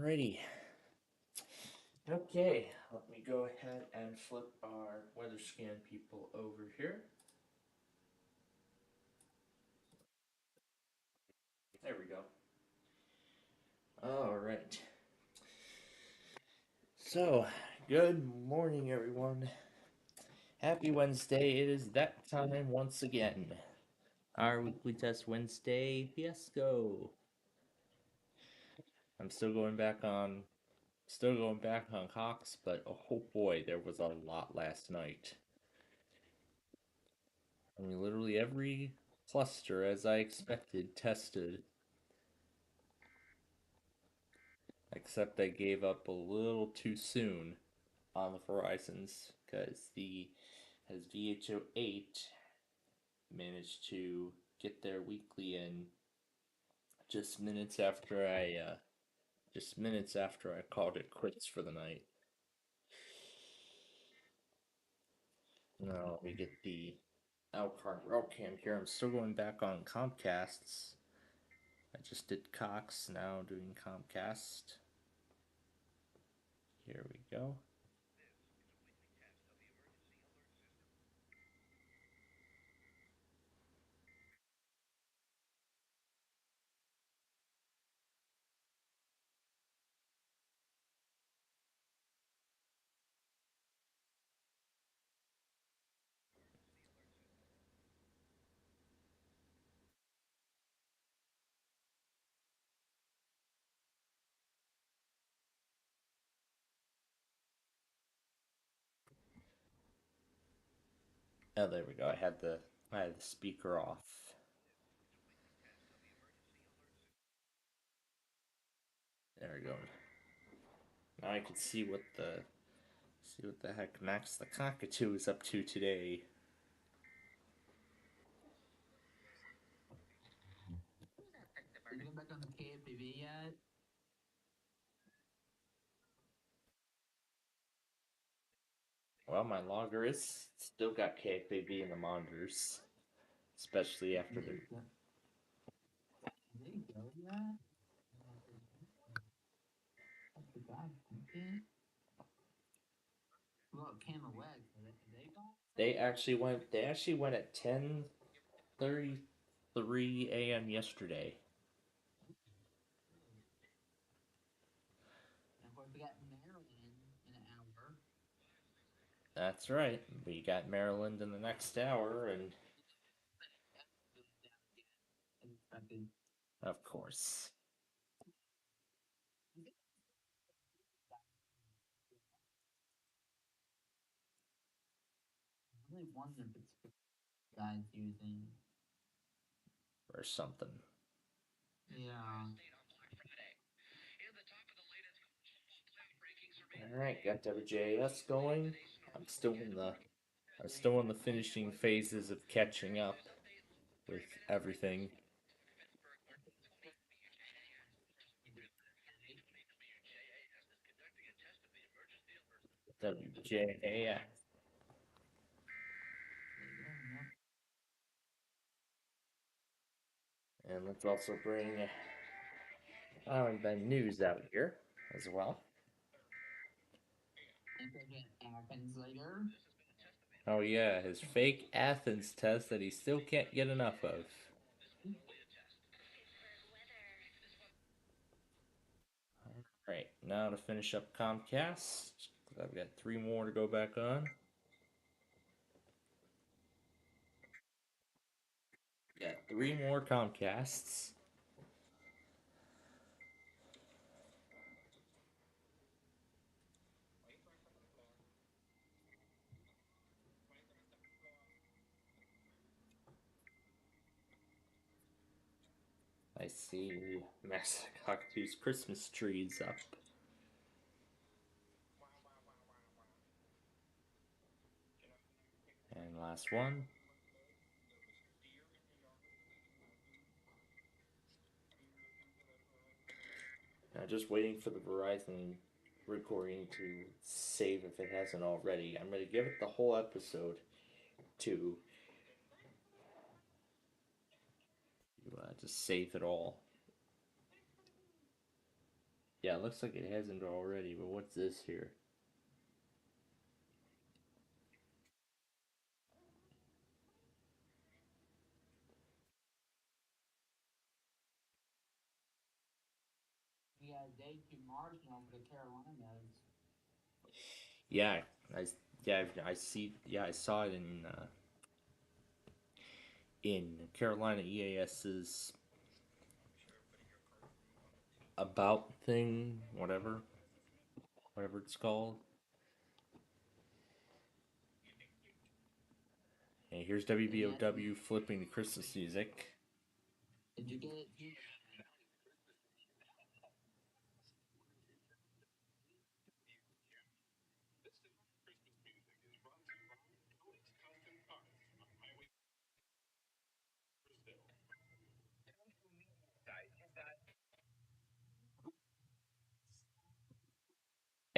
Alrighty. Okay, let me go ahead and flip our weather scan people over here. There we go. Alright. So, good morning, everyone. Happy Wednesday. It is that time once again. Our weekly test Wednesday fiasco. I'm still going back on Cox, but oh boy, there was a lot last night. I mean, literally every cluster, as I expected, tested. Except I gave up a little too soon on the Horizons because the as VHO8 managed to get their weekly in just minutes after I called it quits for the night. Now we get the Elkhart Railcam here. I'm still going back on Comcasts. I just did Cox, now doing Comcast. Here we go. Oh, there we go. I had the speaker off. There we go. Now I can see what the heck Max the Cockatoo is up to today. Are you going back on the KFPV yet? Well, my logger is still got KFAB in the monitors, especially after the. Did they go yet? I forgot. Okay. Well, Camel Legs, they gone? They actually went at 10:33 a.m. yesterday. And of course, we got Maryland in an hour. That's right. We got Maryland in the next hour, and Expected. of course. Only one of the guys using. Or something. Yeah. Alright, got WJS going. I'm still in the I'm still in the finishing phases of catching up with everything. WJA. And let's also bring the news out here as well. Athens later. Oh yeah, his fake Athens test that he still can't get enough of. Right, now to finish up Comcast, I've got three more to go back on. Got three more Comcasts. I see Master Cockatoo's Christmas trees up. And last one. Now just waiting for the Verizon recording to save if it hasn't already. I'm going to give it the whole episode to just save it all. Yeah, it looks like it hasn't already, but what's this here? We got a day to Mars now for the Carolinas. Yeah, I yeah I see. Yeah, I saw it in Carolina EAS's about thing, whatever it's called. And here's Yeah. WBOW flipping the Christmas music. Did you get it too?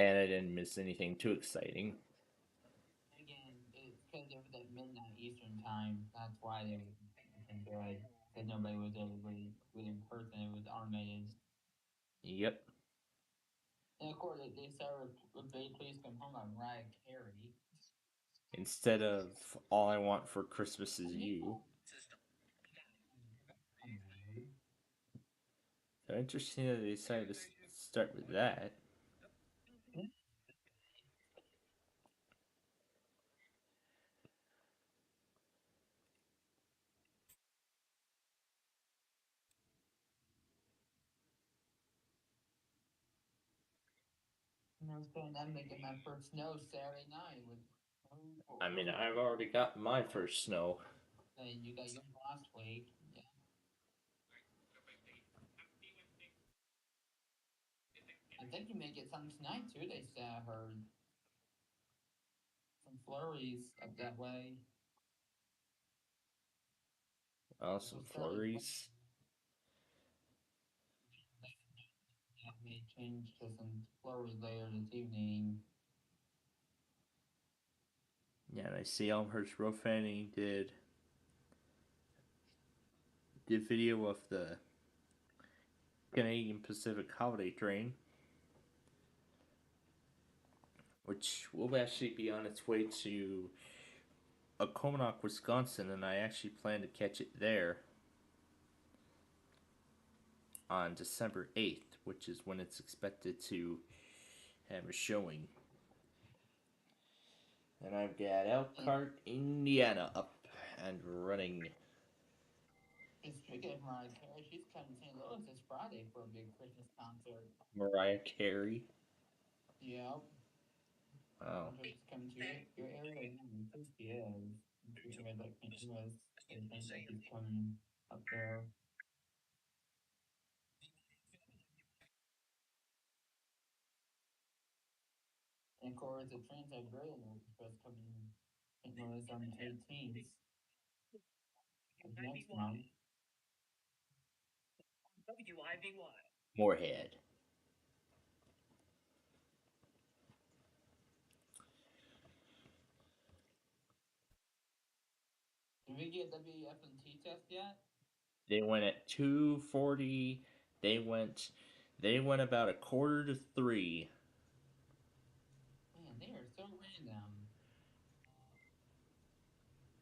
And I didn't miss anything too exciting. Again, it's because it was at midnight Eastern time. That's why they were good. Because nobody was able to read in person. It was automated. Yep. And of course, they started with Baby Please Come Home by Mariah Carey. Instead of All I Want for Christmas Is You. So interesting that they decided to start with that. And I was going, I'm making my first snow Saturday night with. I mean, I've already got my first snow. And you got yours last week. Yeah. I think you may get some tonight too. They said I heard some flurries up that way. Some flurries. Yeah, may change to some flurries later this evening. Yeah, and I see Elmhurst Rofanning did video of the Canadian Pacific Holiday Train, which will actually be on its way to Okononak, Wisconsin, and I actually plan to catch it there on December 8th, which is when it's expected to have a showing. And I've got Elkhart, Indiana up and running. And speaking of Mariah Carey, she's coming to St. Louis this Friday for a big Christmas concert. Mariah Carey. Yep. Wow. She's coming to your area. Yeah, I think she is. She was like St. Louis. I think she's coming up there. And of course, the Trans-Siberian Express coming St. Louis on the 18th of next month. Moorhead. Did we get WFNT test yet? They went at 2:40. They went they went about a quarter to 3. Man, they are so random.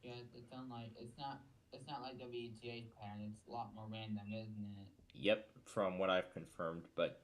Yeah, it's unlike it's not like WETA's pattern. It's a lot more random, isn't it? Yep, from what I've confirmed, but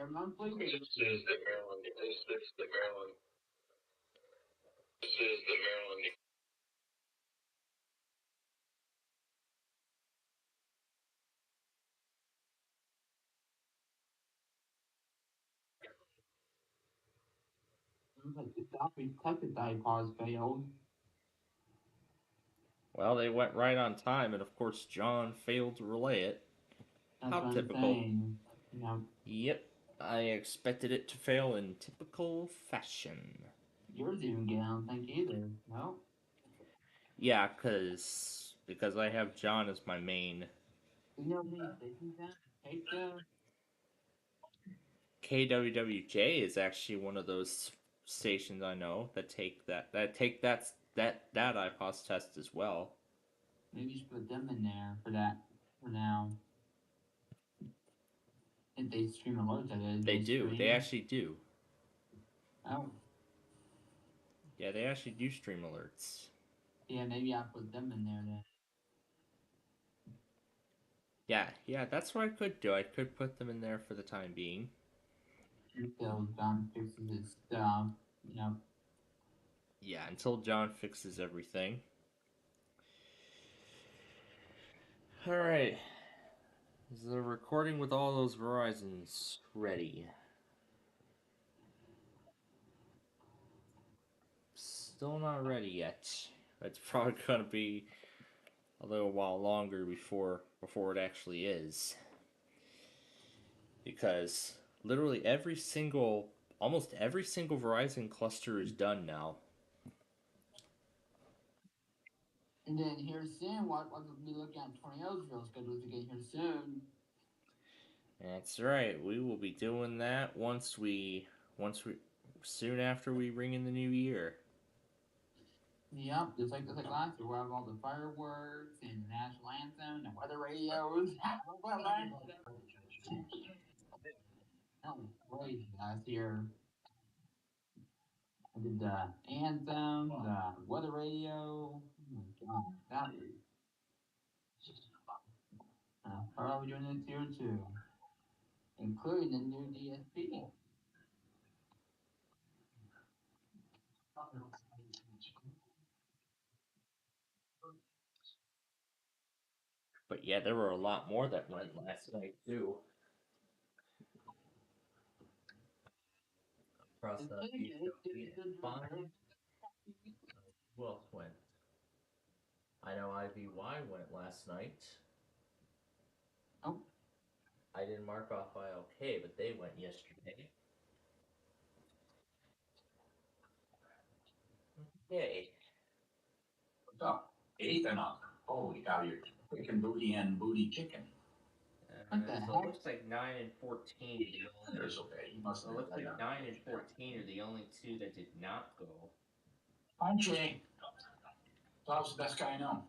their monthly. This is the Maryland. This is the Maryland. This is the Maryland. Like the Dolphins Tucket pause failed. Well, they went right on time, and of course, John failed to relay it. That's How what I'm typical. saying. You know, Yep, I expected it to fail in typical fashion. yours didn't get, I don't think either. No. Yeah, because I have John as my main. You know these stations that take the KWWJ is actually one of those stations I know that take that IPOS test as well. maybe you should put them in there for that for now. If they stream alerts, that is. They do. Stream. They actually do. Oh. Yeah, they actually do stream alerts. Yeah, maybe I'll put them in there then. Yeah, that's what I could do. I could put them in there for the time being. Until John fixes his stuff. You know. Yeah, until John fixes everything. Alright. Is the recording with all those Verizons ready? Still not ready yet. It's probably gonna be a little while longer before it actually is. Because literally almost every single Verizon cluster is done now. And then here soon, what we'll be looking at tornadoes real schedules again here soon. That's right. We will be doing that once we soon after we ring in the new year. Yep, just like last year, we'll have all the fireworks and the national anthem and weather radios. That was crazy last year. I did the anthem, the weather radio. Oh my god, that was. Probably doing this year too, including the new DSP. But yeah, there were a lot more that went last night too. Across It's the pretty East good. Coast, we had fun. Who else went? I know IVY went last night. Oh, I didn't mark off ILK, but they went yesterday. Yay. What's up? Ethan up. Holy cow, you're chicken booty and booty chicken. what the So it heck? looks like 9 and 14 are the only. There's okay. You must So it looks like 9 and 14 are the only two that did not go. Hi, Jay. Bob's the best guy I know.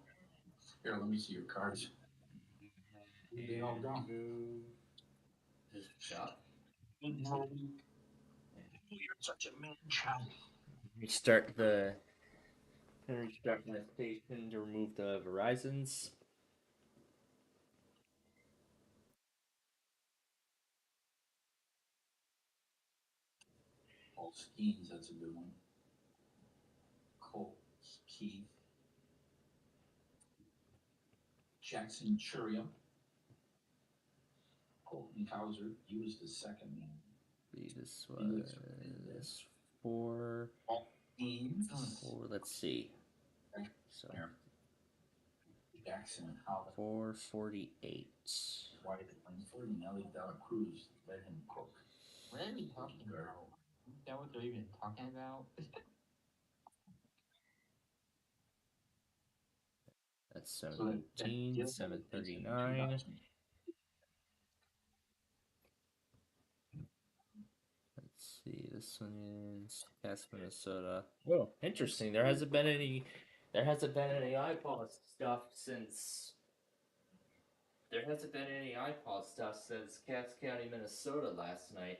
Here, let me see your cards. Where'd they all go? Move this stuff. You're such a man child. Restart the station to remove the Verizons. Holsteins, that's a good one. Colts, Keith. Jackson Churia. Colton Hauser. He was the second man. This was four. Let's see. So Jackson and Howard. 448. Why did Langford and Ellie Dela Cruz let him cook? What are we talking about? Is that what they're even talking about? That's 718, 739. Let's see, this one is Cass, Minnesota. Oh, interesting. There hasn't been any iPod stuff since Cass County, Minnesota last night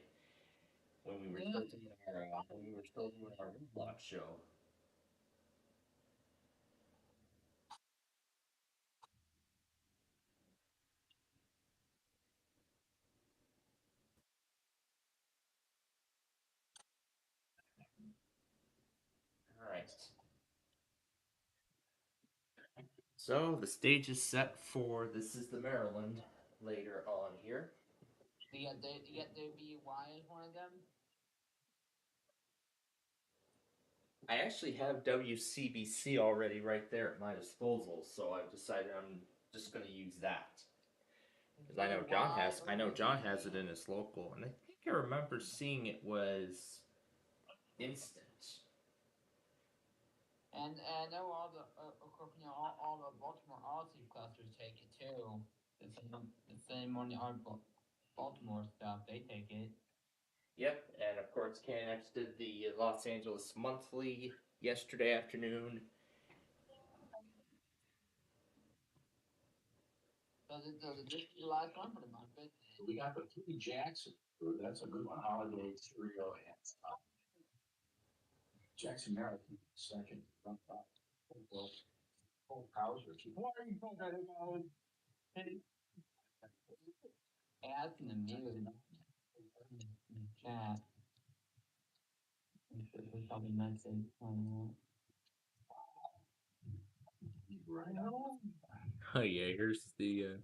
when we were still doing our Roblox show. right. So the stage is set for This Is the Maryland later on here. Do you get WY as one of them? I actually have WCBC already right there at my disposal, so I've decided I'm just going to use that. Because I know John has it in his local, and I think I remember seeing it was instant. And I know all the, of course, all the Baltimore Aussie clusters take it too. The same on the Baltimore stuff, they take it. Yep, and of course, KNX did the Los Angeles Monthly yesterday afternoon. So this is the last one for the month, but We got the three Jackson. That's a good one. Holiday Trio and Jackson Marathon second. Full house or two. What are you talking about? ask in the mute in the chat. There's probably message on Right on. Oh yeah, here's the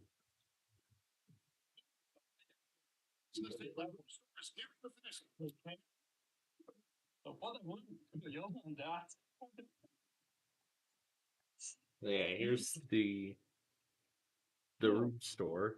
yeah, here's the room store.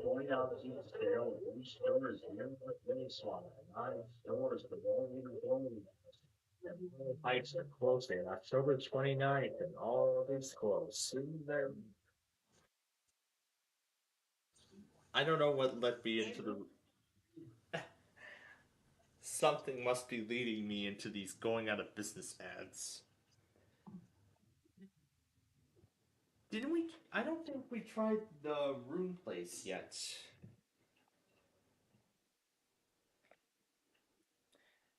Going out to the scale, each store is here, but many swallow. 9 stores, the volume is only. Heights are closing October 29th, and all of these close. Soon there. I don't know what led me into the. Something must be leading me into these going out of business ads. Didn't we? I don't think we tried the room place yet.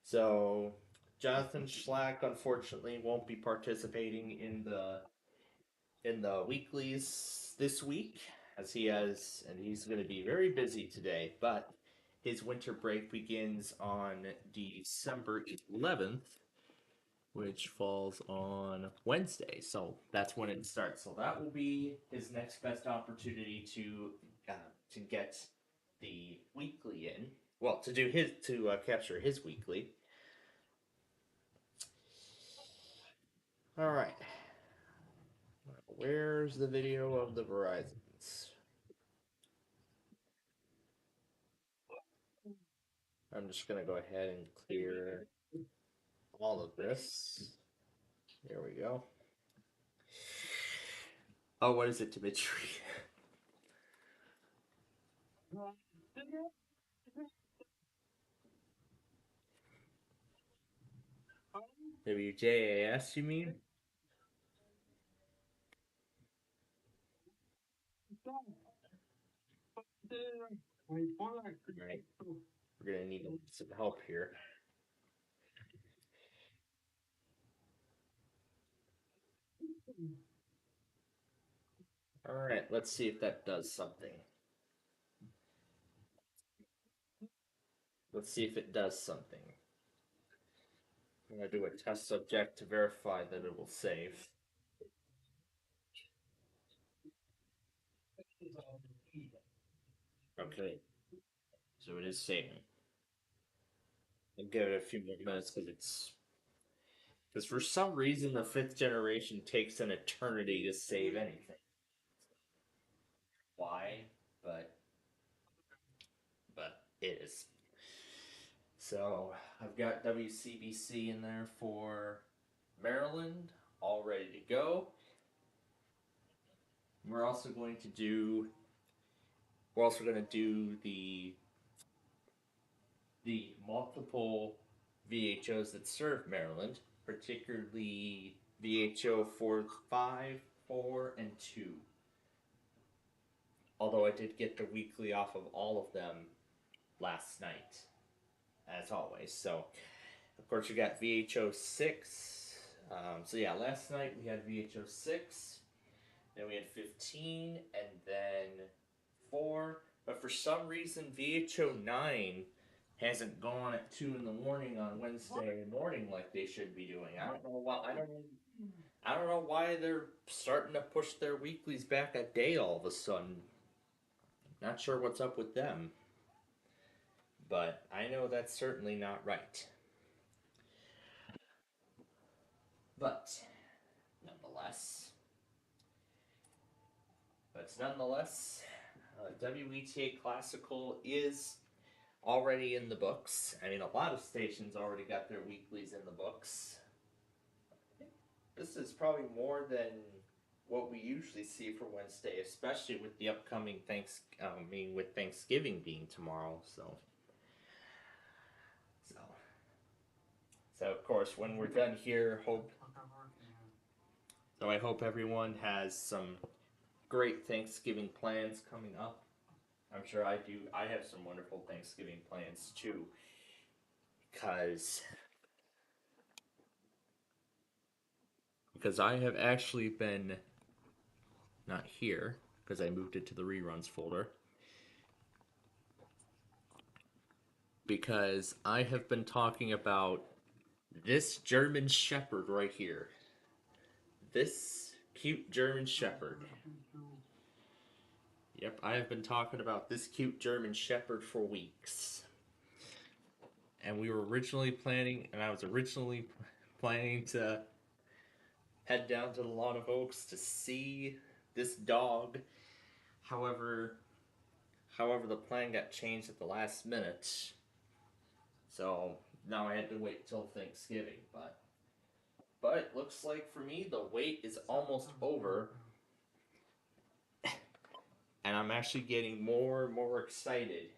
So, Jonathan Schlack unfortunately won't be participating in the weeklies this week, as he's going to be very busy today. But his winter break begins on December 11th, which falls on Wednesday. So that's when it starts. So that will be his next best opportunity to get the weekly in. Well, to capture his weekly. All right. Where's the video of the Verizons? I'm just gonna go ahead and clear all of this. There we go. Oh, what is it, Dimitri? WJAS, you mean? Right. We're gonna need some help here. All right, let's see if that does something. Let's see if it does something. I'm gonna do a test subject to verify that it will save. Okay, so it is saving. I'll give it a few more minutes because for some reason the fifth generation takes an eternity to save anything. why, but it is. So I've got WCBC in there for Maryland, all ready to go. We're also going to do. We're also going to do the multiple VHOs that serve Maryland, particularly VHO 5, 4, and 2. Although I did get the weekly off of all of them last night, as always. So, of course, you got VHO 6. So, yeah, last night we had VHO 6, then we had 15, and then 4. But for some reason, VHO 9 hasn't gone at 2 in the morning on Wednesday morning like they should be doing. I don't know why. I don't know why they're starting to push their weeklies back a day all of a sudden. Not sure what's up with them. But I know that's certainly not right. But nonetheless, WETA Classical is already in the books. I mean, a lot of stations already got their weeklies in the books. This is probably more than what we usually see for Wednesday, especially with the upcoming with Thanksgiving being tomorrow. So, so of course, when we're done here, I hope everyone has some great Thanksgiving plans coming up. I'm sure I do. I have some wonderful Thanksgiving plans too, because I have actually been not here because I moved it to the reruns folder. Because I have been talking about this German Shepherd right here. This cute German Shepherd. Yep, I have been talking about this cute German Shepherd for weeks. And I was originally planning to head down to the Lawn of Oaks to see this dog. However, the plan got changed at the last minute. So now I had to wait till Thanksgiving, but it looks like for me the wait is almost over. And I'm actually getting more and more excited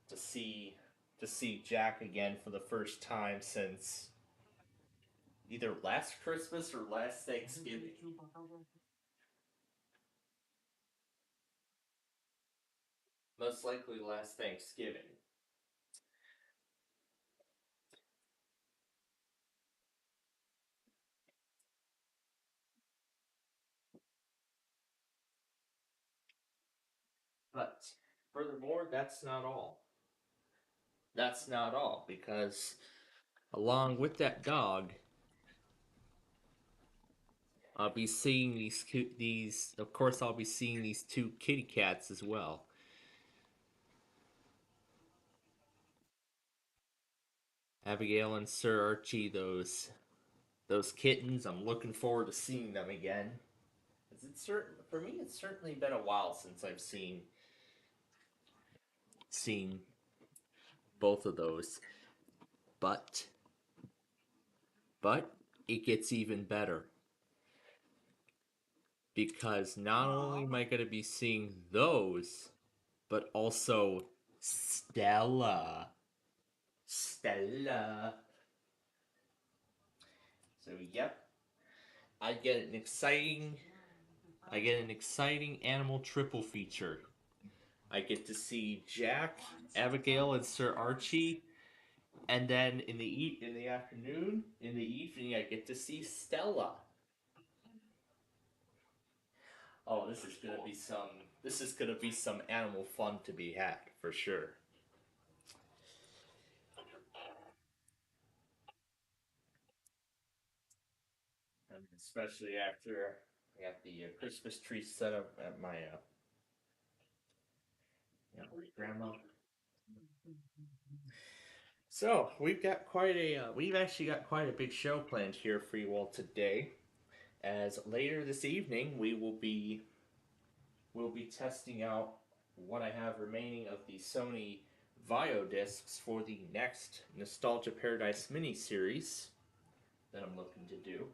to see Jack again for the first time since either last Christmas or last Thanksgiving. Most likely last Thanksgiving. But furthermore, that's not all. That's not all because along with that dog, I'll be seeing these. Of course, I'll be seeing these two kitty cats as well. Abigail and Sir Archie, those kittens. I'm looking forward to seeing them again. It's certain for me. It's certainly been a while since I've seen both of those, but but it gets even better because not only am I going to be seeing those, but also Stella. Stella. So yep, I get an exciting animal triple feature. I get to see Jack, Abigail, and Sir Archie, and then in the afternoon, in the evening, I get to see Stella. Oh, this is gonna be some animal fun to be had for sure. And especially after I got the Christmas tree set up at my grandma. So we've actually got quite a big show planned here for you all today. As later this evening, we will be we'll be testing out what I have remaining of the Sony Vio discs for the next Nostalgia Paradise mini-series that I'm looking to do.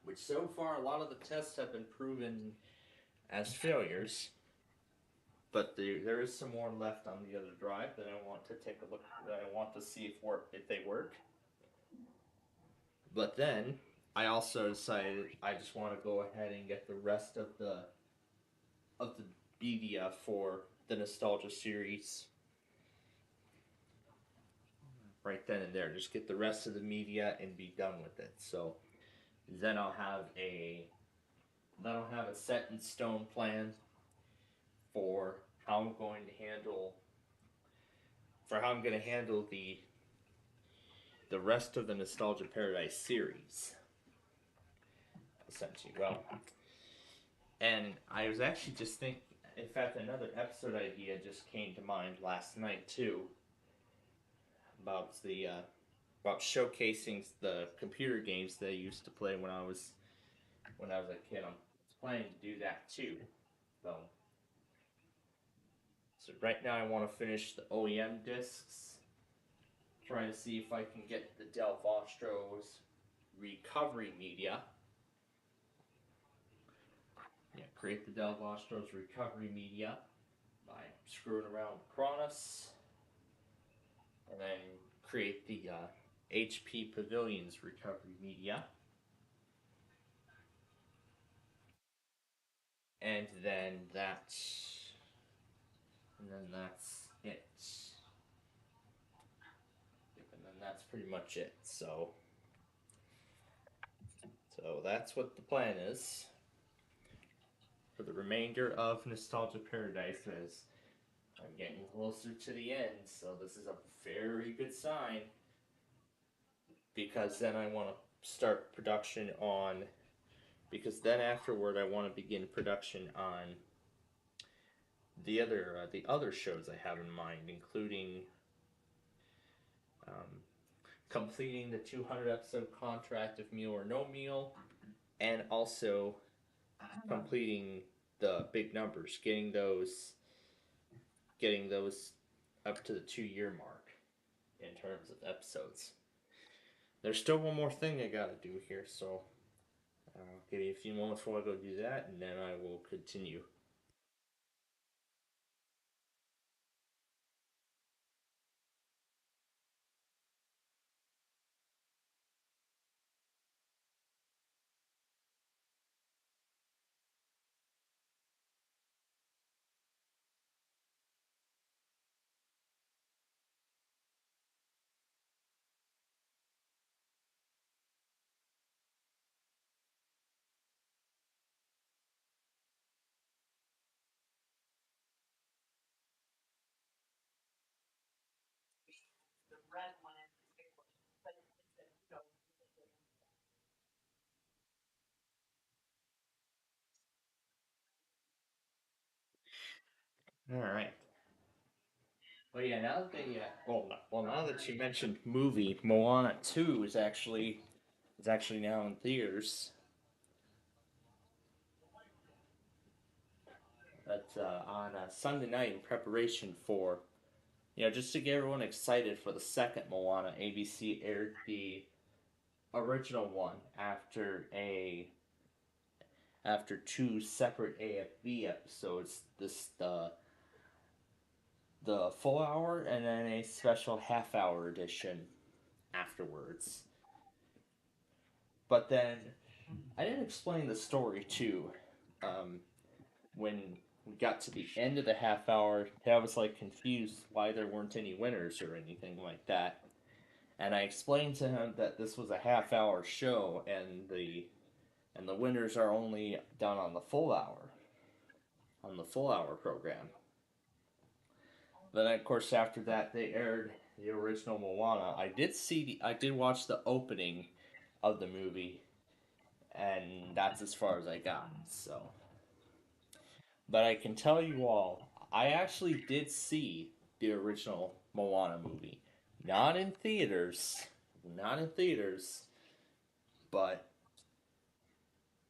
Which so far, a lot of the tests have been proven as failures. But there is some more left on the other drive that I want to take a look. That I want to see if they work. But then I also decided I just want to go ahead and get the rest of the media for the nostalgia series right then and there. Just get the rest of the media and be done with it. So then I'll have a set in stone plan for how I'm going to handle the rest of the Nostalgia Paradise series. Essentially, well, and I was actually just thinking. In fact, another episode idea just came to mind last night too about about showcasing the computer games that I used to play when I was a kid. I'm planning to do that too. So, right now I want to finish the OEM discs. Trying to see if I can get the Del Vostro's recovery media. Yeah, create the Del Vostro's recovery media by screwing around with Cronus, and then create the HP Pavilion's recovery media, and then that's it. And then that's pretty much it. So that's what the plan is for the remainder of Nostalgia Paradise. As I'm getting closer to the end, so this is a very good sign. Because then I want to start production on. Because then afterward, I want to begin production on the other shows I have in mind, including completing the 200 episode contract of Meal or No Meal, and also completing the big numbers, getting those up to the 2 year mark in terms of episodes. There's still one more thing I gotta do here, so I'll give you a few moments before I go do that, and then I will continue. All right. Well, yeah. Now that now that you mentioned movie, Moana 2 is actually now in theaters. That's on Sunday night in preparation for, just to get everyone excited for the second Moana. ABC aired the original one after two separate AFB episodes. The full hour and then a special half-hour edition afterwards. But then I didn't explain the story too. When we got to the end of the half hour, I was like confused why there weren't any winners or anything like that. And I explained to him that this was a half-hour show, and the winners are only done on the full hour program. Then of course after that they aired the original Moana. I did watch the opening of the movie, and that's as far as I got. So, but I can tell you all, I actually did see the original Moana movie, not in theaters, not in theaters, but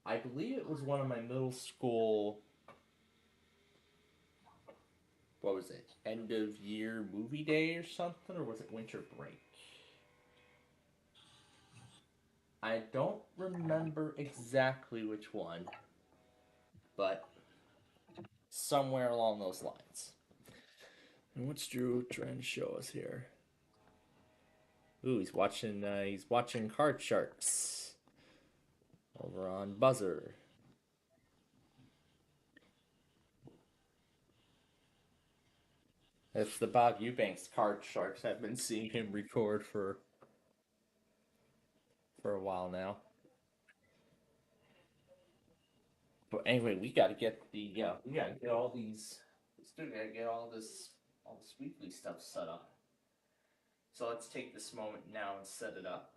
I believe it was one of my middle school what was it? End of year movie day or something, or was it winter break? I don't remember exactly which one, but somewhere along those lines. And what's Drew trying to show us here? Ooh, he's watching. He's watching Card Sharks over on Buzzer. It's the Bob Eubanks Card Sharks. I've been seeing him record for a while now. But anyway, we got to get we got to get all these. We still got to get all this weekly stuff set up. So let's take this moment now and set it up.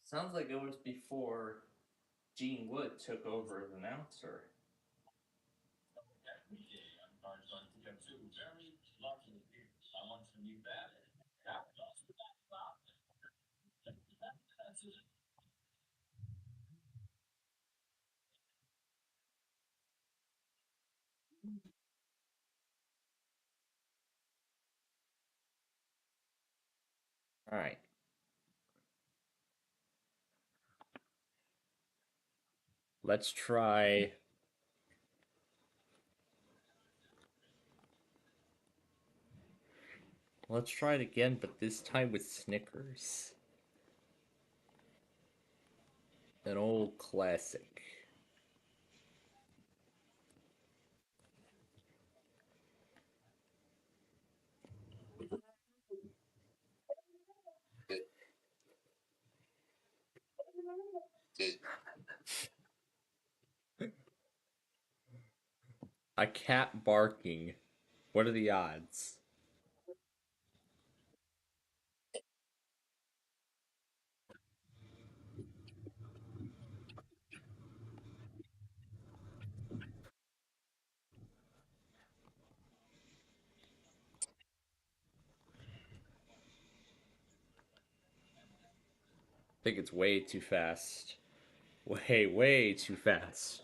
Sounds like it was before Gene Wood took over as announcer. All right. Let's try. Let's try it again, but this time with Snickers. An old classic. A cat barking. What are the odds? I think it's way too fast. Way too fast.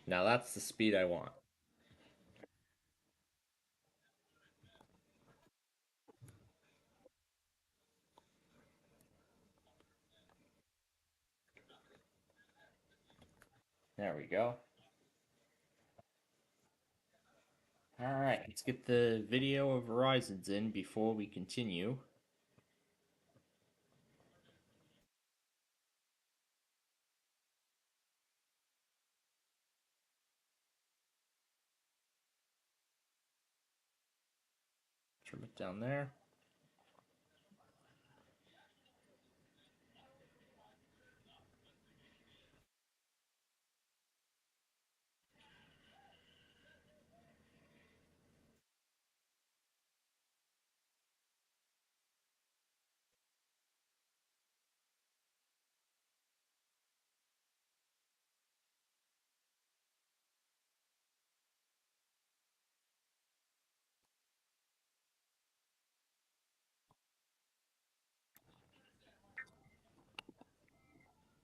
Now that's the speed I want. There we go. Alright, let's get the video of Horizons in before we continue. Trim it down there.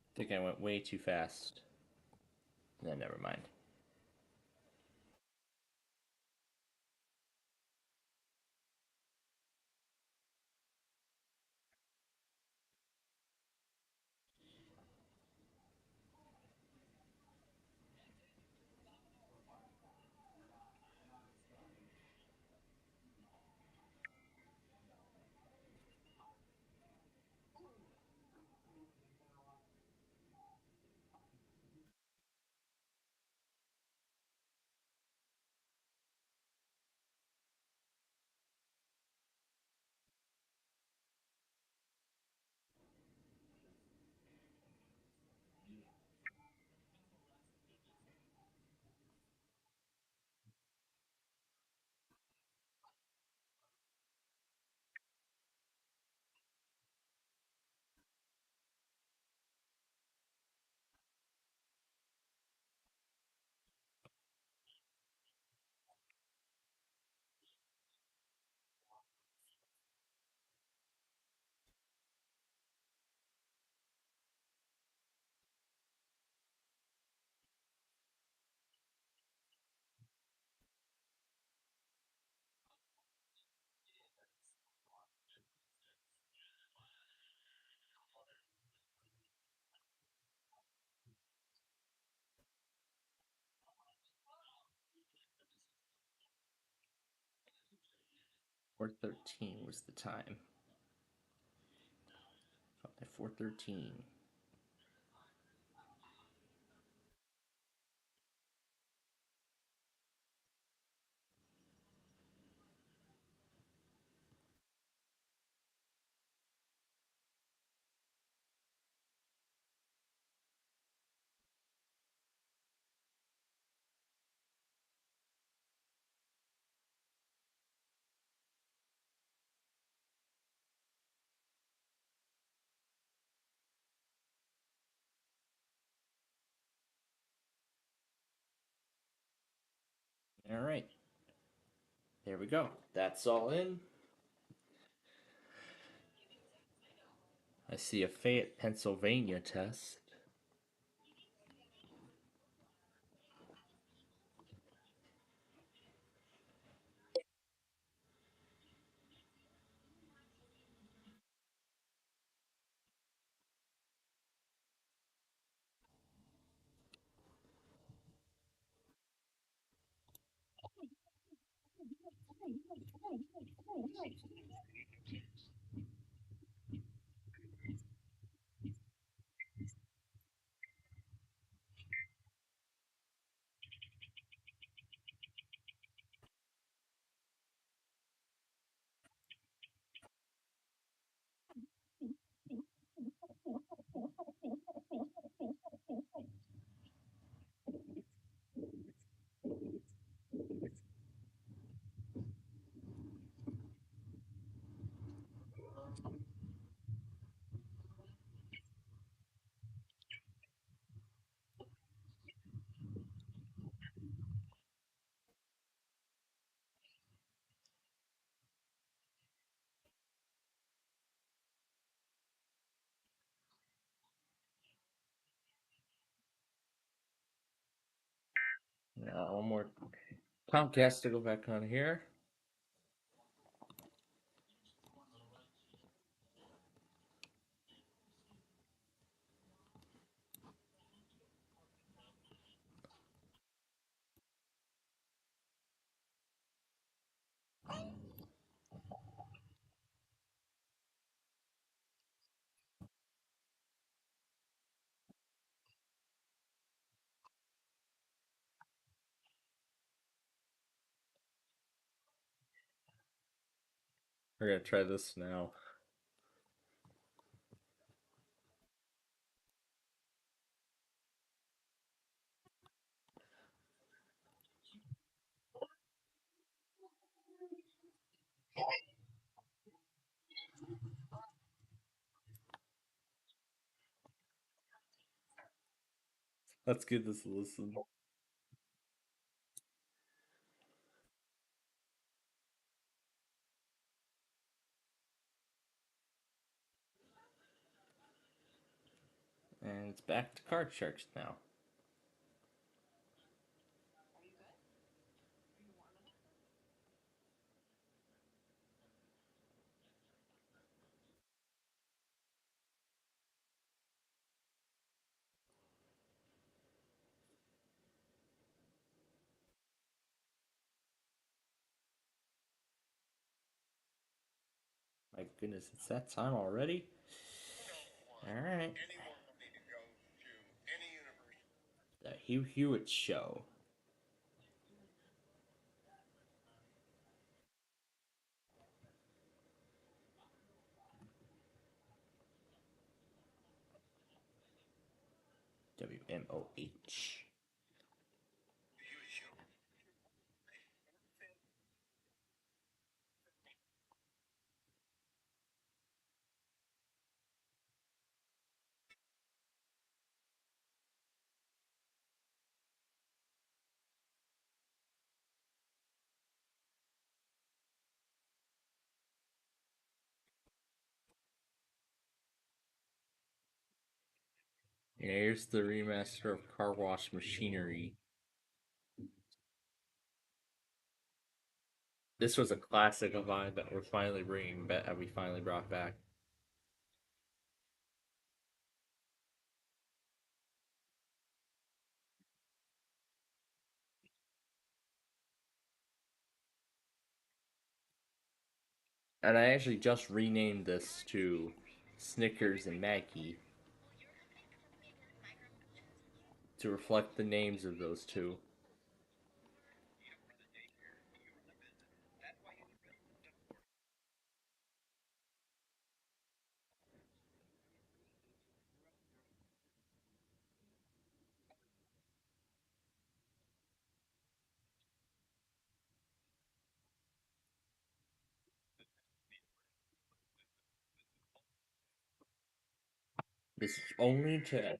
I think I went way too fast. No, never mind. 4:13 was the time. 4:13. All right. There we go. That's all in. I see a Fayette, Pennsylvania test. Now, one more Comcast to go back on here. We're going to try this now. Let's give this a listen. And it's back to Card Sharks now. My goodness, it's that time already? Alright. The Hugh Hewitt Show. WMOH. Here's the remaster of Car Wash Machinery. This was a classic of mine that we're finally bringing back. We finally brought back. And I actually just renamed this to Snickers and Maggie to reflect the names of those two. This is only to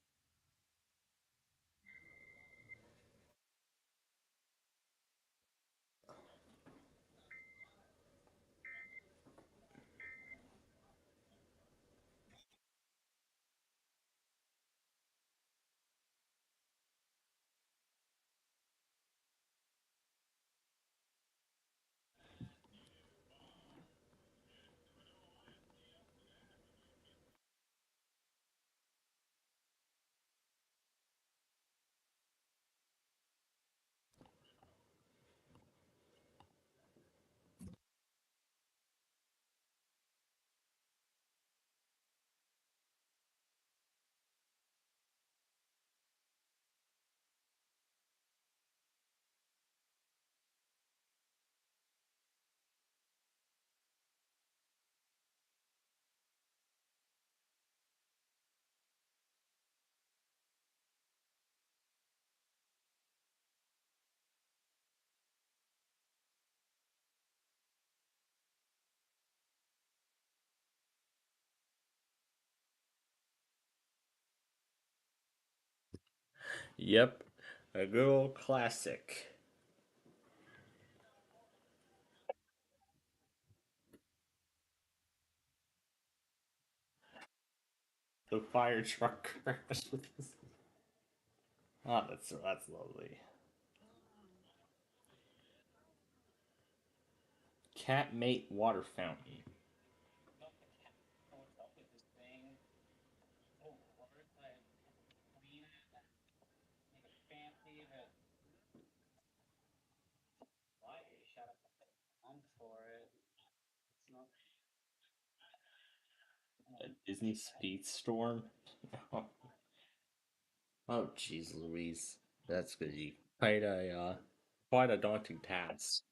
yep, a good old classic. The fire truck crashed with his. Oh, that's lovely. Catmate water fountain. A Disney Speedstorm. Oh, jeez, Louise, that's gonna be quite a daunting task.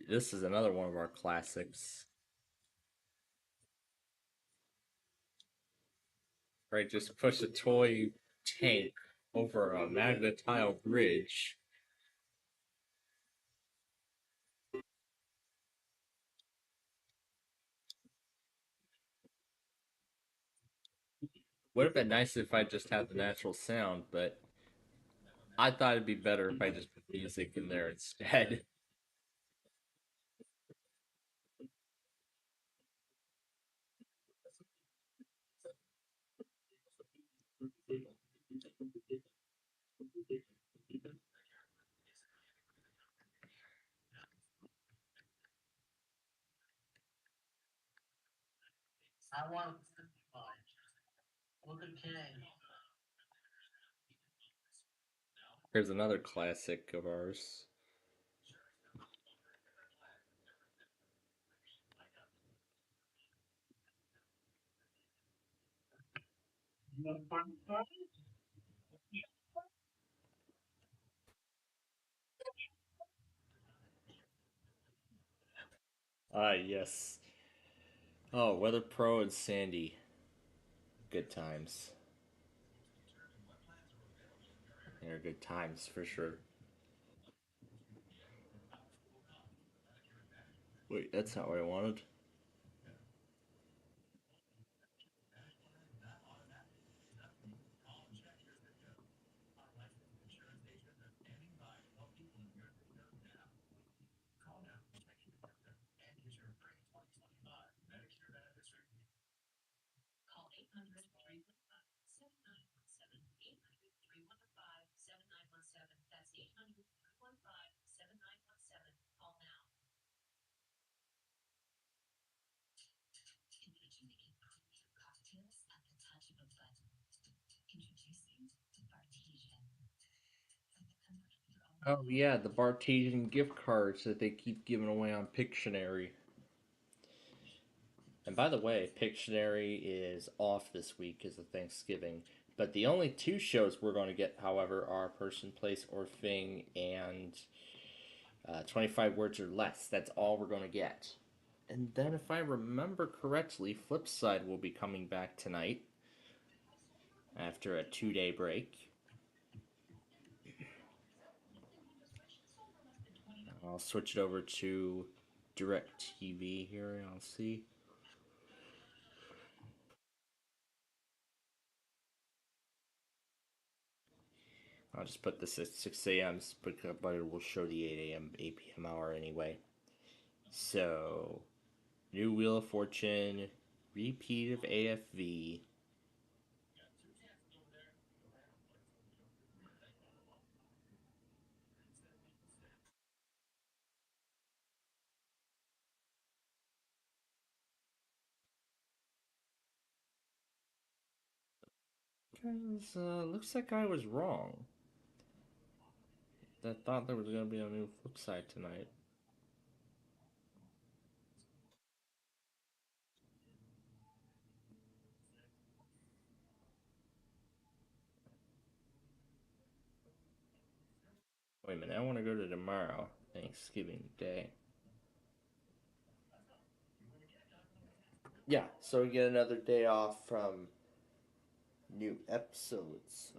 This is another one of our classics. Right, just push a toy tank over a magnetile bridge. Would have been nice if I just had the natural sound, but I thought it'd be better if I just put music in there instead. Here's another classic of ours. Ah, yes. Oh, Weather Pro and Sandy. Good times. They're good times for sure. Wait, that's not what I wanted. Oh yeah, the Bartesian gift cards that they keep giving away on Pictionary. And by the way, Pictionary is off this week because of Thanksgiving. But the only two shows we're going to get, however, are Person, Place, or Thing and 25 Words or Less. That's all we're going to get. And then, if I remember correctly, Flipside will be coming back tonight after a 2-day break. I'll switch it over to Direct TV here. I'll see. I'll just put this at 6 a.m. but it will show the 8 a.m., 8 p.m. hour anyway. So, New Wheel of Fortune, repeat of AFV. Guys, looks like I was wrong. I thought there was going to be a new flip side tonight. Wait a minute, I want to go to tomorrow, Thanksgiving Day. Yeah, so we get another day off from new episodes.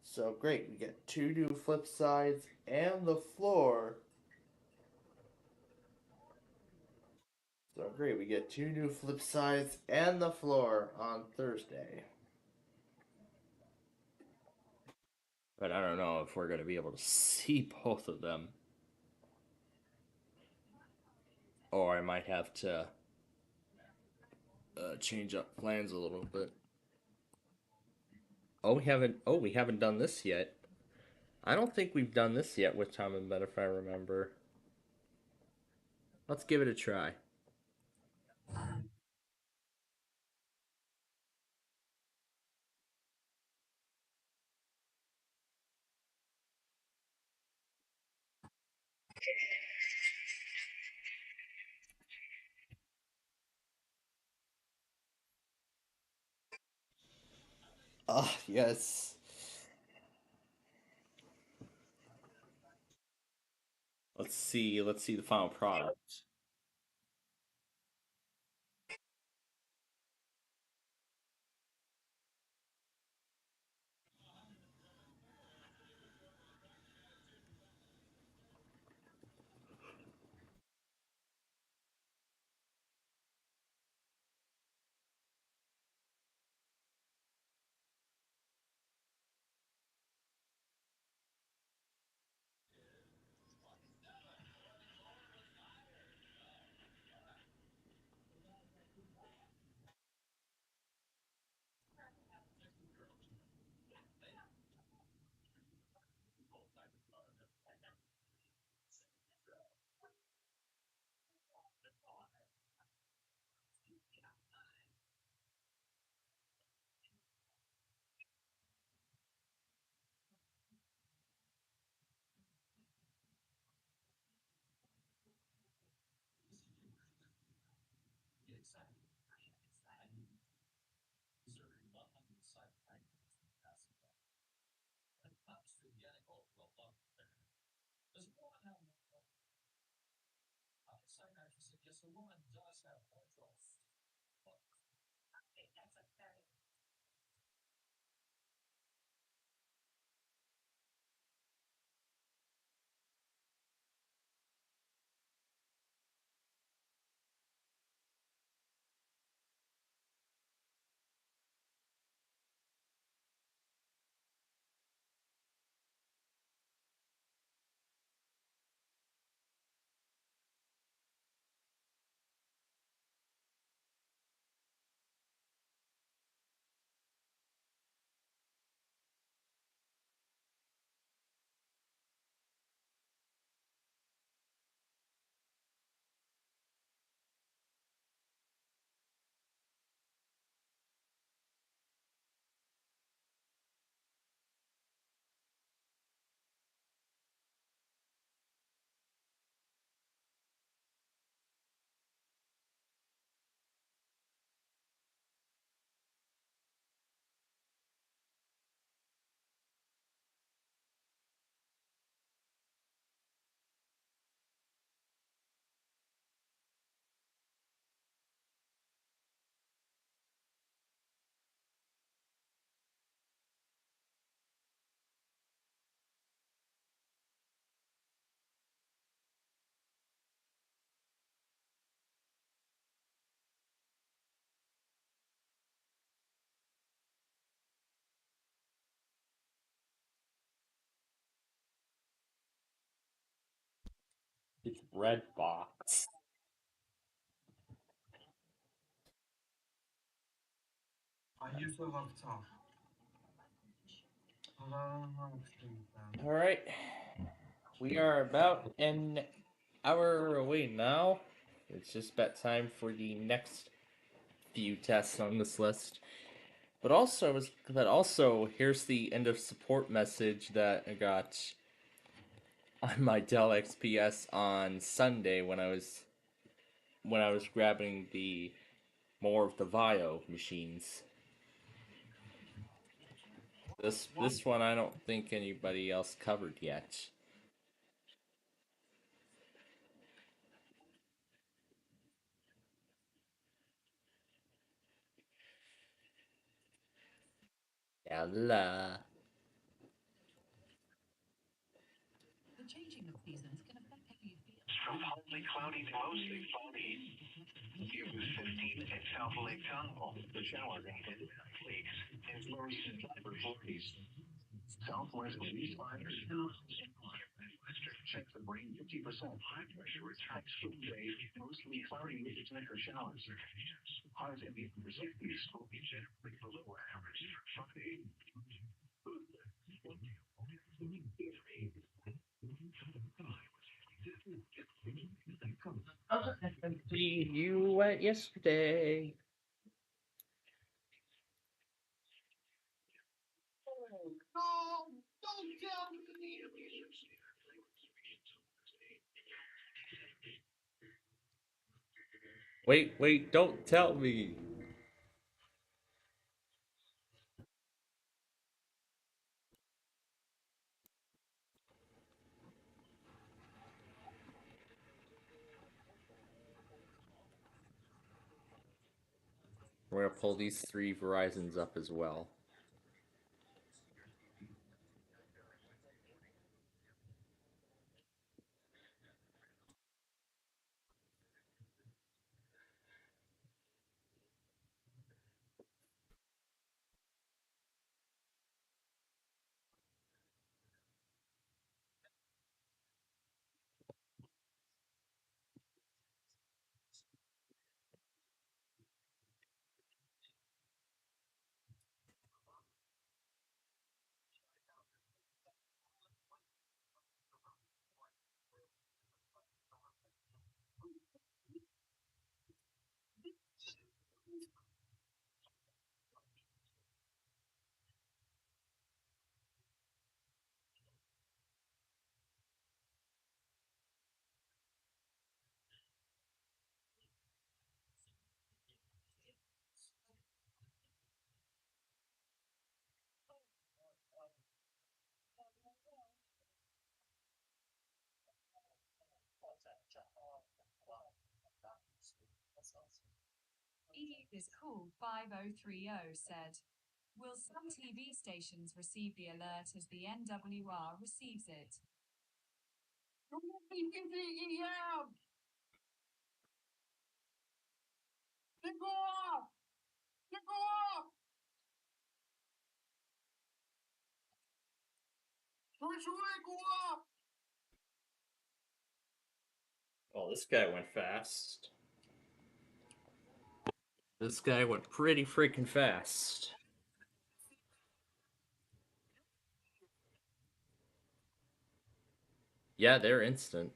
So great. We get 2 new flip sides and the floor. So great. We get 2 new flip sides and the floor on Thursday. But I don't know if we're going to be able to see both of them. Or I might have to change up plans a little bit. We haven't done this yet. I don't think we've done this yet with Tom and Ben, if I remember. Let's give it a try. Ah, yes. Let's see. Let's see the final product. It's red box. I used a laptop. All right, we are about an hour away now. It's just about time for the next few tests on this list. But also, here's the end of support message that I got on my Dell XPS on Sunday when I was grabbing the more of the Vio machines. This one I don't think anybody else covered yet. Yalla. The changing of seasons can affect how you feel. From partly cloudy to mostly foggy. It was 15 at South Lake Tahoe. The shower ended leaks and flurries in upper 40s. Southwest winds 5 check the brain 50%. High pressure attacks from day, mostly cloudy with occasional showers. Highs in the upper 60s will be generally below average for Friday. See you went yesterday. No, don't tell me. Wait, don't tell me. We're gonna pull these three Verizons up as well. Idiot is cool 5030 said. Will some TV stations receive the alert as the NWR receives it? Yeah. Then go off. Then go off. Switch away, go off. Oh, this guy went fast. This guy went pretty freaking fast. Yeah, they're instant.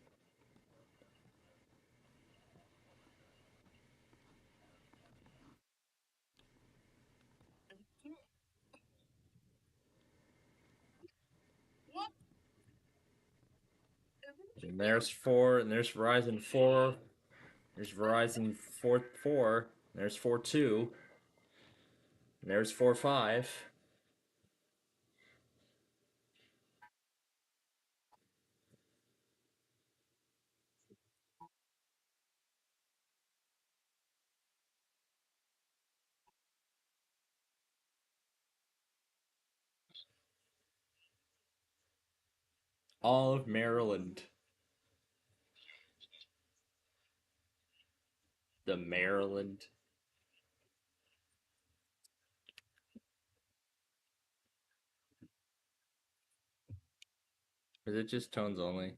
What? And there's four, and there's Verizon 4. There's Verizon 4, there's 4.2, and there's 4.5. All of Maryland. The Maryland. Is it just tones only?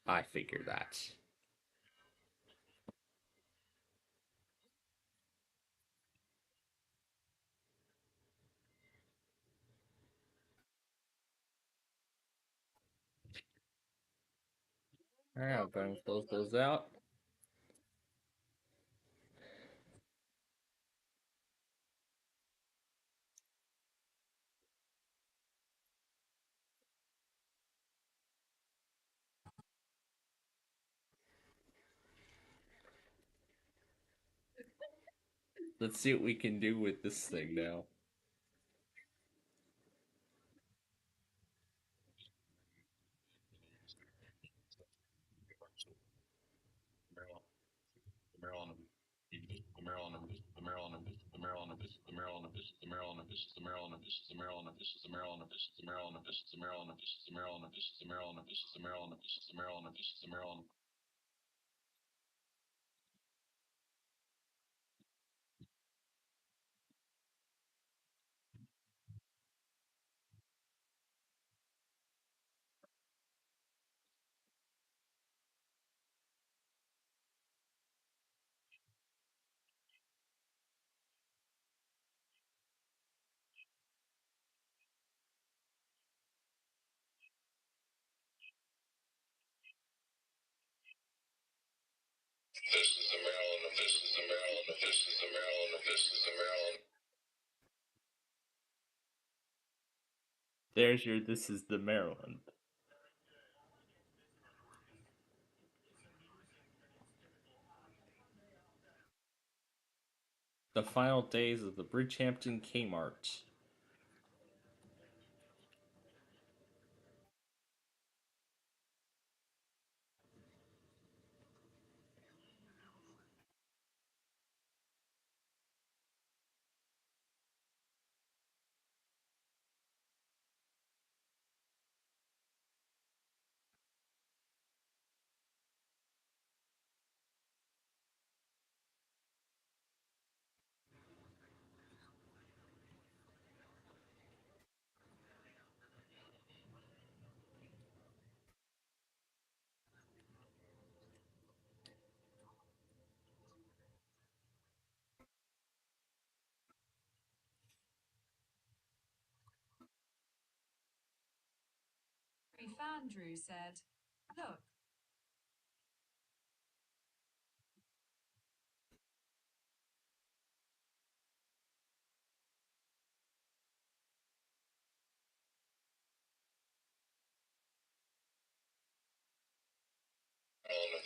I figure that. Alright, I'm going to close those out. Let's see what we can do with this thing now. This is the Maryland, this is the Maryland, this is the Maryland, this is the Maryland. There's your This is the Maryland. The final days of the Bridgehampton Kmart. Fandrew said, "Look,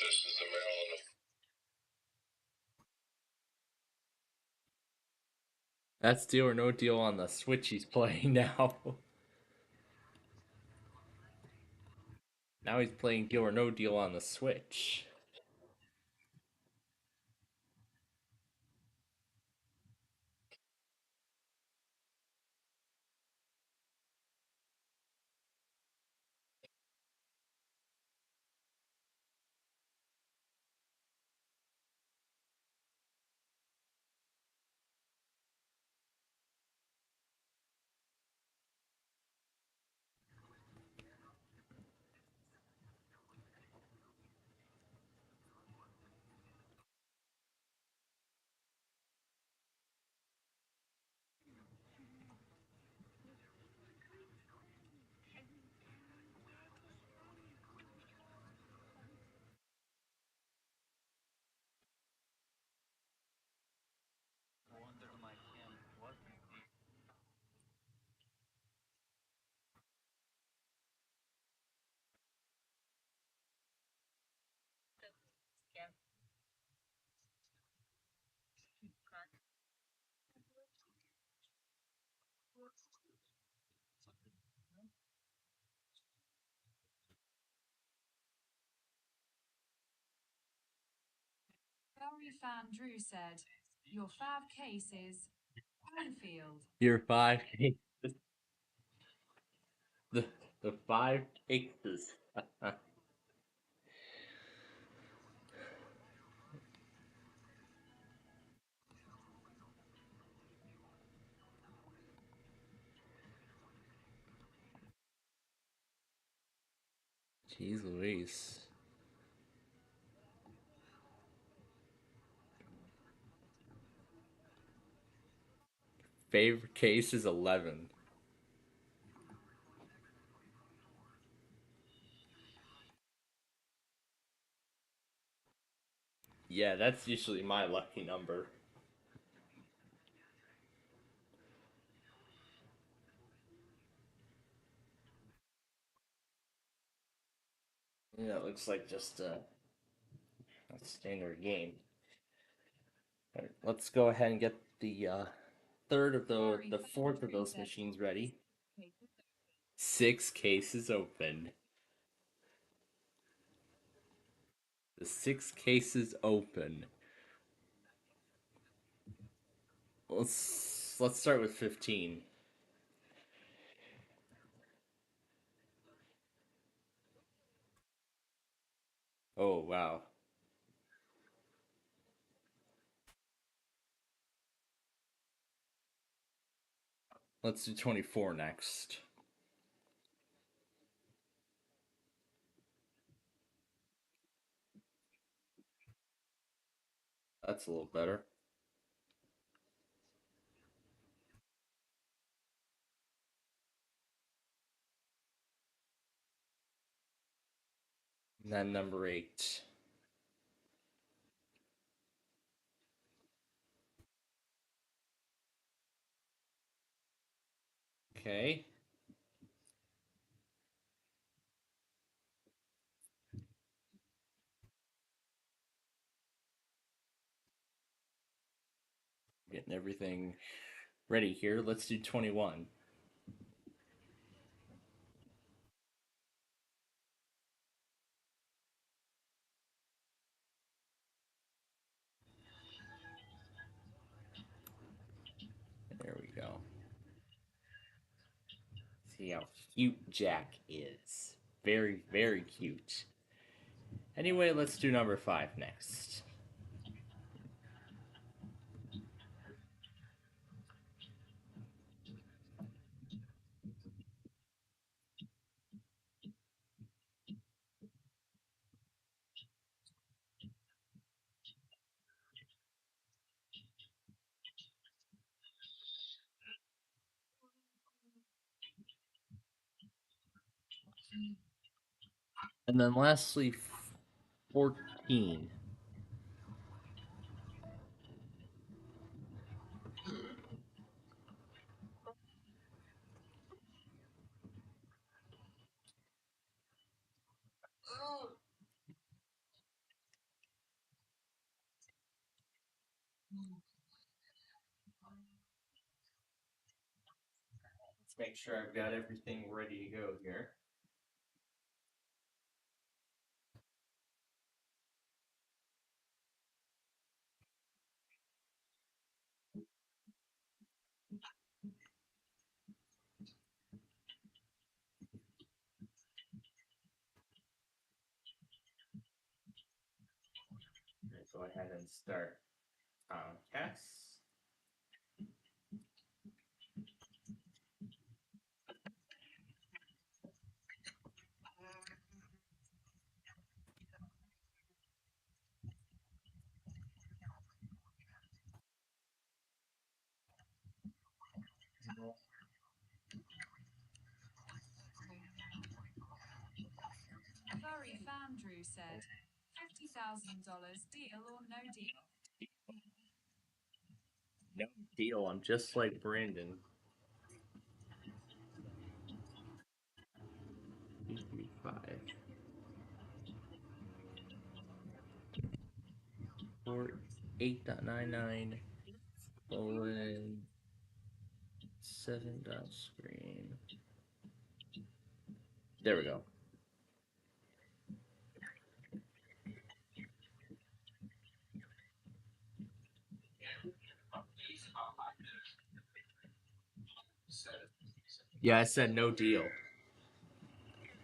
This is the Maryland. That's Deal or No Deal on the Switch he's playing now. Now he's playing Deal or No Deal on the Switch. Barry Fandrew said, your fab case is Plainfield." Your five aces. The, the five aces. Jeez Louise. Favorite case is 11. Yeah, that's usually my lucky number. Yeah, it looks like just a standard game. All right, let's go ahead and get the fourth of those machines ready. 6 cases open. The 6 cases open. Let's start with 15. Oh wow. Let's do 24 next. That's a little better. And then number 8. Okay. Getting everything ready here. Let's do 21. There we go. See how cute Jack is. Very, very cute. Anyway, let's do number 5 next. And then lastly, 14. Let's make sure I've got everything ready to go here. Go ahead and start tests. Furry Fan Drew said, $50,000 deal or no deal? No deal. I'm just like Brandon. 335. 4 8.99 colon 7 dot screen. There we go. Yeah, I said no deal.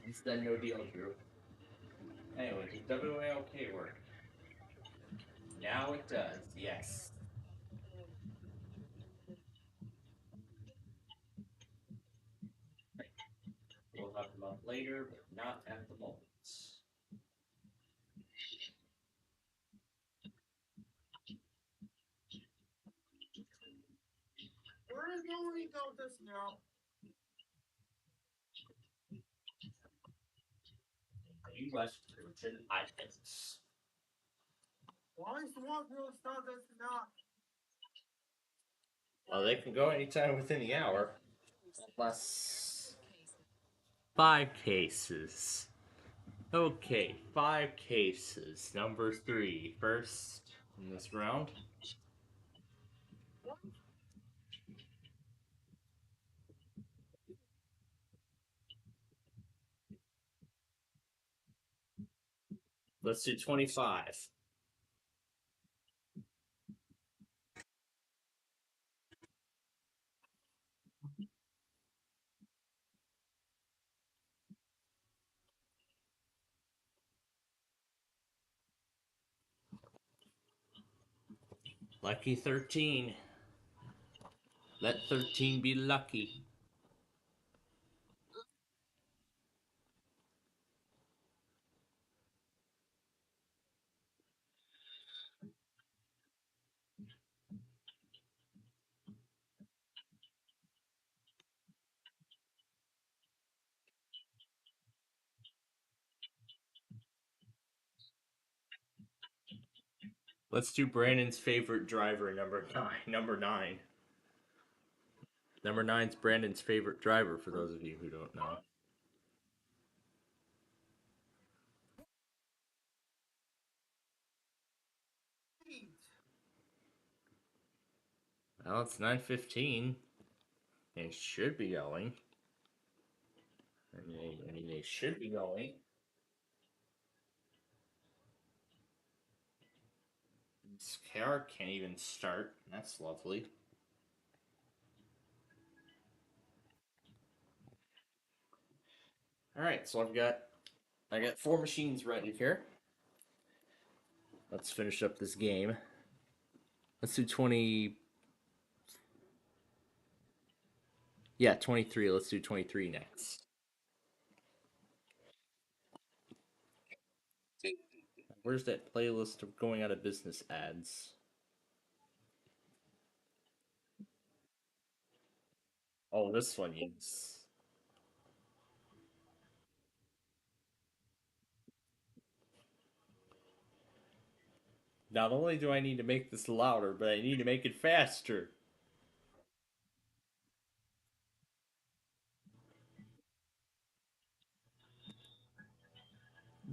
I said no deal, Drew. Anyway, does WAOK work? Now it does, yes. We'll have them up later, but not at the moment. U.S. Virgin Islands. Well, they can go anytime within the hour. Plus 5 cases. Okay, 5 cases. Number 3. First in this round. Let's do 25. Lucky 13. Let 13 be lucky. Let's do Brandon's favorite driver, number 9. Number 9. Number 9's Brandon's favorite driver, for those of you who don't know. Well, it's 9:15. It should be going. I mean, they should be going. This car can't even start. That's lovely. All right, so I got 4 machines ready here. Let's finish up this game. Let's do 20. Yeah, 23. Let's do 23 next. Where's that playlist of going out of business ads? Oh, this one, yes. Not only do I need to make this louder, but I need to make it faster.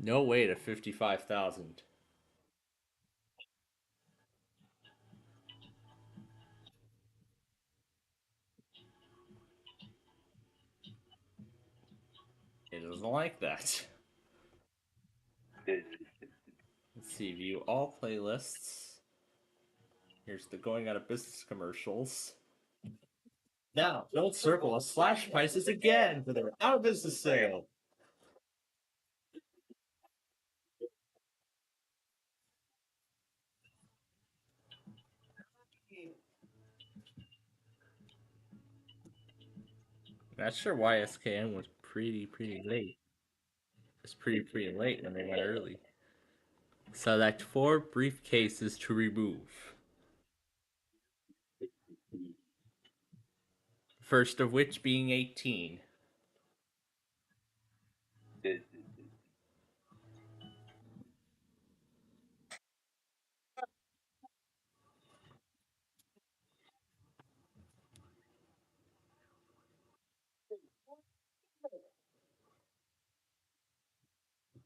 No way to 55,000. It doesn't like that. Let's see, view all playlists. Here's the going out of business commercials. Now, don't circle us slash prices again for their out of business sale. Not sure why SKN was pretty late. It's pretty late when they went early. Select 4 briefcases to remove. First of which being 18.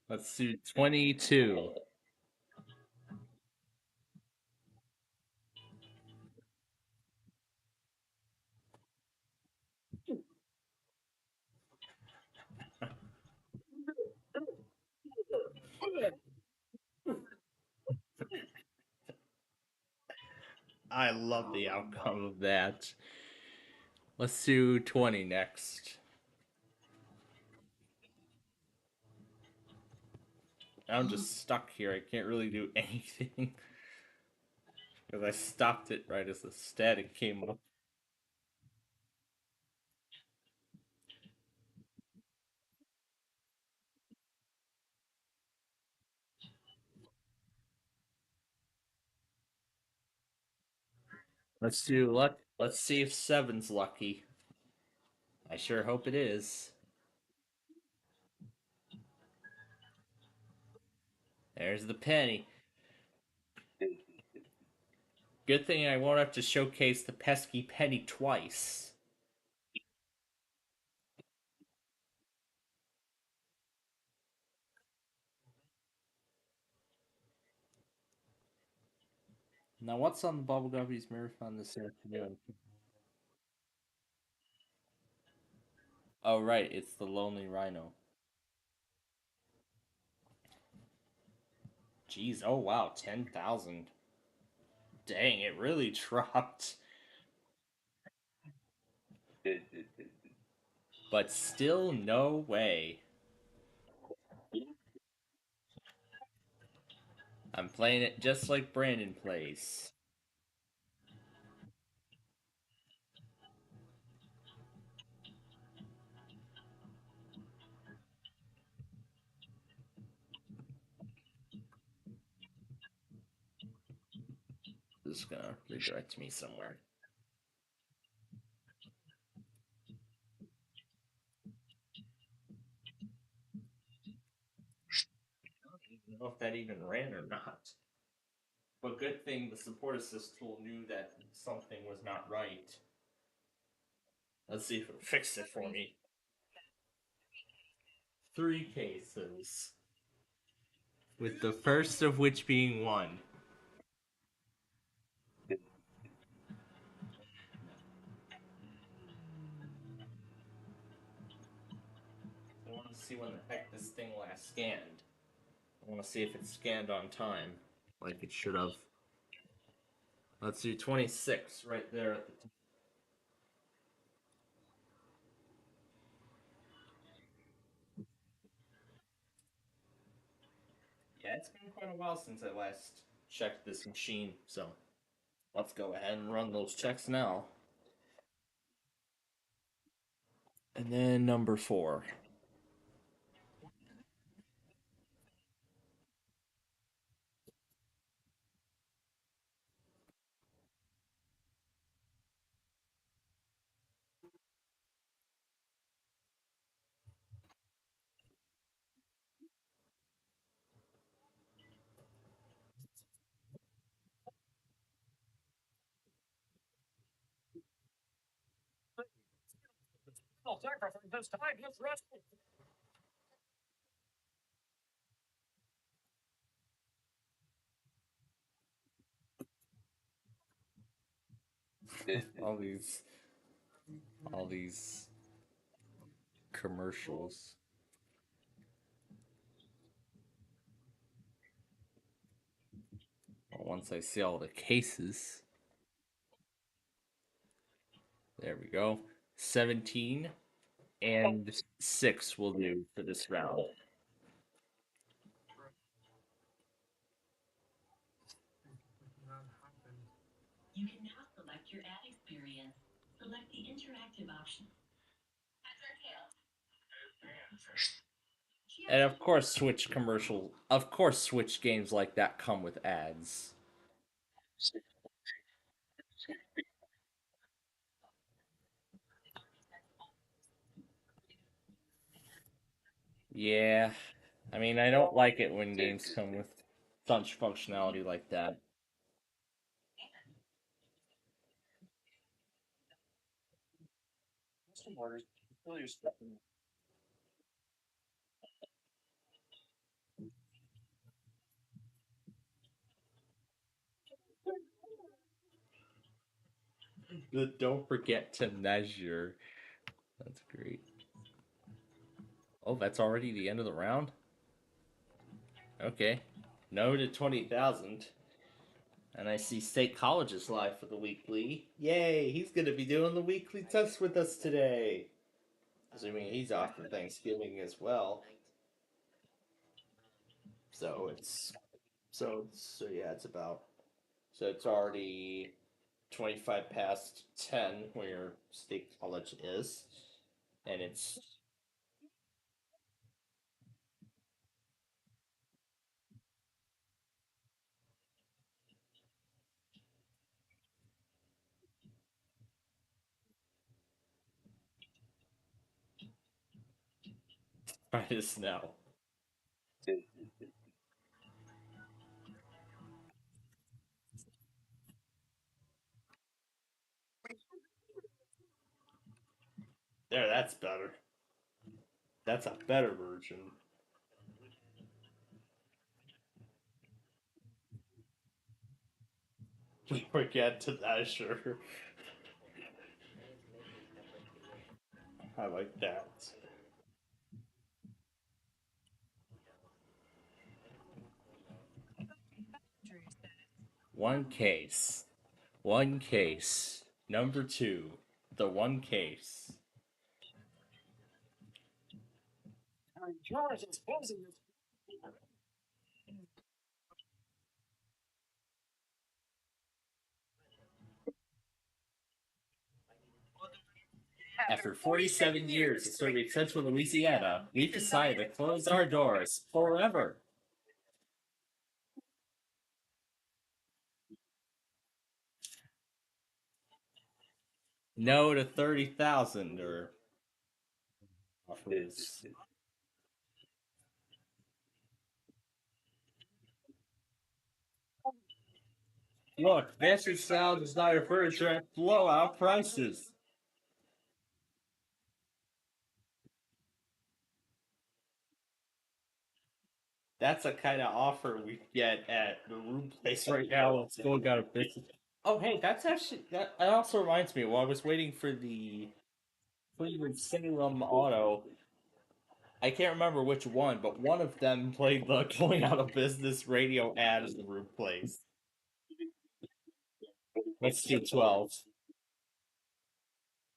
Let's do 22. I love the outcome of that. Let's do 20 next. I'm just stuck here. I can't really do anything. Because I stopped it right as the static came up. Let's do luck. Let's see if seven's lucky. I sure hope it is. There's the penny. Good thing I won't have to showcase the pesky penny twice. Now, what's on the Bubble Guppies Marathon this afternoon? Oh, right, it's the Lonely Rhino. Jeez, oh wow, 10,000. Dang, it really dropped. But still, no way. I'm playing it just like Brandon plays. This is gonna redirect me somewhere. I don't even know if that even ran or not. But good thing the support assist tool knew that something was not right. Let's see if it fixed it for me. 3 cases. With the first of which being one. I want to see when the heck this thing last scanned. I want to see if it scanned on time, like it should have. Let's do 26 right there at the top. Yeah, it's been quite a while since I last checked this machine, so let's go ahead and run those checks now. And then number 4. all these, all these commercials. Well, once I see all the cases, there we go. 17 and 6 will do for this round. You can now select your ad experience. Select the interactive option. And of course Switch games like that come with ads. Yeah. I mean, I don't like it when games come with such functionality like that. Don't forget to measure. That's great. Oh, that's already the end of the round? Okay. No to 20,000. And I see State College is live for the weekly. Yay! He's going to be doing the weekly test with us today. Assuming he's off for Thanksgiving as well. So yeah, it's already 25 past 10 where State College is, and it's arthritis now. There, that's better. That's a better version. We get to that, sure. I like that. Andrew said. One case. One case. Number two. The one case. After 47 years of serving Central Louisiana, we've decided to close our doors forever. No to 30,000 or offers. Look, Fancy Sound Designer Furniture at blowout prices. That's a kind of offer we get at the room place right now. Let's go got a business. Oh, hey, that's actually that also reminds me. While I was waiting for the Cleveland Salem Auto, I can't remember which one, but one of them played the going out of business radio ad in the room place. Let's do 12.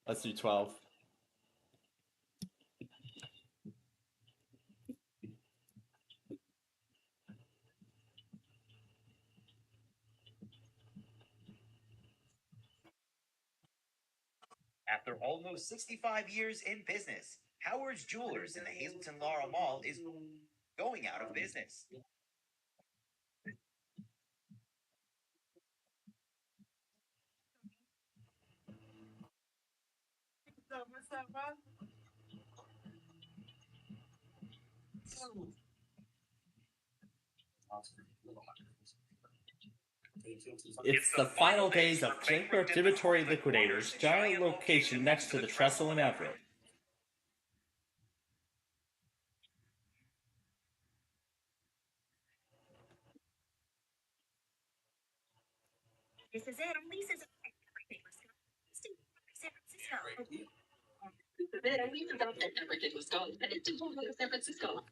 Let's do 12. After almost 65 years in business, Howard's Jewelers in the Hazleton Laurel Mall is going out of business. It's the final days of Jankbrook Inventory Liquidators, giant location next to the Trestle in Everett. This is it. Lisa's everything was San Francisco. This is it. And we forgot that everything was gone. And it didn't go to San Francisco.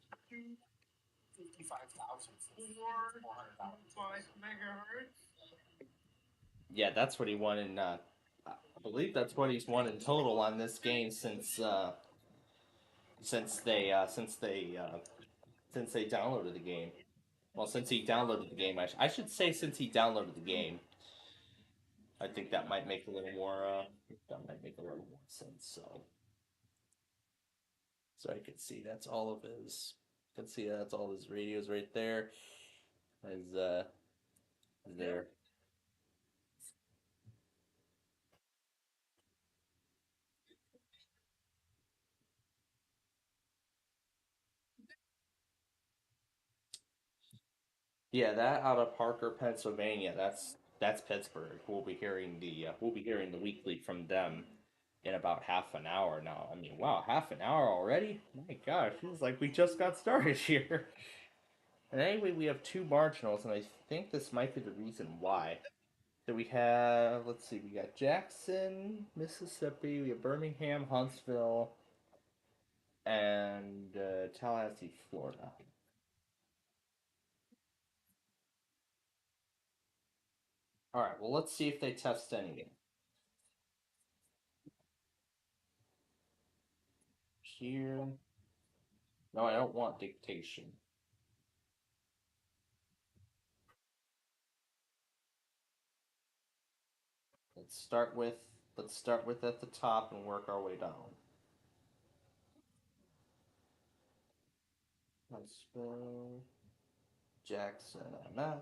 55,400 megahertz. Yeah, that's what he won in. I believe that's what he's won in total on this game since they downloaded the game. Well, since he downloaded the game, I should say since he downloaded the game. I think that might make a little more. That might make a little more sense. So I can see that's all of his. I can see that's all his radios right there. His there. Yeah, that out of Parker, Pennsylvania. That's Pittsburgh. We'll be hearing the weekly from them in about half an hour now. I mean, wow, half an hour already? My gosh, feels like we just got started here. And anyway, we have two marginals, and I think this might be the reason why. So we have, let's see, we got Jackson, Mississippi, we have Birmingham, Huntsville, and Tallahassee, Florida. All right, well, let's see if they test anything. Here. No, I don't want dictation. Let's start with at the top and work our way down. Huntsville, Jackson, MF.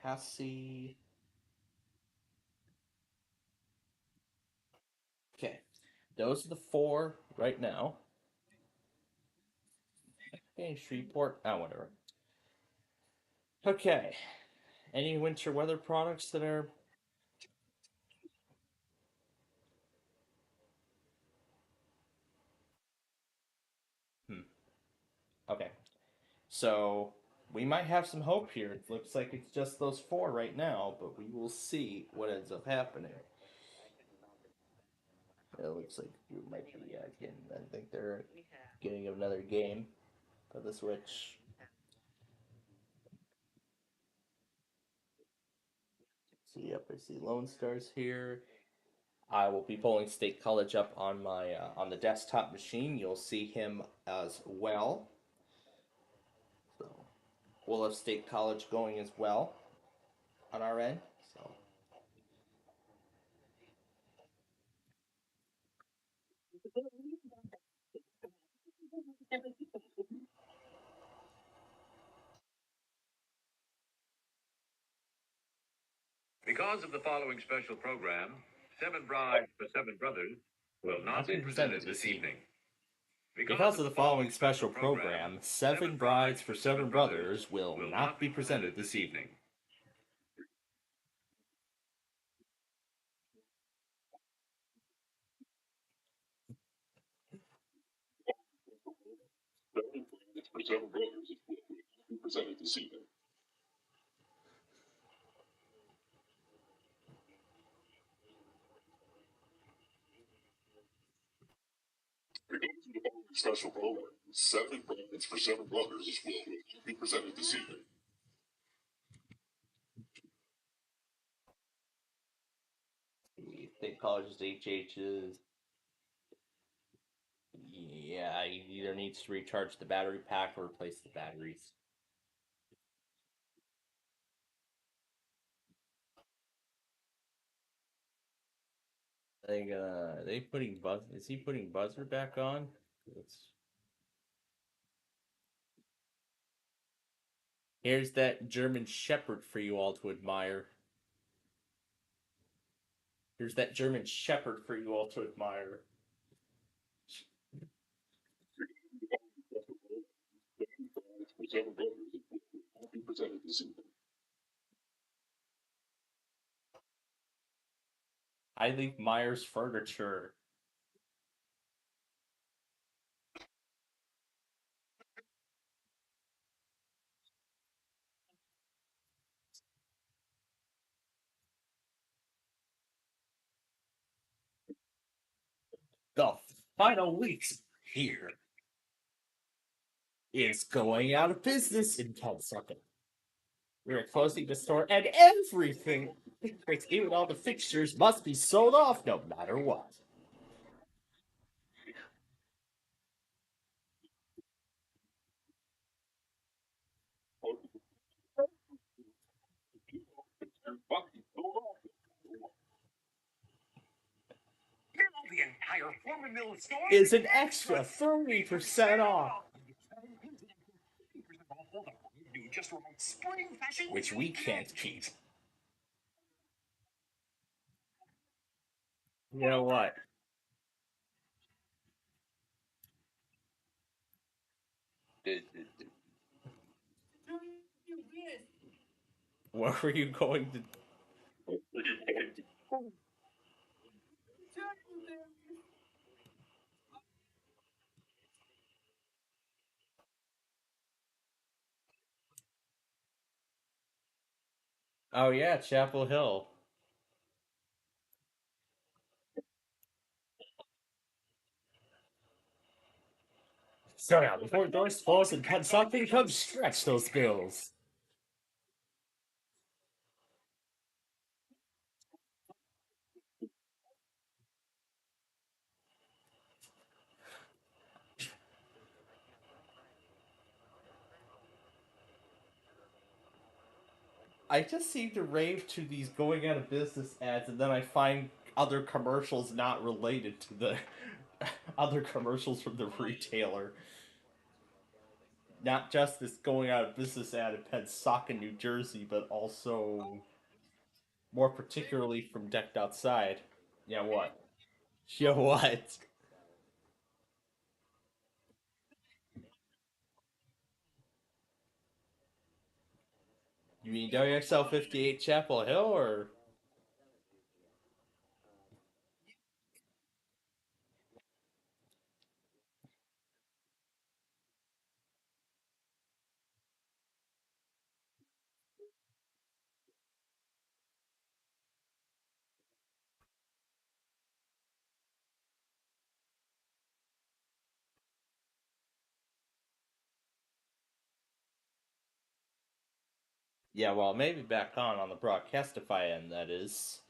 Tallahassee. Okay, those are the four right now. Okay, Shreveport. Oh, whatever. Okay, any winter weather products that are. Okay, so we might have some hope here. It looks like it's just those four right now, but we will see what ends up happening. It looks like you might be getting. I think they're getting another game for the Switch. So yep, I see Lone Stars here. I will be pulling State College up on my on the desktop machine. You'll see him as well. So we'll have State College going as well on our end. So Because of the following special program, Seven Brides for Seven Brothers will not be presented this evening. because of the following special program, Seven Brides for Seven Brothers will not be presented this evening. Special program, Seven Brides for Seven Brothers will be presented this evening. State College's HH's. Yeah, he either needs to recharge the battery pack or replace the batteries. Are they putting Buzz? Is he putting Buzzer back on? It's... Here's that German Shepherd for you all to admire. Here's that German Shepherd for you all to admire. I think Myers Furniture. The final weeks here is going out of business in 10 seconds. We're closing the store and everything, even all the fixtures, must be sold off no matter what. The entire Former Mill store Is an extra 30% off. Which we can't keep. You know what? What were you going to? Oh yeah, Chapel Hill. So now, before doors close and cut something, come stretch those bills. I just seem to rave to these going out of business ads, and then I find other commercials not related to the other commercials from the retailer. Not just this going out of business ad in Pensacola, New Jersey, but also more particularly from Decked Outside. Yeah, what? Yo, what? You mean WXL 58 Chapel Hill, or? Yeah, well, maybe back on the Broadcastify end, that is.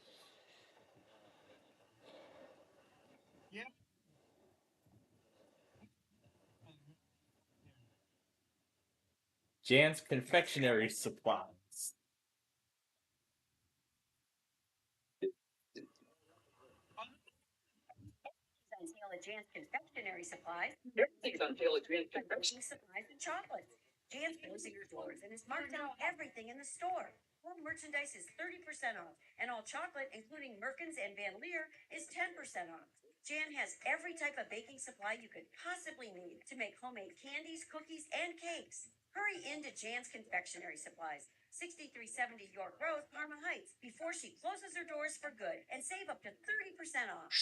Jan's Confectionery Supplies. On sale at Jan's Confectionery Supplies. Everything's on sale at Jan's Confectionery Supplies and chocolates. Jan's closing her doors and is marked down everything in the store. All merchandise is 30% off, and all chocolate, including Merkins and Van Leer, is 10% off. Jan has every type of baking supply you could possibly need to make homemade candies, cookies, and cakes. Hurry into Jan's Confectionery Supplies, 6370 York Road, Parma Heights, before she closes her doors for good, and save up to 30% off.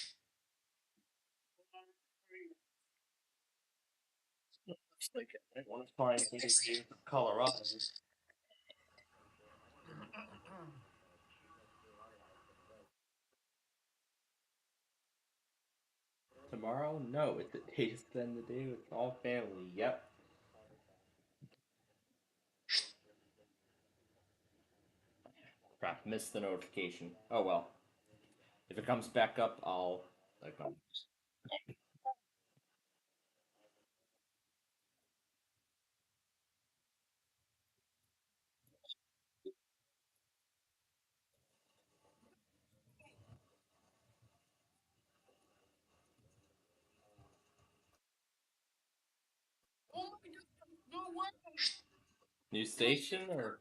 I want to find Colorado. Tomorrow? No, it's the day to spend the day with all family. Yep. Crap, missed the notification. Oh well. If it comes back up, I'll click on. New station or?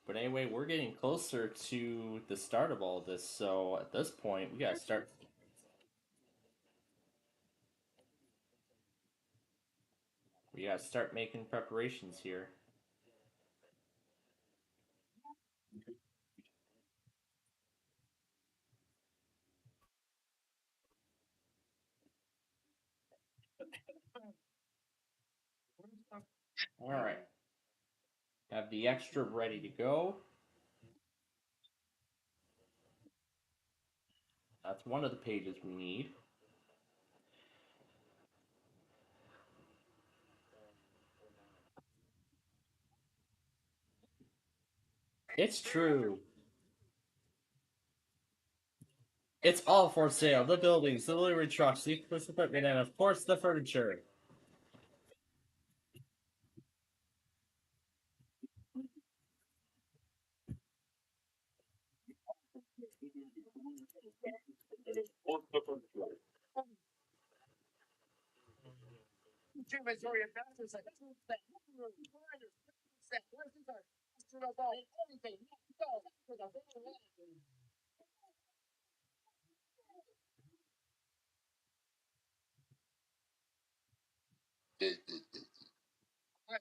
But anyway, we're getting closer to the start of all this, so at this point, we gotta start. We gotta start making preparations here. All right. Have the extra ready to go. That's one of the pages we need. It's true. It's all for sale. The buildings, the delivery trucks, the equipment, and of course the furniture.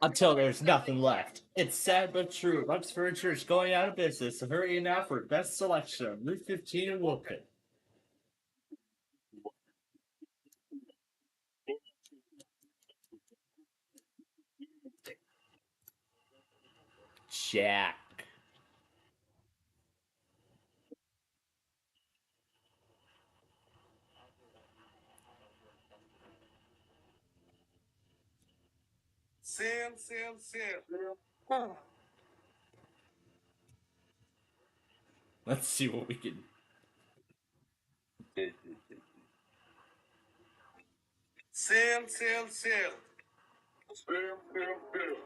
Until there's nothing left. It's sad but true. Lux Furniture is going out of business. So hurry now for best selection of Route 15 in Wilton. Jack. Sale, sale, sale. Let's see what we can. Sale, sale, sale. Sale, sale, sale.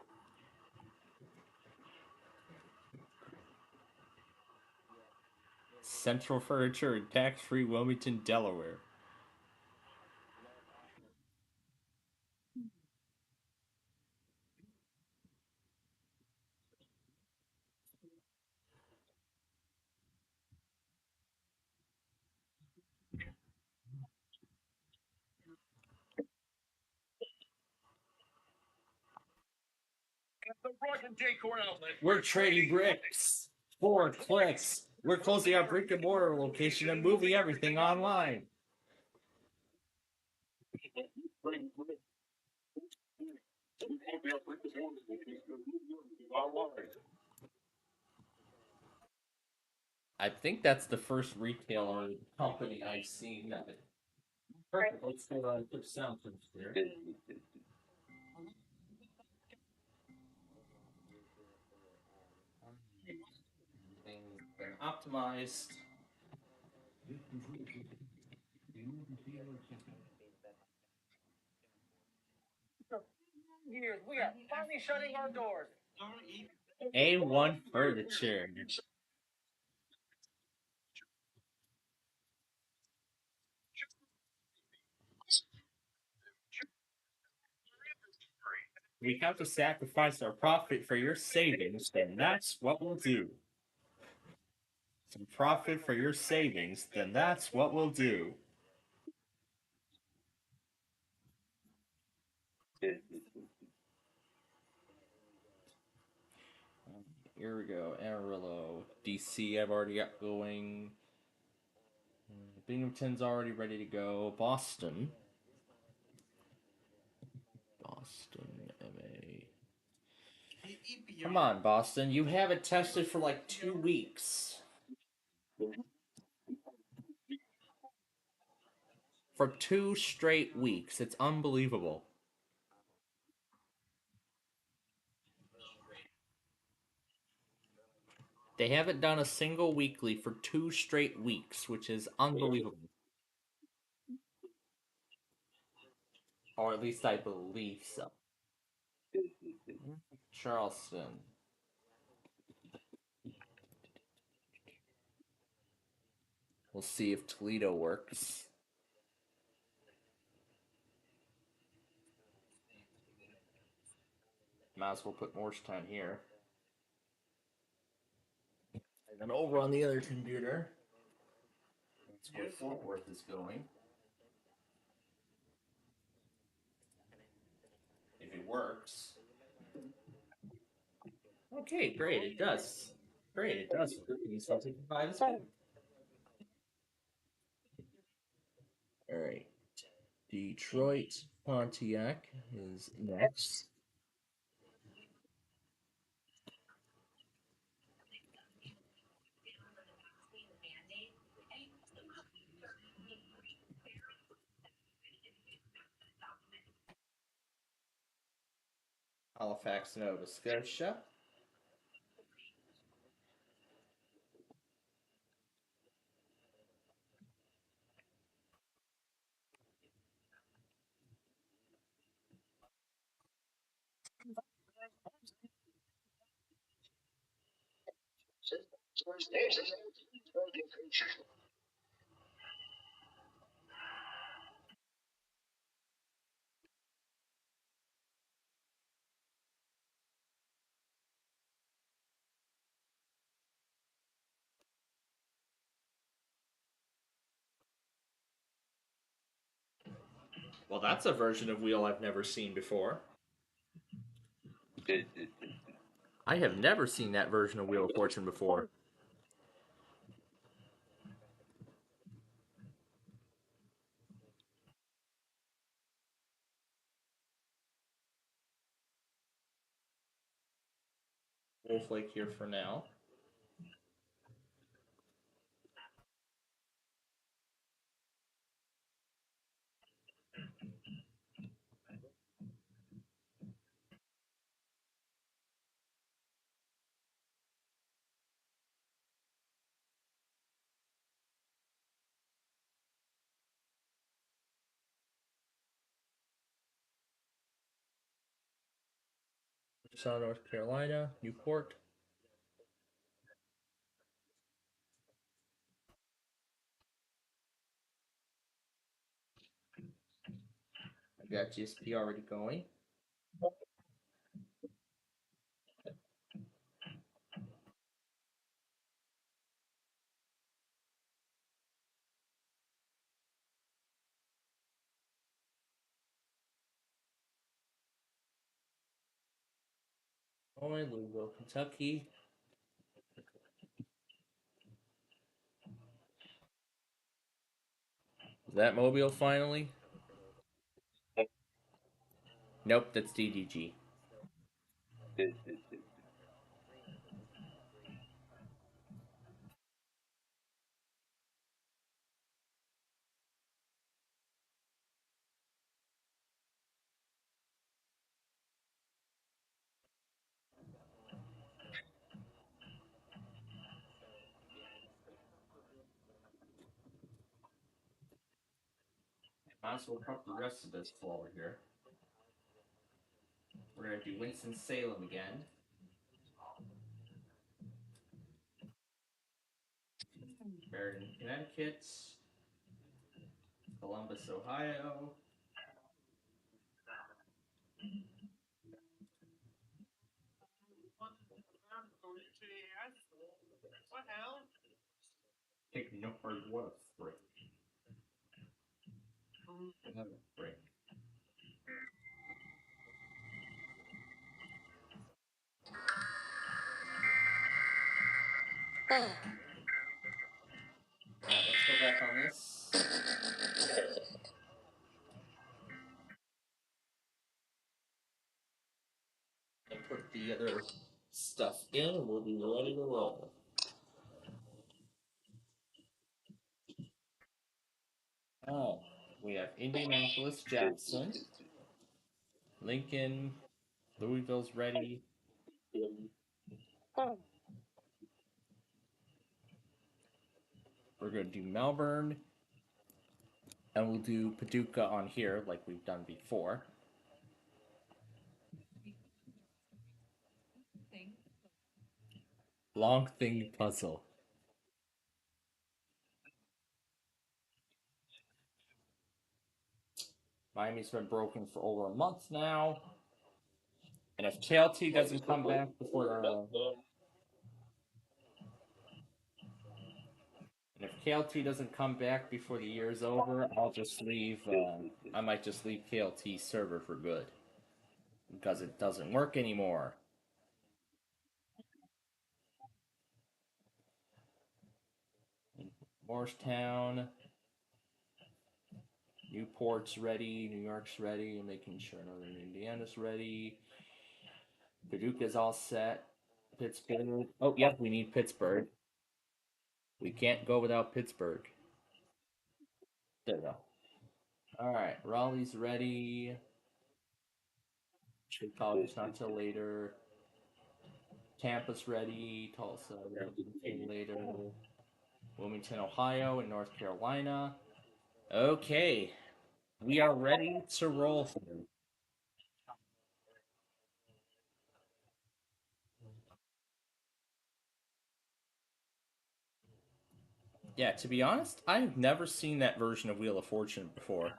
Central Furniture in tax-free Wilmington, Delaware. Rug and Decor Outlet. We're trading bricks. 4 clicks. We're closing our brick and mortar location and moving everything online. I think that's the first retailer company I've seen that. Perfect. Let's do a quick sound here. Everything's been optimized. Years, we are finally shutting our doors. A1 furniture. We have to sacrifice our profit for your savings, then that's what we'll do. Some profit for your savings, then that's what we'll do. Here we go. Amarillo. DC, I've already got going. Binghamton's already ready to go. Boston. Boston, MA. Come on, Boston. You haven't tested for like 2 weeks. For 2 straight weeks. It's unbelievable. They haven't done a single weekly for 2 straight weeks, which is unbelievable. Or at least I believe so. Charleston. We'll see if Toledo works. Might as well put Morristown here. And then over on the other computer, that's where Fort Worth is going. If it works. Okay, great, it does. Great, it does work. You still take 5 as well. Alright. Detroit Pontiac is next. Halifax, Nova Scotia. Well, that's a version of Wheel I've never seen before. I have never seen that version of Wheel of Fortune before. Wolf Lake here for now. North Carolina, Newport. I got GSP already going. Illinois, Louisville, Kentucky. Is that Mobile finally? Nope, that's DDG. Might as well prep the rest of this while we're here. We're gonna do Winston-Salem again. Meriden, Connecticut. Columbus, Ohio. Ignored what a frick. What a frick. Alright, let's go back on this. And put the other stuff in, and we'll be ready to roll. Oh, we have Indianapolis, Jackson, Lincoln, Louisville's ready. We're going to do Melbourne, and we'll do Paducah on here like we've done before. Long thing puzzle. Miami's been broken for over a month now. And if KLT doesn't come back before the year's over, I'll just leave. I might just leave KLT server for good because it doesn't work anymore. Morristown, Newport's ready, New York's ready, and making sure Northern Indiana's ready. Paducah's all set. Pittsburgh. Oh, yep, we need Pittsburgh. We can't go without Pittsburgh. There we go. Alright, Raleigh's ready. Chicago's not till later. Tampa's ready. Tulsa ready later. Wilmington, Ohio, and North Carolina. Okay, we are ready to roll. Yeah, to be honest, I've never seen that version of Wheel of Fortune before.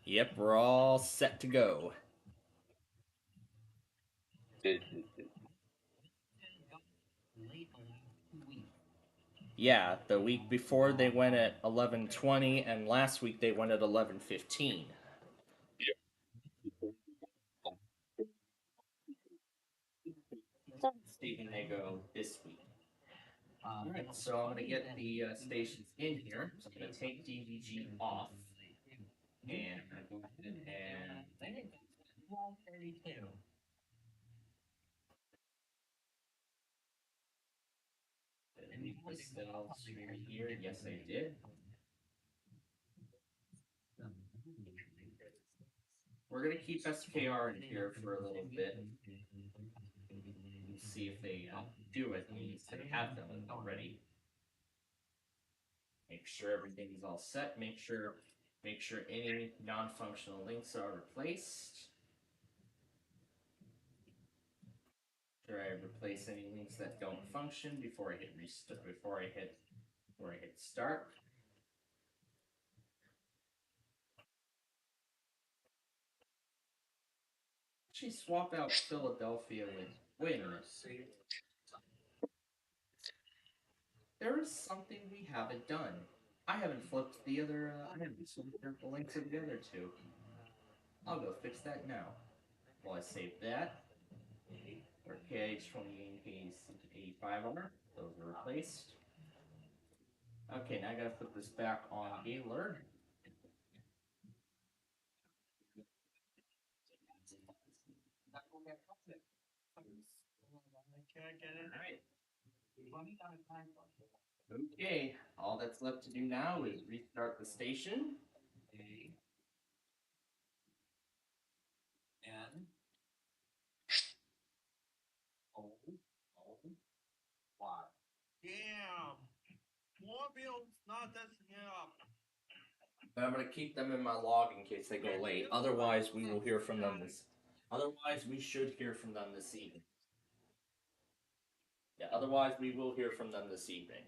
Yep, we're all set to go. Yeah, the week before they went at 11:20, and last week they went at 11:15. Stephen, they go this week. Alright, so I'm gonna get the stations in here. So I'm gonna take DVG off, and I'm gonna go ahead and 12:32. leave the cell stream here. Yes, I did. We're gonna keep SKR in here for a little bit. See if they do it. Means they have done it already. Make sure everything's all set. Make sure any non-functional links are replaced. Sure, I replace any links that don't function before I hit restart. Before I hit start. Actually, swap out Philadelphia with. Wait a minute. There is something we haven't done. I haven't flipped the other. I haven't flipped the links of the other two. I'll go fix that now. Well, I saved that. For KH20 and KH85R, those are replaced. Okay, now I gotta put this back on Gaylord. Alright. Okay, all that's left to do now is restart the station. And why? Damn. Mobile's not testing it up. But I'm gonna keep them in my log in case they go late. Otherwise, we will hear from them this. Otherwise, we should hear from them this evening. Yeah. Otherwise, we will hear from them this evening.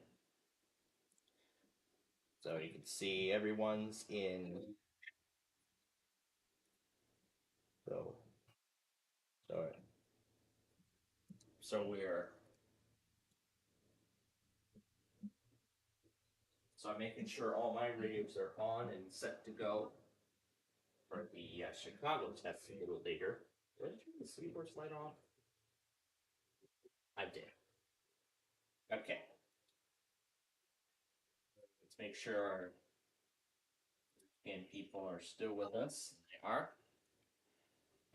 So you can see everyone's in. So. So we're. So I'm making sure all my radios are on and set to go for the Chicago test a little later. Did I turn the Seaboard light off? I did. Okay. Let's make sure our people are still with us. They are.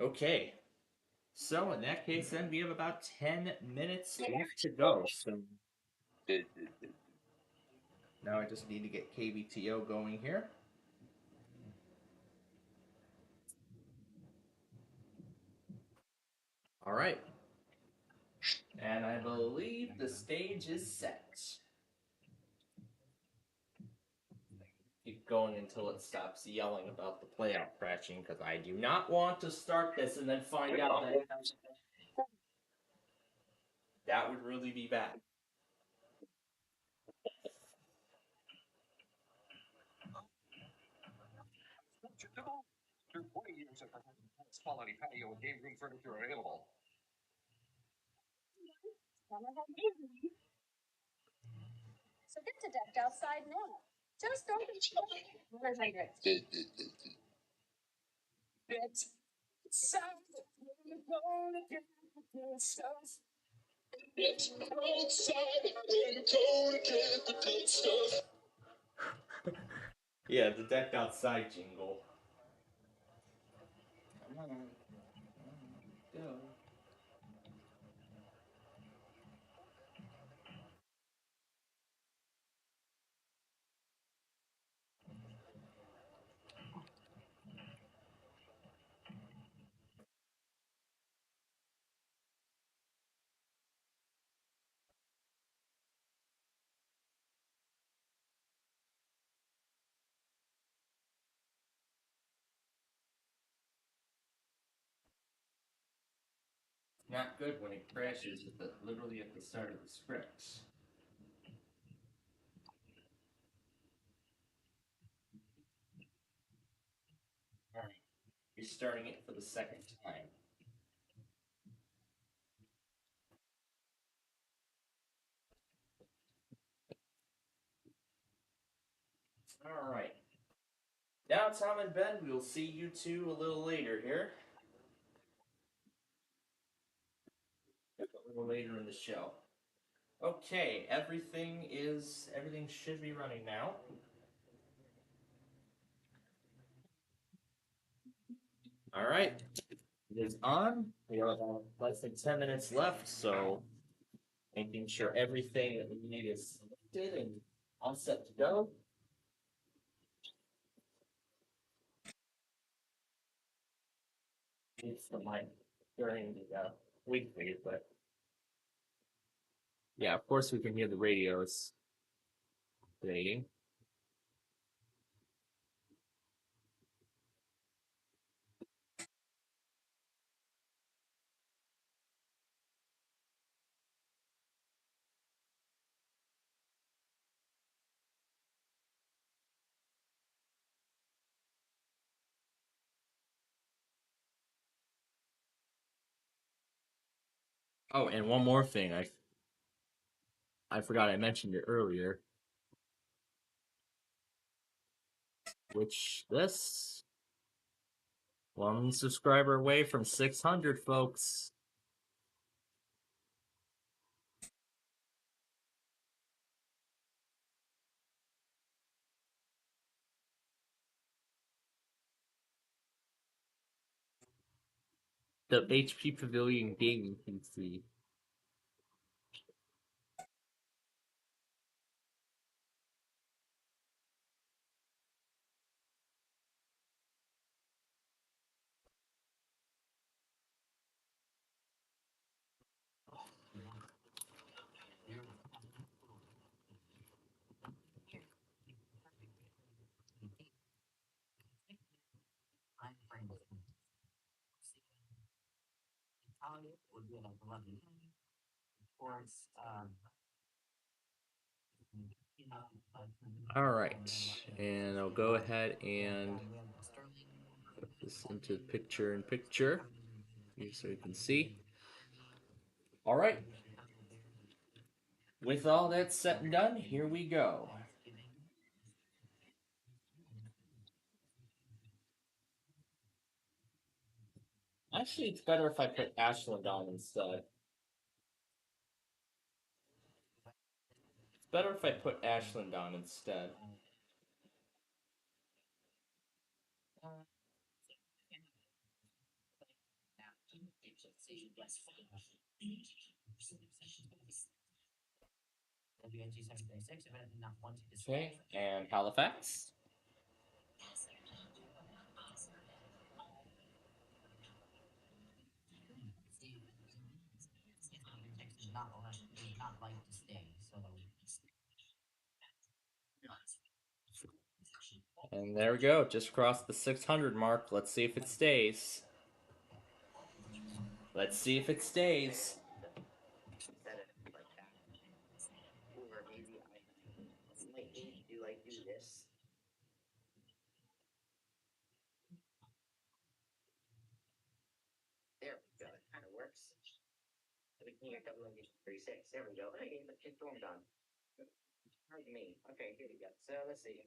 Okay. So in that case, then we have about 10 minutes left to go. So now I just need to get KBTO going here. All right. And I believe the stage is set. Keep going until it stops yelling about the playout crashing, because I do not want to start this and then find out that would really be bad. Through 20 years of quality patio and game room furniture available. So get to decked outside now. Just open the 100. Yeah, the decked outside jingle. Come on. Go. Not good when it crashes literally at the start of the script. Alright. You're starting it for the second time. Alright. Now, Tom and Ben, we'll see you two a little later here. A little later in the show. Okay, everything should be running now. Alright. It is on. We have less than 10 minutes left, so making sure everything that we need is selected and all set to go. It's the mic during the weekly, but yeah, of course we can hear the radios playing. Oh, and one more thing, I forgot I mentioned it earlier. which this one subscriber away from 600, folks. The HP Pavilion gaming PC. All right, and I'll go ahead and put this into picture so you can see. All right, with all that said and done, here we go. Actually, it's better if I put Ashland on instead. It's better if I put Ashland on instead. Okay, and Halifax. And there we go, just crossed the 600 mark. Let's see if it stays. Let's see if it stays. Or maybe I might need to do this. There we go. It kind of works. We can get double 36. There we go. Hey, the kid formed on. Pardon me. Okay, here we go. So let's see.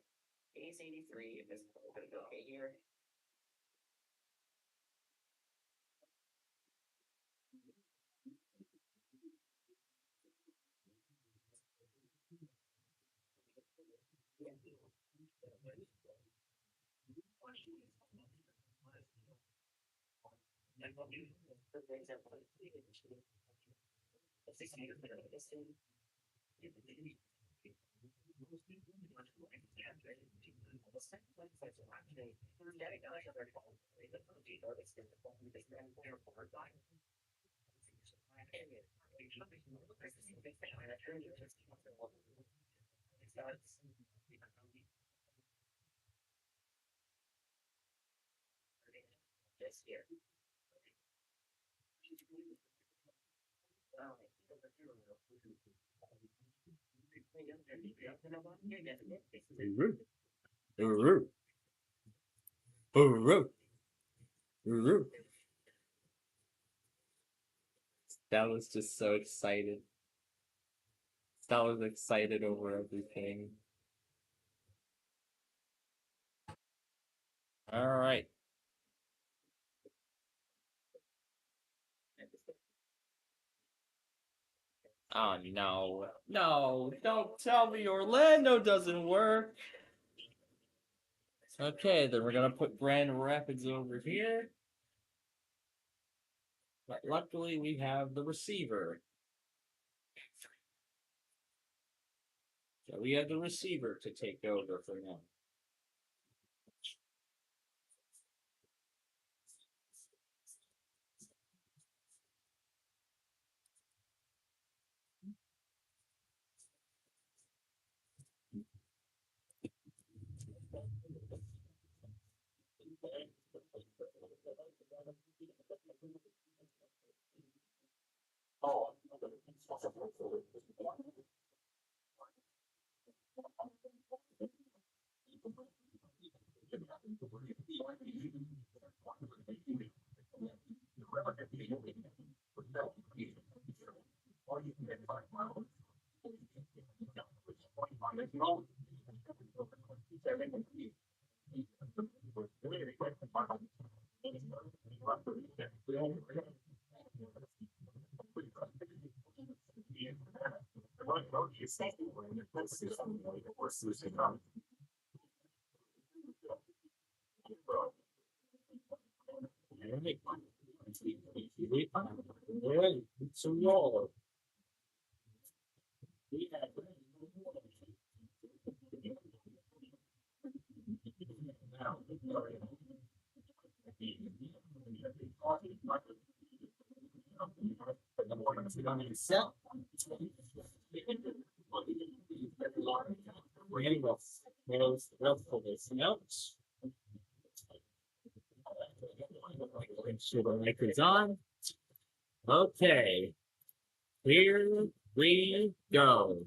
Ace 83. If this is going to go okay here. This here. That was just so excited. That was excited over everything. All right. Oh no. No, don't tell me Orlando doesn't work. Okay, then we're gonna put Grand Rapids over here. But luckily we have the receiver. So we have the receiver to take over for now. Oh. So the mic is on. Okay, here we go.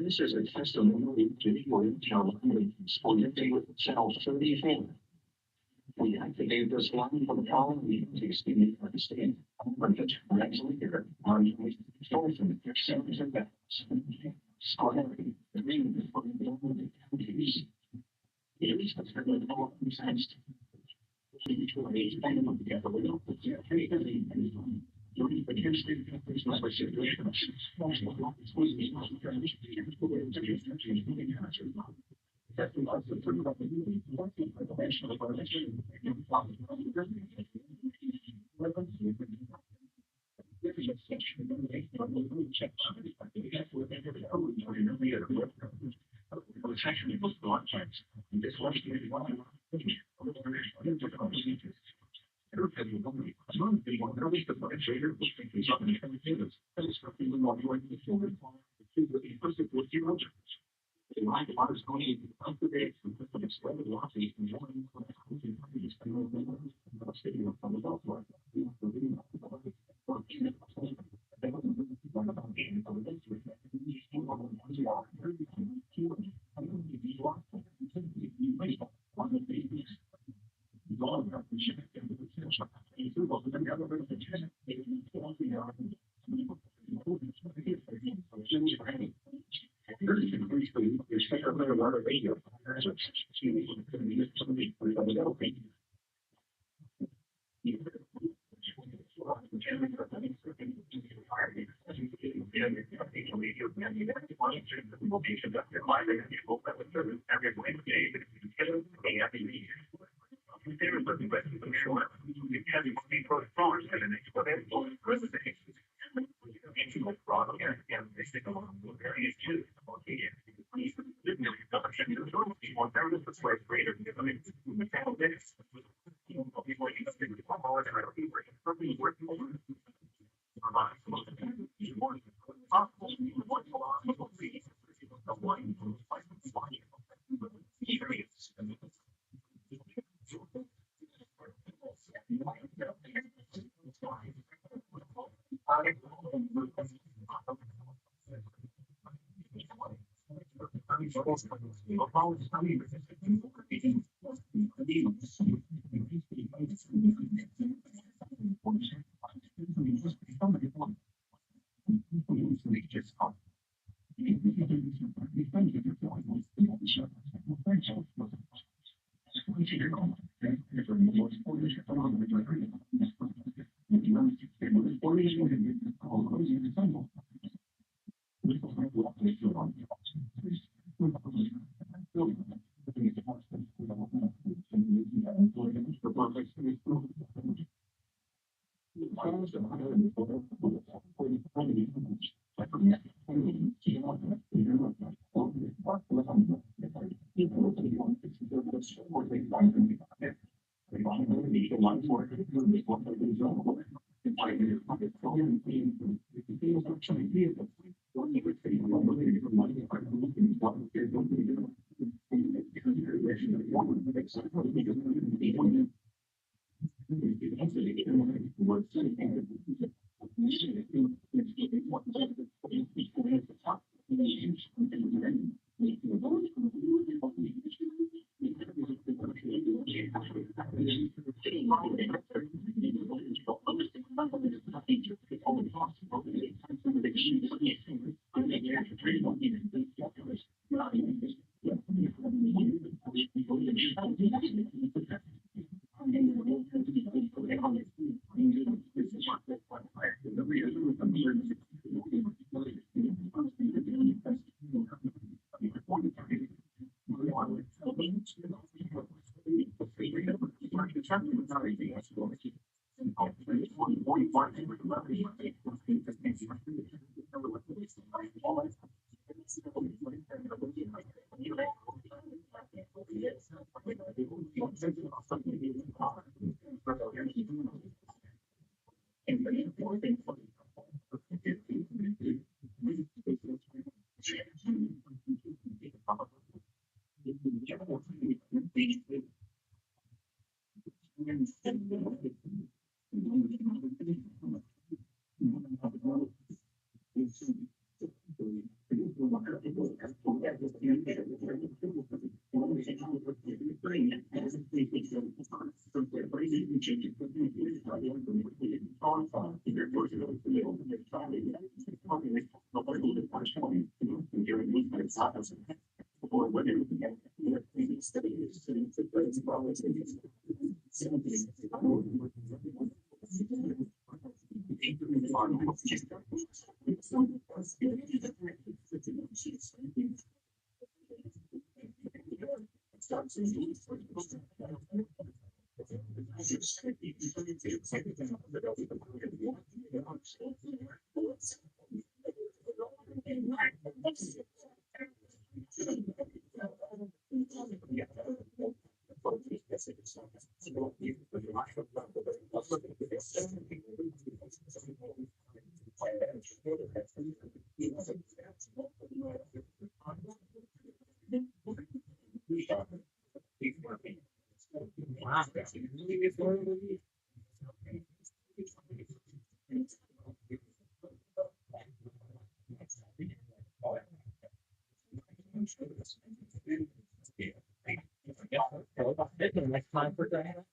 This is a testimony to the original sporting with Channel 34. We activate this line for the following meetings to be understand. Budget, actually here, on Dolphin, Series and Balance. Scoring, the ring for the counties. It is considered all sensed. Next time for Diana.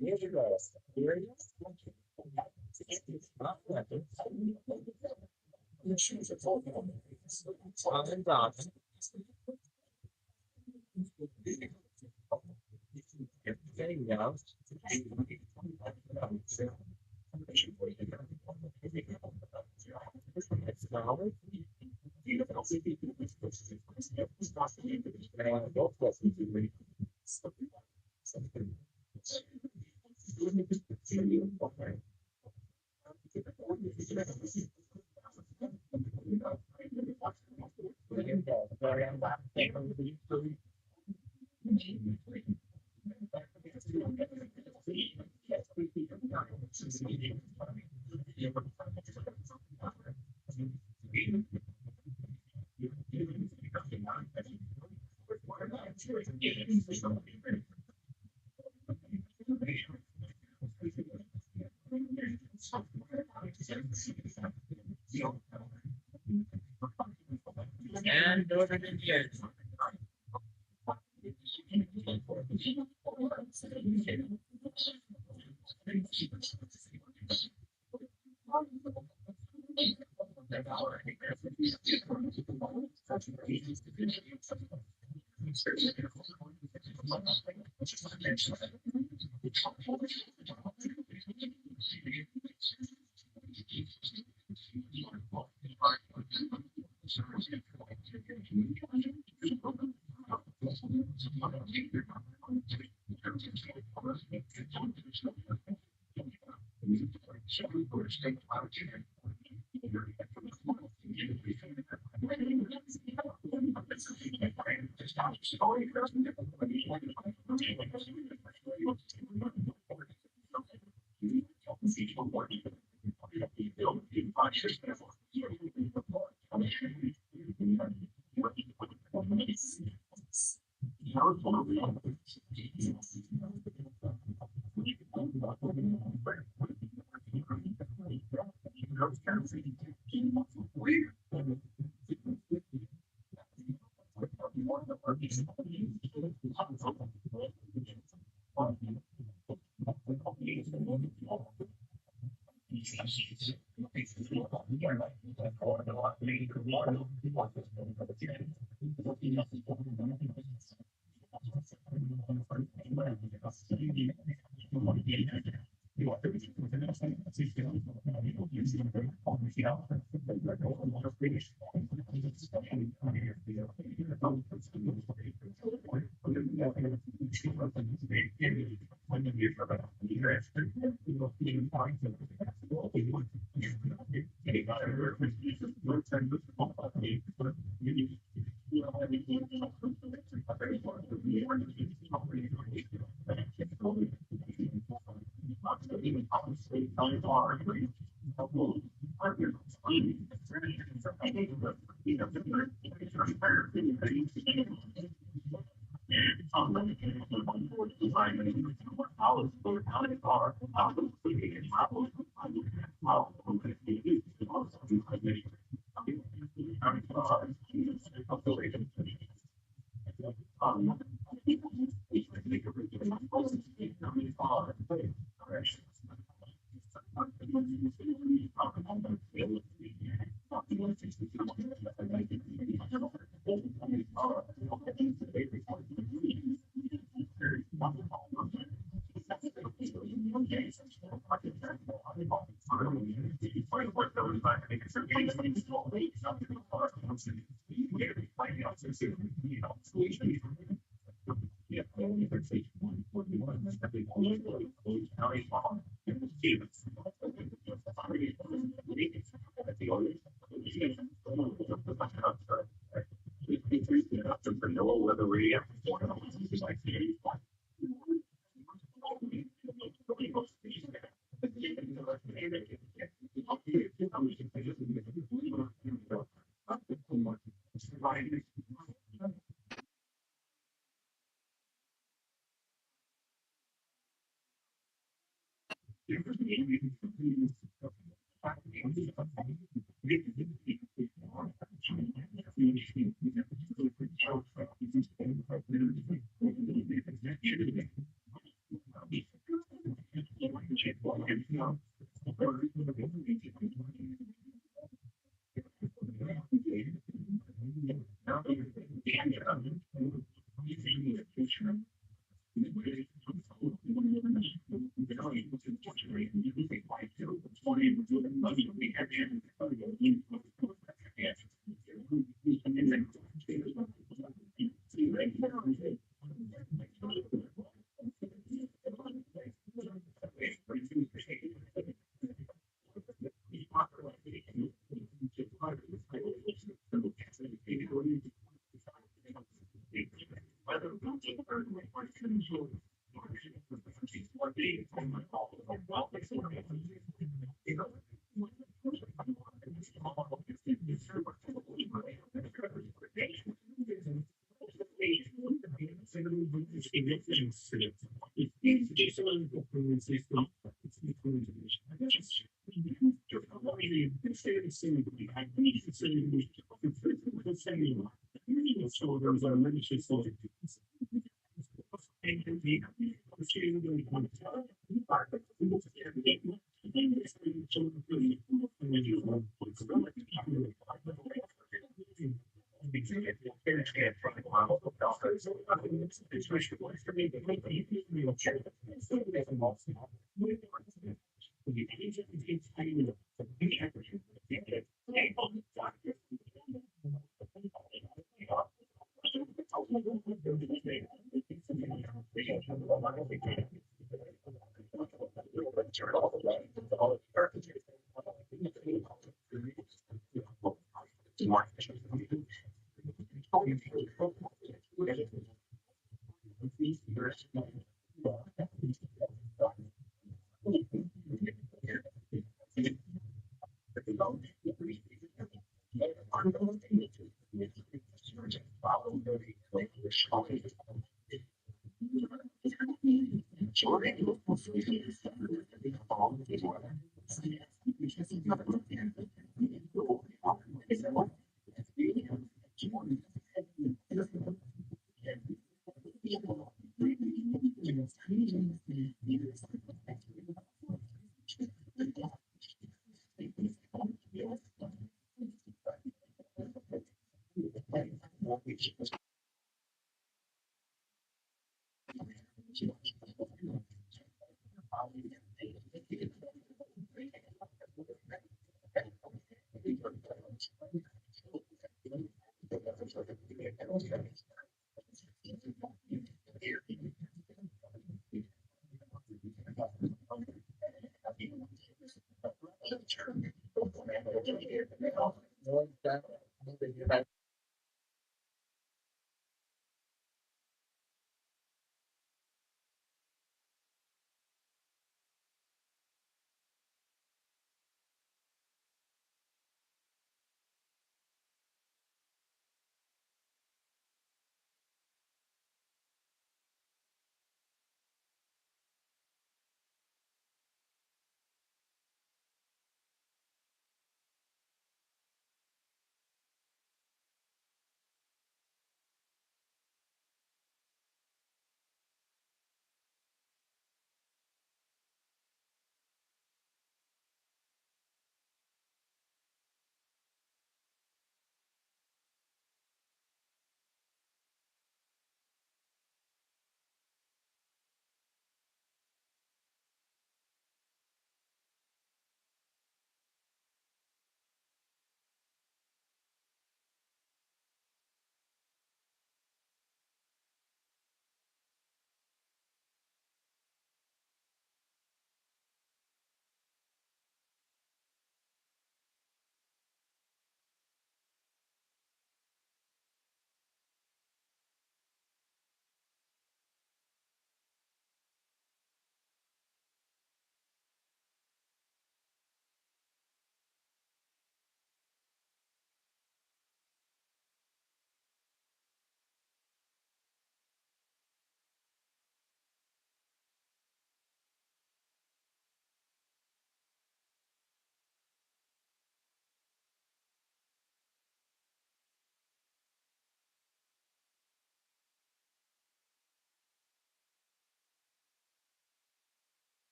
Here's your girls. Here it is. The shoes are full of and done. There you go. And over the years.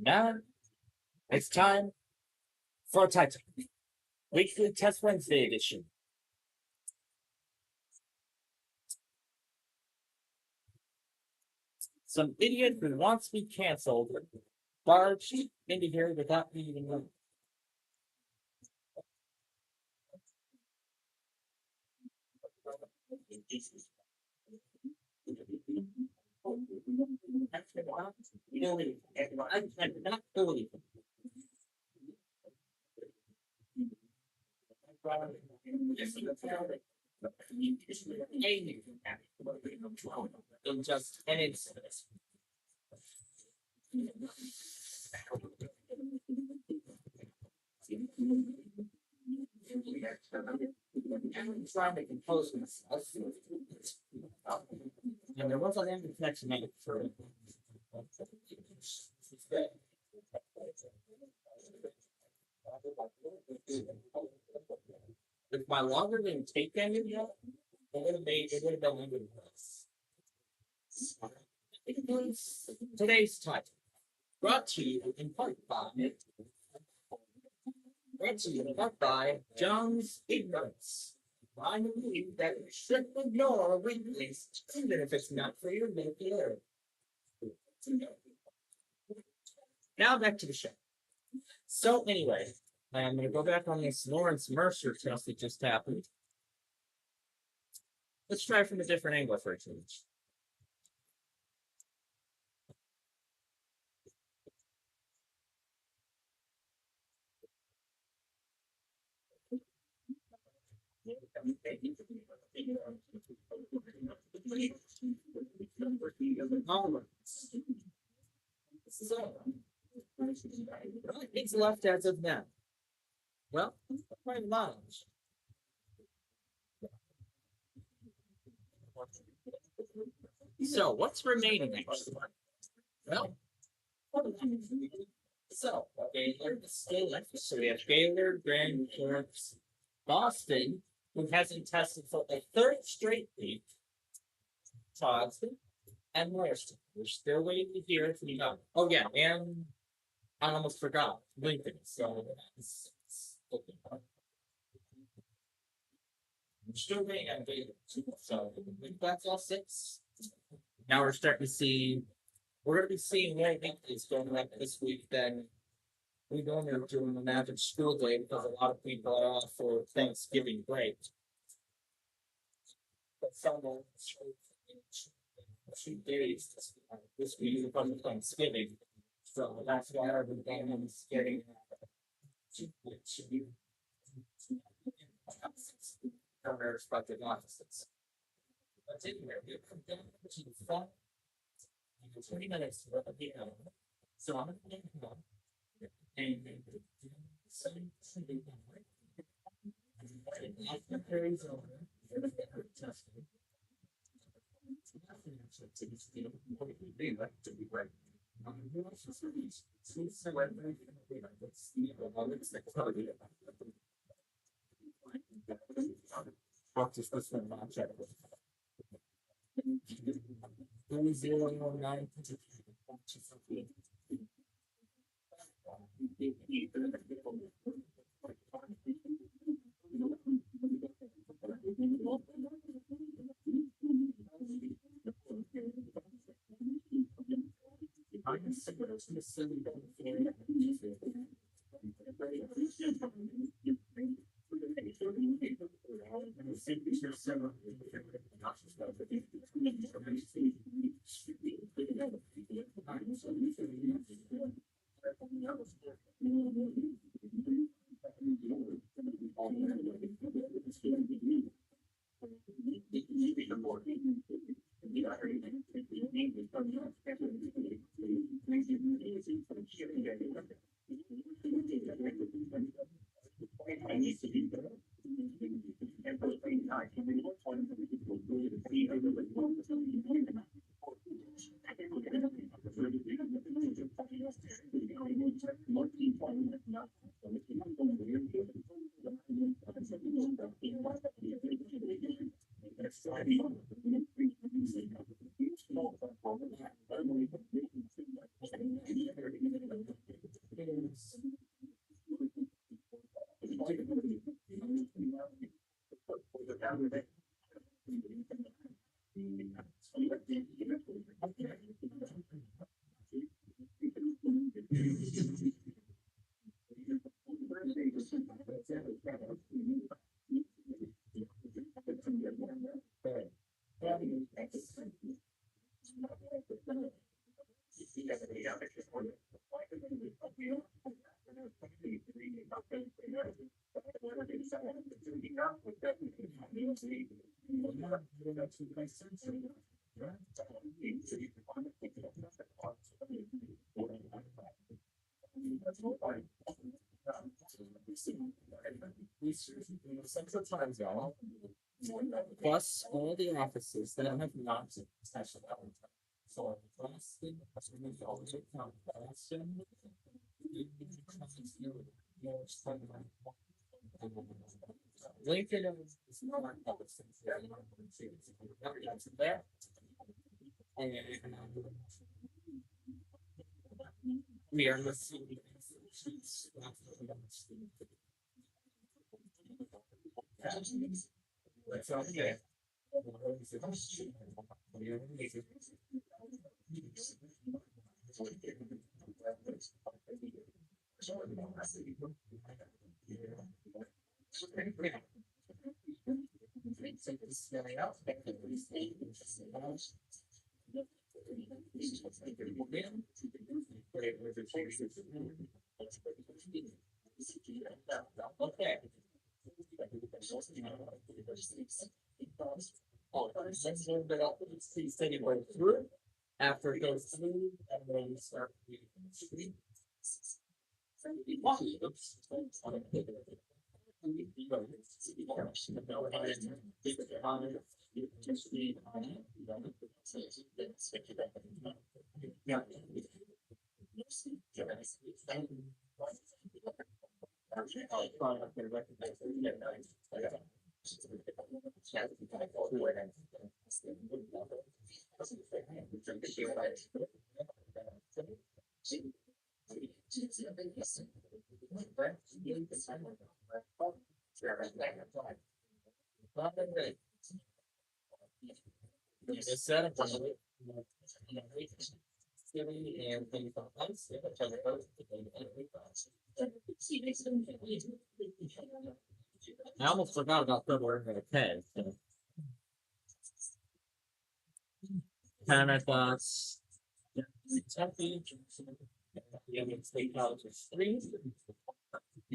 Now it's time for a title. Weekly Test Wednesday edition. Some idiot who wants to be canceled barged into here without me even knowing. I cannot believe it. I cannot believe it. In just an instant. I'm trying to compose myself. And there was an end next minute for it. If my longer didn't take ended yet, it would have been ended this. Today's title, brought to you in part by John's Ignorance. I believe that you should ignore weakness, even if it's not for your benefit. Now back to the show. So anyway, I'm going to go back on this Lawrence Mercer test that just happened. Let's try from a different angle for a change. So, it's left as of now. Well, quite large. So, what's remaining next? Well, so Baylor is still left. So we have Baylor, Grand Forks, Boston, who hasn't tested for a third straight week, Charleston, and Western. We're still waiting to hear from you. Oh yeah, and I almost forgot Lincoln. So I'm still waiting on Baylor. So that's all six. Now we're starting to see. We're going to be seeing more weeklies going up this week than we normally are doing an average school day because a lot of people are off for Thanksgiving break. But some will 2 days this week because of Thanksgiving. So that's why everyone is getting from their respective offices. But anyway, we'll come down to the front. 20 minutes to let me know. So I'm going to get one. And after carries over, testing. Practice this one, not check it. 3009. Plus all the offices that have not special element. So Lincoln is not there. And we are listening. That's okay. Okay. After it goes through, and then you start reading. I almost forgot about February the 10th. Kind of thoughts. State College of Street.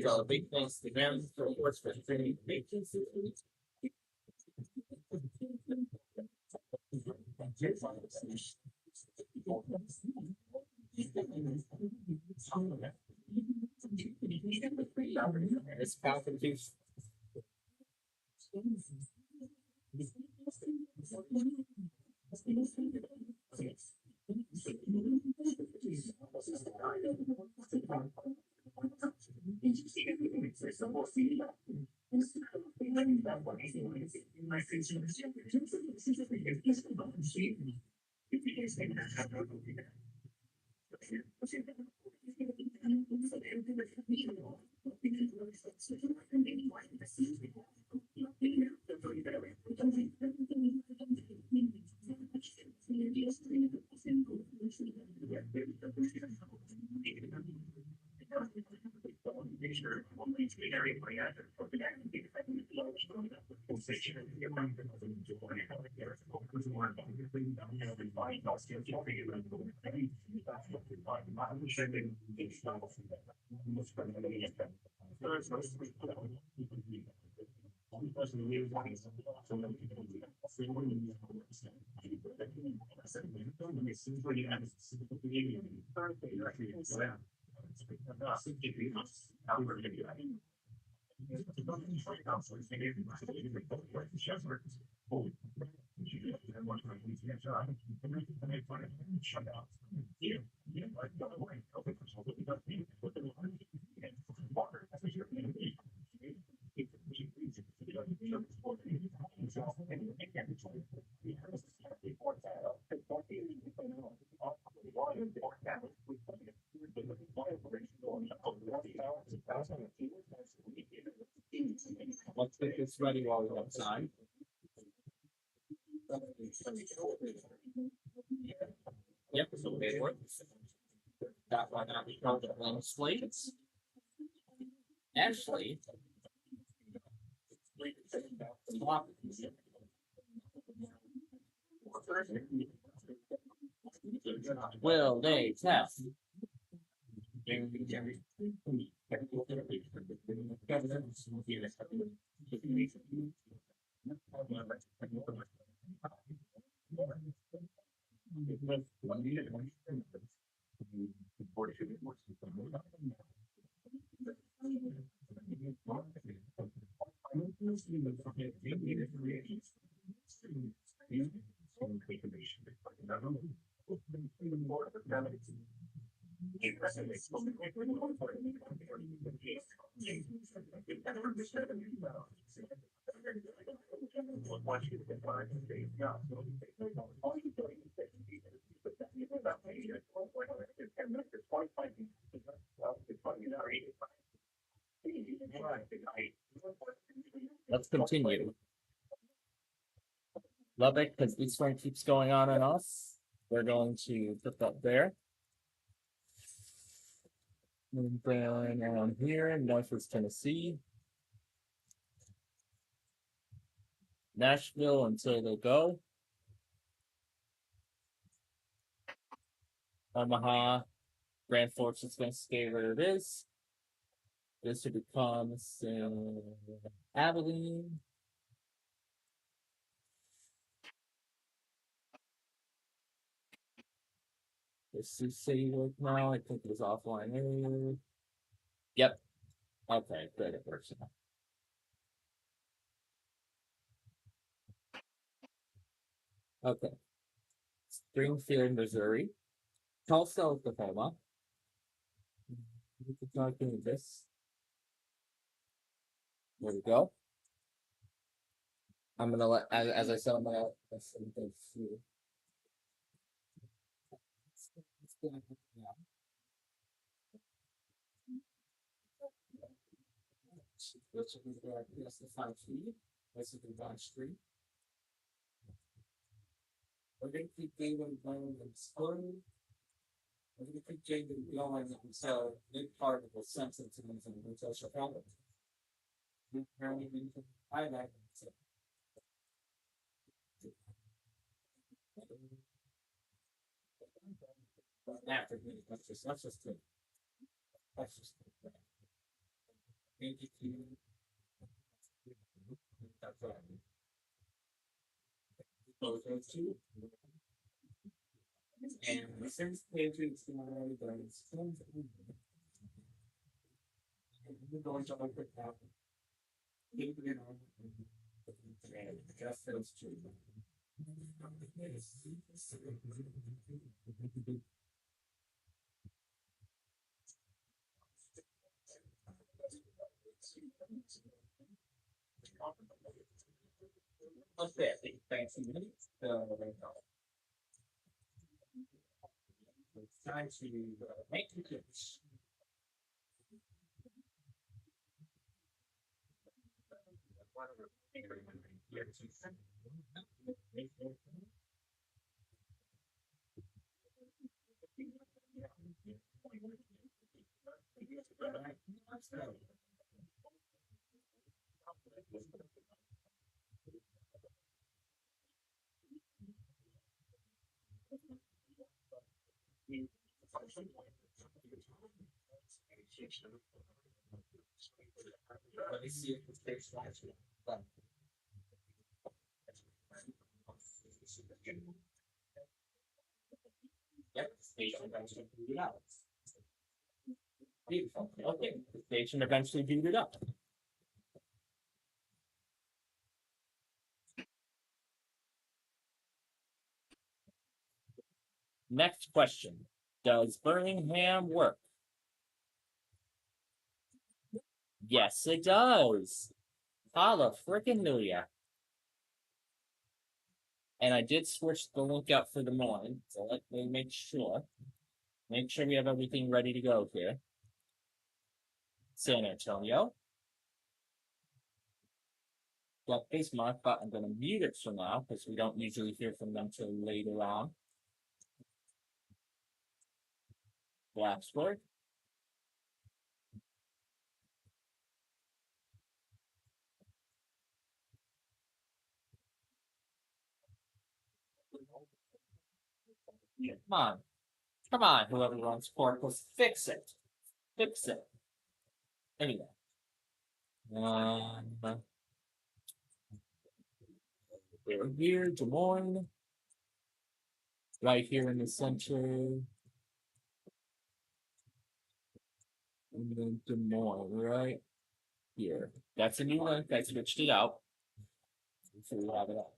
So big thanks to them for course for training. It's faculty. gets ready while we have time. Yep, so it works. That one out from the blank slates. Actually, will they test? Let's continue. Love it, because this one keeps going on and off. We're going to put that there. And then on here in Northwest Tennessee. Nashville until they go. Omaha, Grand Forks is going to stay where it is. This should become Abilene. This is city work now. I think it was offline earlier. Yep. Okay, good. It works now. Okay. Springfield, Missouri. Tulsa, Oklahoma. We can start doing this. There we go. I'm gonna let, as I said, I'm gonna let something through. Which is the 5 feet. This is the Dodge Street. We're gonna keep David going and exploring. We're gonna keep David going until mid part of the sentence and until Chicago. We're apparently going to highlight it. After me, that's just good. That's just good. Thank you. That's right. Those two. And since Patriots already done we're going to open up. Keep it on. Just those two. Okay, thanks a minute. It's time to make the pitch. Let me see if this takes last. Yep, station eventually booted out. Beautiful. Okay, the station eventually booted up. Next question. Does Birmingham work? Yes, it does. Holla frickin' New Year. And I did switch the link out for the morning, so let me make sure. Make sure we have everything ready to go here. San Antonio. got Bismarck, but I'm going to mute it for now because we don't usually hear from them till later on. Blacksburg. Come on. Come on, whoever runs Corpus, fix it. Fix it. Anyway. We're here, Des Moines. Right here in the center. And then Des Moines, right here. That's a new link. I switched it out. So we have it up.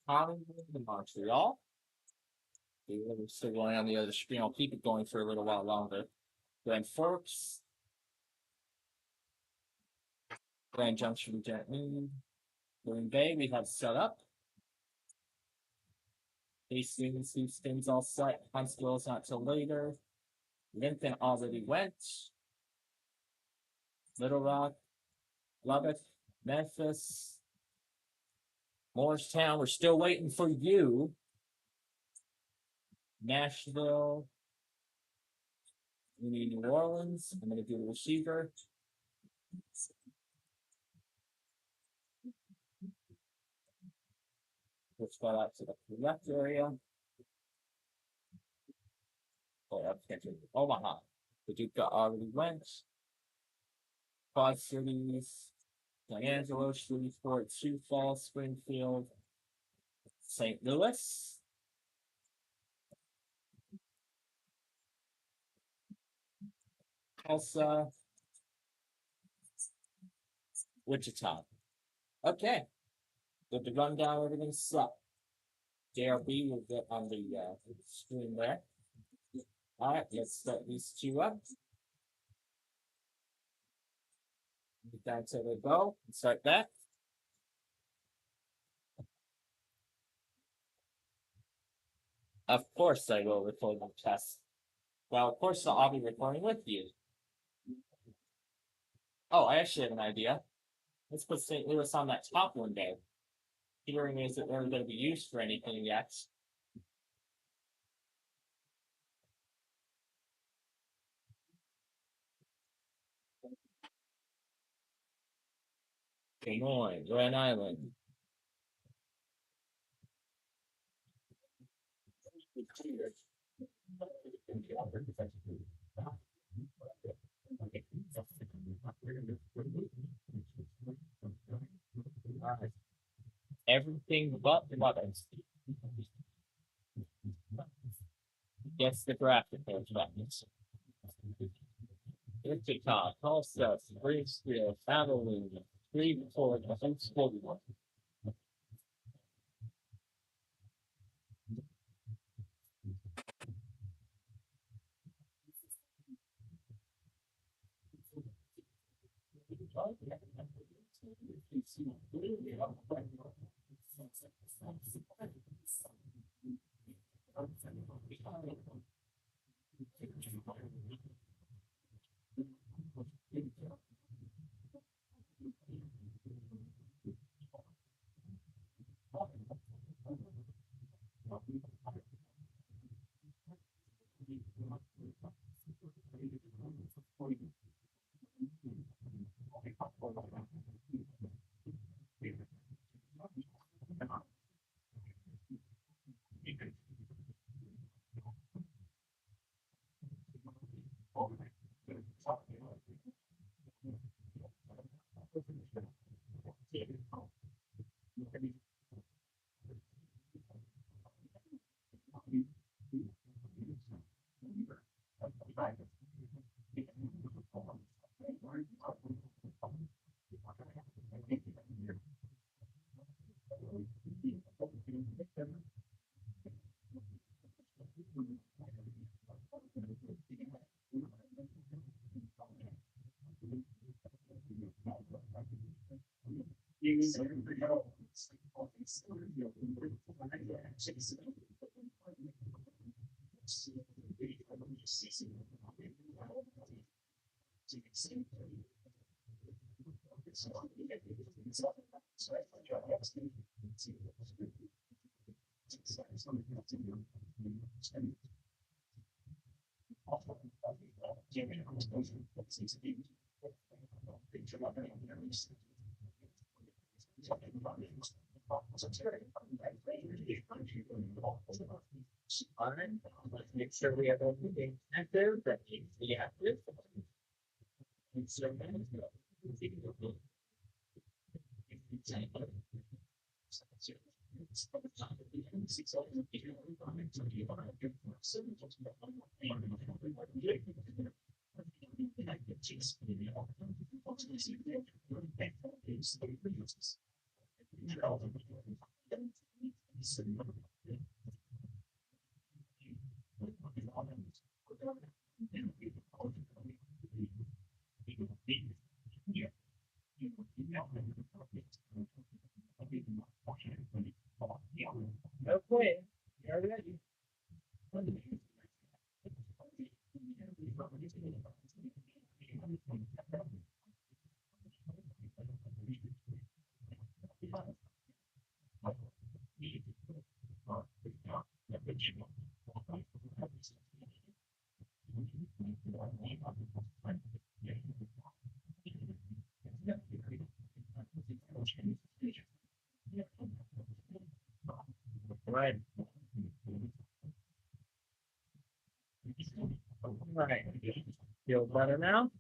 Hollywood and Montreal. We're still going on the other screen. I'll keep it going for a little while longer. Grand Forks. Grand Junction, Green Bay, we have set up. Houston's all set. Huntsville's not till later. Lincoln already went. Little Rock, Lubbock, Memphis, Morristown. We're still waiting for you. Nashville. We need New Orleans. I'm going to do the receiver. Let's go out to the left area. Oh, that's Omaha. The Duke already went. Quad Cities, D'Angelo, Shreveport, Sioux Falls, Springfield, St. Louis. Tulsa, Wichita. Okay. Good to run down everything's set. JRB will get on the screen there. All right, let's start these two up. Get down to the go and start that. Of course, I will record the test. Well, of course, I'll be recording with you. Oh, I actually have an idea. Let's put St. Louis on that top one day. Hearing isn't really going to be used for anything yet. Des Moines, Grand Island. Everything but weapons. Gets the graphic weapons. Wichita, Tulsa, Springfield, Abilene, Shreveport, Huntsville. All right, let's make sure we have everything active, that needs to be active. Okay, you're ready. Right. Right. Feel better now?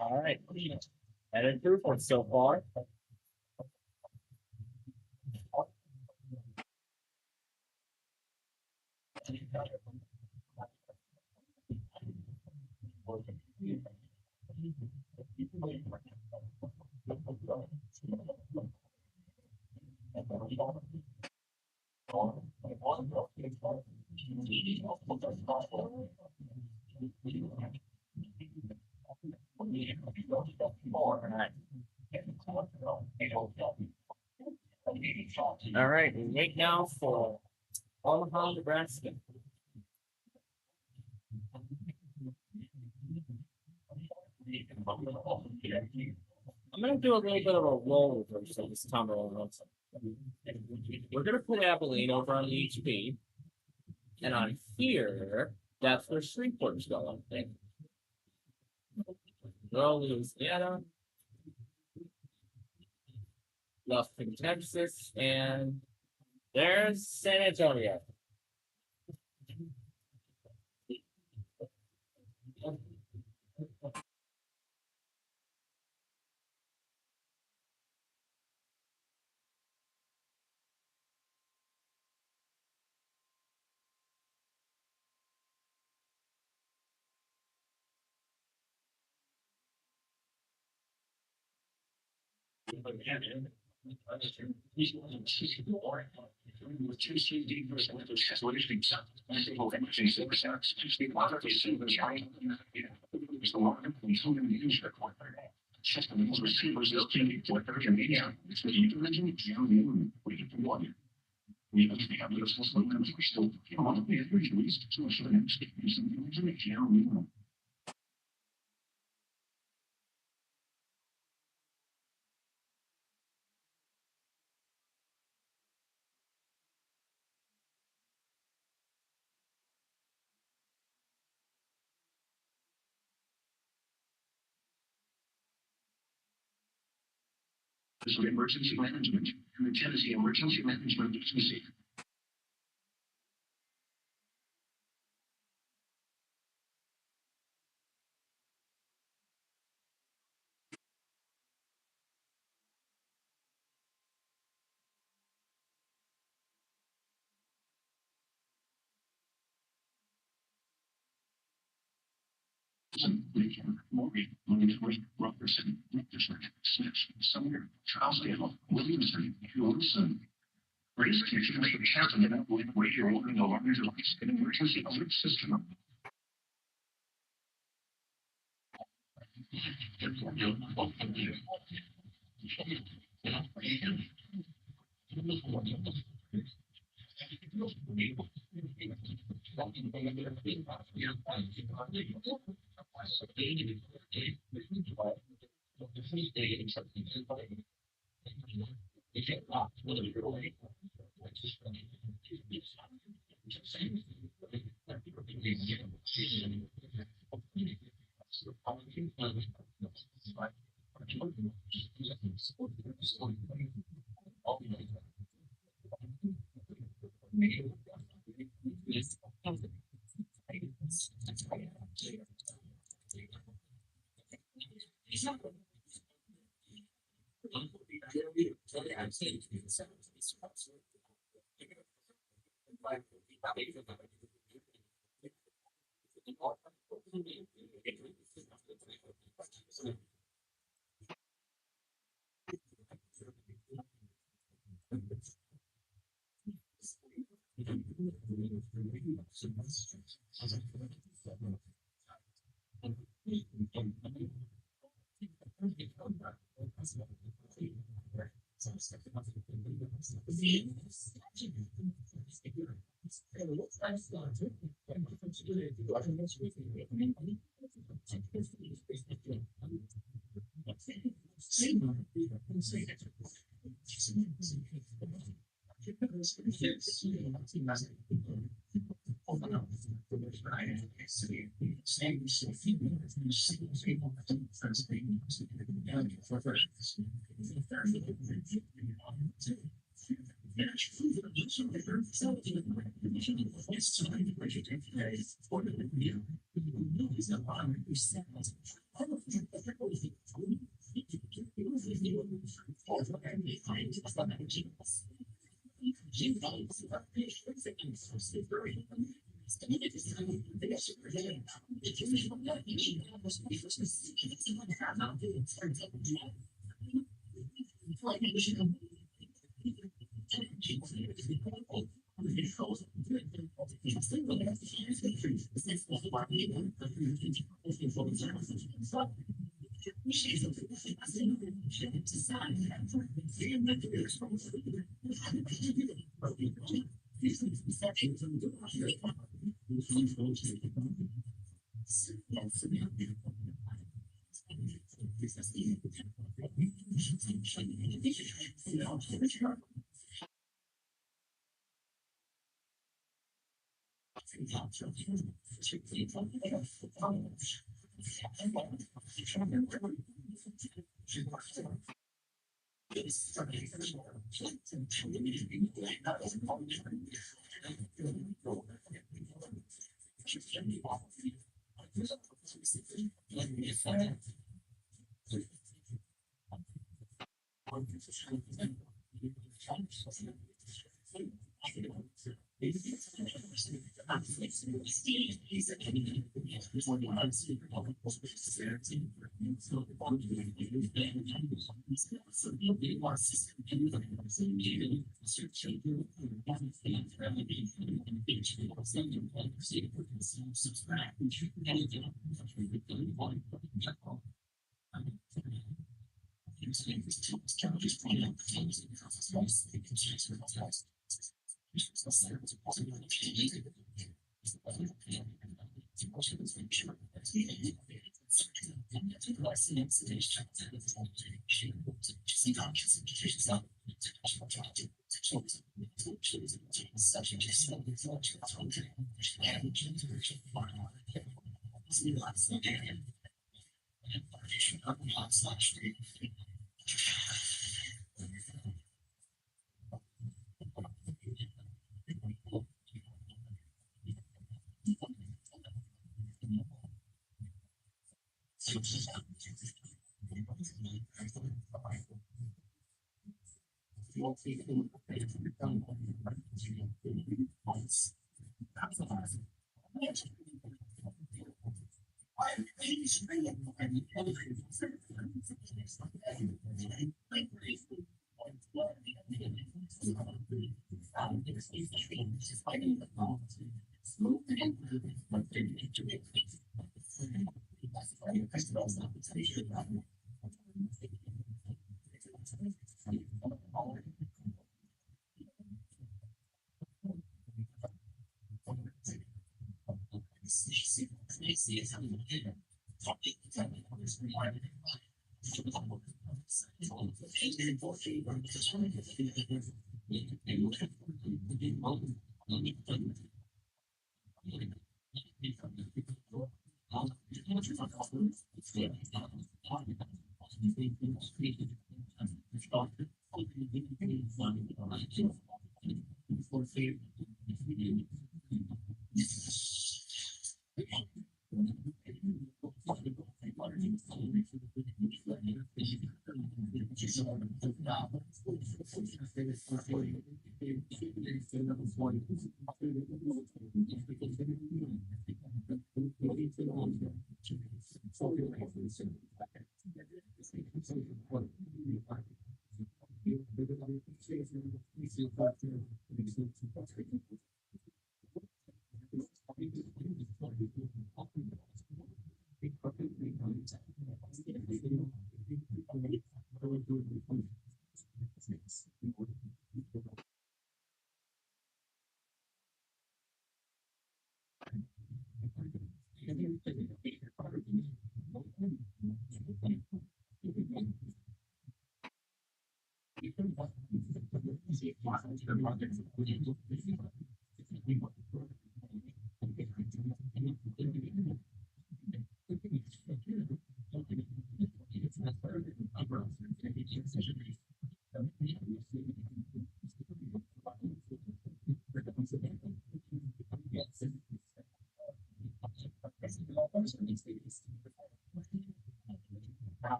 All right. And improvement so far. All right, we wait now for Omaha, Nebraska. I'm gonna do a little bit of a roll reversal this time around. We're gonna put Abilene over on the HP, and on here, that's where Shreveport's going. Well, Louisiana, Lufkin, Texas, and there's San Antonio. Emergency management and the Tennessee Emergency Management Agency. Lincoln, Morgan, Williamsburg, Robertson, Richardson, Smith, Sumner, Trousdale, Williamson, Wilson. Race conditions may be happening with radio and alarm device and emergency alert system.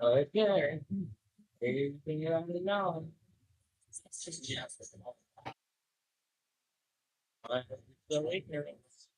Okay. Everything you want to know. The ignorance.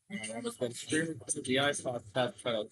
It's been streamed to the iPod test file.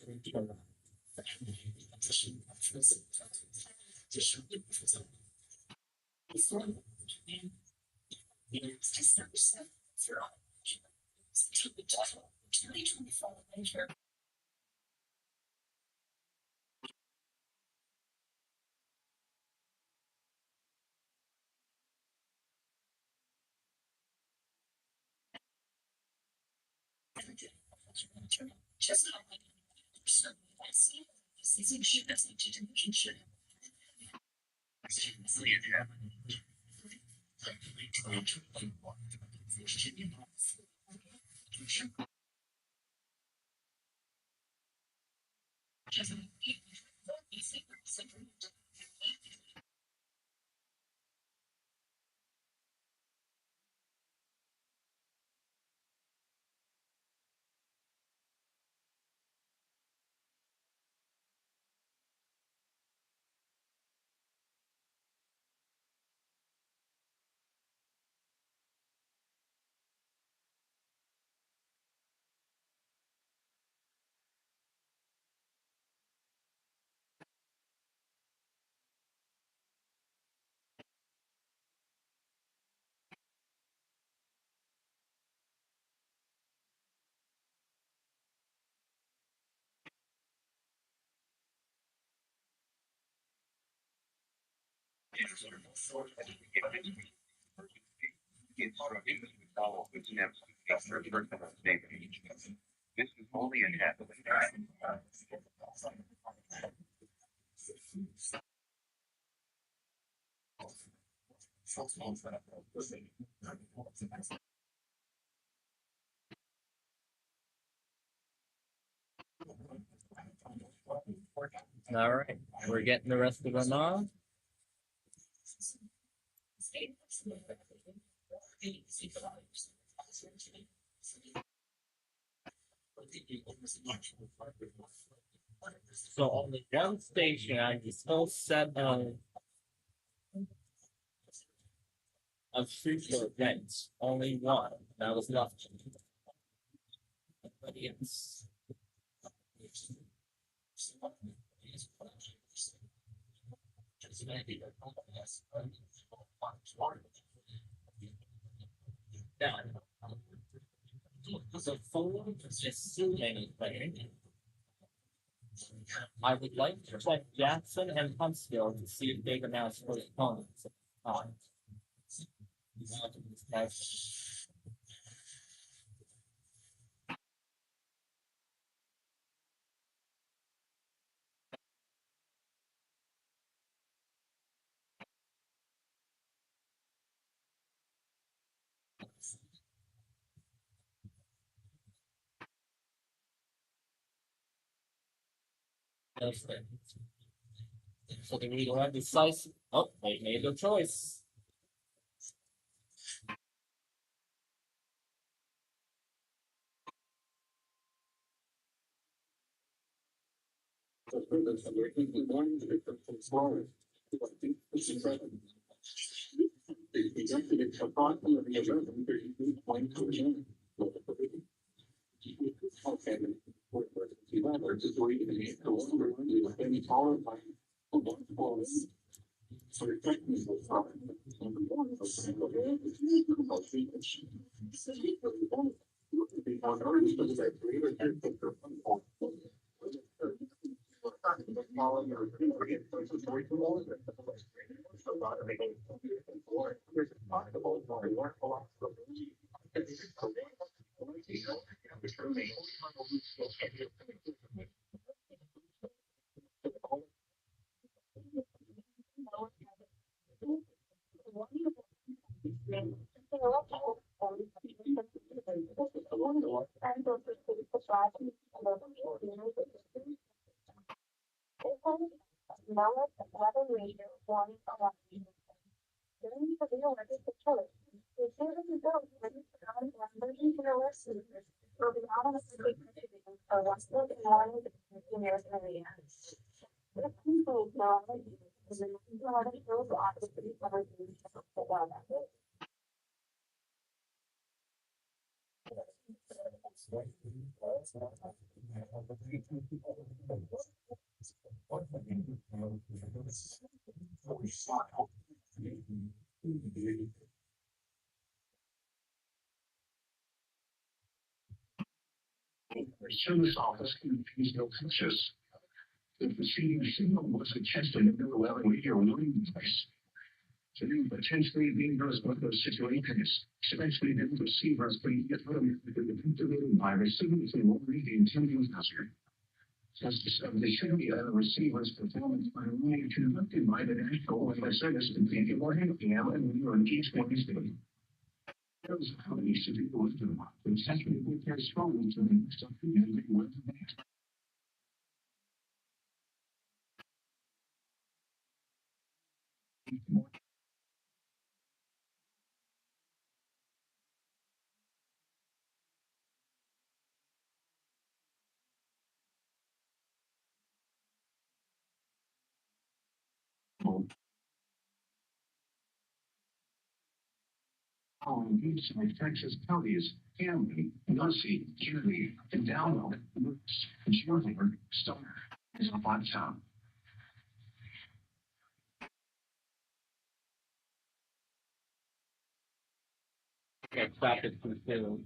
Instructions to follow the steps after personal safety. This is only an half of the time. All right, we're getting the rest of them on. So only one station on this whole set of future events, only one. That was left. But yes. Done. So for assuming anything, I would like to check Jackson and Huntsville to see if they've announced postponements at the time. So they need to decisive. Oh, they made their choice. service office contains no pictures. The receiving signal was attested in the 11 radio warning device. So potentially dangerous weather situations, especially if the receivers can get them activated by receiving the intending hazard. Just they should be receivers performance by only conducted by the National Weather Service and the morning PM and we are each Wednesday. Those how many should be with them. Essentially, with their strong to the something and they want to make. These are Texas counties, Camden, Nussey, Kennedy, and Download, Brooks, Schuler, Star, is a fun town. Can't stop it too soon.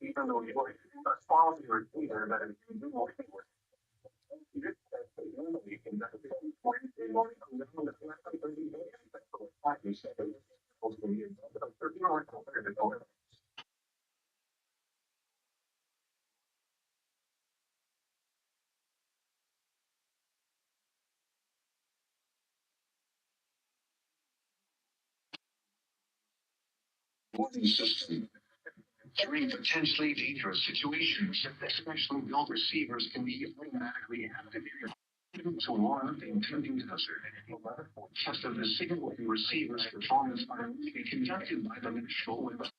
Even though you are following your leader, that is warning system. During potentially dangerous situations, especially built receivers can be automatically activated to warn the intending hazard. Test of the signal and receivers performance are to be conducted by the National Weather.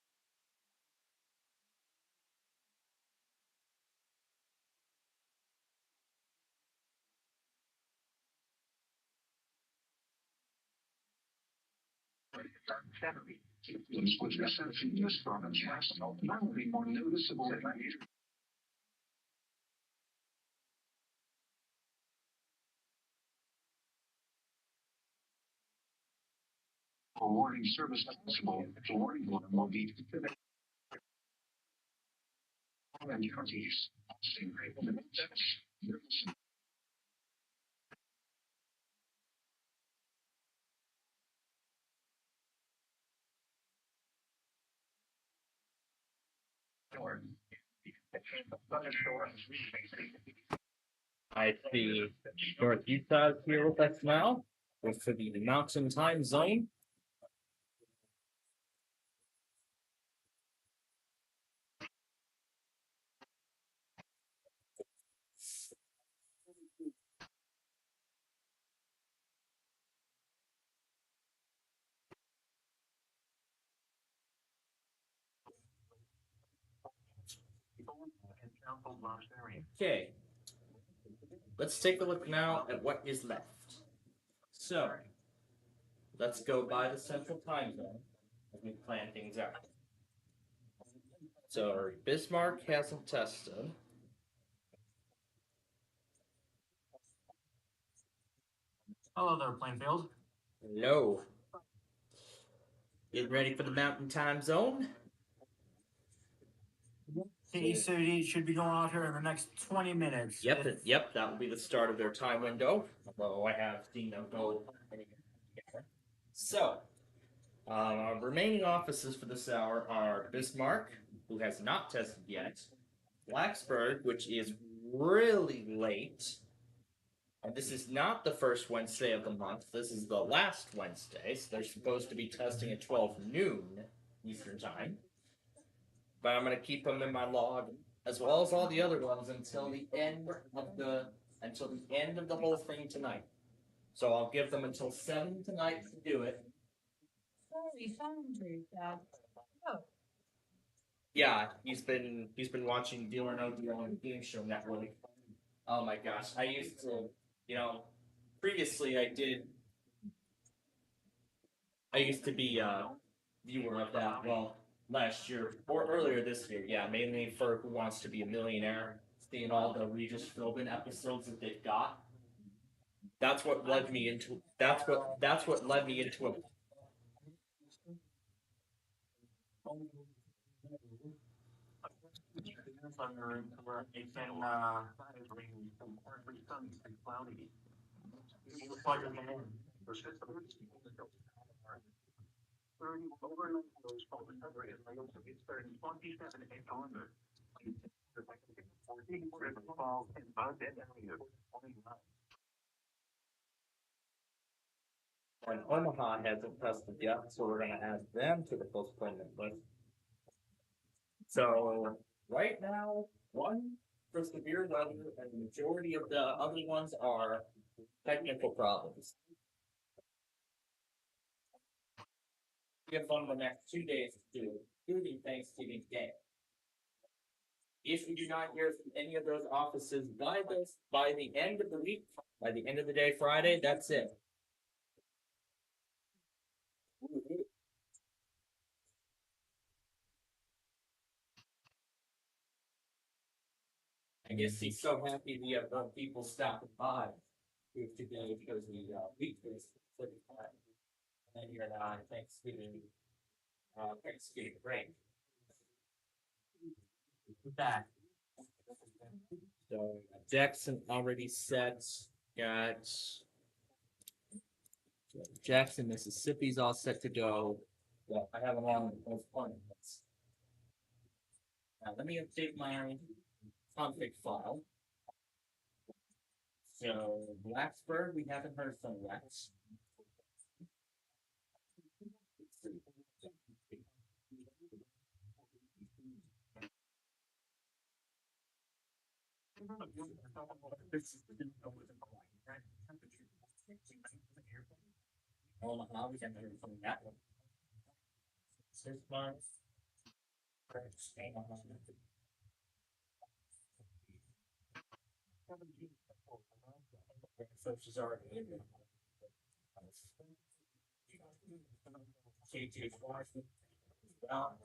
Which reception is from a chest, not only more noticeable than major. For warning service possible, the warning alarm will be and counties. I see North Utah is here with us now. We're for the Mountain Time Zone. Okay. Let's take a look now at what is left. So, let's go by the central time zone as we plan things out. So, Bismarck hasn't tested. Hello there, Plainfield. Hello. Getting ready for the mountain time zone? City City should be going out here in the next 20 minutes. Yep, that will be the start of their time window. Although I have seen them go. So, our remaining offices for this hour are Bismarck, who has not tested yet, Blacksburg, which is really late, and this is not the first Wednesday of the month, this is the last Wednesday, so they're supposed to be testing at 12 noon Eastern Time. But I'm going to keep them in my log, as well as all the other ones, until the end of the whole thing tonight. So I'll give them until 7 tonight to do it. Sorry, Foundry, Dad. Oh, Yeah, he's been watching Deal or No Deal on the Game Show Network. Oh my gosh, I used to, previously I used to be a viewer of that. Well, last year or earlier this year, yeah, mainly for Who Wants to Be a Millionaire, seeing all the Regis Philbin episodes that they've got. That's what led me into a and Omaha hasn't tested yet, so we're gonna add them to the postponement list. So right now, one for severe weather, and the majority of the other ones are technical problems. We have on the next 2 days to do it, including Thanksgiving Day. If we do not hear from any of those offices by the end of the week, by the end of the day Friday, that's it. I guess he's so happy we have more people stopping by here today because the week is 35. And then you're on Thanksgiving break. Back. So Jackson already set. Got Jackson, Mississippi's all set to go. Well, I have them all in those appointments. Now let me update my config file. So Blacksburg, we haven't heard from yet. Omaha, we haven't heard from that one. 6 months. So she's already in there. KT Washington. Well,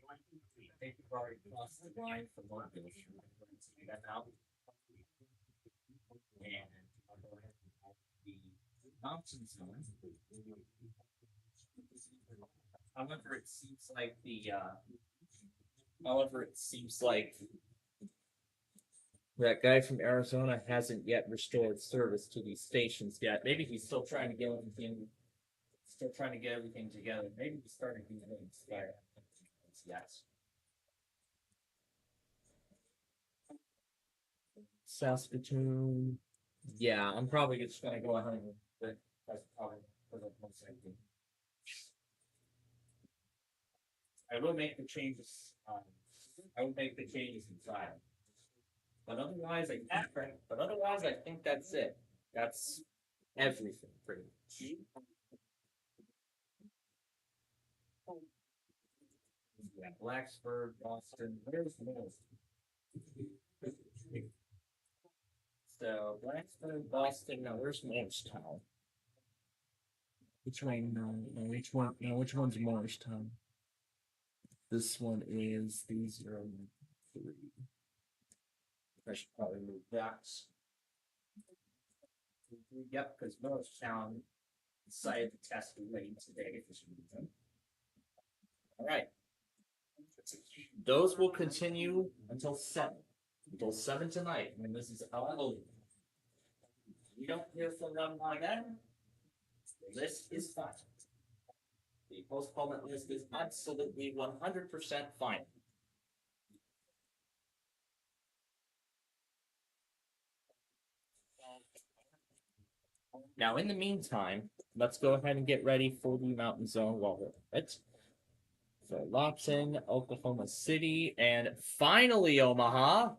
I think we've already crossed the line for one of those. See that now? And I'll go ahead and add the mountain zone. However, it seems like that guy from Arizona hasn't yet restored service to these stations yet. Maybe he's still trying to get everything together. Maybe he's starting to get inspired. Yes. Saskatoon. Yeah, I'm probably just gonna go ahead and that's probably for the most likely. I will make the changes. I will make the changes inside. But otherwise, I think that's it. That's everything, pretty much. Yeah, Blacksburg, Boston. Where's most? So Blacksburg, Boston. Now where's Morristown? Which one? No, which one? No, which one's Morristown? This one is the 03. I should probably move that. Yep, because Morristown decided to test late today for some reason. All right. Those will continue until 7. Until 7 tonight. I mean, this is all. We don't hear from them by then. The list is fine. The postponement list is absolutely 100% fine. Now, in the meantime, let's go ahead and get ready for the Mountain Zone while we're at it. So, Lawton, Oklahoma City, and finally Omaha.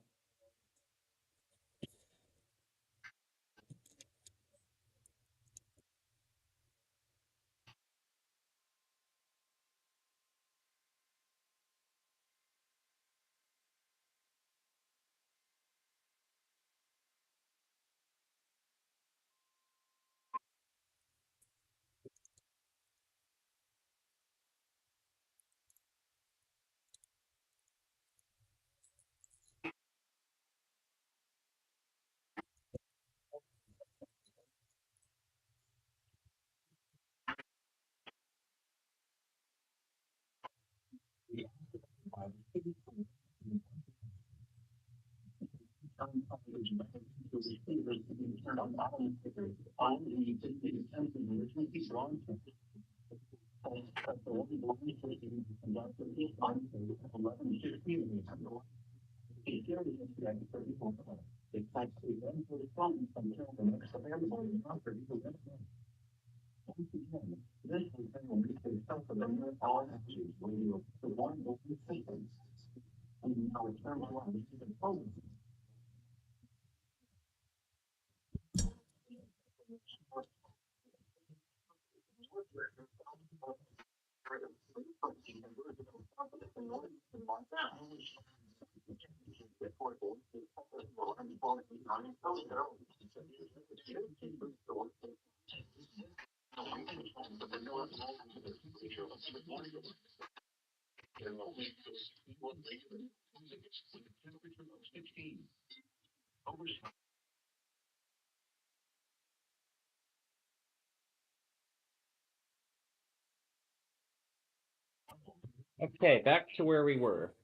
Okay, back to where we were.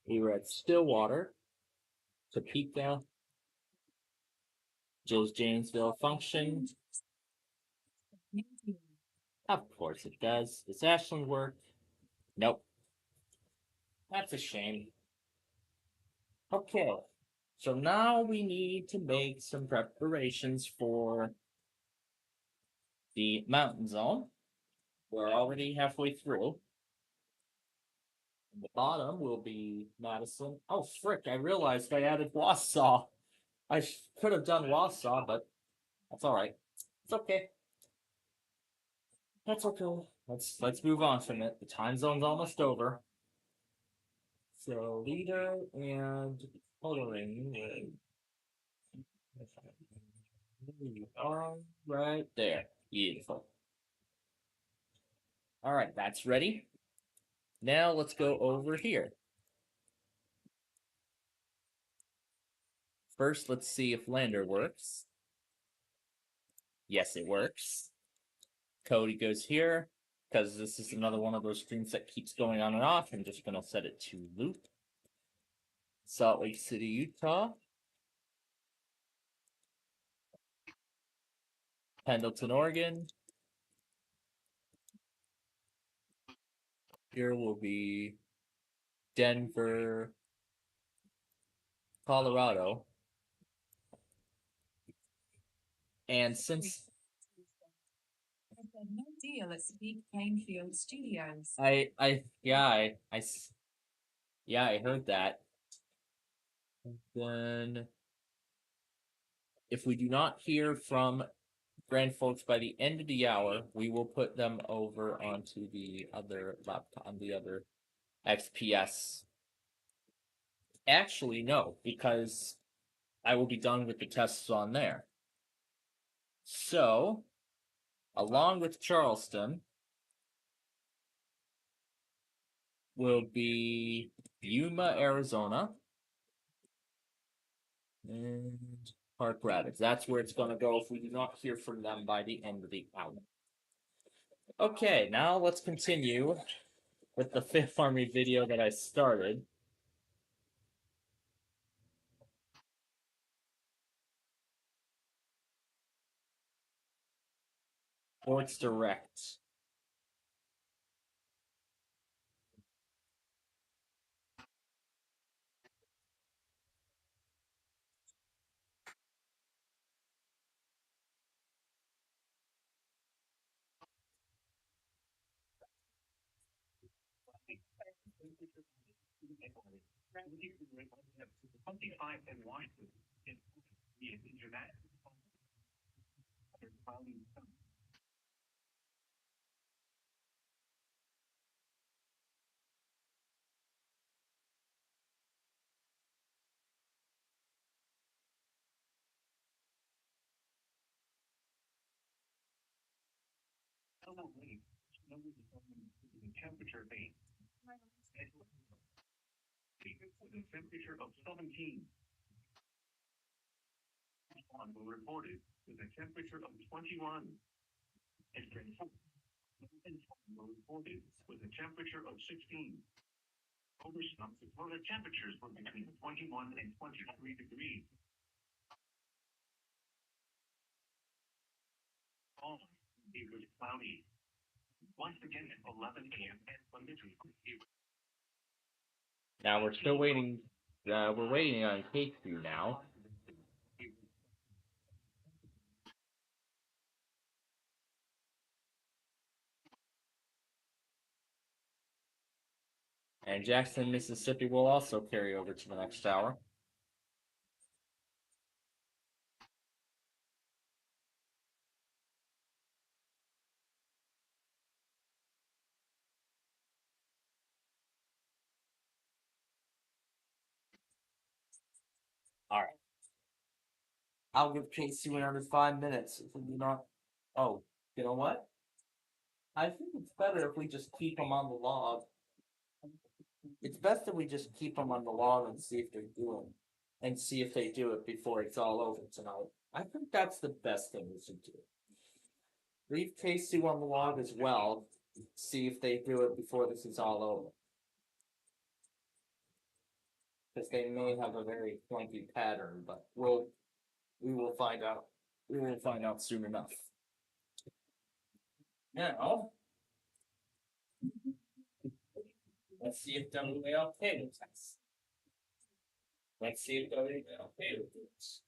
We were at Stillwater, Topeka, Joe's Janesville function. Of course it does. Does Ashland work? Nope. That's a shame. Okay, so now we need to make some preparations for the Mountain Zone. We're already halfway through. The bottom will be Madison. Oh, frick, I realized I added Wausau. I could have done Wausau, but that's all right. It's okay. That's okay. Let's move on from it. The time zone's almost over. So leader and coloring. You are right there. Beautiful. All right, that's ready. Now let's go over here. First, let's see if Lander works. Yes, it works. Cody goes here, because this is another one of those streams that keeps going on and off. I'm just going to set it to loop. Salt Lake City, Utah. Pendleton, Oregon. Here will be Denver, Colorado. And since no deal at SPCPlainfield Studios. I heard that. Then, if we do not hear from Grand Folks by the end of the hour, we will put them over onto the other laptop, on the other XPS. Actually, no, because I will be done with the tests on there. So, along with Charleston, will be Yuma, Arizona, and Park Rapids. That's where it's going to go if we do not hear from them by the end of the hour. Okay, now let's continue with the Fifth Army video that I started. Sports Direct. Temperature base. With a temperature of 17. Were reported with a temperature of 21. And were reported with a temperature of 16. Where the temperatures were between 21 and 23 degrees. It was cloudy. Once again at 11 a.m. and Monday. Now we're still waiting. We're waiting on K2 now. And Jackson, Mississippi will also carry over to the next hour. All right. I'll give Casey another 5 minutes if we do not. Oh, you know what? I think it's better if we just keep them on the log. It's best if we just keep them on the log and see if they're doing, and see if they do it before it's all over tonight. I think that's the best thing we should do. Leave Casey on the log as well. See if they do it before this is all over. Because they may have a very clunky pattern, but we will find out. We will find out soon enough. Now, let's see if WALK will test. Let's see if WALK will do it.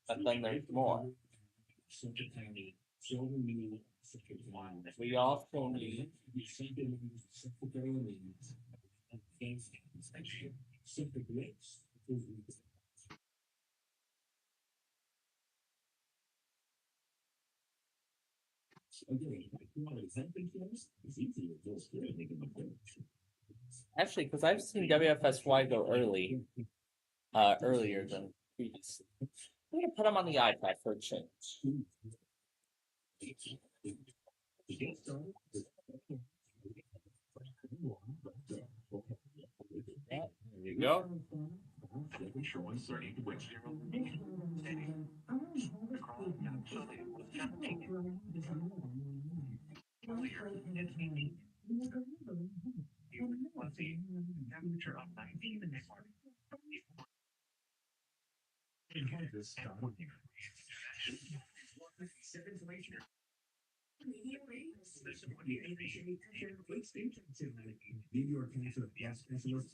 But then there's more. We also need actually, because I've seen WFSY go earlier than previously. I'm gonna put them on the iPad for a change. There you go. Sunday was 17. Earlier, it's 18. Let's see. Temperature of 19 and Kansas, New York Cancer Gas Specialist.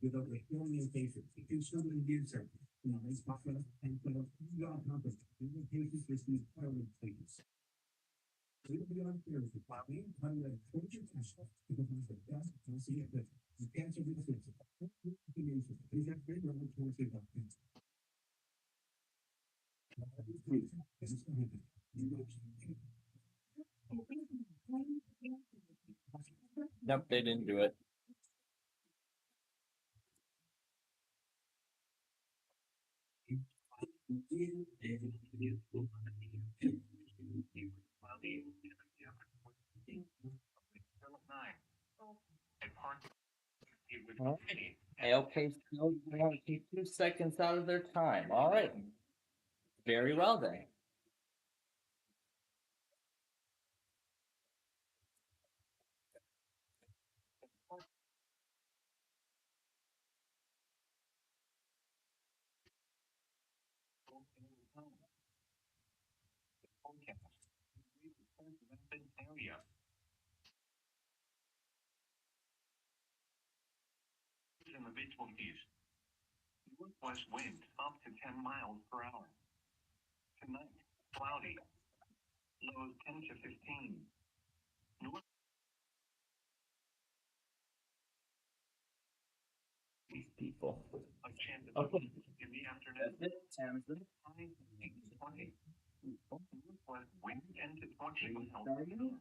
With over 1 million cases, consuming use service, hospital, and your company, patients receive permanent treatments. We will be on Thursday, under the torture test to provide the best possible care. Cancer research, information, is at greatrelevancy.com. Nope, they didn't do it. Okay, so we want to take 2 seconds out of their time. All right. Very well then. In the mid-20s. Northwest wind up to 10 miles per hour. Tonight, cloudy. Lows 10 to 15. North These people. a chance of Okay. in the afternoon. That's it. Tamsin. High 8 to 20. Northwest wind 10 to 20 miles per Starting. hour.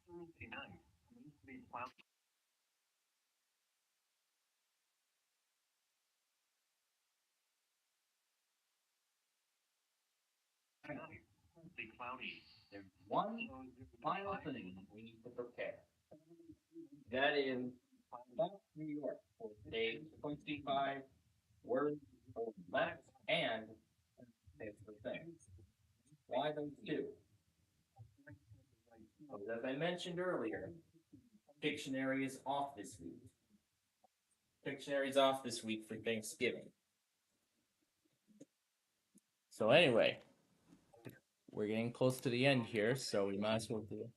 Thursday night, mostly cloudy. Tonight, mostly cloudy. There's one final thing we need to prepare. That is about New York for day 25 words or less, and it's the thing. Why those two? Because as I mentioned earlier, Pictionary is off this week. Pictionary's off this week for Thanksgiving. So anyway, we're getting close to the end here, so we might as well do it.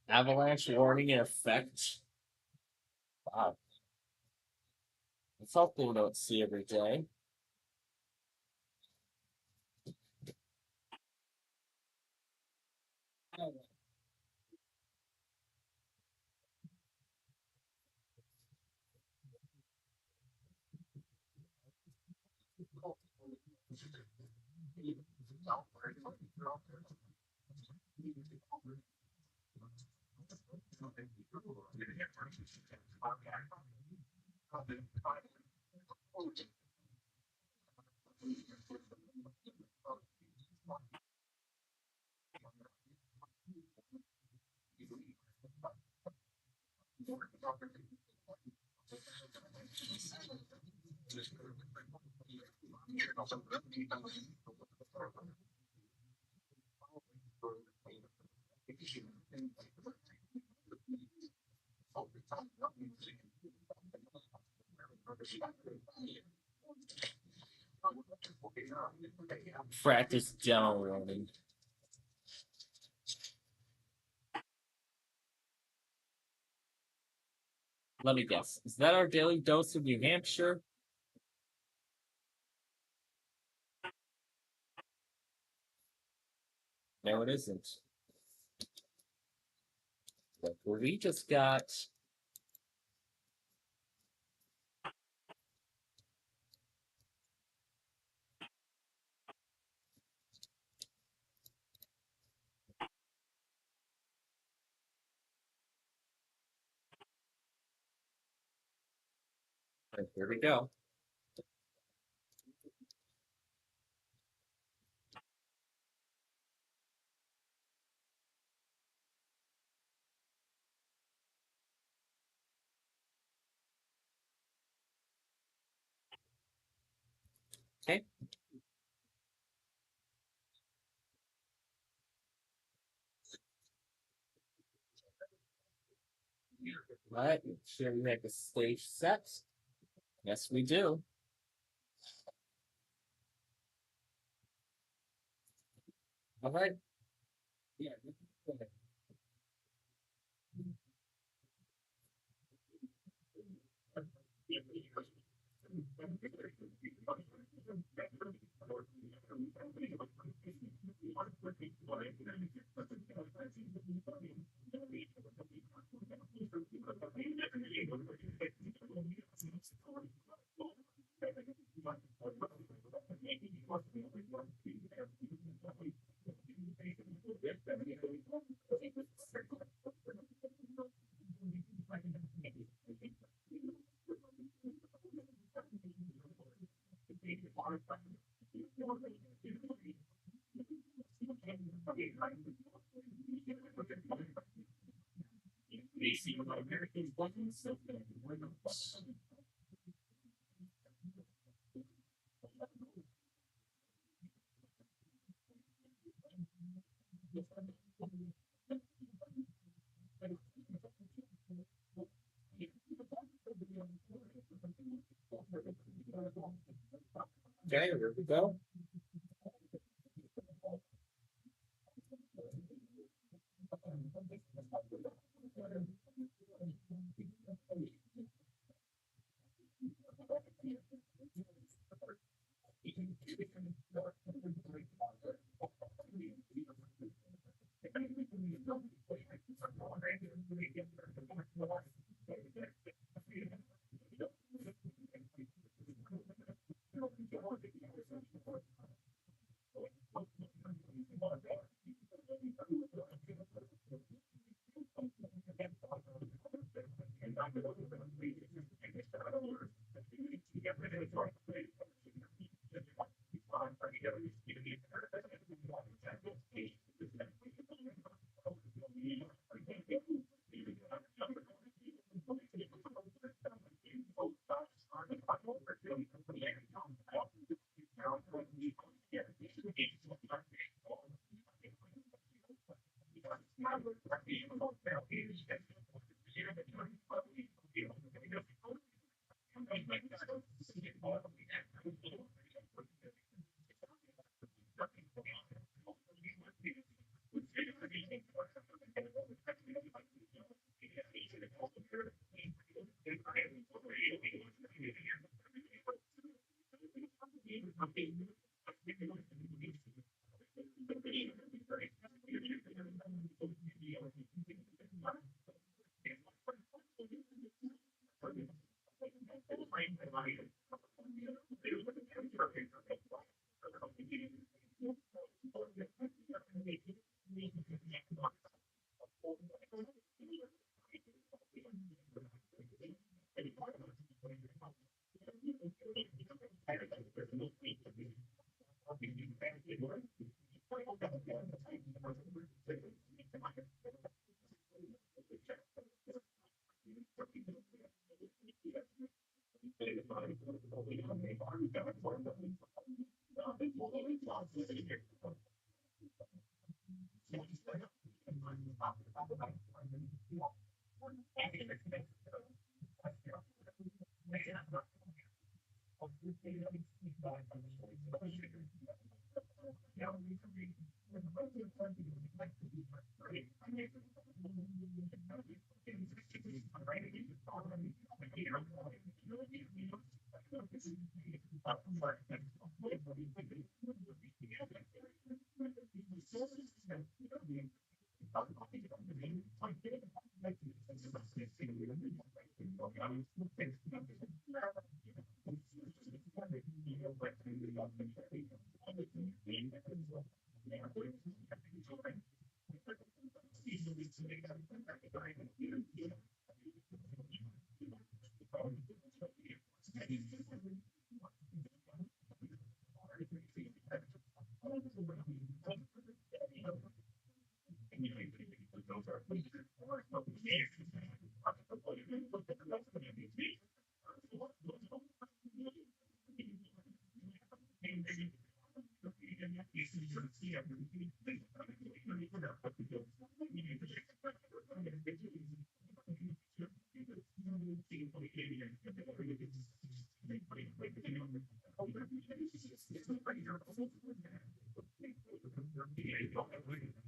Avalanche warning in effect. Wow. It's something we don't see every day. Practice demo running. Let me guess. Is that our daily dose of New Hampshire? No, it isn't. Look, we just got. Here we go. Okay. All right, sure we have the stage set. Yes, we do. All right. Yeah. Okay, here we go.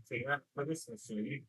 See that for this machine.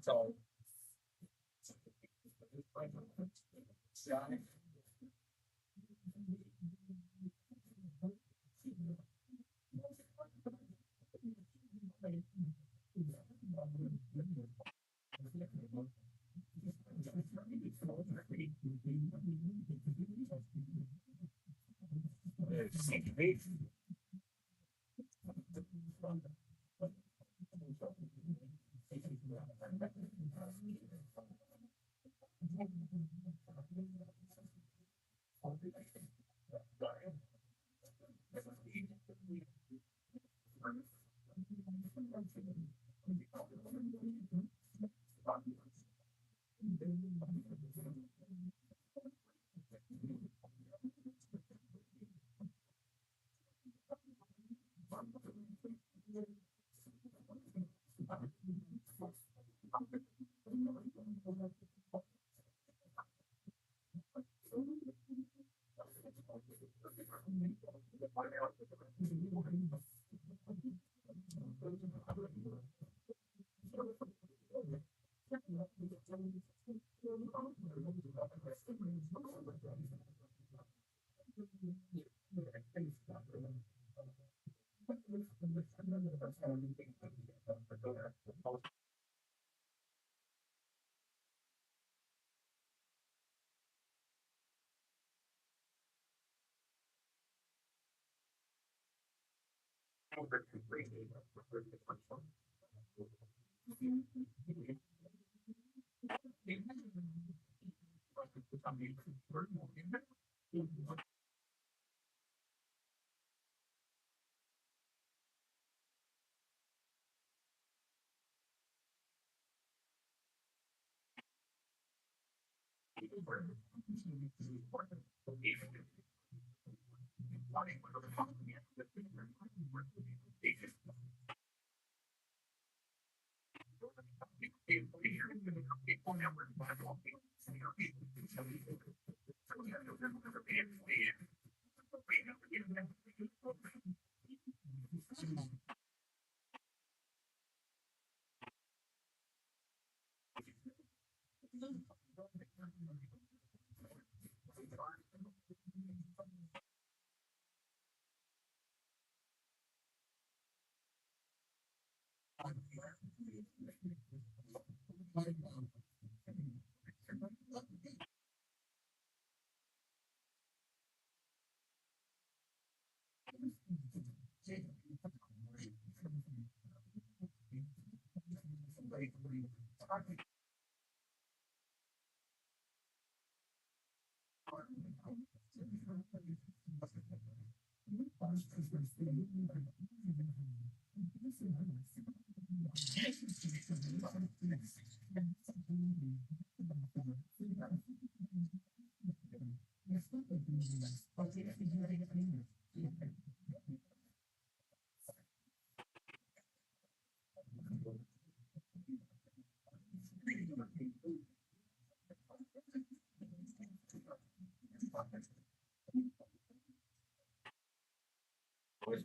So.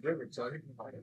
There's Riverside.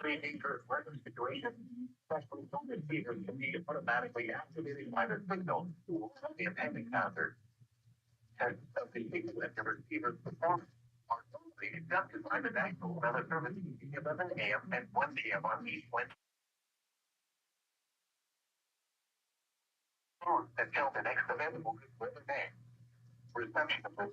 Dangerous weather situation, especially COVID fever, can be automatically activated by the signal to the impending hazard. And of the fever performance are totally conducted by the National Weather Service 11 a.m. and 1 p.m. on East Wednesday. Until the next available weather day. Reception of this.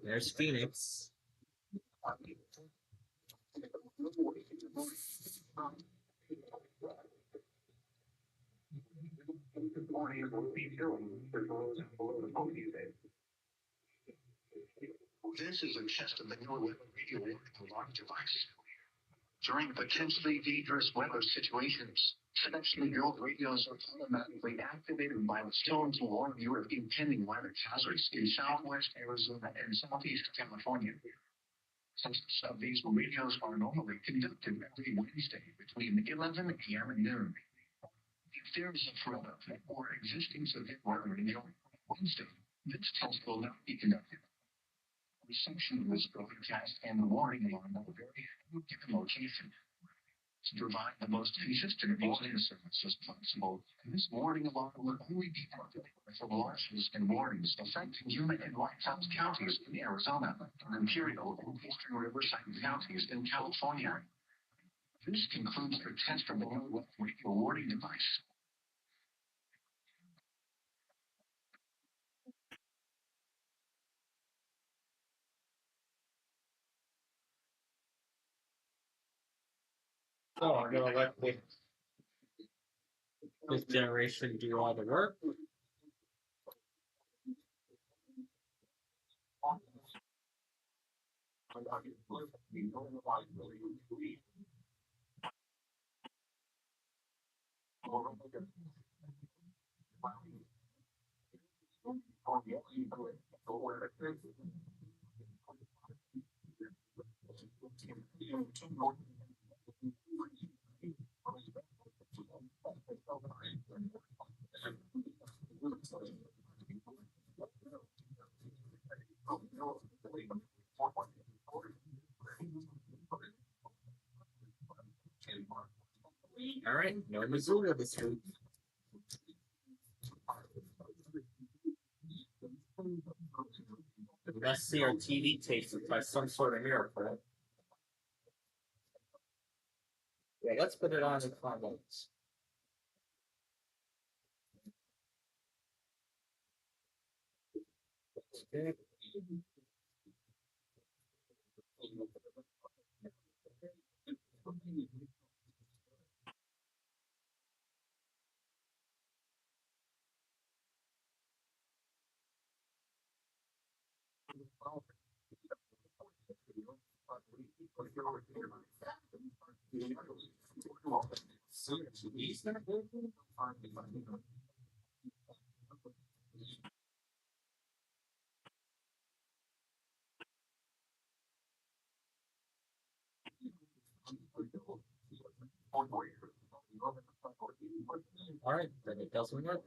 There's Phoenix. This is a test of the new weather radio warning alarm device. During potentially dangerous weather situations, specially drilled radios are automatically activated by the storm to warn you of impending weather hazards in southwest Arizona and southeast California. Tests of these radios are normally conducted every Wednesday between 11 a.m. and noon. If there is a threat of or existing severe weather in your Wednesday, this test will not be conducted. Reception of this broadcast and the warning alarm will vary at any given location. To provide the most consistent warning service as possible, this warning alarm will only be activated for losses and warnings affecting Yuma and White House counties in Arizona and Imperial and Eastern Riverside counties in California. This concludes the test of the new radio warning device. So I'm gonna let this generation do all the work. All right, no Missoula this week. Let's see our TV takes it by some sort of miracle. Yeah, let's put it on in 5 minutes. Okay. All right, then it doesn't work.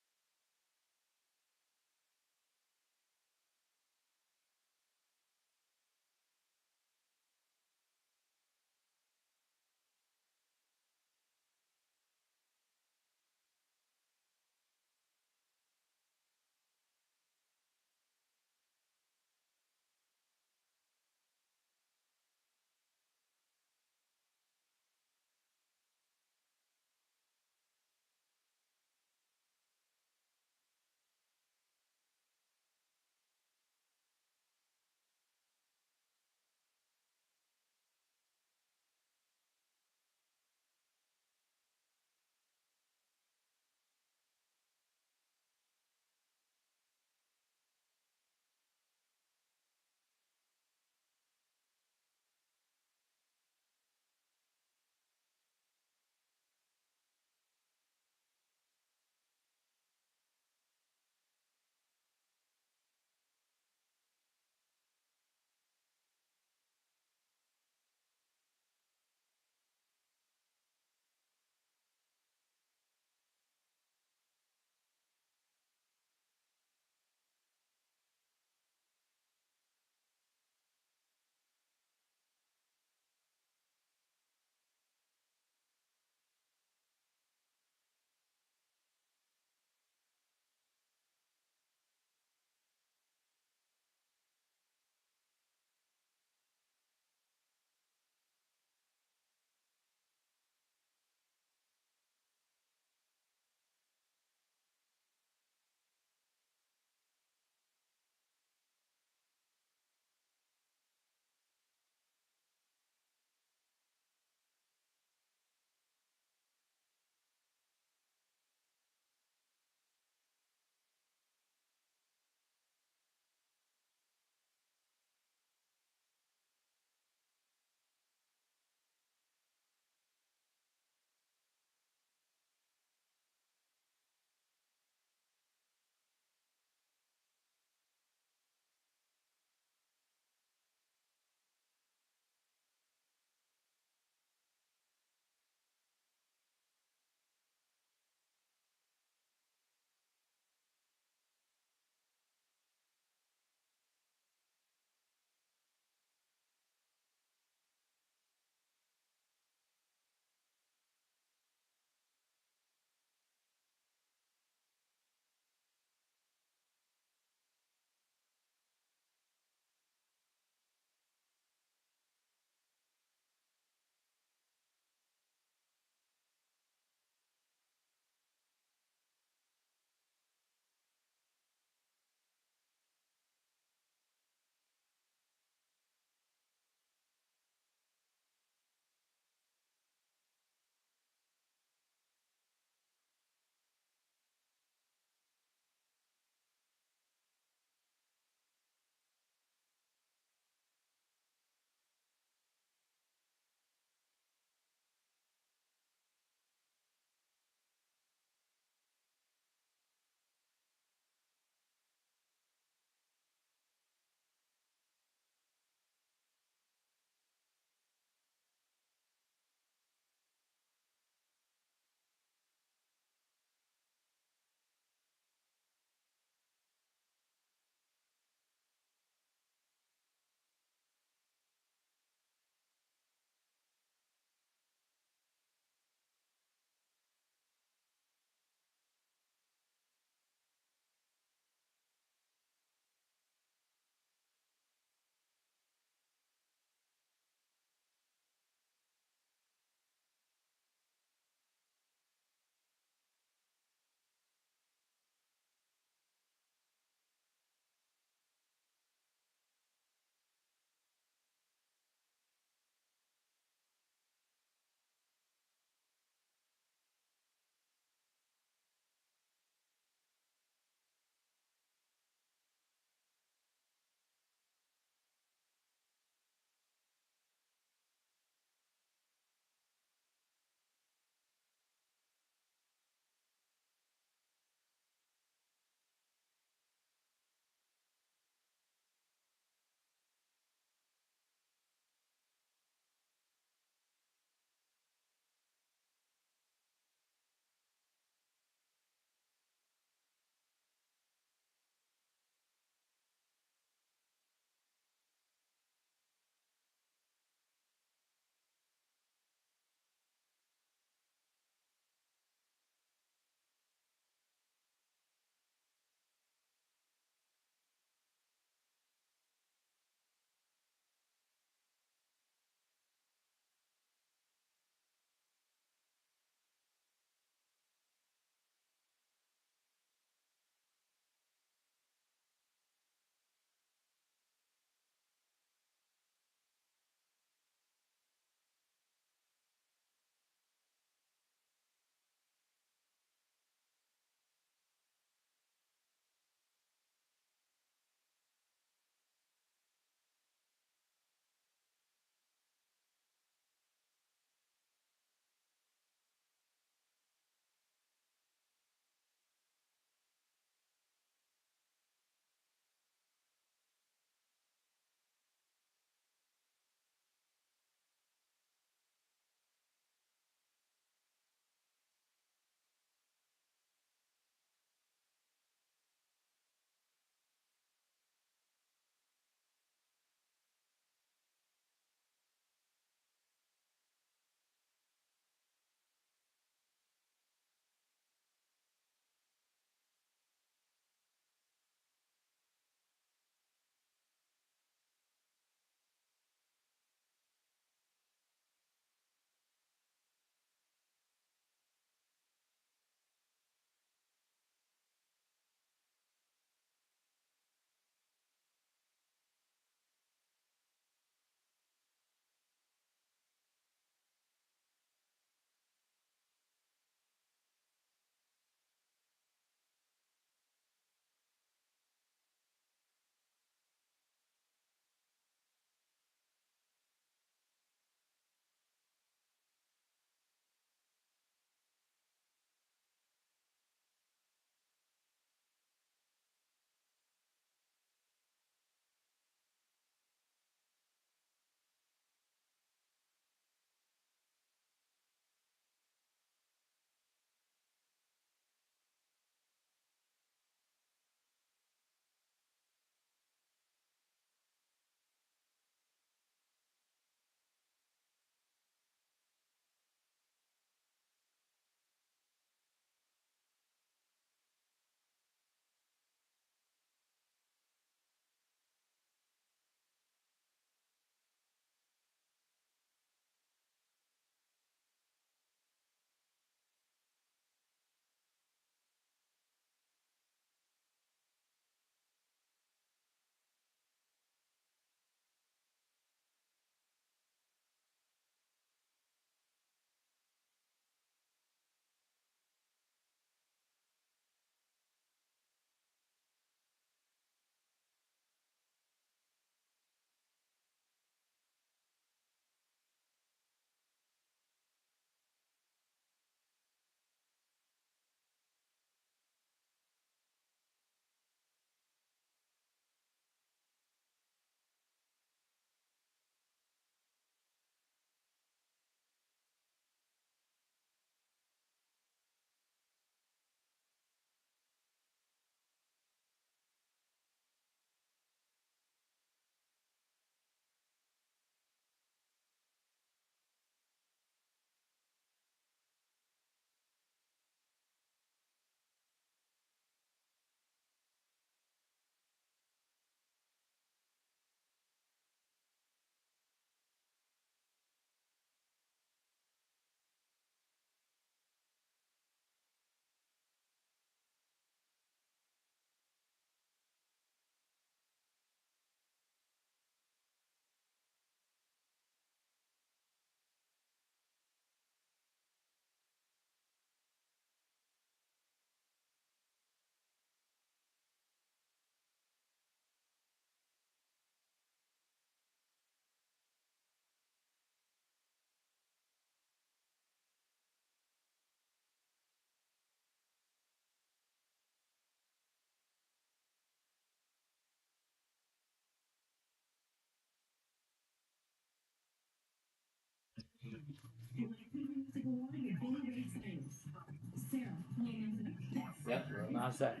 Yep, Lil Nas X.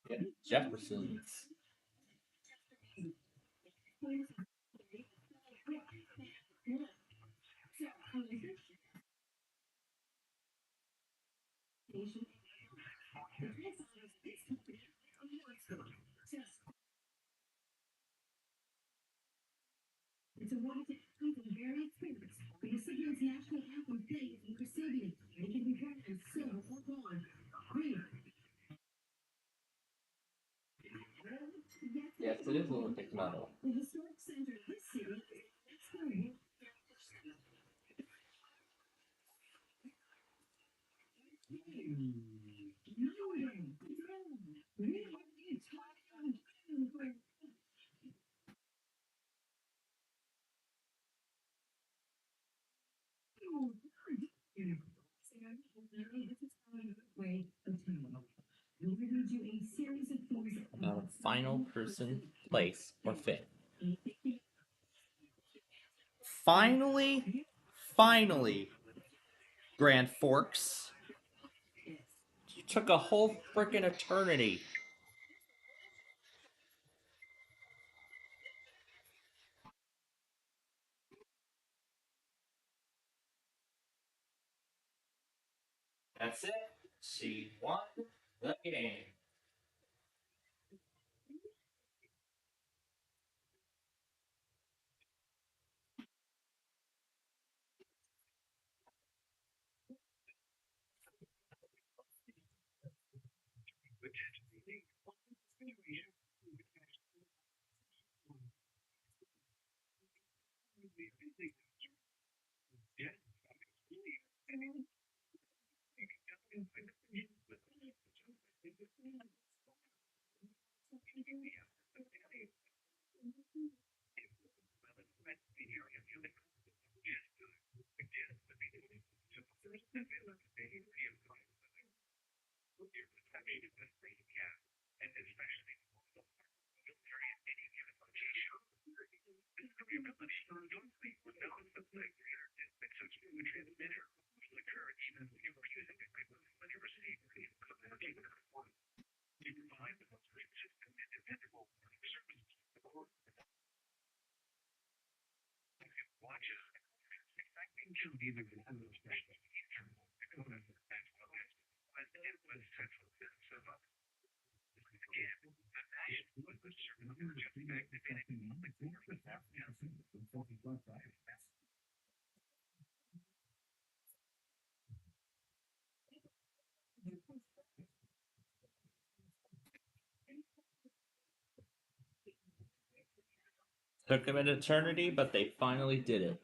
Yeah, Jeffersons. Yes, it is Olympic medal. About a final person, place, or fit. Finally, Grand Forks. You took a whole freaking eternity. That's it. She won the game. Took them an eternity, but they finally did it.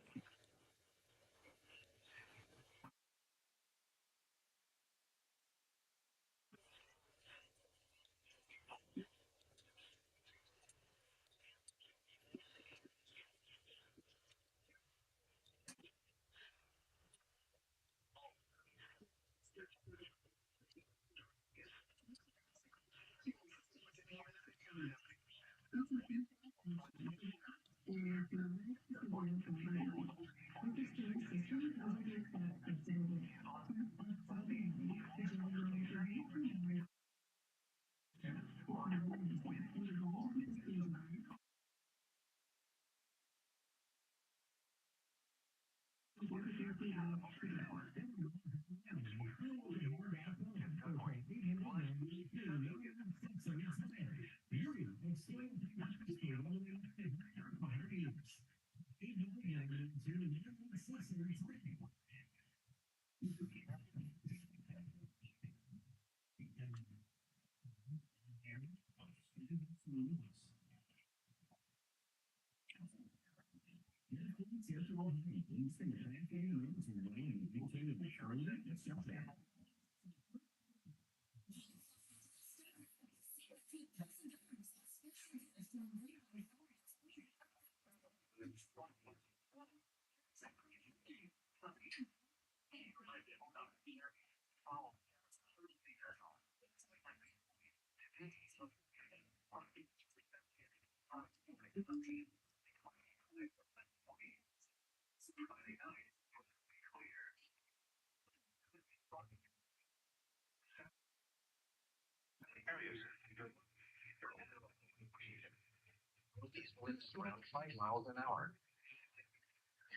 These winds around 5 miles an hour.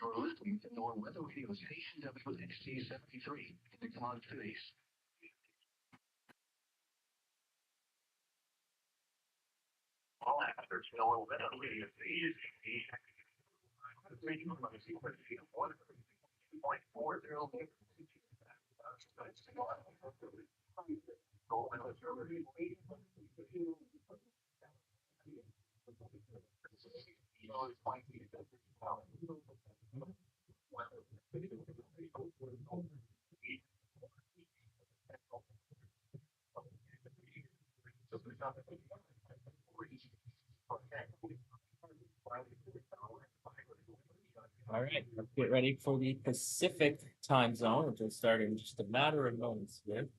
You're listening to NOAA Weather Radio Station WXT 73 in the Quad Cities. All after NOAA Weather Radio Station. 2.40. All right, let's get ready for the Pacific time zone, which will start in just a matter of moments here.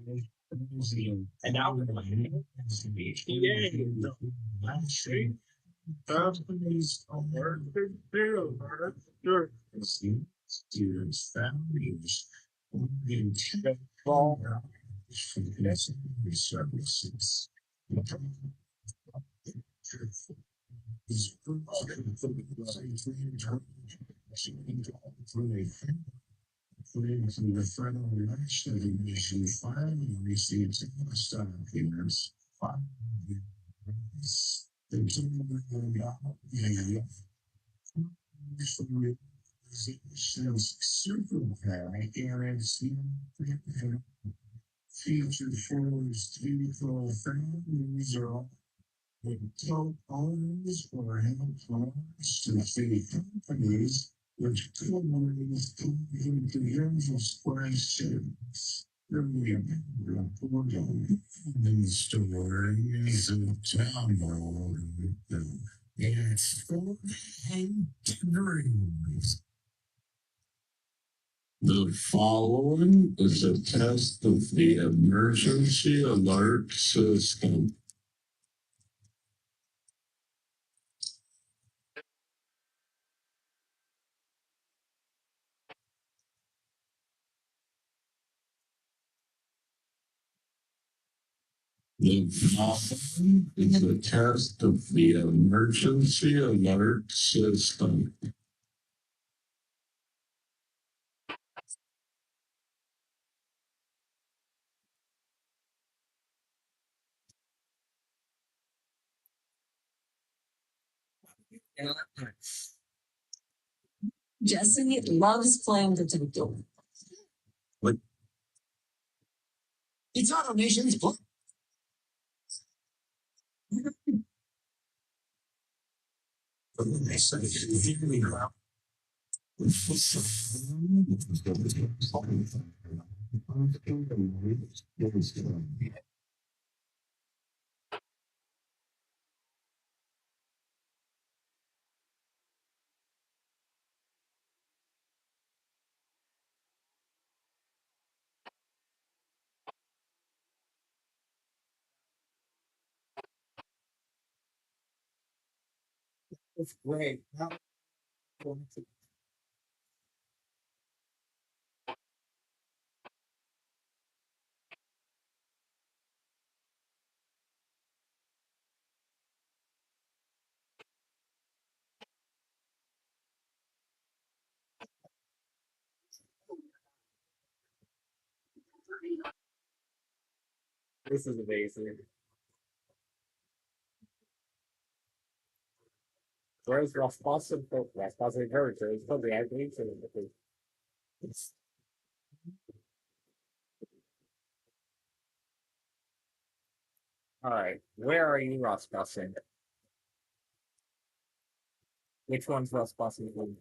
And now we're going companies are students, families, services. From the federal election, we finally received payments. Super PAC guarantee featured forms vehicle families are owners or employees to city companies which coordinates individuals' questions. The stories of town it's full of dreams. The following is a test of the emergency alert system. The following is a test of the emergency alert system. Jesse loves playing detective. What? It's our nation's book. It's great. This is amazing. Where's Rasmussen? Rasmussen character is probably actually it's all right. Where are you, Rasmussen? Which one's Rasmussen?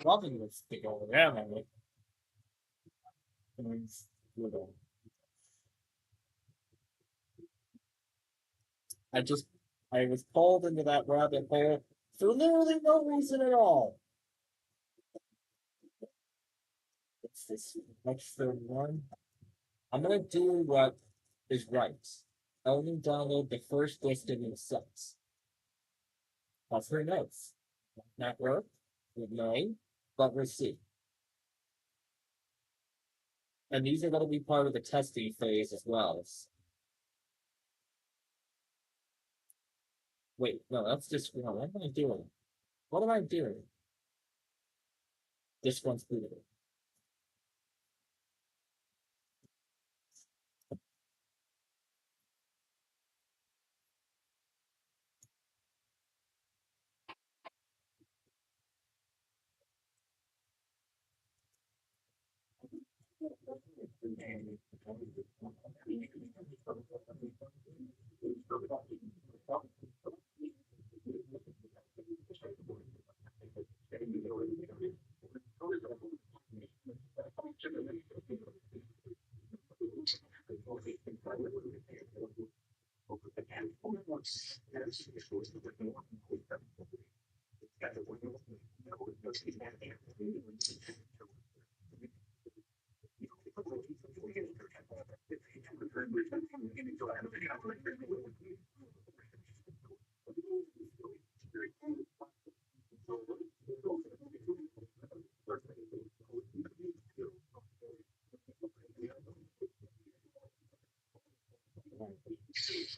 Loving this to go around on it. I just I was pulled into that rabbit hole for literally no reason at all. It's this extra one. I'm gonna do what is right. I only download the first listing of sites. That's her notes. Not work, with name, but receipt. And these are going to be part of the testing phase as well. Wait, no, that's just one. What am I doing? What am I doing? This one's booted.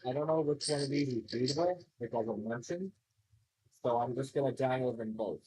I don't know which one of these is readable, because I mentioned, so I'm just gonna download them both.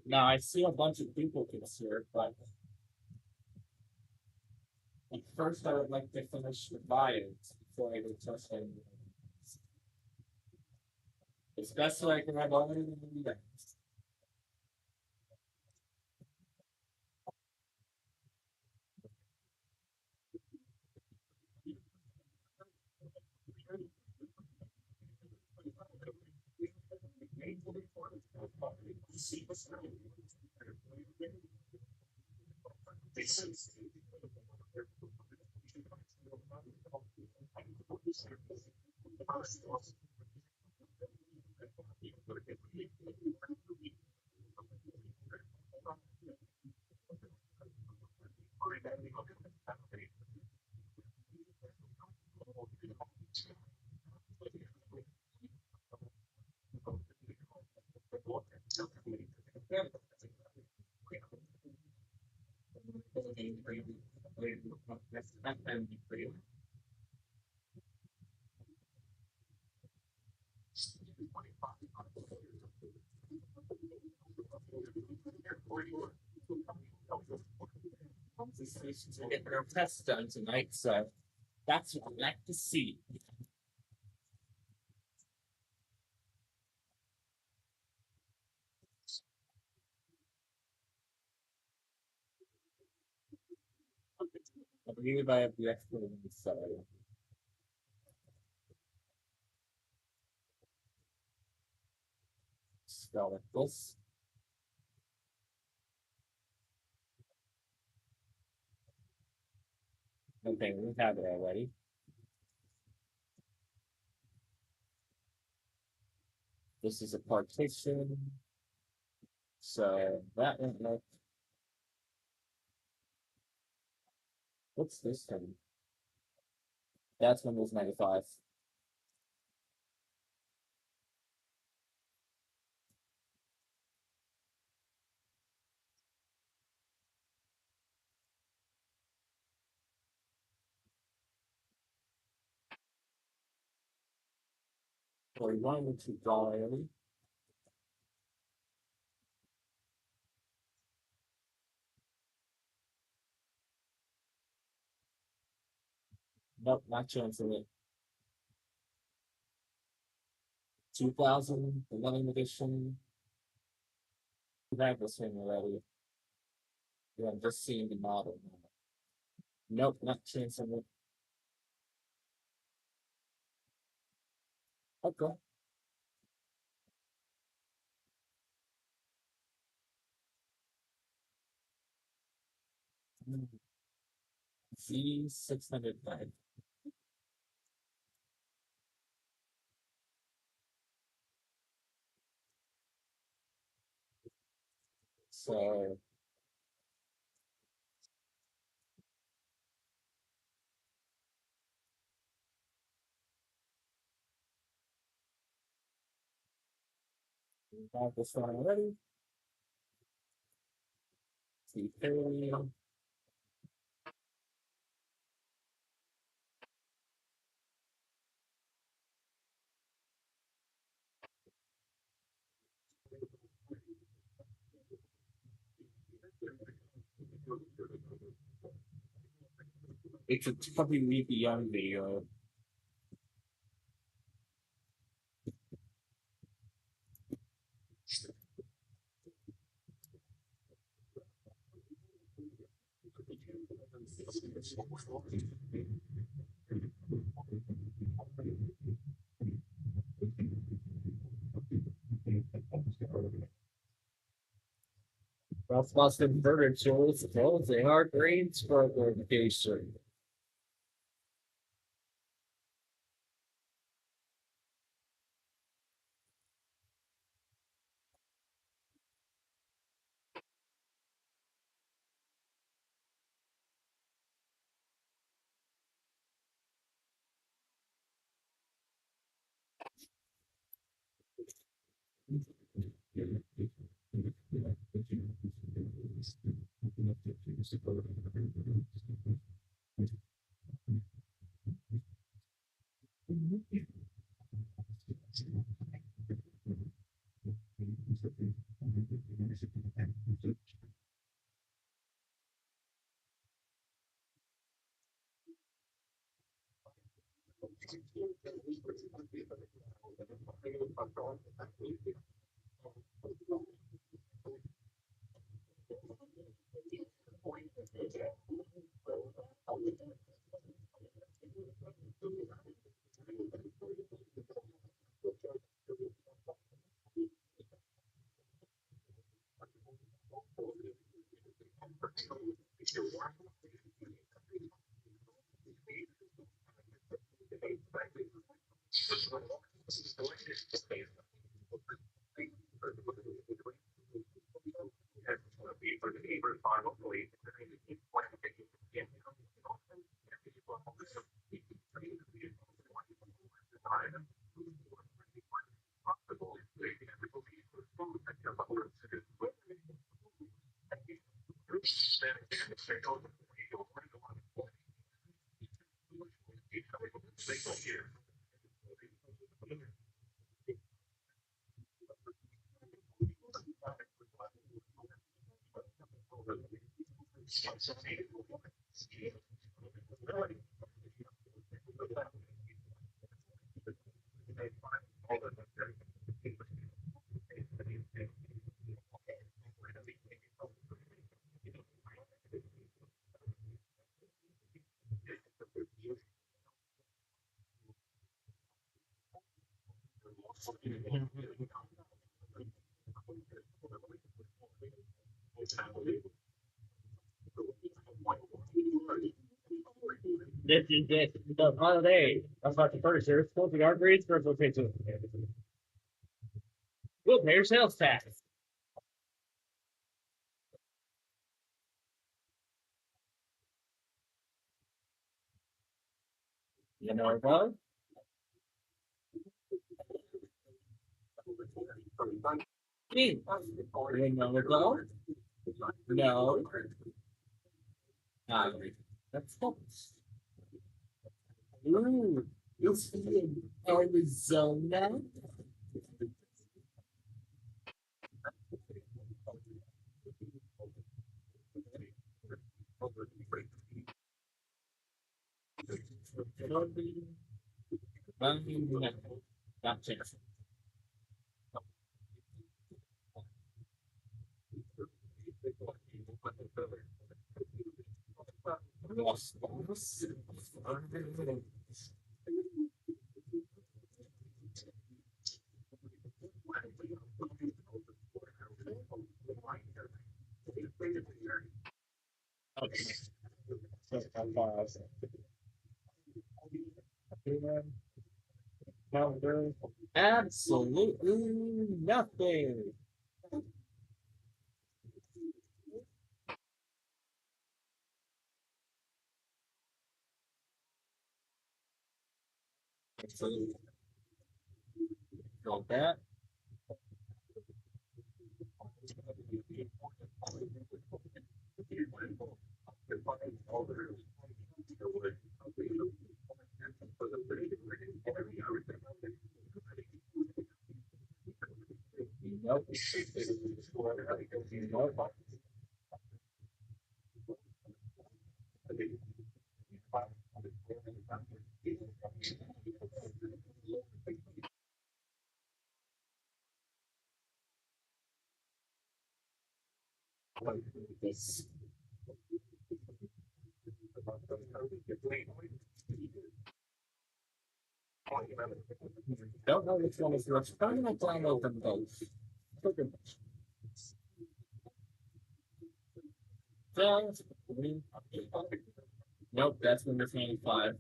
Now I see a bunch of people here, but at first I would like to finish the bios before I go touch anything. Especially like when I've already done that. We're getting our tests done tonight, so that's what I like to see. I believe I have the extra one, so spell like this. Okay, we have it already. This is a partition. So that won't look. What's this thing? That's Windows 95. Or one to draw early. Nope, not chancing it. 2011 edition. We have this one already. Yeah, I'm just seeing the model now. Nope, not chancing it. Okay. Z605. So we got this one already. Z30. It's a Tubby Me Beyond video. Ralph Lost Inverter Tools, they are greens for verification. This is it. The holiday. That's not the first year. Supposed to be our grades for location. We'll pay your sales tax. You know what? Me. You know what? No. That's false. Ooh, you see in Arizona? Gotcha. files. Number absolutely nothing. Got that. Nope. Nope. Don't know which one is which. I'm gonna download them both. Pretty much. Nope, that's Windows 95.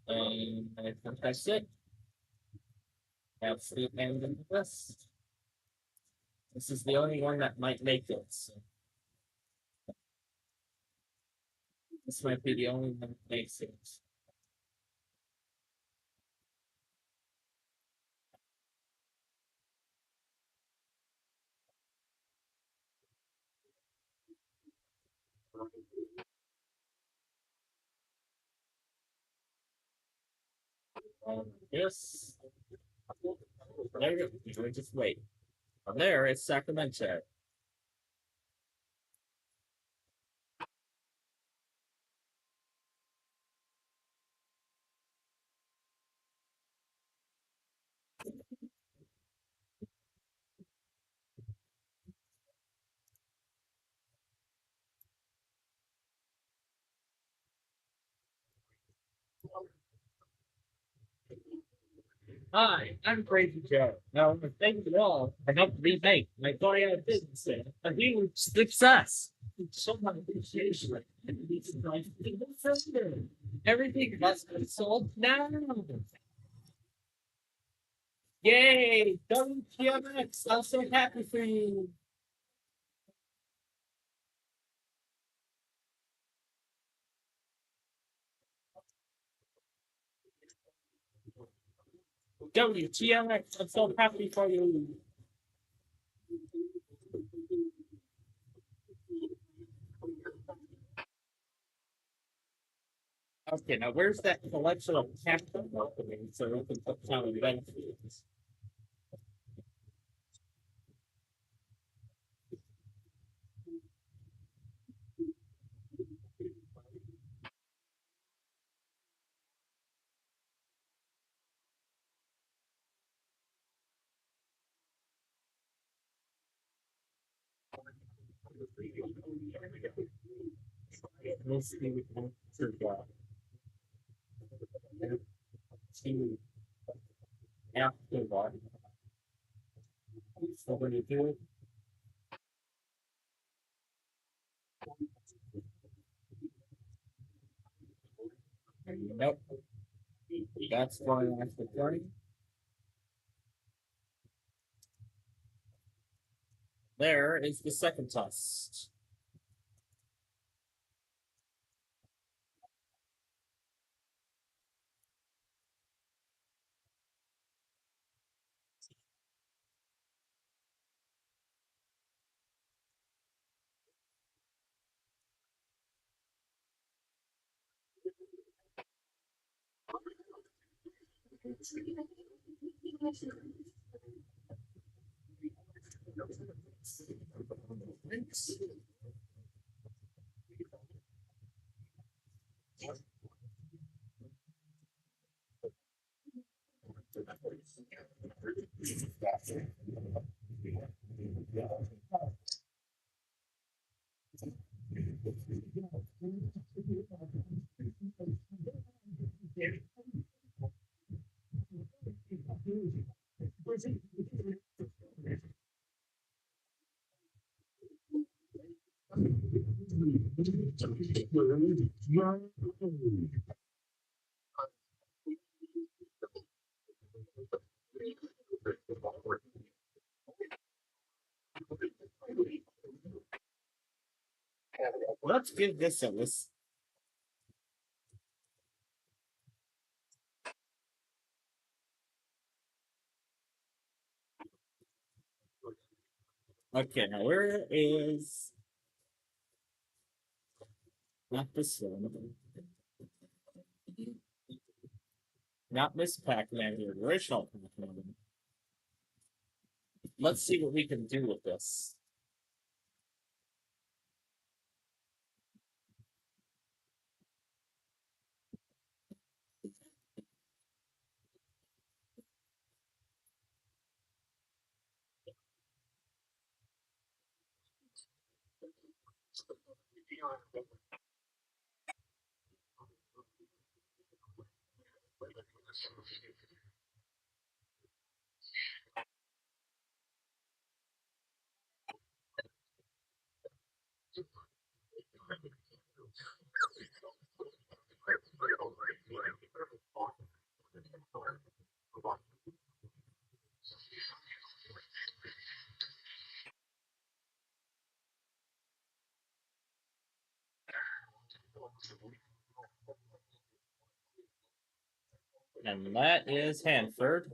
And I think that's it. That's the end of the list. This is the only one that might make it. So. This might be the only one that makes it. Yes. There you go. Just wait. There is Sacramento. Hi, I'm Crazy Joe. Now, thank you all. I helped remake my going out of business there. A huge success. So much appreciation. Everything has been sold now. Yay! WTMX! I'm so happy for you. WTMX! I'm so happy for you. Okay, now where's that collection of captain opening so we can put down event fees? Let's see what we can to after one. So when you do it, nope. That's going after 30. There is the second test. Let's give this a listen. Okay, now where is not this one? Not Miss Pac-Man, the original Pac-Man. Let's see what we can do with this. And that is Hanford.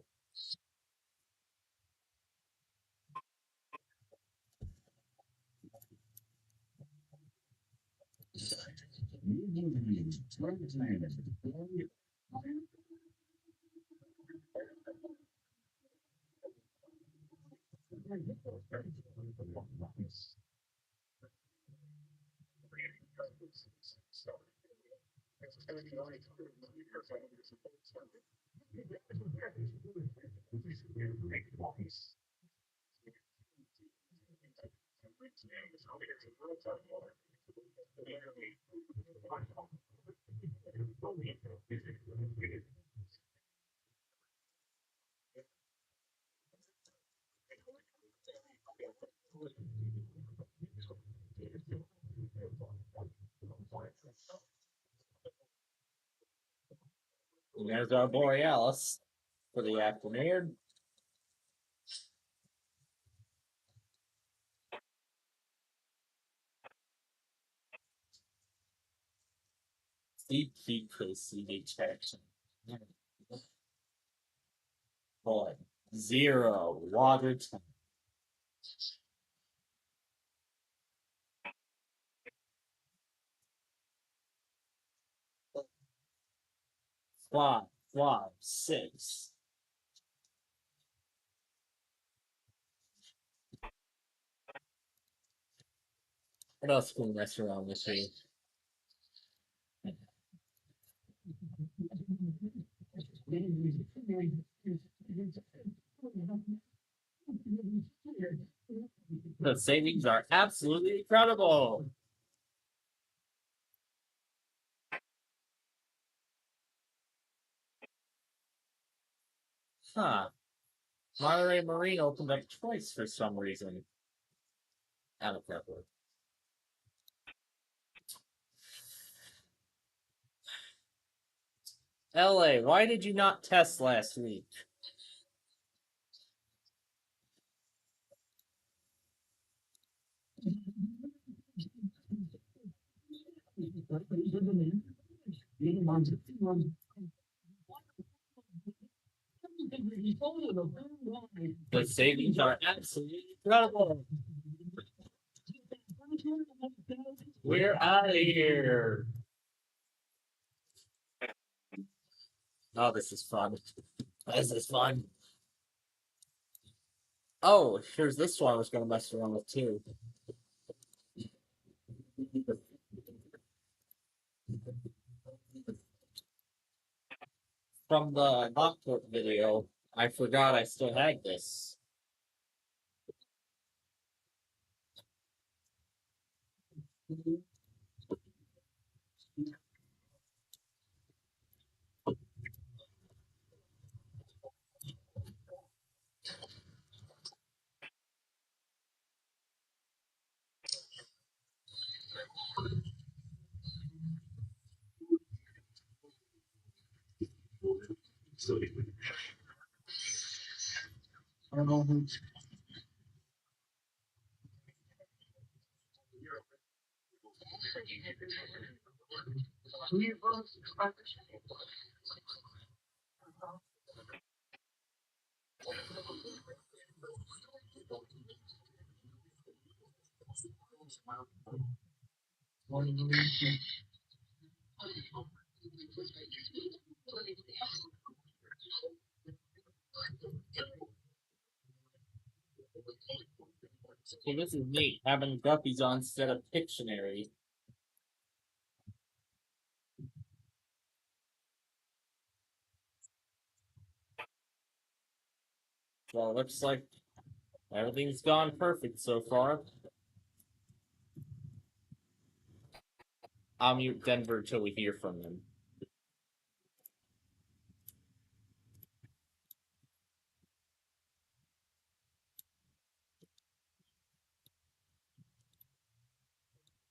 And there's our Borealis for the afternoon. Deep CD detection. Boy, 0 water tank. Five, 6. What else can we mess around with here? The savings are absolutely incredible. Huh. Monterey Marine opened up twice for some reason. Out of purple. LA, why did you not test last week? The savings are absolutely incredible. We're out of here. Oh, this is fun. This is fun. Oh, here's this one I was going to mess around with too. From the Lockport video, I forgot I still had this. So this is neat, having guppies on instead of Pictionary. Well, looks like everything's gone perfect so far. I'll mute Denver until we hear from him.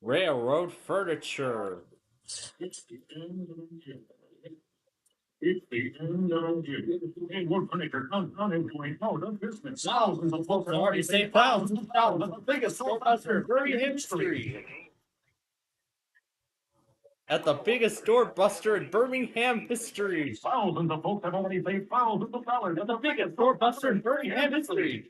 Railroad furniture. It's the end of the year. It's the end of the year. Hey, wood furniture, unemployed, no, no business. Thousands of folks have already saved thousands of dollars. The biggest storebuster in Birmingham history. At the biggest store buster in Birmingham history. Thousands of folks have already saved thousands of dollars. At the biggest storebuster in Birmingham history.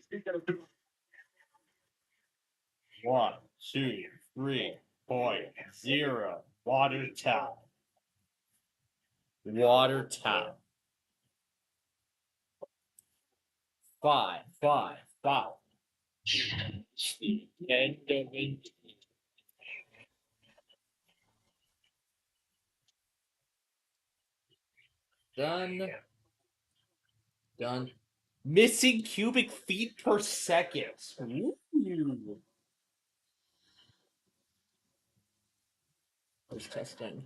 1, 2, 3.0 water tap. Water tap. 5, 5, 5. End of it. Done. Done. Missing cubic feet per second. Ooh. Who's testing?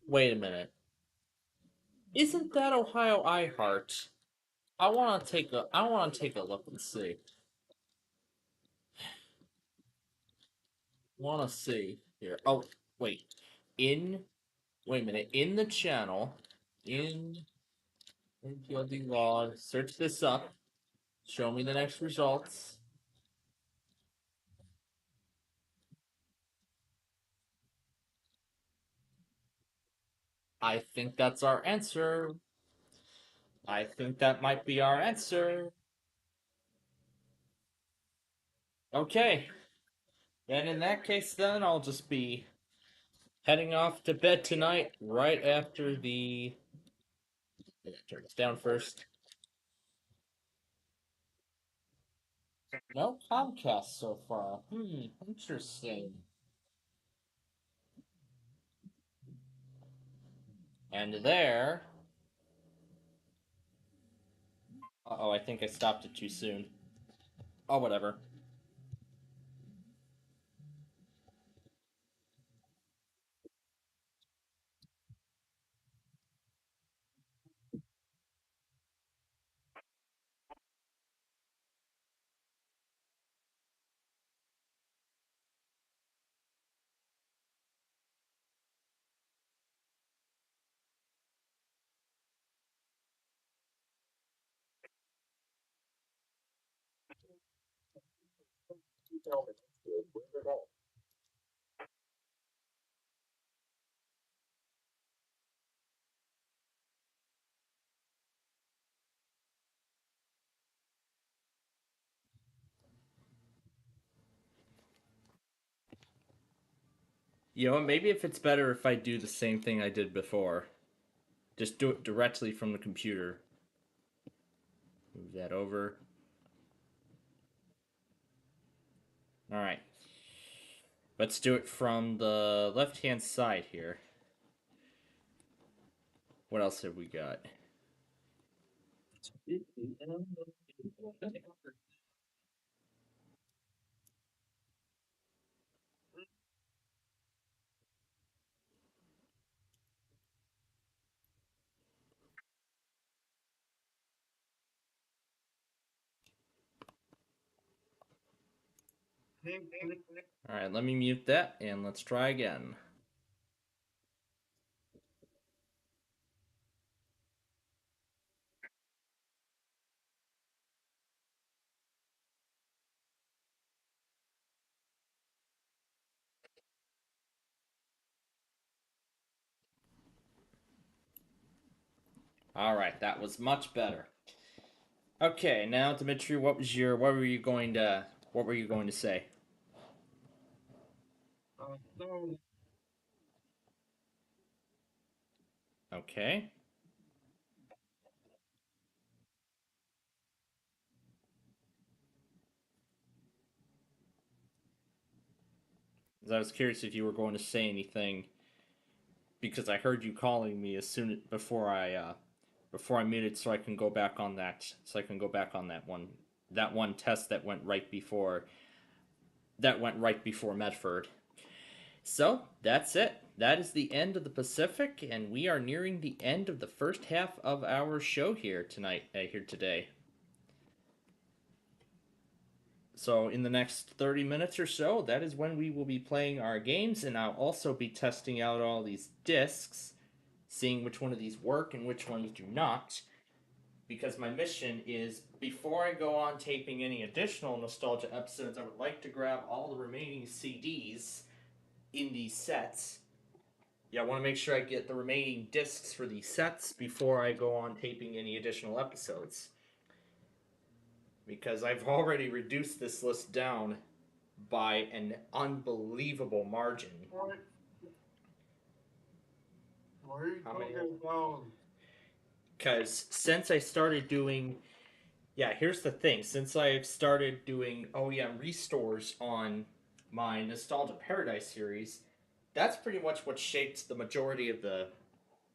Wait a minute. Isn't that Ohio iHeart? I want to take a look and see. Want to see here. Oh, wait. Wait a minute. In the channel, in PLD log, search this up. Show me the next results. I think that's our answer. I think that might be our answer. Okay. And in that case, then, I'll just be heading off to bed tonight right after the... Turn this down first. No Comcast so far. Interesting. And there... Uh-oh, I think I stopped it too soon. Oh, whatever. You know what, maybe if it's better if I do the same thing I did before. Just do it directly from the computer. Move that over. Alright. Let's do it from the left-hand side here. What else have we got? All right, let me mute that and let's try again. All right, that was much better. Okay, now Dimitri, what were you going to say? So Okay. I was curious if you were going to say anything because I heard you calling me as soon before I muted, so I can go back on that one test that went right before Medford. So that's it. That is the end of the Pacific, and we are nearing the end of the first half of our show here today. So in the next 30 minutes or so, that is when we will be playing our games, and I'll also be testing out all these discs, seeing which one of these work and which ones do not. Because my mission is, before I go on taping any additional nostalgia episodes, I would like to grab all the remaining CDs in these sets. Yeah, I want to make sure I get the remaining discs for these sets before I go on taping any additional episodes. Because I've already reduced this list down by an unbelievable margin. what are you talking about? Because since I started doing, here's the thing. Since I've started doing OEM restores on my Nostalgia Paradise series, that's pretty much what shaped the majority of the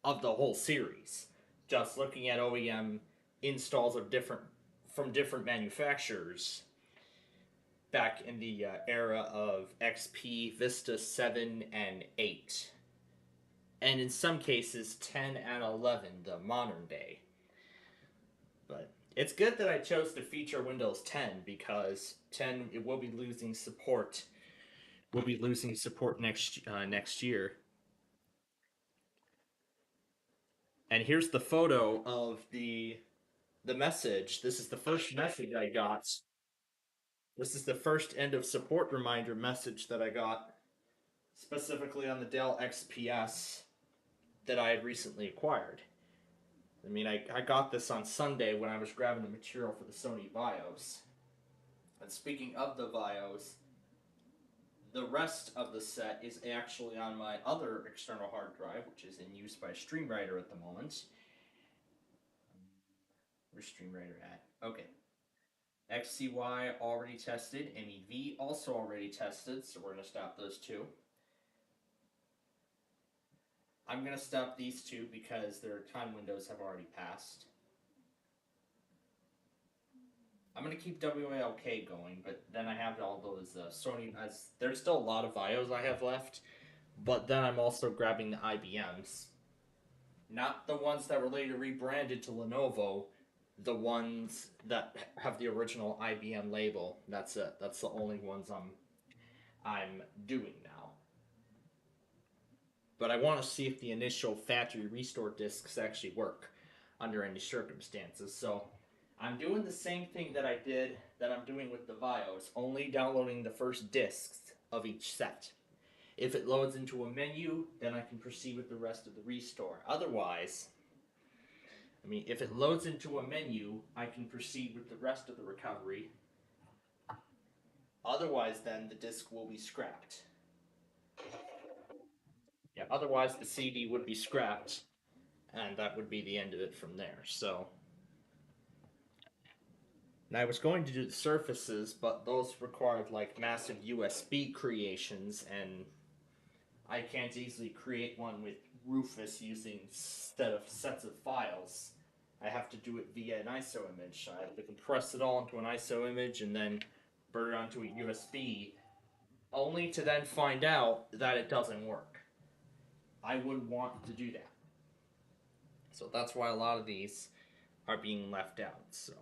whole series. Just looking at OEM installs of different manufacturers back in the era of XP, Vista 7, and 8. And in some cases, 10 and 11, the modern day. But it's good that I chose to feature Windows 10 because 10 it will be losing support. We'll be losing support next year. And here's the photo of the message. This is the first message I got. This is the first end of support reminder message that I got specifically on the Dell XPS that I had recently acquired. I mean, I got this on Sunday when I was grabbing the material for the Sony BIOS. And speaking of the BIOS, the rest of the set is actually on my other external hard drive, which is in use by StreamWriter at the moment. Where's StreamWriter at? Okay. XCY already tested, MEV also already tested, so we're going to stop those two. I'm going to stop these two because their time windows have already passed. I'm going to keep WALK going, but then I have all those Sony, there's still a lot of VIOs I have left, but then I'm also grabbing the IBMs. Not the ones that were later rebranded to Lenovo, the ones that have the original IBM label. That's it. That's the only ones I'm doing now. But I want to see if the initial factory restore discs actually work under any circumstances. So I'm doing the same thing that I'm doing with the VIOS, only downloading the first discs of each set. If it loads into a menu, then I can proceed with the rest of the restore. Otherwise, if it loads into a menu, I can proceed with the rest of the recovery. Otherwise, then the disc will be scrapped. Yeah, otherwise the CD would be scrapped, and that would be the end of it from there. So, and I was going to do the surfaces, but those required like massive USB creations, and I can't easily create one with Rufus using instead of sets of files. I have to do it via an ISO image. I have to compress it all into an ISO image and then burn it onto a USB, only to then find out that it doesn't work. I wouldn't want to do that. So that's why a lot of these are being left out. So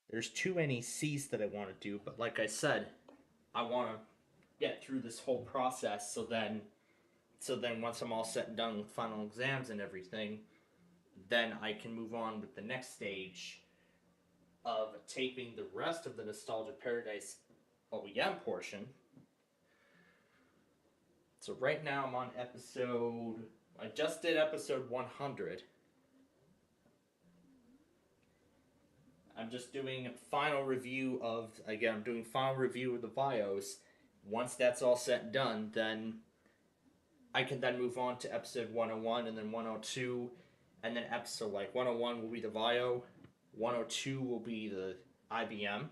there's too many C's that I want to do, but like I said, I want to get through this whole process so then once I'm all set and done with final exams and everything, then I can move on with the next stage of taping the rest of the Nostalgia Paradise OEM portion. So right now I'm on I just did episode 100. I'm just doing final review of the bios. Once that's all set and done, then I can then move on to episode 101 and then 102, and then episode 101 will be the bio, 102 will be the IBM,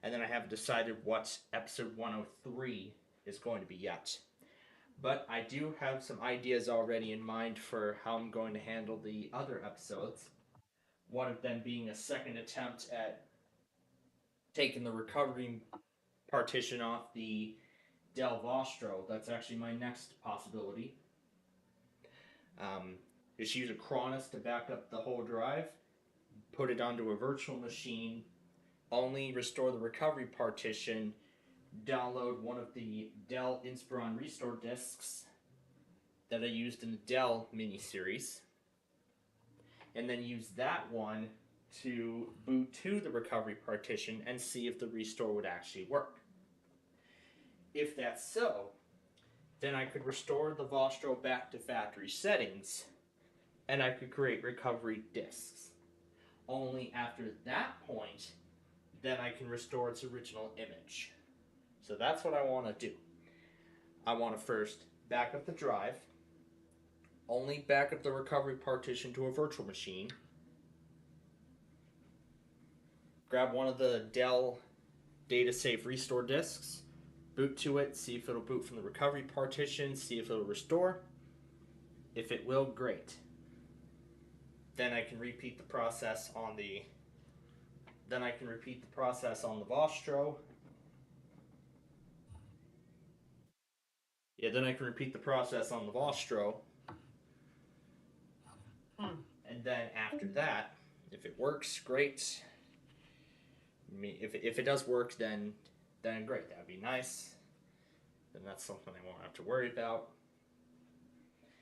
and then I haven't decided what episode 103 is going to be yet. But I do have some ideas already in mind for how I'm going to handle the other episodes. One of them being a second attempt at taking the recovery partition off the Dell Vostro. That's actually my next possibility. Just use a Cronus to back up the whole drive, put it onto a virtual machine, only restore the recovery partition, download one of the Dell Inspiron restore discs that I used in the Dell mini-series, and then use that one to boot to the recovery partition and see if the restore would actually work. If that's so, then I could restore the Vostro back to factory settings, and I could create recovery disks. Only after that point, then I can restore its original image. So that's what I want to do. I want to first back up the drive, only back up the recovery partition to a virtual machine, grab one of the Dell DataSafe restore disks, boot to it, see if it'll boot from the recovery partition, see if it'll restore. If it will, great. Then I can repeat the process on the Vostro. Then I can repeat the process on the Vostro. And then after that, if it works, great. If it does work, then great. That'd be nice. Then that's something I won't have to worry about.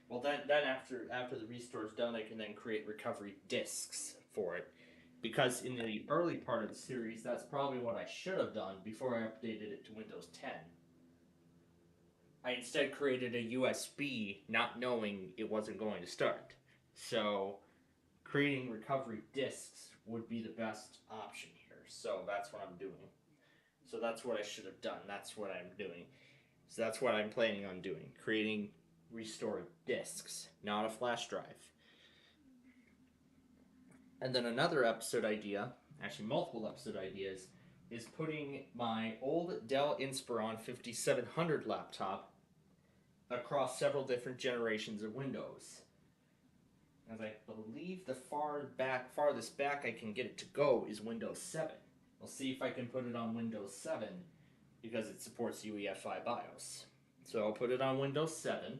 Well, then after the restore's done, I can then create recovery disks for it. Because in the early part of the series, that's probably what I should have done before I updated it to Windows 10. I instead created a USB, not knowing it wasn't going to start. So creating recovery disks would be the best option here. So that's what I'm doing. So that's what I should have done. That's what I'm doing. So that's what I'm planning on doing. Creating restore disks, not a flash drive. And then another episode idea, actually multiple episode ideas, is putting my old Dell Inspiron 5700 laptop across several different generations of Windows. As I believe the farthest back I can get it to go is Windows 7. We'll see if I can put it on Windows 7 because it supports UEFI BIOS. So I'll put it on Windows 7,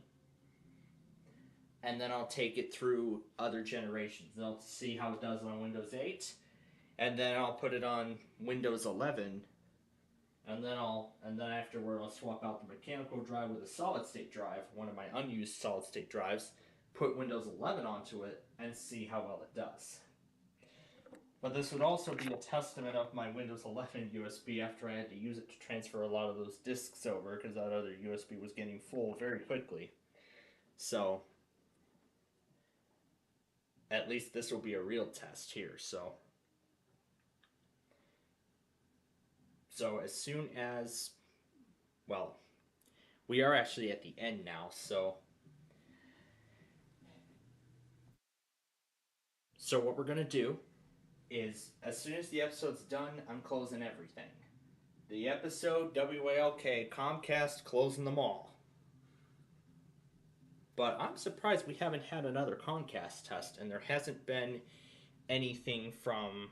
and then I'll take it through other generations. I'll see how it does on Windows 8, and then I'll put it on Windows 11, and then afterward I'll swap out the mechanical drive with a solid-state drive, one of my unused solid-state drives, put Windows 11 onto it, and see how well it does. But this would also be a testament of my Windows 11 USB after I had to use it to transfer a lot of those disks over because that other USB was getting full very quickly. So at least this will be a real test here. So as soon as, well, we are actually at the end now, so what we're going to do is, as soon as the episode's done, I'm closing everything. The episode, WALK, Comcast, closing them all. But I'm surprised we haven't had another Comcast test, and there hasn't been anything from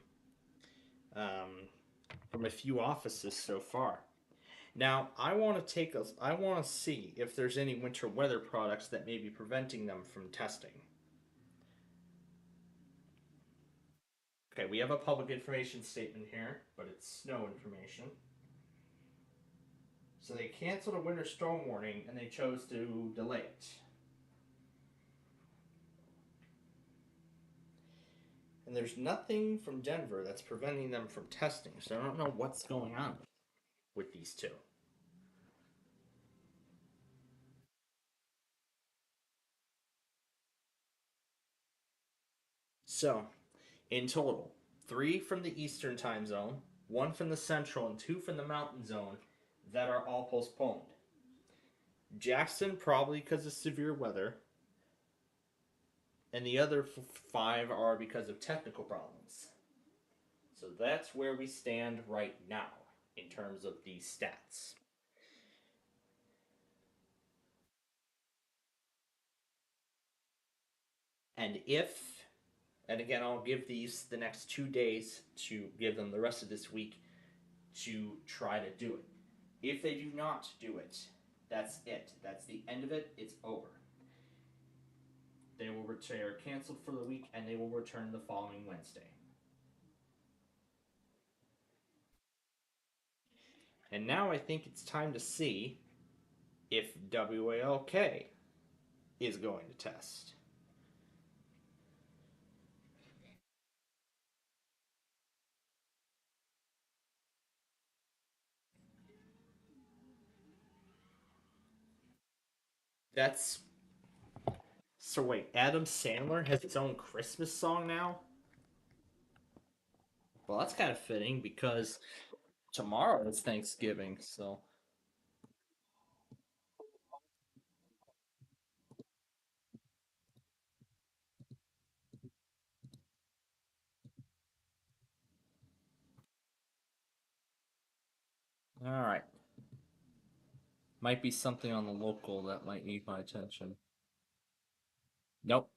a few offices so far. Now, I want to see if there's any winter weather products that may be preventing them from testing. Okay, we have a public information statement here, but it's snow information. So they canceled a winter storm warning and they chose to delay it. And there's nothing from Denver that's preventing them from testing, so I don't know what's going on with these two. So, in total, 3 from the Eastern time zone, 1 from the Central, and 2 from the Mountain zone that are all postponed. Jackson, probably because of severe weather, and the other 5 are because of technical problems. So that's where we stand right now in terms of these stats. And again, I'll give these the next 2 days to give them the rest of this week to try to do it. If they do not do it, that's it. That's the end of it. It's over. They will return canceled for the week and they will return the following Wednesday. And now I think it's time to see if WALK is going to test. That's so wait, Adam Sandler has its own Christmas song now? Well, that's kind of fitting because tomorrow is Thanksgiving, so all right. Might be something on the local that might need my attention. Nope.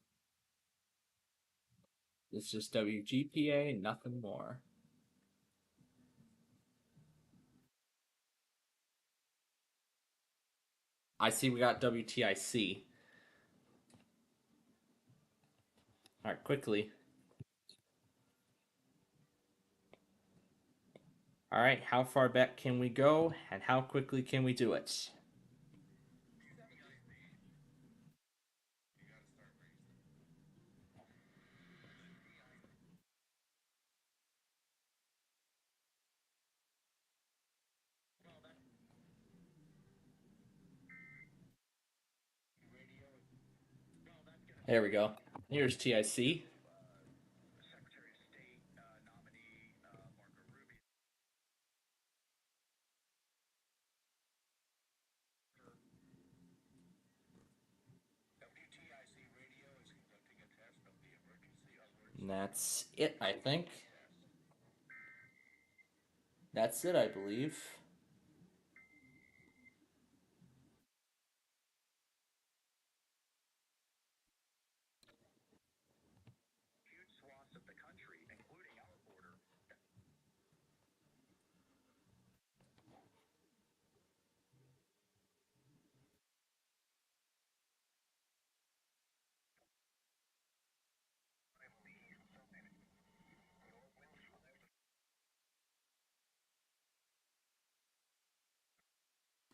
It's just WGPA, nothing more. I see we got WTIC. All right, quickly. All right, how far back can we go and how quickly can we do it? There we go. Here's TIC. And that's it, I think. That's it, I believe.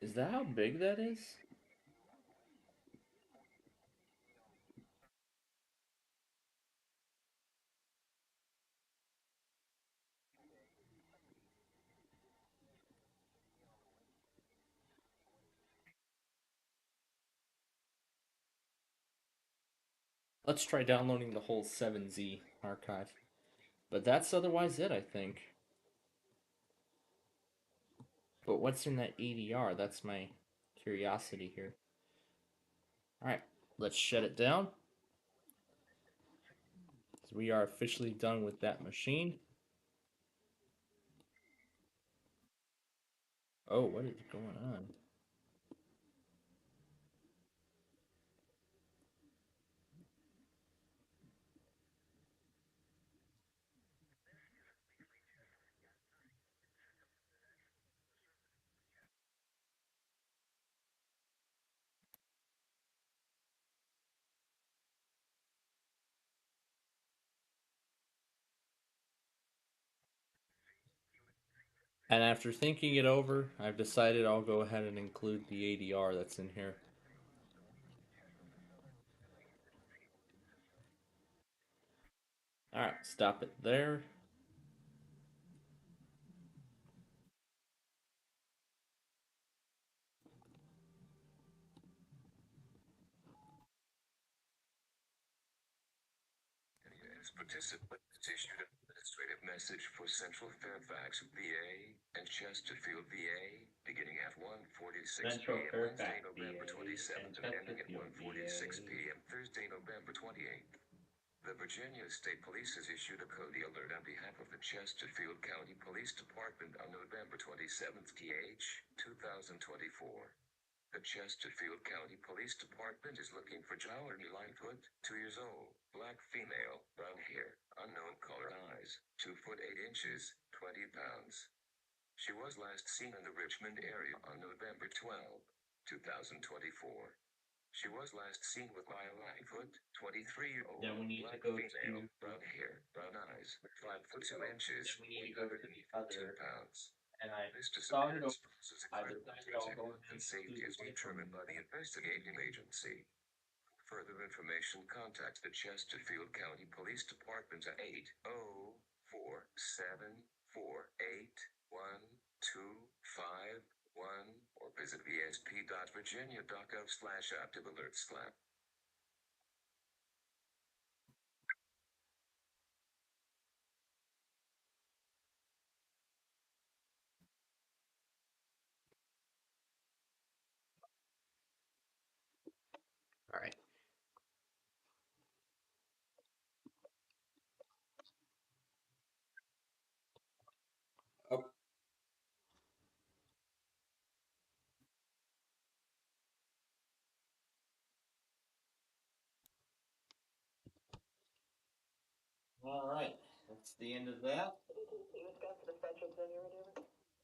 Is that how big that is? Let's try downloading the whole 7Z archive. But that's otherwise it, I think. But what's in that ADR? That's my curiosity here. Alright, let's shut it down. So we are officially done with that machine. Oh, what is going on? And after thinking it over, I've decided I'll go ahead and include the ADR that's in here. Alright, stop it there. Participants issued an administrative message for Central Fairfax, VA, and Chesterfield, VA, beginning at 1:46 Central p.m. Wednesday, Fairfax, November VA, 27th, and and ending at Chesterfield, 1:46 VA. p.m. Thursday, November 28th. The Virginia State Police has issued a code alert on behalf of the Chesterfield County Police Department on November 27th, TH, 2024. The Chesterfield County Police Department is looking for Jolly Lightfoot, 2 years old, black female, brown hair, unknown color, eyes, 2 foot 8 inches, 20 pounds. She was last seen in the Richmond area on November 12, 2024. She was last seen with Maya Lightfoot, 23-year-old, Then we need black to go female, to. brown hair, brown eyes, 5 foot 2 inches, Then we need to go to the 115 other. pounds. And I This thought it over. disappearance poses a I critical decided threat I'll to go health ahead and and safety include as the determined by the investigating agency. For further information, contact the Chesterfield County Police Department at 804-748-1251 or visit vsp.virginia.gov/active-alert/. Alright. Oh. Alright, that's the end of that.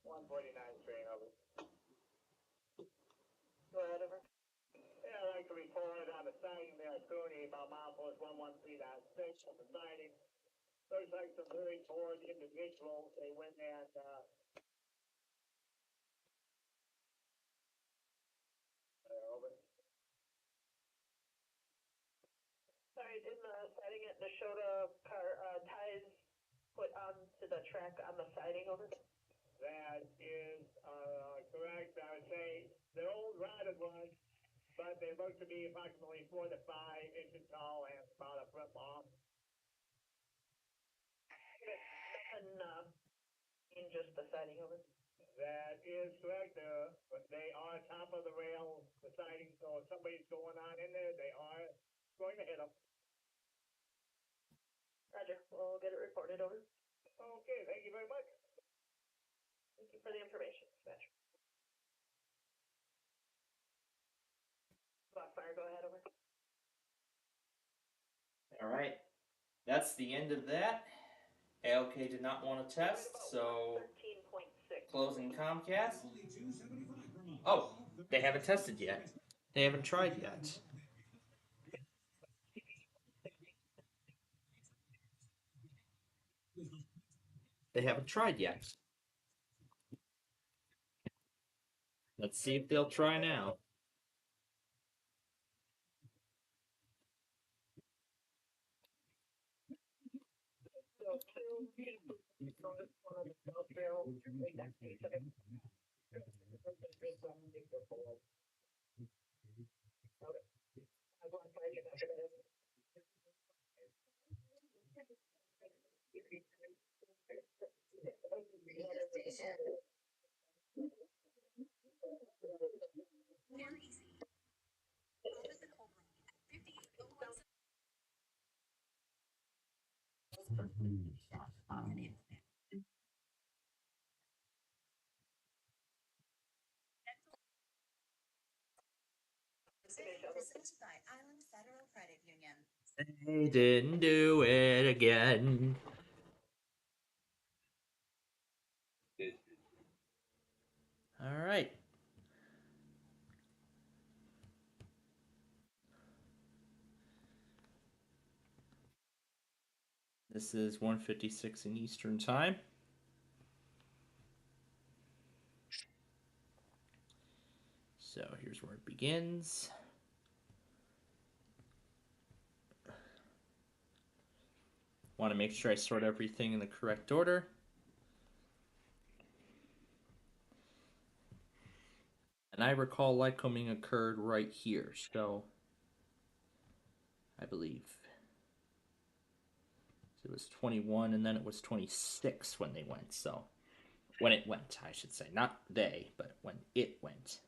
149 train over. Go ahead, over. Yeah, I'd like to report on the sighting there at Cooney, about milepost 113.6 on the sighting. Looks like some very bored individuals. They went and, over. Sorry, in the sighting at the Shota car, ties put onto the track on the siding, over? That is, correct. I would say they're old rotted ones, but they look to be approximately 4 to 5 inches tall and about a foot long. And, in just the siding, over? That is correct. But they are top of the rail, the siding, so if somebody's going on in there, they are going to hit them. Roger, we'll get it reported, over. Okay, thank you very much. Thank you for the information, dispatcher. Fire, go ahead, over. Alright, that's the end of that. ALK did not want to test, so closing Comcast. Oh, they haven't tested yet. They haven't tried yet. They haven't tried yet. Let's see if they'll try now. Presented by Island Federal Credit Union. They didn't do it again. Alright. This is 1:56 in Eastern Time. begins. Want to make sure I sort everything in the correct order. And I recall Lycoming occurred right here, so I believe it was 21 and then it was 26 when they went, so when it went, I should say. Not they, but when it went.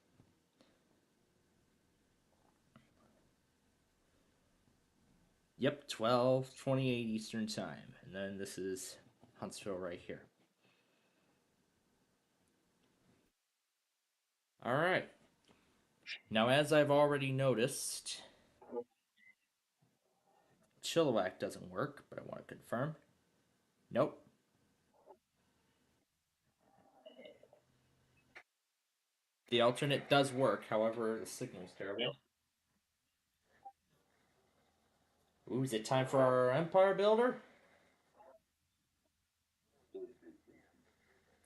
Yep, 12:28 Eastern Time. And then this is Huntsville right here. Alright. Now, as I've already noticed, Chilliwack doesn't work, but I want to confirm. Nope. The alternate does work, however, the signal's terrible. Ooh, is it time for our Empire Builder?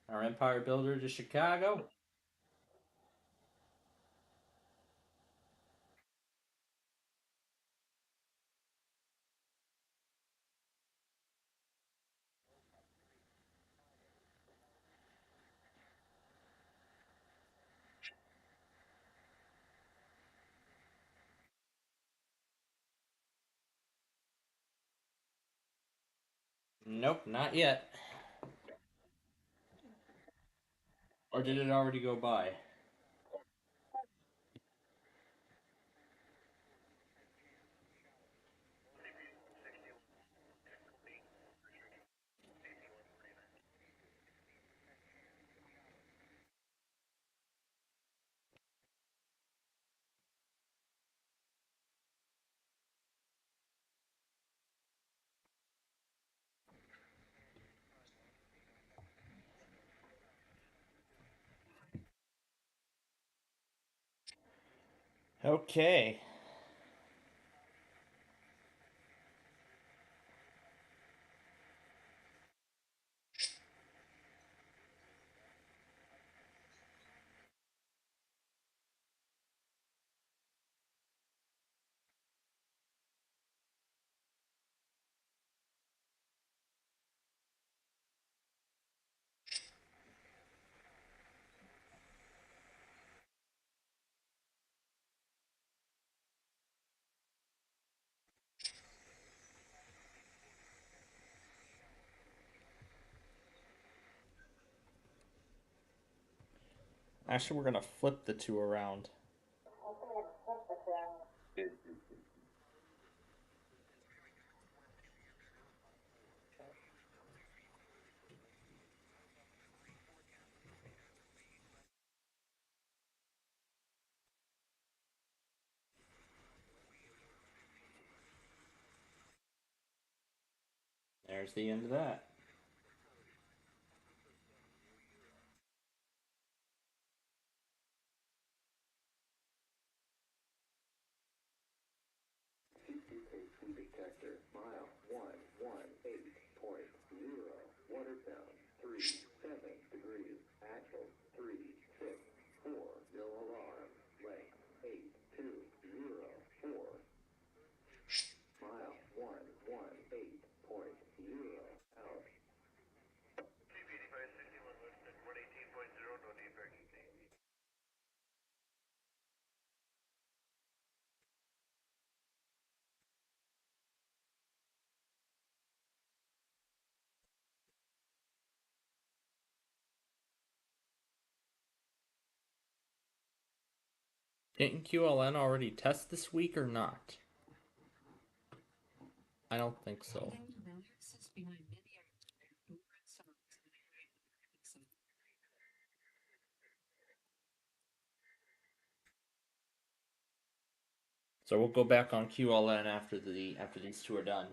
Our Empire Builder to Chicago? Nope, not yet. Or did it already go by? Okay. Actually, we're going to flip the two around. There's the end of that. Detector, mile 118.0, Watertown, 37 degrees, actual 364, no alarm, length 8204, mile 118.0, out. Didn't QLN already test this week or not? I don't think so. So we'll go back on QLN after these two are done.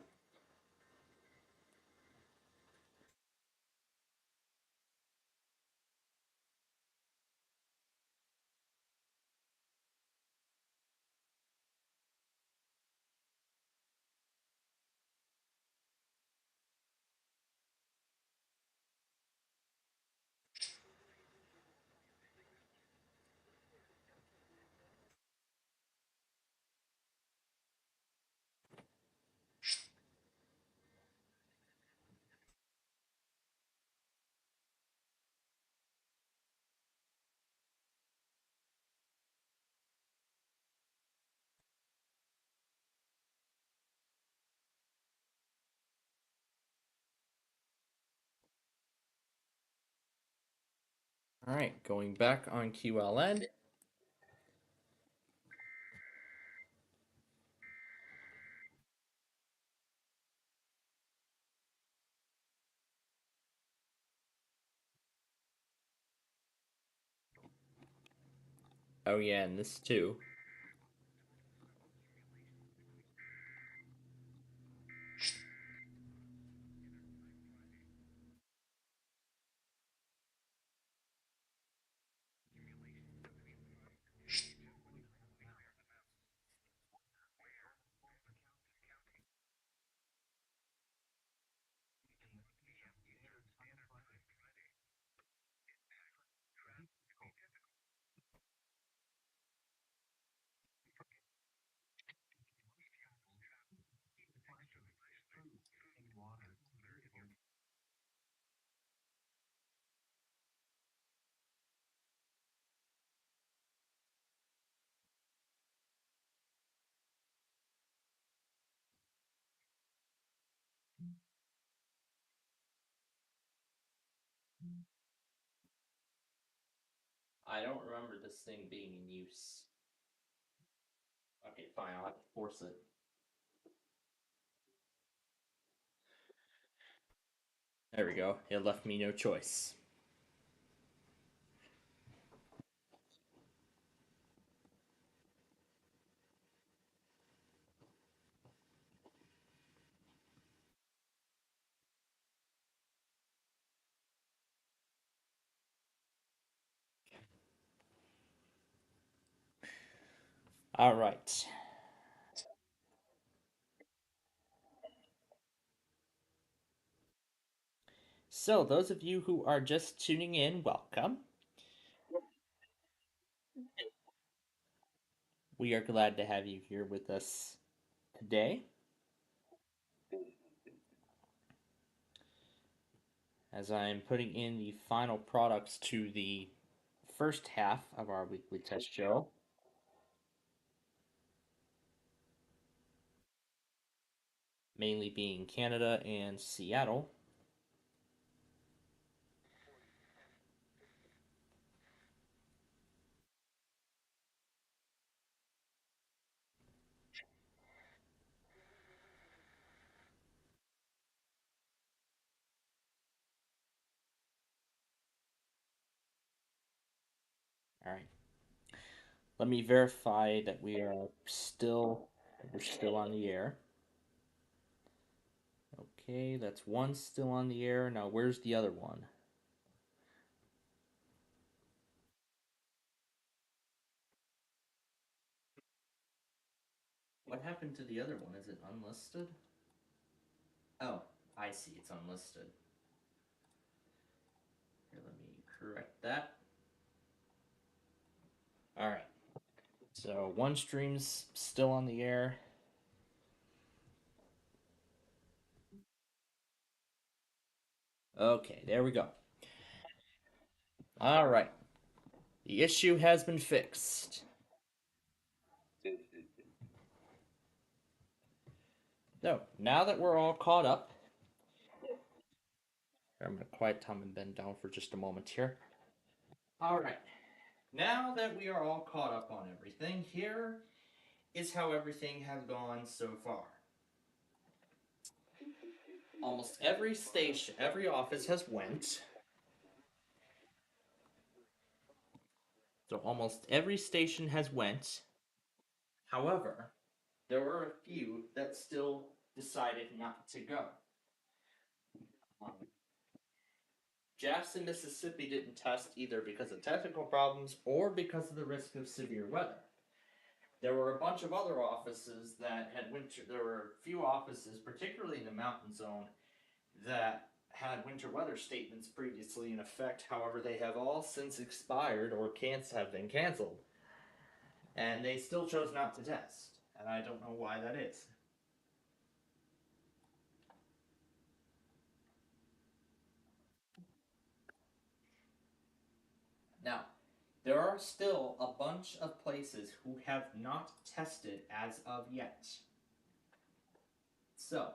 All right, going back on QLN. Oh yeah, and this too. I don't remember this thing being in use. Okay, fine, I'll have to force it. There we go. It left me no choice. All right. So, those of you who are just tuning in, welcome. We are glad to have you here with us today. As I am putting in the final products to the first half of our weekly test show. Mainly being Canada and Seattle. All right. Let me verify that we're still on the air. Okay, that's one still on the air. Now, where's the other one? What happened to the other one? Is it unlisted? Oh, I see. It's unlisted. Here, let me correct that. All right. So one stream's still on the air. Okay, there we go. All right. The issue has been fixed. So, now that we're all caught up, I'm going to quiet Tom and Ben down for just a moment here. All right. Now that we are all caught up on everything, here is how everything has gone so far. Almost every station, every office has went. So almost every station has went. However, there were a few that still decided not to go. Jackson, Mississippi didn't test either because of technical problems or because of the risk of severe weather. There were a bunch of other offices that had winter. There were a few offices, particularly in the mountain zone, that had winter weather statements previously in effect. However, they have all since expired or have been canceled. And they still chose not to test. And I don't know why that is. Now, there are still a bunch of places who have not tested as of yet. So,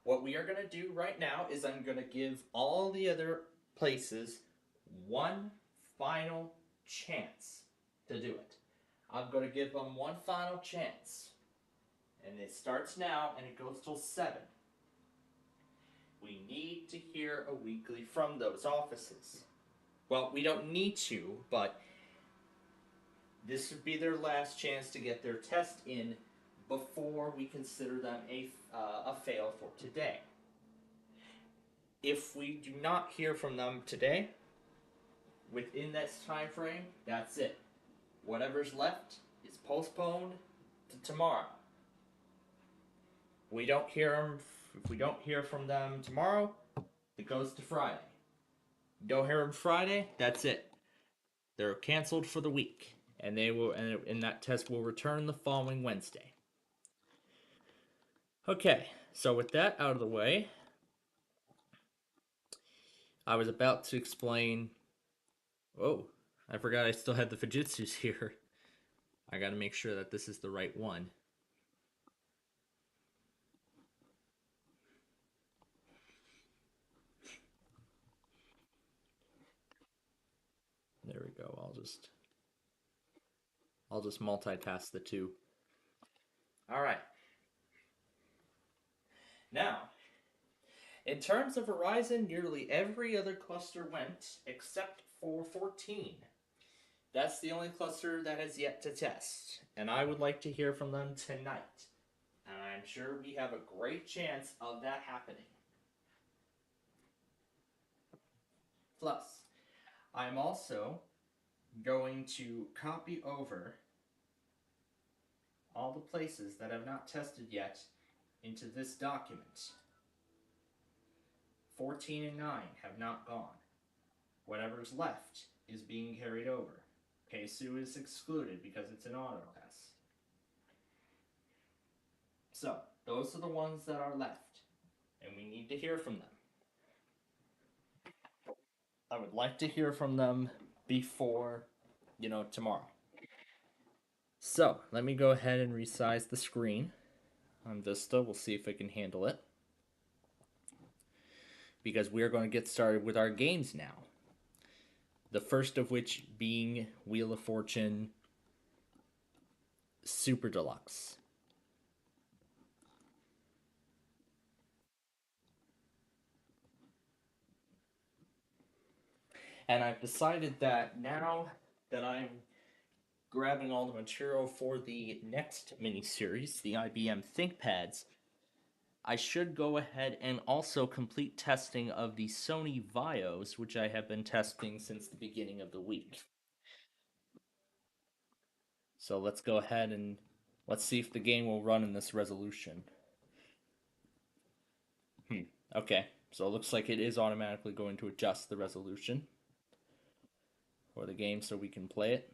what we are going to do right now is I'm going to give all the other places one final chance to do it. I'm going to give them one final chance. And it starts now and it goes till 7. We need to hear a weekly from those offices. Well, we don't need to, but this would be their last chance to get their test in before we consider them a fail for today. If we do not hear from them today, within this time frame, that's it. Whatever's left is postponed to tomorrow. If we don't hear from them tomorrow, it goes to Friday. Don't hear them Friday, that's it. They're canceled for the week, and that test will return the following Wednesday. Okay, so with that out of the way, I was about to explain. Oh, I forgot I still had the Fujitsu's here. I gotta make sure that this is the right one. There we go. I'll just multitask the two. All right. Now, in terms of Verizon, nearly every other cluster went except for 14. That's the only cluster that has yet to test, and I would like to hear from them tonight. And I'm sure we have a great chance of that happening. Plus, I'm also going to copy over all the places that have not tested yet into this document. 14 and 9 have not gone. Whatever's left is being carried over. Pesu is excluded because it's an auto test. So, those are the ones that are left, and we need to hear from them. I would like to hear from them before, tomorrow. So, let me go ahead and resize the screen on Vista. We'll see if it can handle it. Because we are going to get started with our games now. The first of which being Wheel of Fortune Super Deluxe. And I've decided that now that I'm grabbing all the material for the next mini-series, the IBM ThinkPads, I should go ahead and also complete testing of the Sony Vios, which I have been testing since the beginning of the week. So let's go ahead and let's see if the game will run in this resolution. Okay, so it looks like it is automatically going to adjust the resolution for the game so we can play it.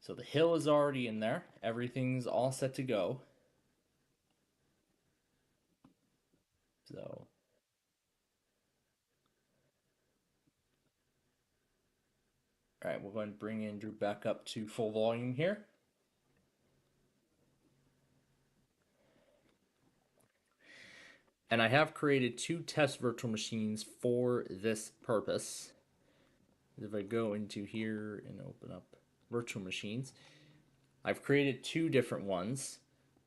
So the hill is already in there. Everything's all set to go. So alright, we're going to bring Andrew back up to full volume here. And I have created 2 test virtual machines for this purpose. If I go into here and open up virtual machines, I've created 2 different ones.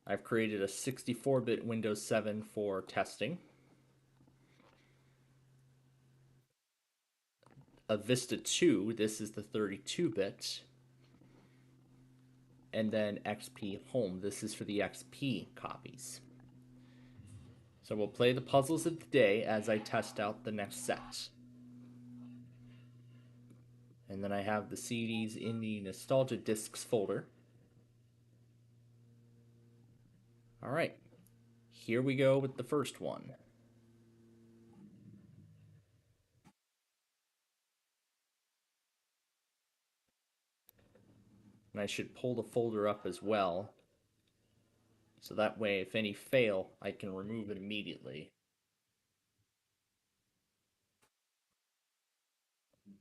I've created a 64-bit Windows 7 for testing, a Vista 2, this is the 32-bit, and then XP Home, this is for the XP copies. So we'll play the puzzles of the day as I test out the next set. And then I have the CDs in the Nostalgia Discs folder. Alright, here we go with the first one. And I should pull the folder up as well, so that way if any fail, I can remove it immediately.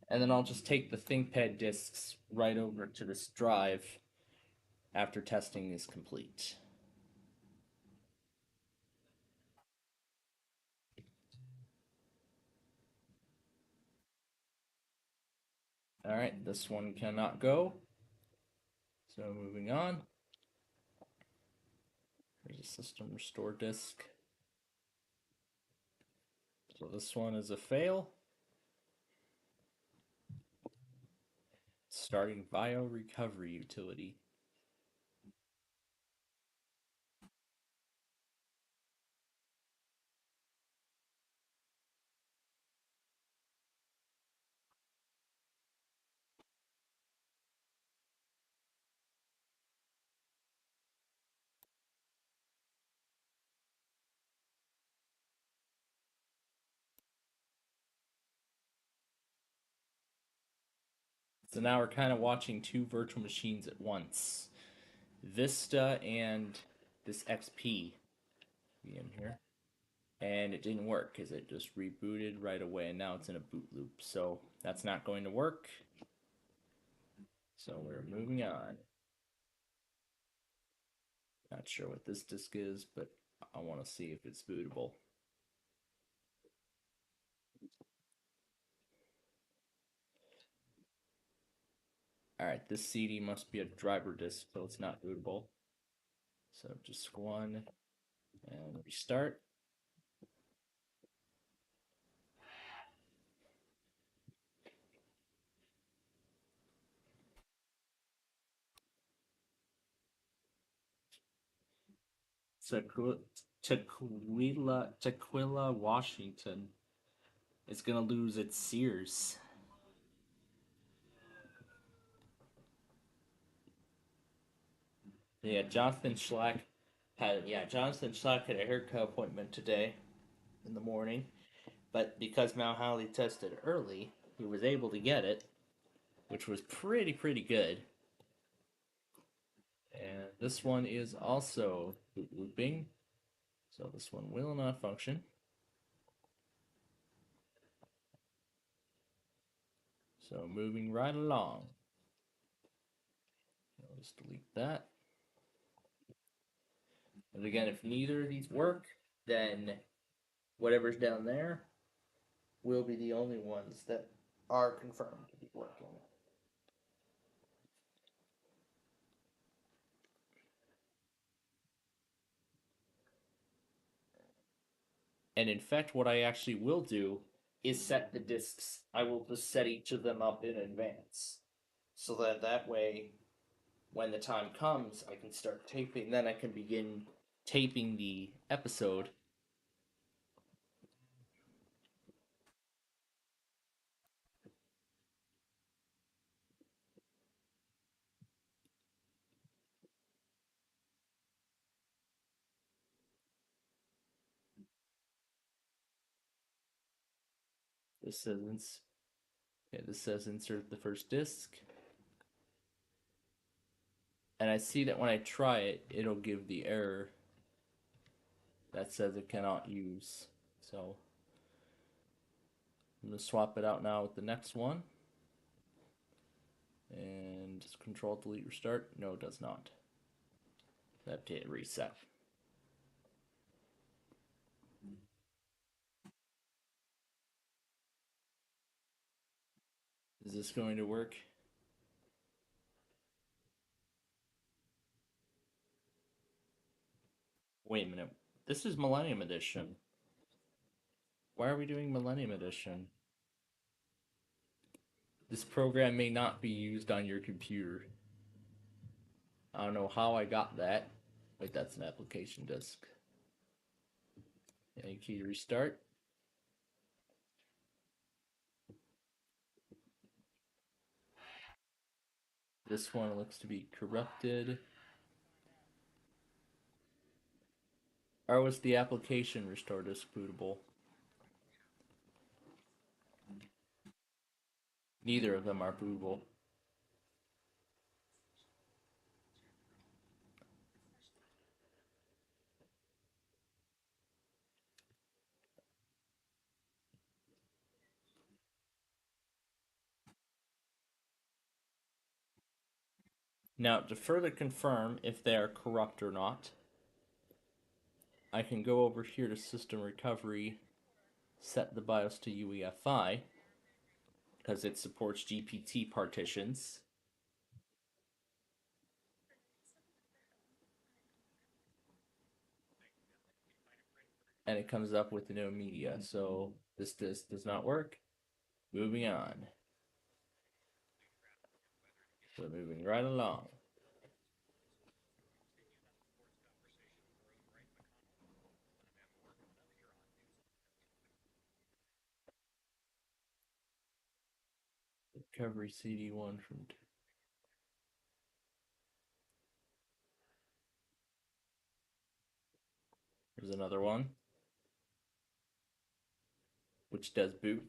And then I'll just take the ThinkPad discs right over to this drive after testing is complete. Alright, this one cannot go. So moving on. There's a system restore disk. So this one is a fail. Starting bio recovery utility. So now we're kind of watching two virtual machines at once. Vista and this XP be in here. And it didn't work because it just rebooted right away and now it's in a boot loop. So that's not going to work. So we're moving on. Not sure what this disk is, but I want to see if it's bootable. Alright, this CD must be a driver disk, so it's not bootable. So just one and restart. Tequila, Washington is gonna lose its Sears. Yeah, Jonathan Schlack had a haircut appointment today in the morning, but because Mount Holly tested early, he was able to get it, which was pretty good. And this one is also boot looping, so this one will not function. So moving right along. I'll just delete that. And again, if neither of these work, then whatever's down there will be the only ones that are confirmed to be working. And in fact, what I actually will do is set the discs. I will just set each of them up in advance. So that way, when the time comes, I can start taping. Then I can begin taping the episode. This says insert the first disc. And I see that when I try it, it'll give the error that says it cannot use. So I'm going to swap it out now with the next one. And just control delete restart. No, it does not. That did reset. Is this going to work? Wait a minute. This is Millennium Edition. Why are we doing Millennium Edition? This program may not be used on your computer. I don't know how I got that. Wait, that's an application disk. A key to restart. This one looks to be corrupted. Or was the application restore disk bootable? Neither of them are bootable. Now, to further confirm if they are corrupt or not, I can go over here to System Recovery, set the BIOS to UEFI, because it supports GPT partitions. And it comes up with no media, so this does not work. Moving on. So moving right along. Recovery CD1 from. There's another one, which does boot.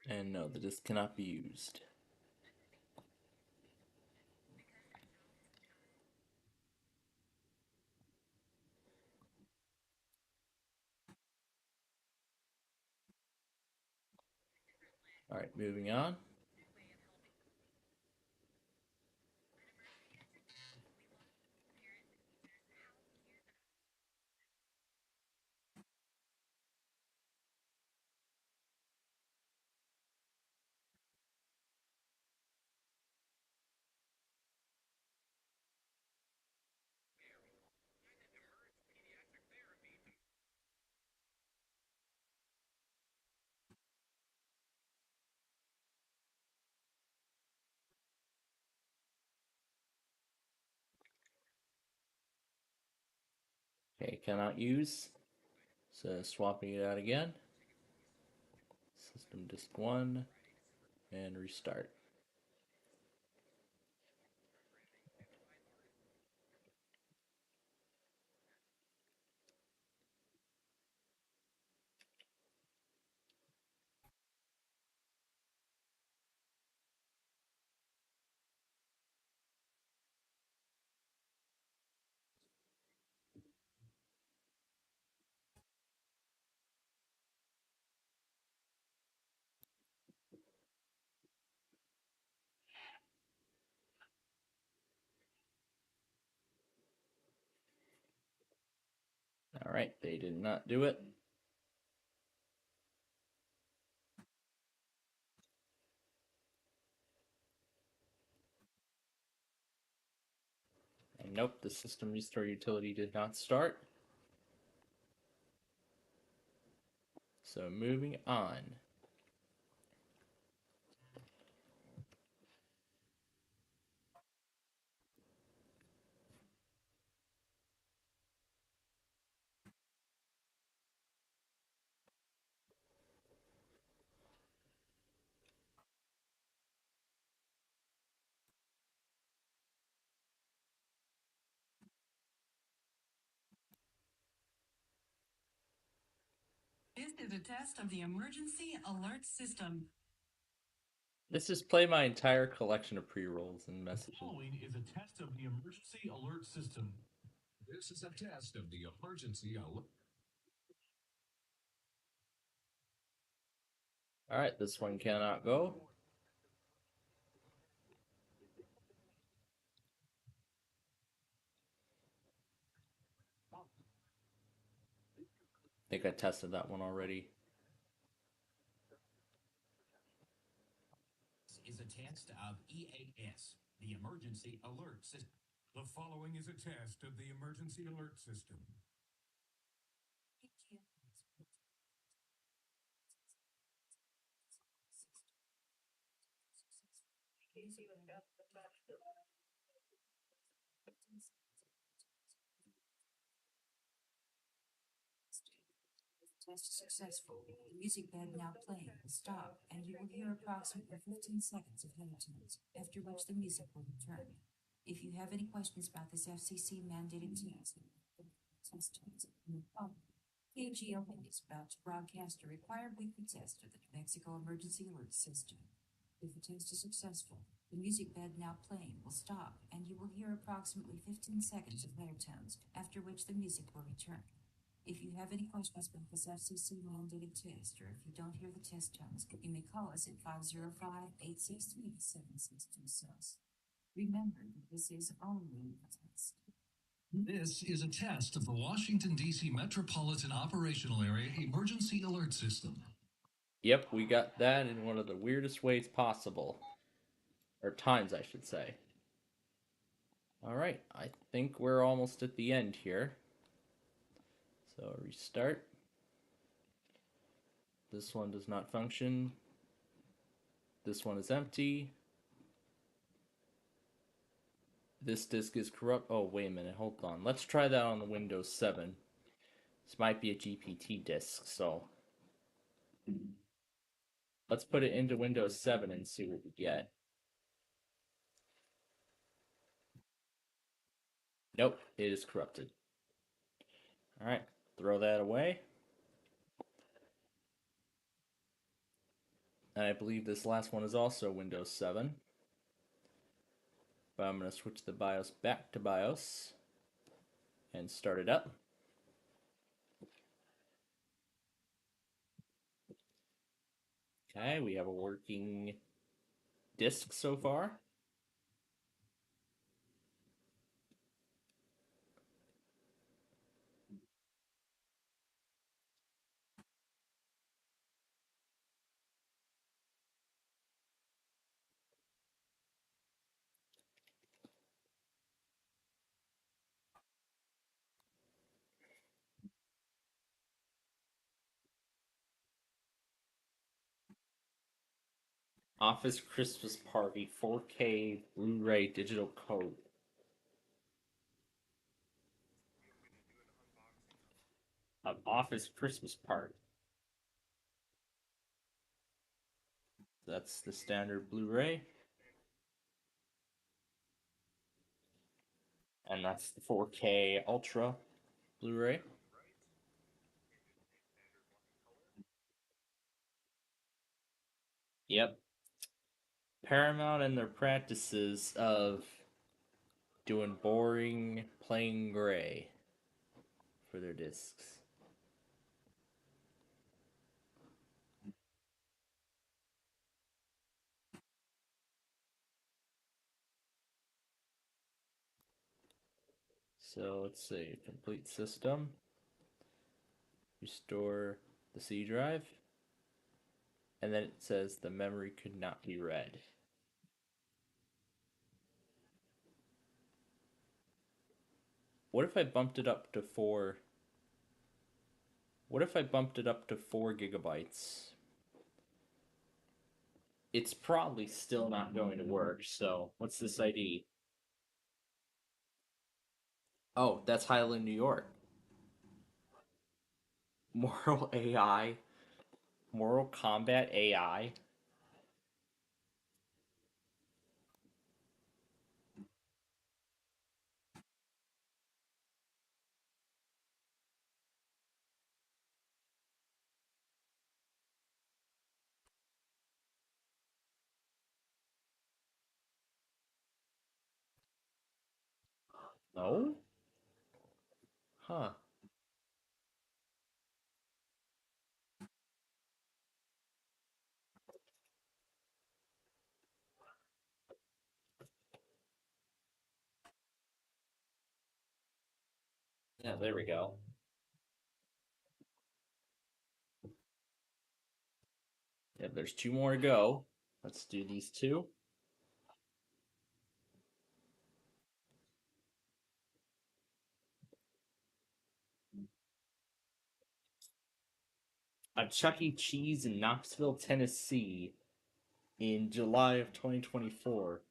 And no, the disk cannot be used. All right, moving on. Okay, cannot use. So swapping it out again. System disk 1 and restart. All right, they did not do it. And nope, the system restore utility did not start. So moving on. This is a test of the emergency alert system. Let's just play my entire collection of pre-rolls and messages. The following is a test of the emergency alert system. This is a test of the emergency alert. All right, this one cannot go. I think I tested that one already. This is a test of EAS, the emergency alert system. The following is a test of the emergency alert system. Test successful. The music bed now playing will stop, and you will hear approximately 15 seconds of heavy tones, after which the music will return. If you have any questions about this FCC mandated test tones, no problem. KGLA is about to broadcast a required weekly test of the New Mexico Emergency Alert System. If the test is successful, the music bed now playing will stop, and you will hear approximately 15 seconds of letter tones, after which the music will return. If you have any questions about this FCC mandated test, or if you don't hear the test tones, you may call us at 505-863-7626. Remember that this is only a test. This is a test of the Washington, D.C. Metropolitan Operational Area Emergency Alert System. Yep, we got that in one of the weirdest ways possible. Or times, I should say. Alright, I think we're almost at the end here. So restart. This one does not function. This one is empty. This disk is corrupt. Oh, wait a minute, hold on. Let's try that on the Windows 7. This might be a GPT disk, so let's put it into Windows 7 and see what we get. Nope, it is corrupted. Alright, throw that away. And I believe this last one is also Windows 7. But I'm going to switch the BIOS back to BIOS and start it up. Okay, we have a working disk so far. Office Christmas Party 4K Blu-ray digital code. Of Office Christmas Party. That's the standard Blu-ray. And that's the 4K Ultra Blu-ray. Yep. Paramount and their practices of doing boring, plain gray for their discs. So let's see, complete system. Restore the C drive. And then it says the memory could not be read. What if I bumped it up to 4? What if I bumped it up to 4 gigabytes? It's probably still not going to work, so what's this ID? Oh, that's Highland, New York. Moral AI. Moral Combat AI. No? Huh. Yeah, there we go. Yeah, there's 2 more to go. Let's do these 2. A Chuck E. Cheese in Knoxville, Tennessee in July of 2024.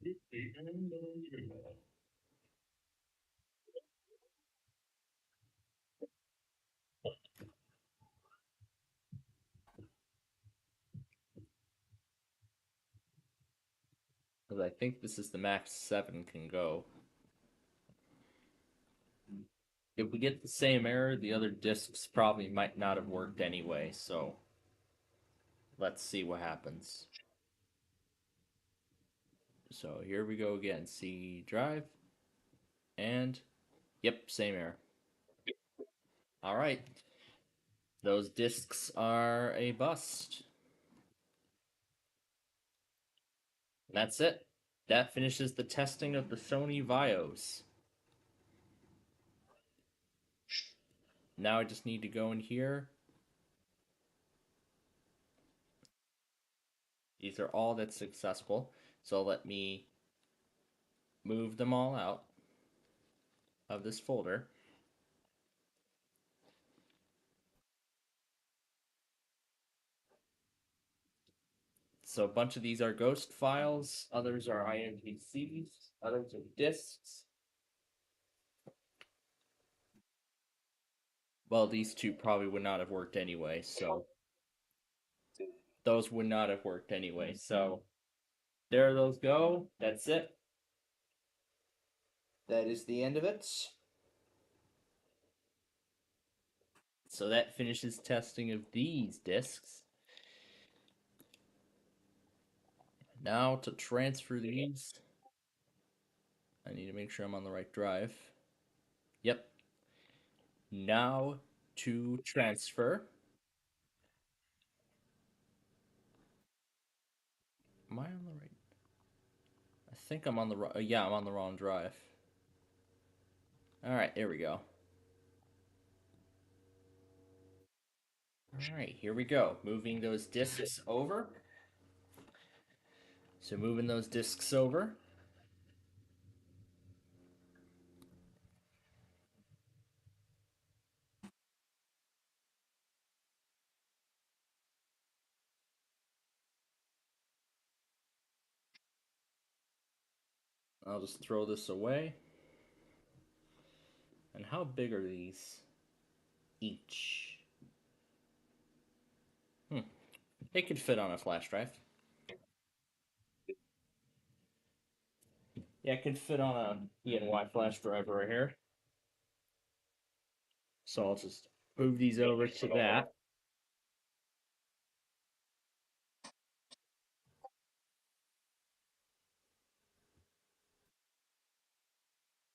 Because I think this is the max 7 can go. If we get the same error, the other discs probably might not have worked anyway, so let's see what happens. So here we go again. C drive. And, yep, same error. Alright. Those discs are a bust. That's it. That finishes the testing of the Sony Vios. Now I just need to go in here. These are all that's successful. So let me move them all out of this folder. So a bunch of these are ghost files, others are IMPCs, others are disks. Well, these two probably would not have worked anyway, so those would not have worked anyway. So there those go. That's it. That is the end of it. So that finishes testing of these disks. Now to transfer these, I need to make sure I'm on the right drive. Yep. Now to transfer. Am I on the right? I think I'm on the wrong. Yeah, I'm on the wrong drive. All right, there we go. All right, here we go. Moving those discs over. So moving those discs over. I'll just throw this away. And how big are these each? They could fit on a flash drive. Yeah, it could fit on a E&Y flash drive right here. So I'll just move these over to that.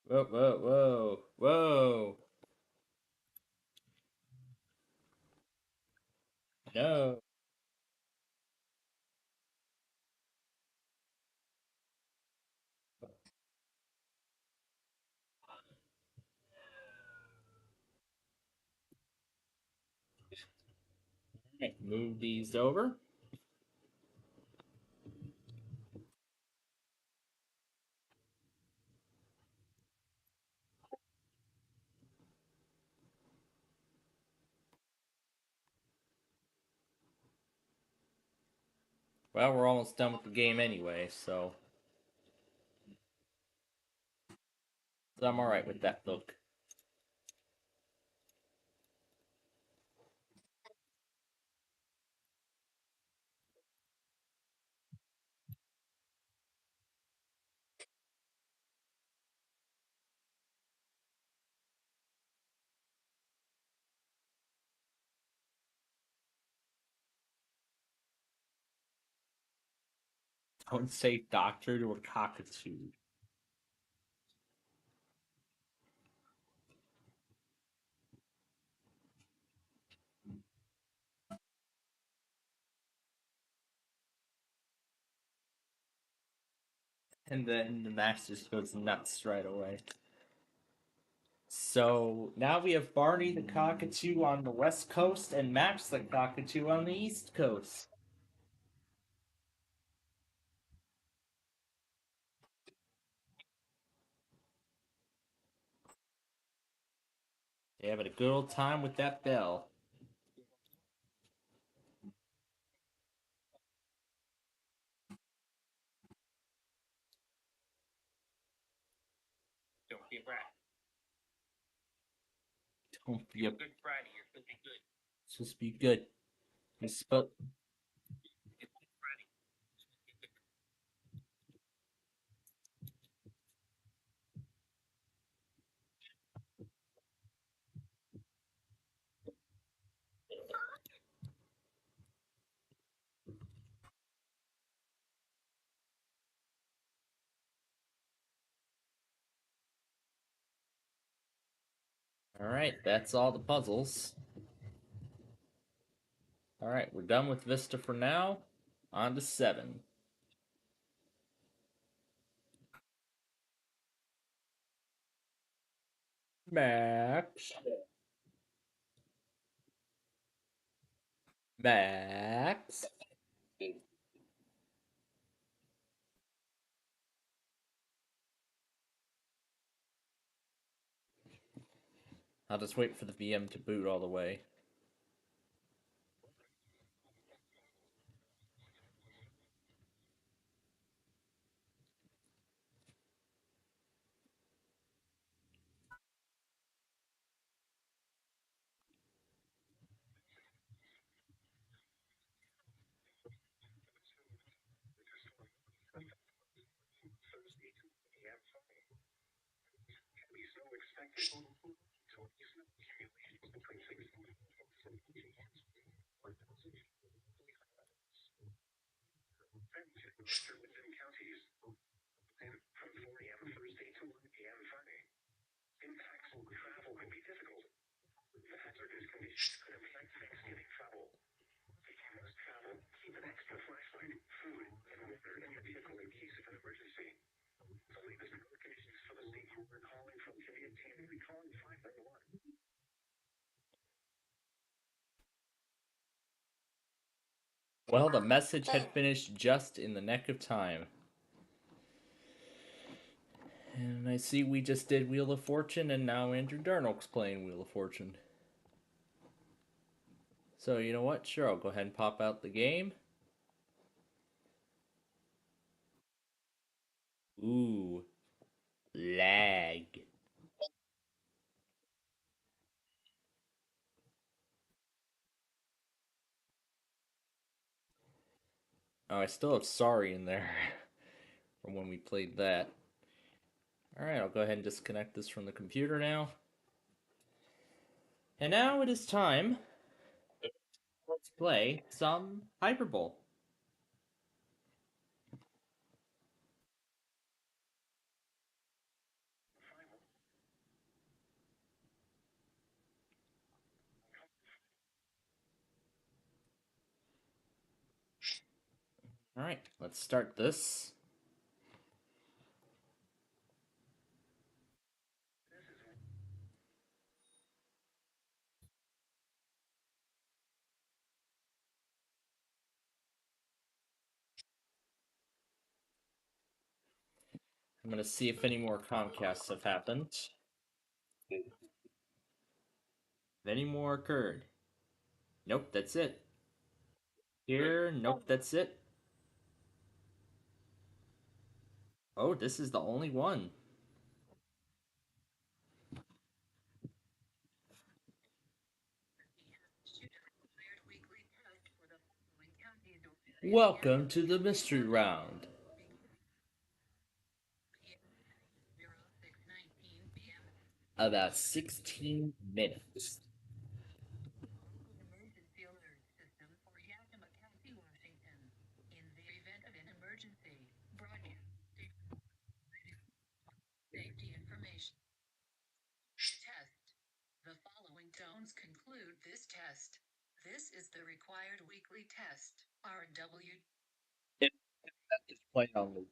Whoa, whoa, whoa, whoa. No. Okay, move these over. Well, we're almost done with the game anyway, so I'm alright with that look. Don't say doctor to a cockatoo. And then the Max just goes nuts right away. So now we have Barney the cockatoo on the west coast and Max the cockatoo on the east coast. They having a good old time with that bell. be a brat. Don't be You're a. a good bratty. You're supposed to be good. It's supposed to be good. It's supposed. You're a good bratty. All right, that's all the puzzles. All right, we're done with Vista for now. On to 7. Max. Max. I'll just wait for the VM to boot all the way. Well, the message had finished just in the nick of time. And I see we just did Wheel of Fortune, and now Andrew Darnold's playing Wheel of Fortune. So, you know what? Sure, I'll go ahead and pop out the game. Ooh. Lag. Oh, I still have Sorry in there from when we played that. Alright, I'll go ahead and disconnect this from the computer now. And now it is time to play some Hyperbole. Alright, let's start this. I'm going to see if any more Comcasts have happened. If any more occurred. Nope, that's it. Here, nope, that's it. Oh, this is the only one. Welcome to the mystery round. About 16 minutes. Safety information. Test. The following tones conclude this test. This is the required weekly test. RW. It's playing on loop.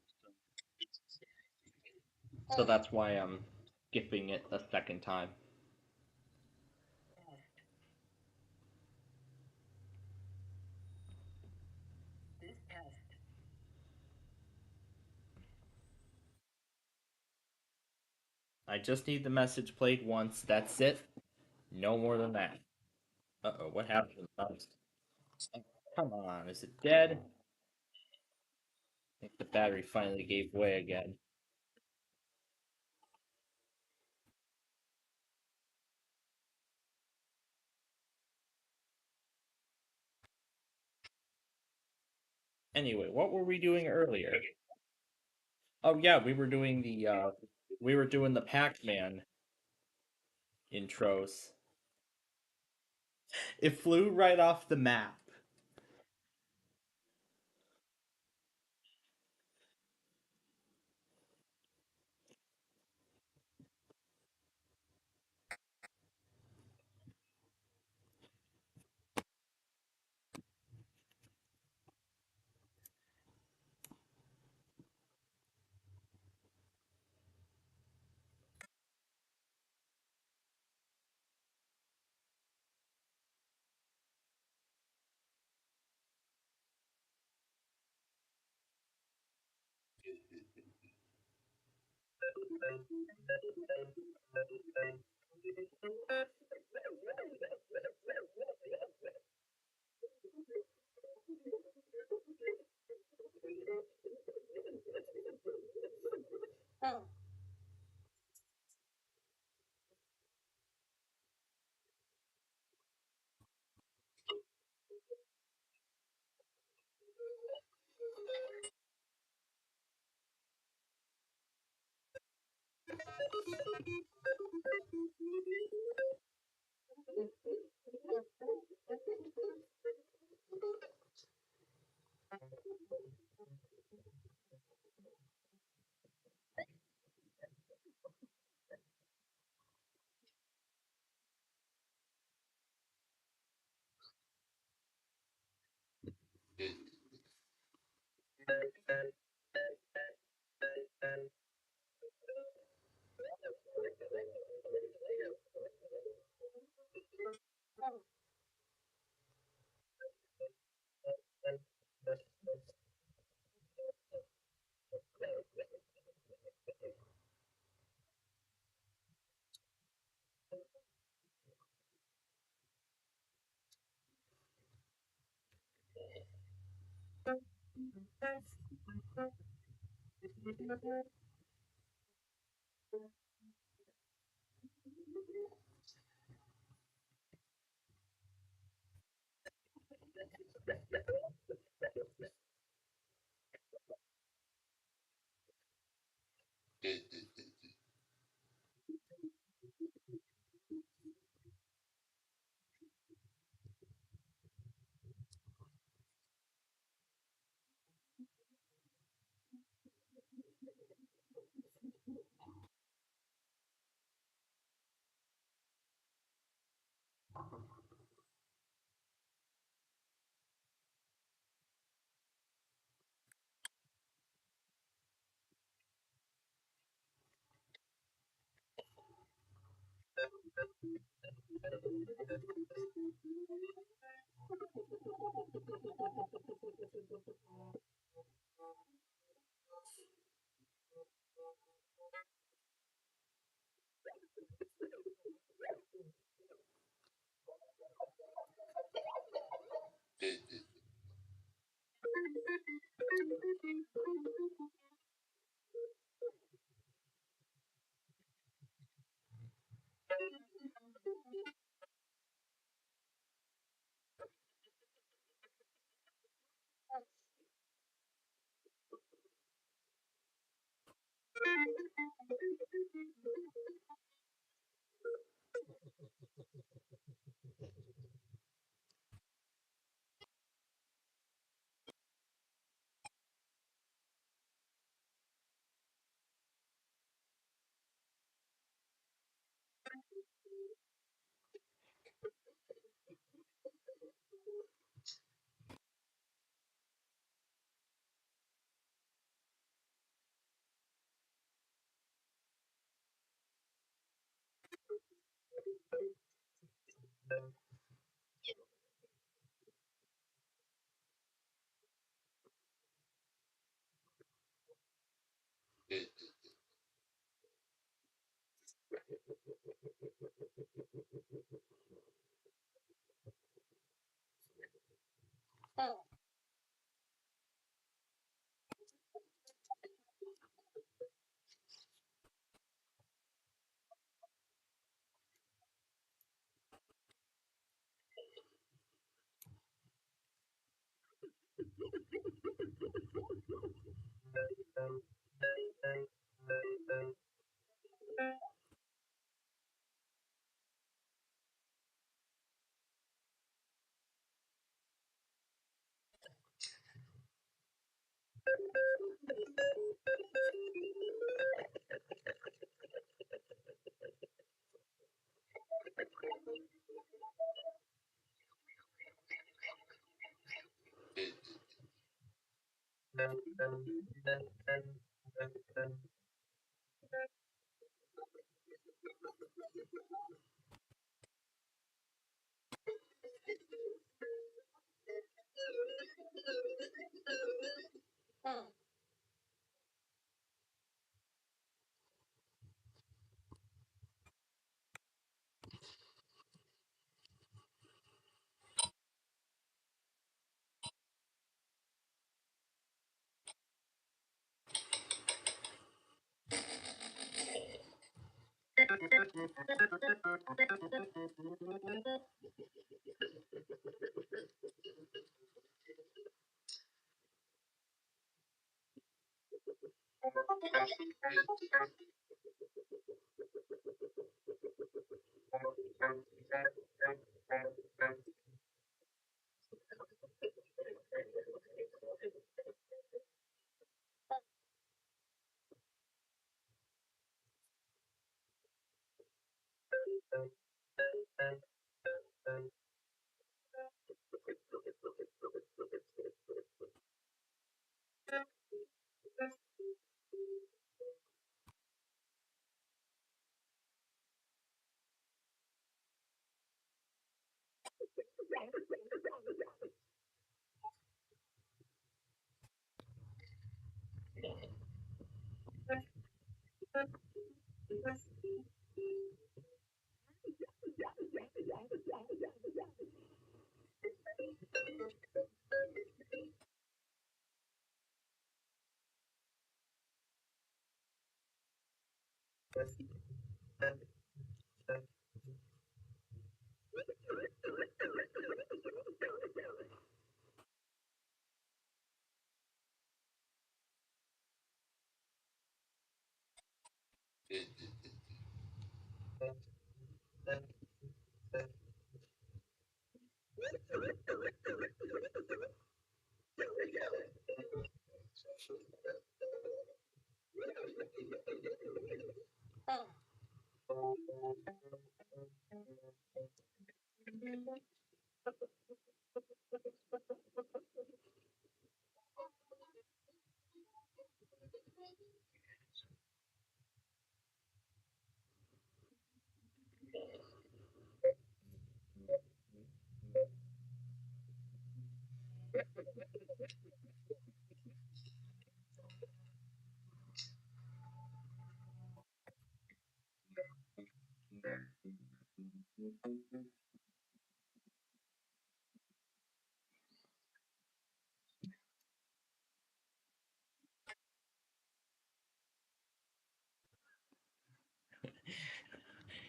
So that's why I'm skipping it a second time. This test. I just need the message played once. That's it. No more than that. Uh-oh, what happened to the mouse? Come on, is it dead? I think the battery finally gave way again. Anyway, what were we doing earlier? Oh yeah, we were doing the Pac-Man intros. It flew right off the map.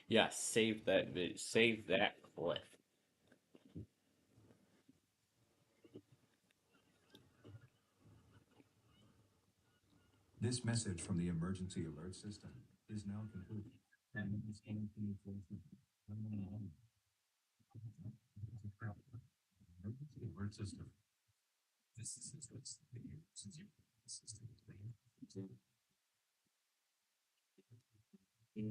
Yeah, save that save that clip. This message from the emergency alert system is now complete. Emergency alert system. This is the emergency system. The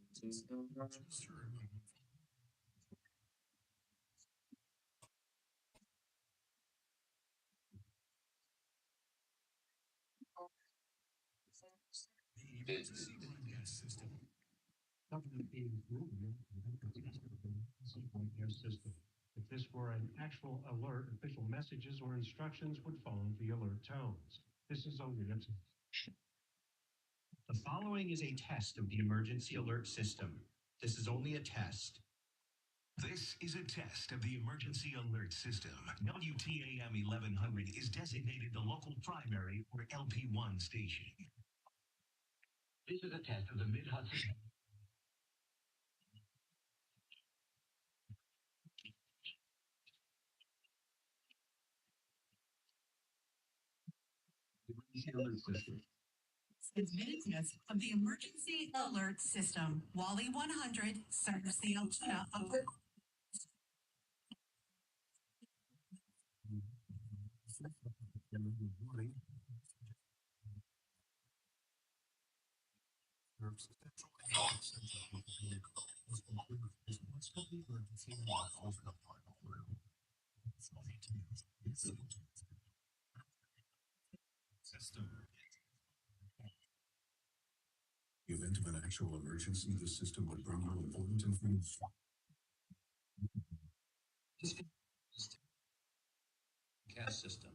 emergency broadcast system. System. If this were an actual alert, official messages or instructions would follow the alert tones. This is only a The following is a test of the emergency alert system. This is only a test. This is a test of the emergency alert system. WTAM 1100 is designated the local primary or LP1 station. This is a test of the Mid-Hudson Advancements of the emergency alert system. Wally 100 serves the Altoona of System. In the event of an actual emergency, the system would bring you important information. Gas system.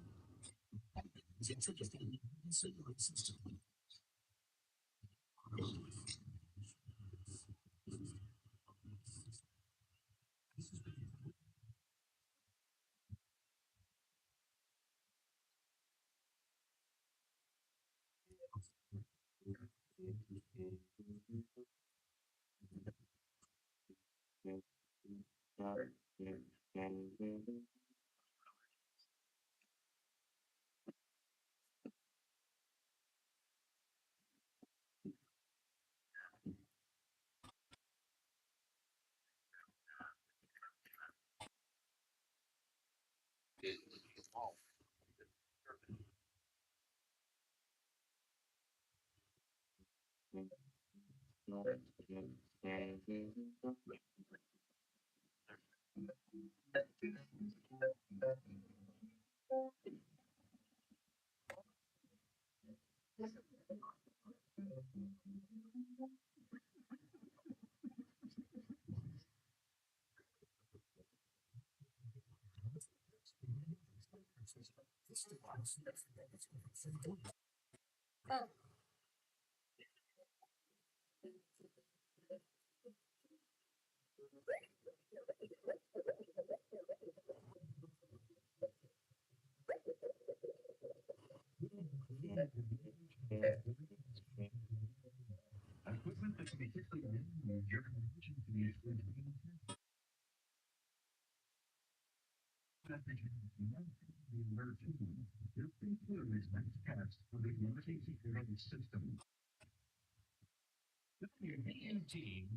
Equipment that can be quickly removed during emergency the alert team. This includes next steps for the emergency alert system. Your team.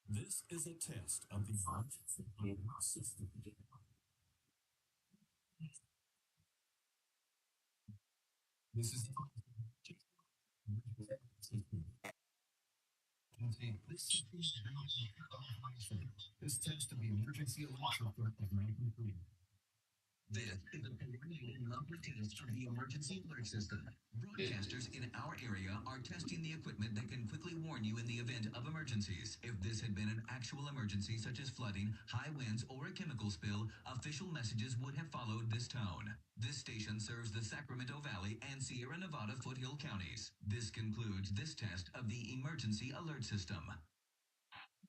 This is a test of the emergency alert system. This is this test of the emergency alert system is now complete. This is a preliminary number test of the emergency alert system. Broadcasters in our area are testing the equipment that can quickly warn you in the event of emergencies. If this had been an actual emergency, such as flooding, high winds, or a chemical spill, official messages would have followed this tone. This station serves the Sacramento Valley and Sierra Nevada foothill counties. This concludes this test of the emergency alert system.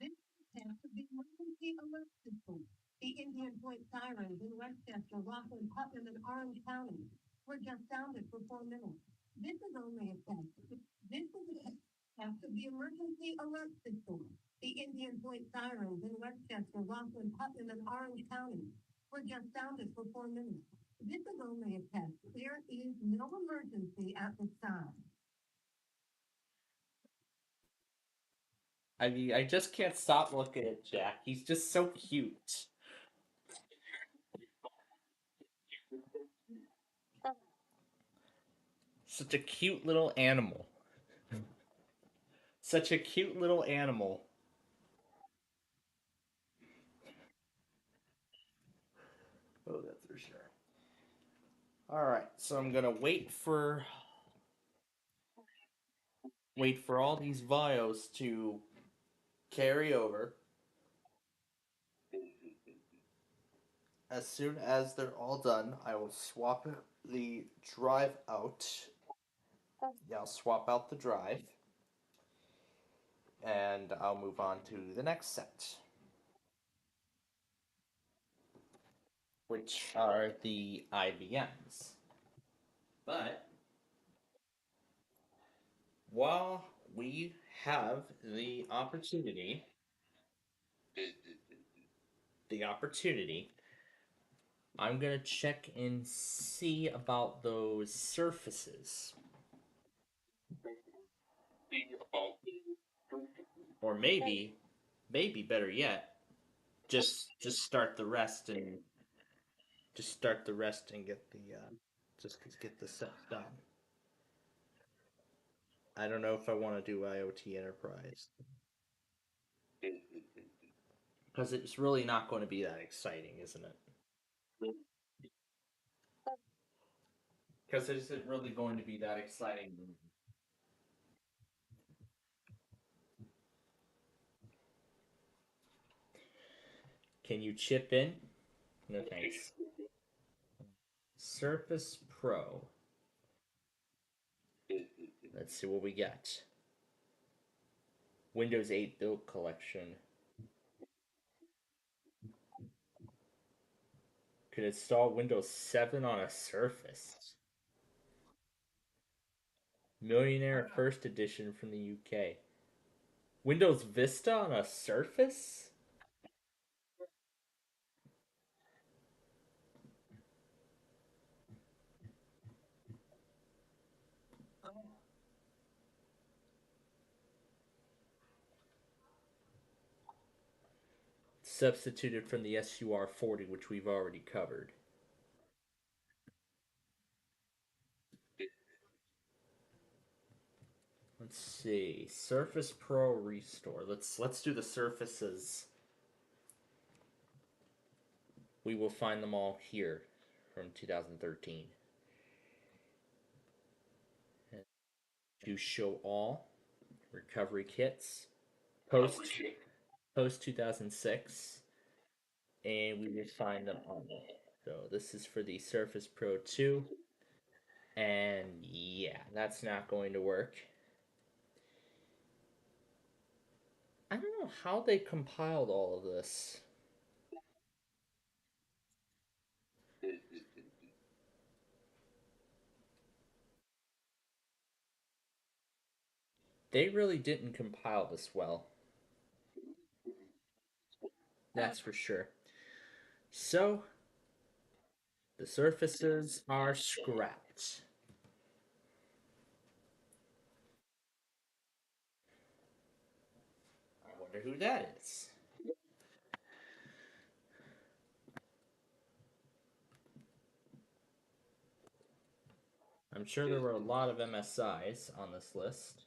This is the test of the emergency alert system. The Indian Point sirens in Westchester, Rockland, Putnam, and Orange counties were just sounded for 4 minutes. This is only a test. This is a test of the emergency alert system. The Indian Point sirens in Westchester, Rockland, Putnam, and Orange counties were just sounded for 4 minutes. This is only a test. There is no emergency at this time. I mean, I just can't stop looking at Jack. He's just so cute. Such a cute little animal. Such a cute little animal. Oh, that's for sure. Alright, so I'm gonna wait for all these bios to carry over. As soon as they're all done, I will swap the drive out. Yeah, I'll swap out the drive. And I'll move on to the next set. which are the IBMs. But while we have the opportunity, I'm gonna check and see about those surfaces. Or maybe better yet, just start the rest and get the just get the stuff done. I don't know if I want to do IoT Enterprise because it's really not going to be that exciting, isn't it? Because it isn't really going to be that exciting. Can you chip in? No thanks. Surface Pro. Let's see what we got. Windows 8 build collection. Could install Windows 7 on a Surface. Millionaire First Edition from the UK. Windows Vista on a Surface? Substituted from the SUR40, which we've already covered. Let's see. Surface Pro Restore. Let's do the surfaces. We will find them all here from 2013. To show all recovery kits post 2006, and we will find them on there. So this is for the Surface Pro 2, and yeah, that's not going to work. I don't know how they compiled all of this. They really didn't compile this well. That's for sure. So, the surfaces are scrapped. I wonder who that is. I'm sure there were a lot of MSIs on this list.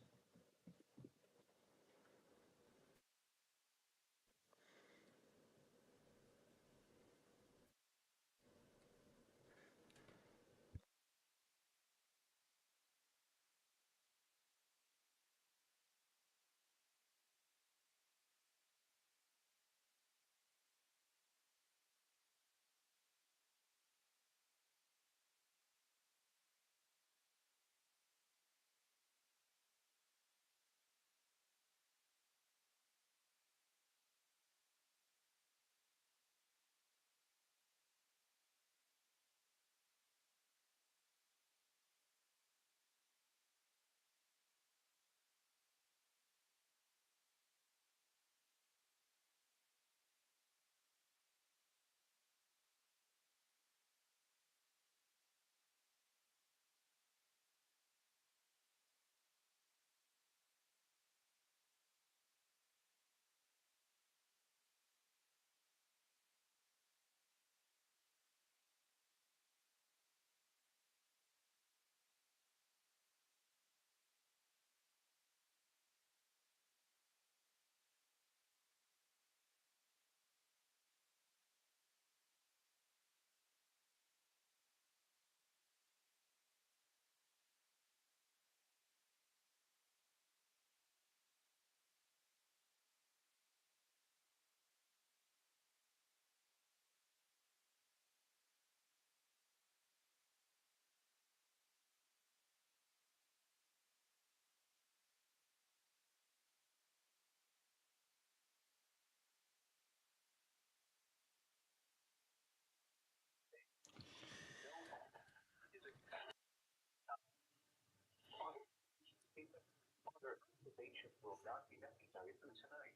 will not be necessary through tonight.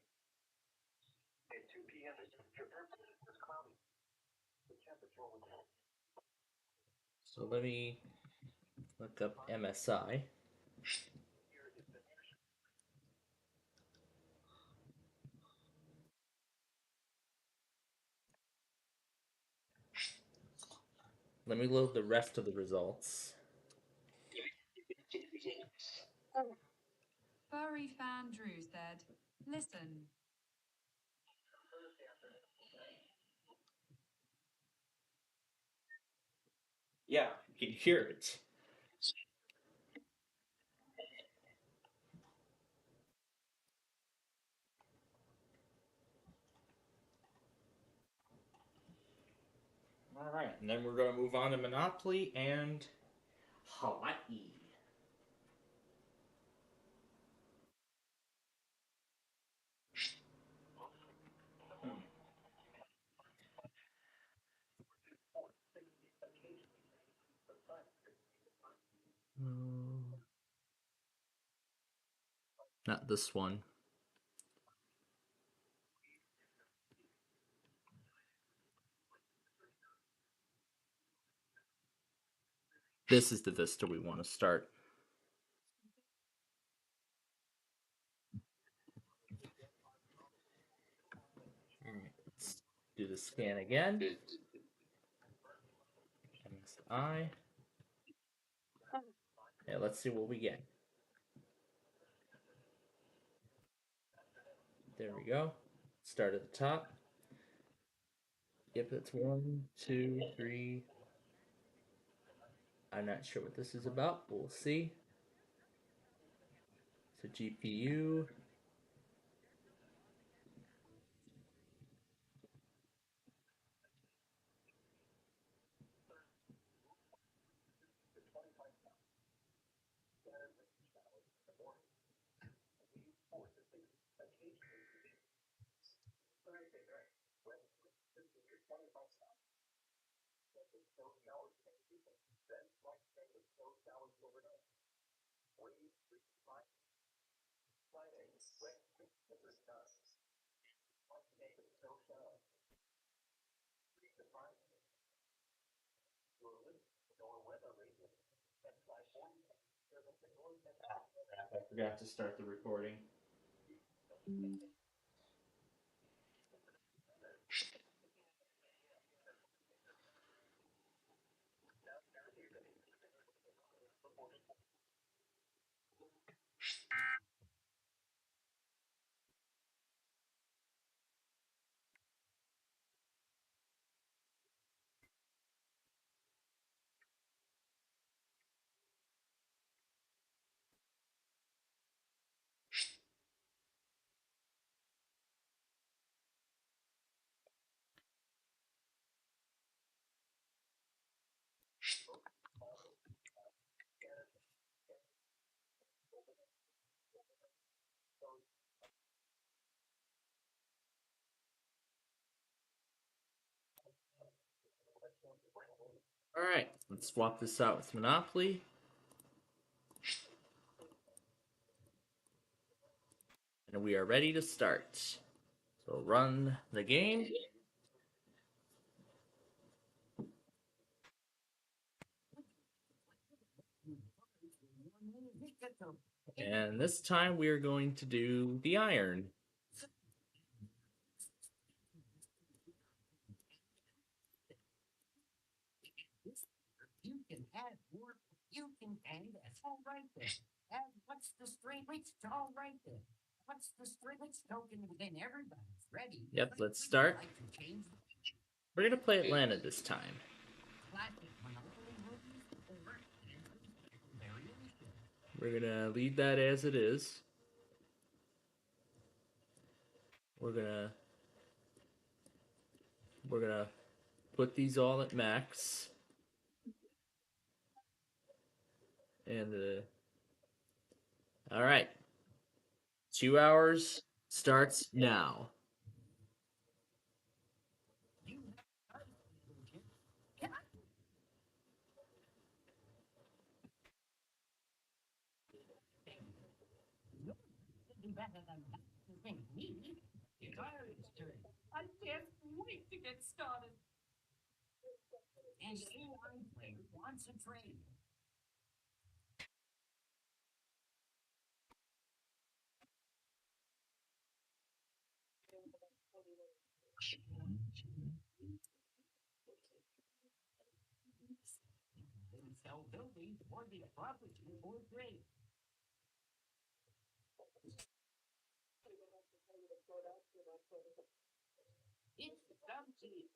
At 2 p.m. the temperature was cloudy. The temperature was low. So let me look up MSI. Let me load the rest of the results. Furry fan Drew said, listen. Yeah, you can hear it. All right, and then we're going to move on to Monopoly and Hawaii. Not this one. This is the vista we want to start. All right, let's do the scan again. MSI. Yeah, let's see what we get. There we go. Start at the top. Yep, that's 1, 2, 3. I'm not sure what this is about, but we'll see. So GPU. I forgot to start the recording. All right, let's swap this out with Monopoly. And we are ready to start. So run the game. And this time we are going to do the iron. You can add more. You can add. It's all right there. Add what's the string? It's all right there. What's the string? It's token. Then everybody's ready. Yep, let's start. We're going to play Atlanta this time. We're going to leave that as it is. We're going to put these all at max. And all right. 2 hours starts now. get started. And AI player wants a trade. They sell buildings or the property for trade. It's subsidy.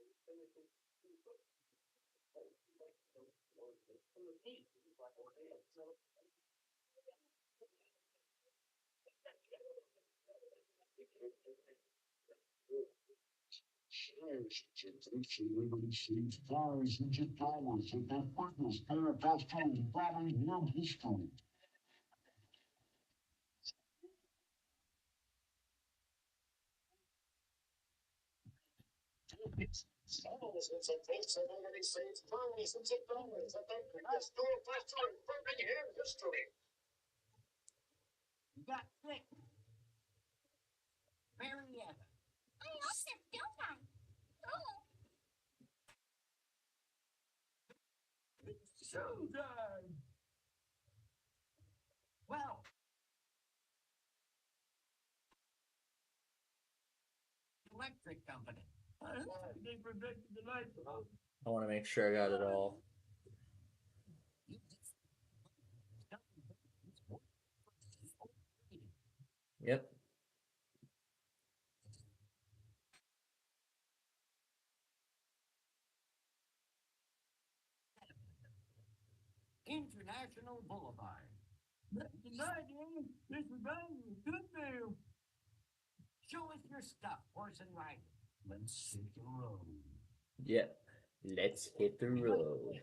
You got sick. Marietta. I lost it, don't I? Oh. It's showtime. Well, electric company. They protected the lights. I want to make sure I got it all. Yep. International Boulevard. That's the night, eh? This is a good deal. Show us your stuff, horse and rider. Let's hit the road. Yep. Let's hit the road.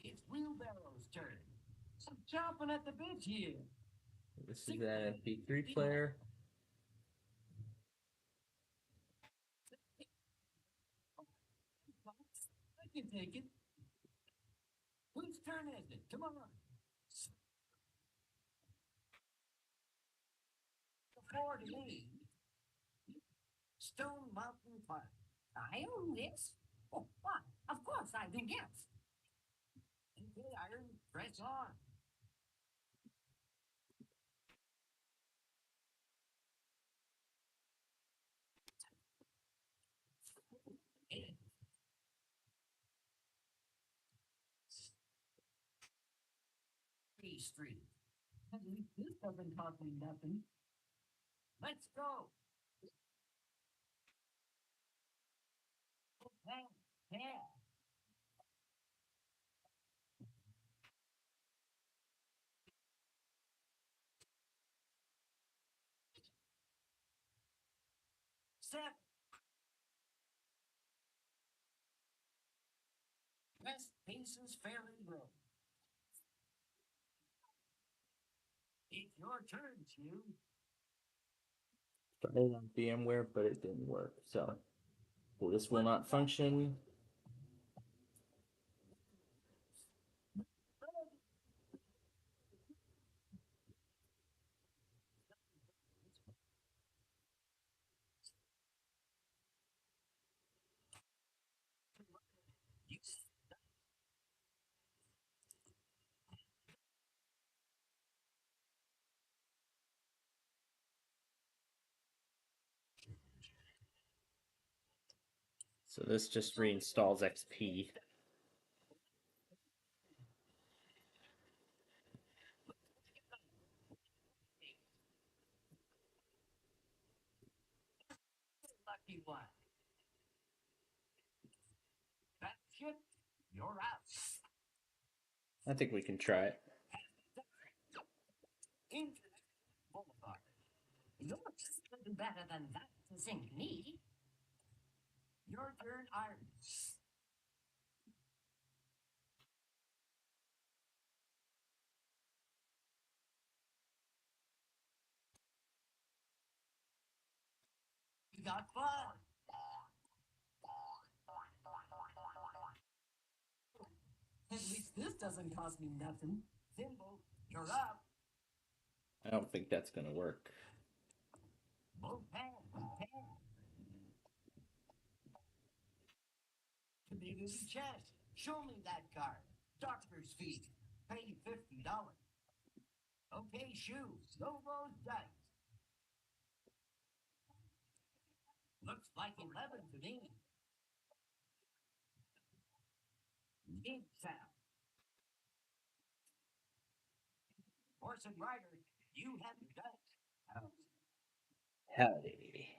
It's Wheelbarrow's turn. I'm chomping at the bit here. This is an MP3 player. I can take it. Whose turn is it? Come on. Before to me. Stone Mountain Park. I own this. Oh, what? Of course I do, yes. Okay, Iron, press on. Street. At least this doesn't cost me nothing. Let's go. Okay, yeah. Set. West Paces Ferry Road. It's your turn, Stu. Started on VMware, but it didn't work. So, well, this will not function. So this just reinstalls XP. Lucky one. That's it. You're out. I think we can try it. International Boulevard. You're just better than that to sink me. Your turn, Iron. You got fun. At least this doesn't cost me nothing. Thimble, you're up. I don't think that's gonna work. Community chest. Show me that card. Doctor's fee. Pay $50. Okay, shoes. Go those dice. Looks like 11 to me. Big sound. Horse and rider, you have the dice. Howdy.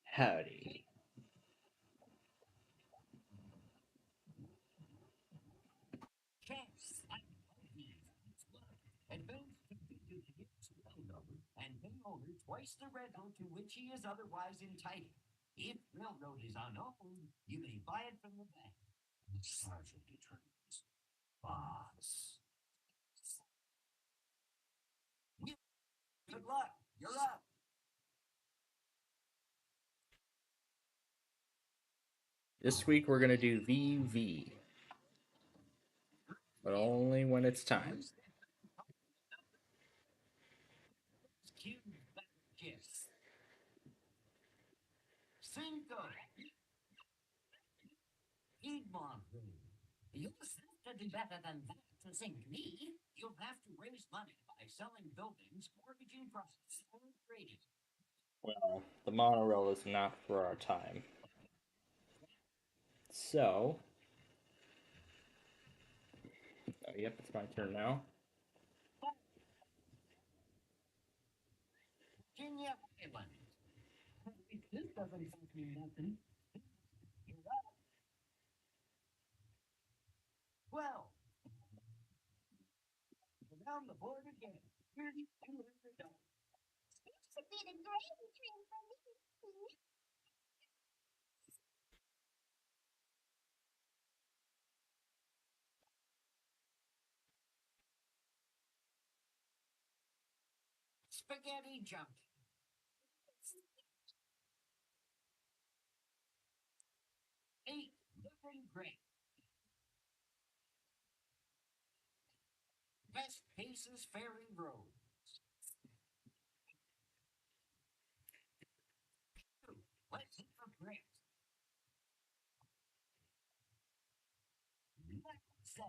Howdy. Chance. Advance configured to get thrill number and pay owner twice the rental to which he is otherwise entitled. If railroad is unowned, you may buy it from the bank. Sergeant determines. Boss. Good luck. You're up. This week we're gonna do VV. But only when it's time. Cinco. Piedmont. You'll have to do better than that to sink me. You'll have to raise money by selling buildings, mortgaging properties, or trading. Well, the monorail is not for our time. So... Oh, yep, it's my turn now. Virginia Island. This doesn't cost me nothing. You're up. 12. Around the board again. Here's $200. This should be the gravy train for me. Spaghetti junction. Eight, looking great. Best Paces Ferry Road. Let's hit the bricks. 7.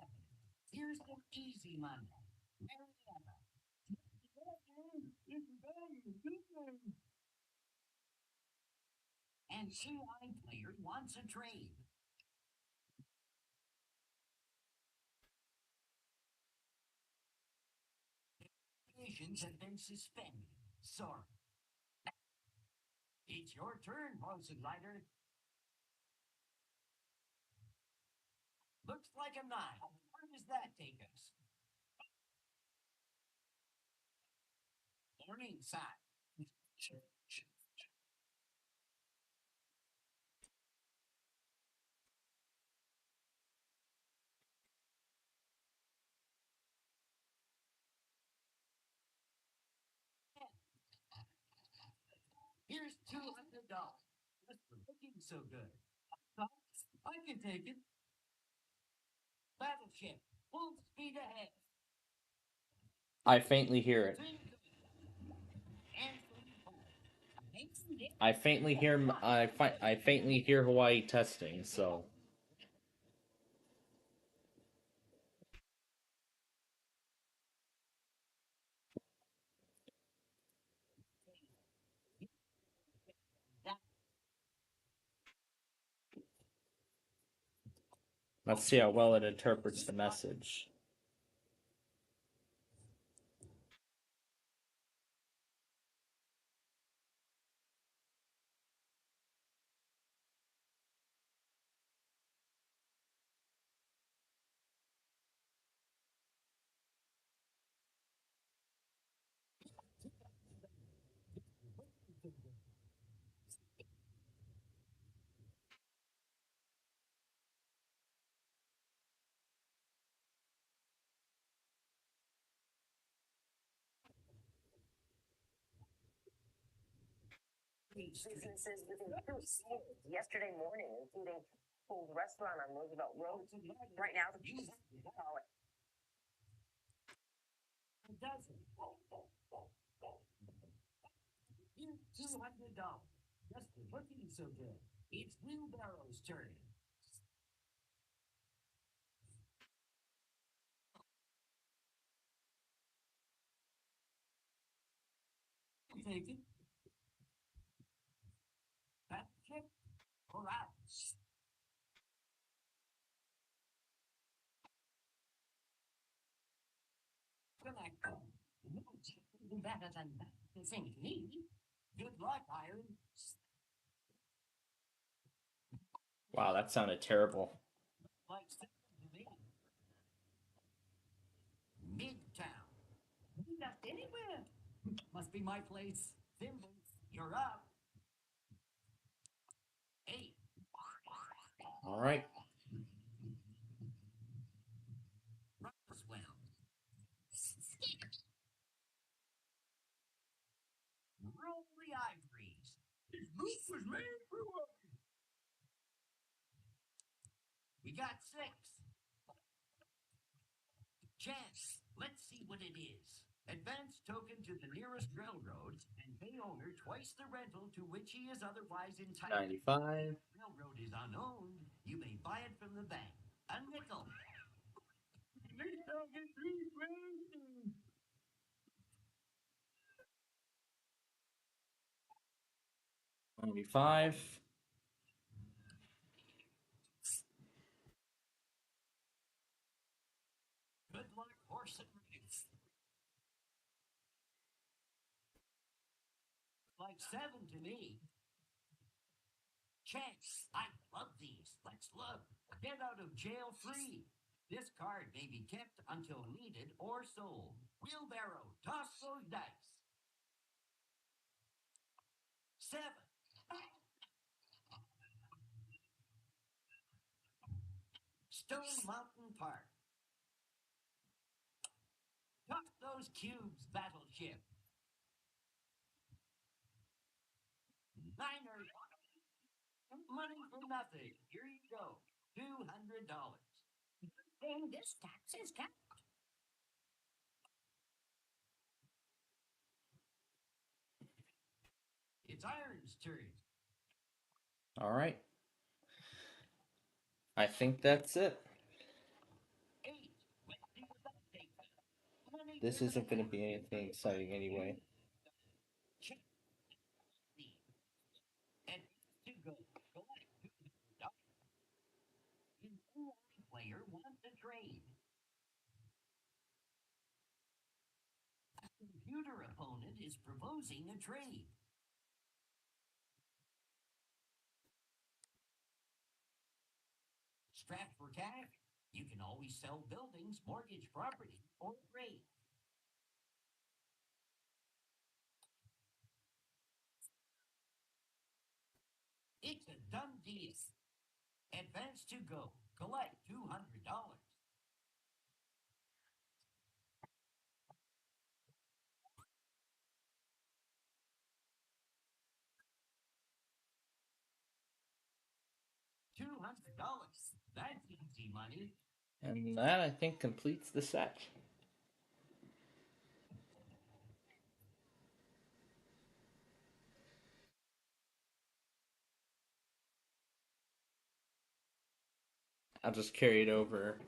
Here's the easy money. Mariana. And CI player wants a trade. Negotiations have been suspended. Sorry. It's your turn, Horse and Rider. Looks like a 9. Where does that take us? Morning sign. Here's $200. What's for looking so good? I can take it. Battleship, full speed ahead. I faintly hear it. I faintly hear Hawaii testing, so... Let's see how well it interprets the message. Businesses within 2 seconds yesterday morning, including Cold Restaurant on Roosevelt Road. Right now, the call it. dozen. Here's $200. Just for looking so good. It's Wheelbarrow's turn. Take it. That chip or out. Connect. Better than that. You think me? Good luck, Iron. Wow, that sounded terrible. Like me. Midtown. You left anywhere. Must be my place. Thimbles, you're up. 8. All right. Roswell. Roll the ivories. This roof was made for us. We got 6. Chance. Let's see what it is. Advance token to the nearest railroad and pay owner twice the rental to which he is otherwise entitled. 95. Railroad is unowned. You may buy it from the bank. A nickel. At least I'll get 3 friends. 95. Good luck, horse and race. Like 7 to me. Chance. I love these. Let's look. Get out of jail free. This card may be kept until needed or sold. Wheelbarrow. Toss those dice. 7. Stone Mountain Park. Toss those cubes, battleship. Niners. Money for nothing. Here you go. $200. Then this tax is kept. It's Iron's turn. All right. I think that's it. 8. This isn't going to be anything exciting anyway. And to go. Player wants a trade. A computer opponent is proposing a trade. Strapped for cash? You can always sell buildings, mortgage property, or trade. It's a done deal. Advance to go. Collect $200. $200. That's easy money. And that, I think, completes the set. I'll just carry it over.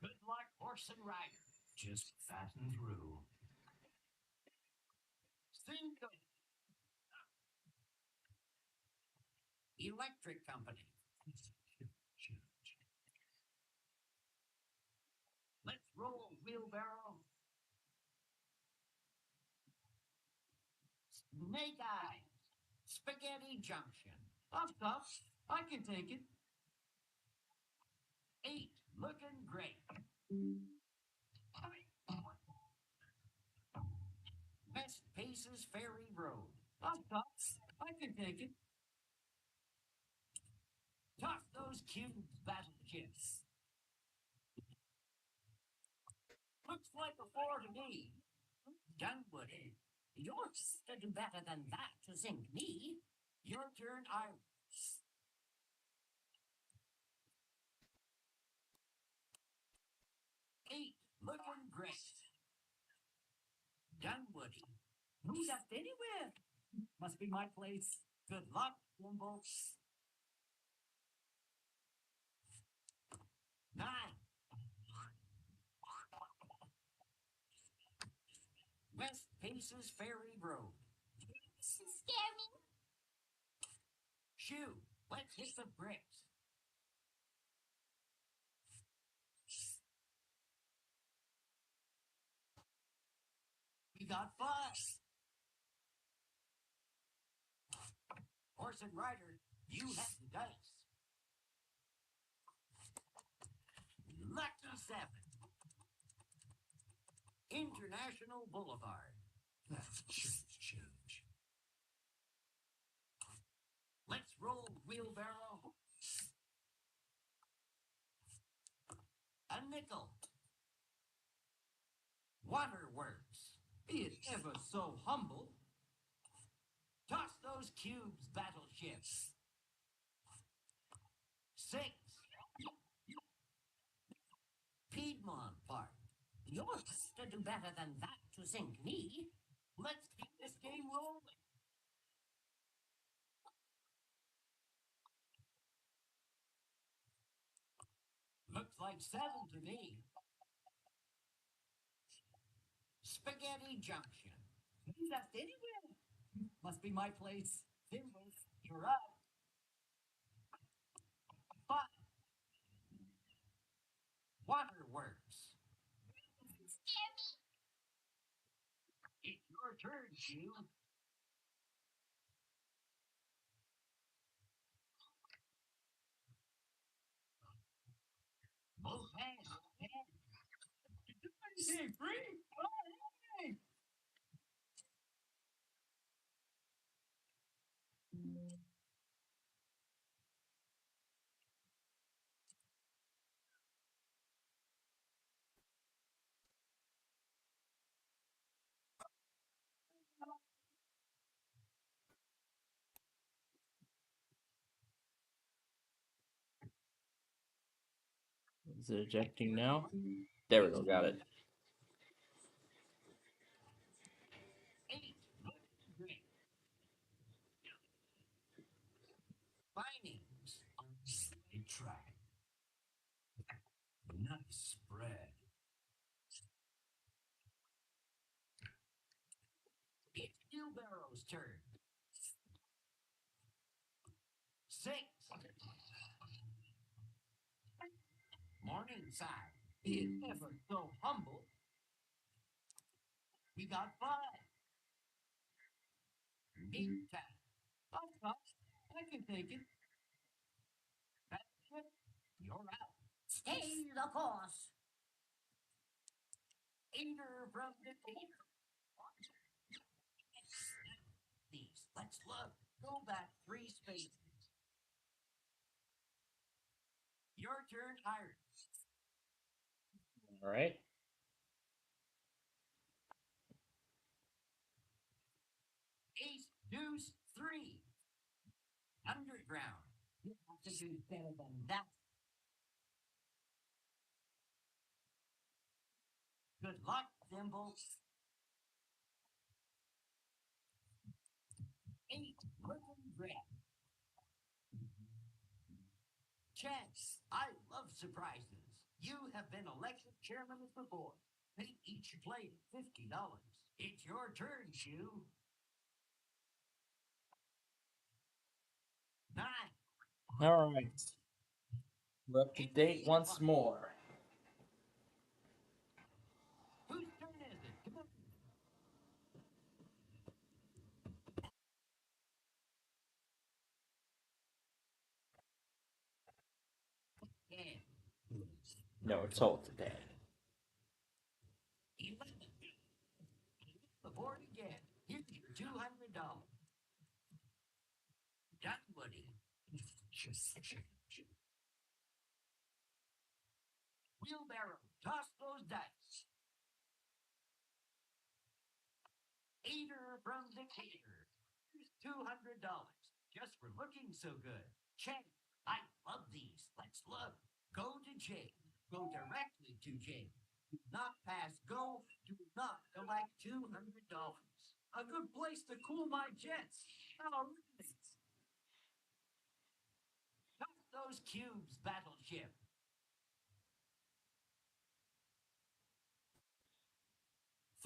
Good luck, horse and rider. Just fasten through. 5. Electric company. Let's roll, wheelbarrow. Snake eyes. Spaghetti junction. Tough stuff. I can take it. 8. Looking great. Best paid Paces Ferry Road. I can take it. Toss those cubes, battleships. Looks like a 4 to me. Dunwoody. You're to do better than that to sink me. Your turn, Iris. 8, looking great. Dunwoody. Who's up anywhere? Must be my place. Good luck, Wimbles. 9. West Paces Ferry Road. Scare me. Shoe, let's hit the bricks. We got 5. Horse and rider, you have the dice. Lucky 7. International Boulevard. Let's roll wheelbarrow. A nickel. Waterworks. Be it ever so humble. Toss those cubes, battleships. 6. Piedmont Park. You're to do better than that to sink me. Let's keep this game rolling. Looks like 7 to me. Spaghetti Junction. Left anywhere. Must be my place. Thimbles, you're up. 5. Waterworks. It's your turn, Shoe. Both hands. Hey, free. Oh, hey. Is it ejecting now? There we go, got it. 8. Findings on the track. Nice spread. It's Wheelbarrow's turn. 6. Morningside. Be it ever so humble. We got 5. Big time. I can take it. That's it. You're out. Stay the course. Enter from the tape. These. Let's look. Go back 3 spaces. Your turn, Iris. All right. Ace, deuce, 3. Underground. You have to do better than that. Good luck, Thimbles. 8, looking red. Chance, I love surprises. You have been elected chairman of the board. Pay each player $50. It's your turn, Shoe. 9. All right. We're up to date once more. Whose turn is it? Come on. Dan. No, it's all today. 11. The board again. Here's $200. Done, buddy. Wheelbarrow, toss those dice. Eater from Decatur. Here's $200 just for looking so good. Check. I love these. Let's look. Go to jail. Go directly to jail. Do not pass go. Do not collect $200. A good place to cool my jets. All right. Toss those cubes, battleship.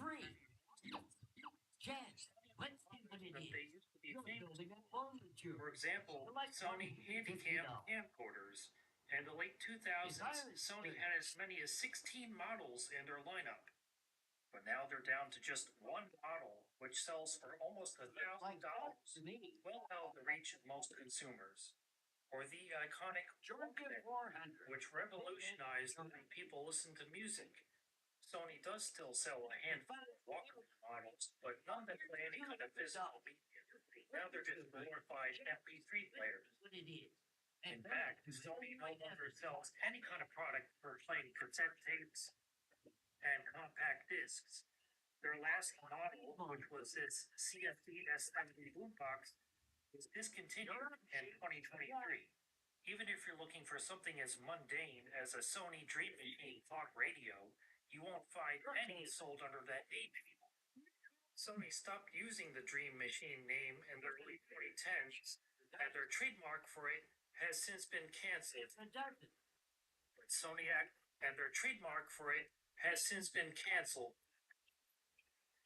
Three. Chance. Let's see what it is. You're building a phone mature. For example, Sony Handycam camcorders. In the late 2000s, Sony had as many as 16 models in their lineup. But now they're down to just one model, which sells for almost $1,000, well out of the reach of most consumers. Or the iconic Walkman, which revolutionized the way people listen to music. Sony does still sell a handful of Walkman models, but none that play any kind of physical media. Now they're just glorified MP3 players. In fact, Sony no longer sells any kind of product for playing cassette tapes and compact discs. Their last model, which was this CFD S70 boombox, was discontinued in 2023. Even if you're looking for something as mundane as a Sony Dream Machine clock radio, you won't find any sold under that name anymore. Sony stopped using the Dream Machine name in the early 2010s, and their trademark for it has since been canceled. But Sony and their trademark for it has since been canceled.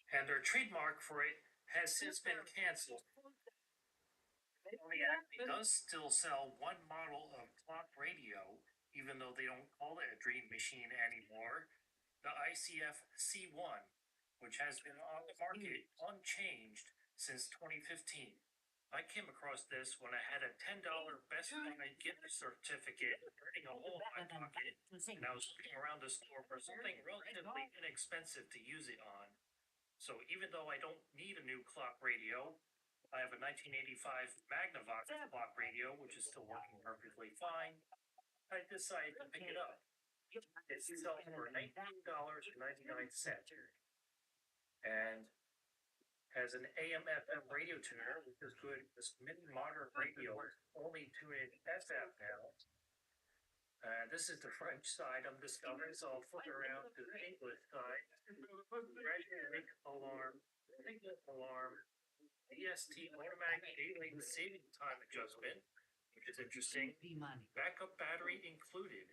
And their trademark for it has since been canceled. Sony actually does still sell one model of clock radio, even though they don't call it a Dream Machine anymore, the ICF C1, which has been on the market unchanged since 2015. I came across this when I had a $10 Best Buy gift certificate burning a hole in my pocket, and I was looking around the store for something relatively inexpensive to use it on. So even though I don't need a new clock radio, I have a 1985 Magnavox clock radio, which is still working perfectly fine. I decided to pick it up. It sells for $19.99 and has an AM/FM radio tuner, which is good. This mini modern radio is only tuned FM now. This is the French side I'm discovering, so I'll flip around to the English side. Graduating alarm, signal alarm, DST automatic daylight saving time adjustment, which is interesting. Backup battery included.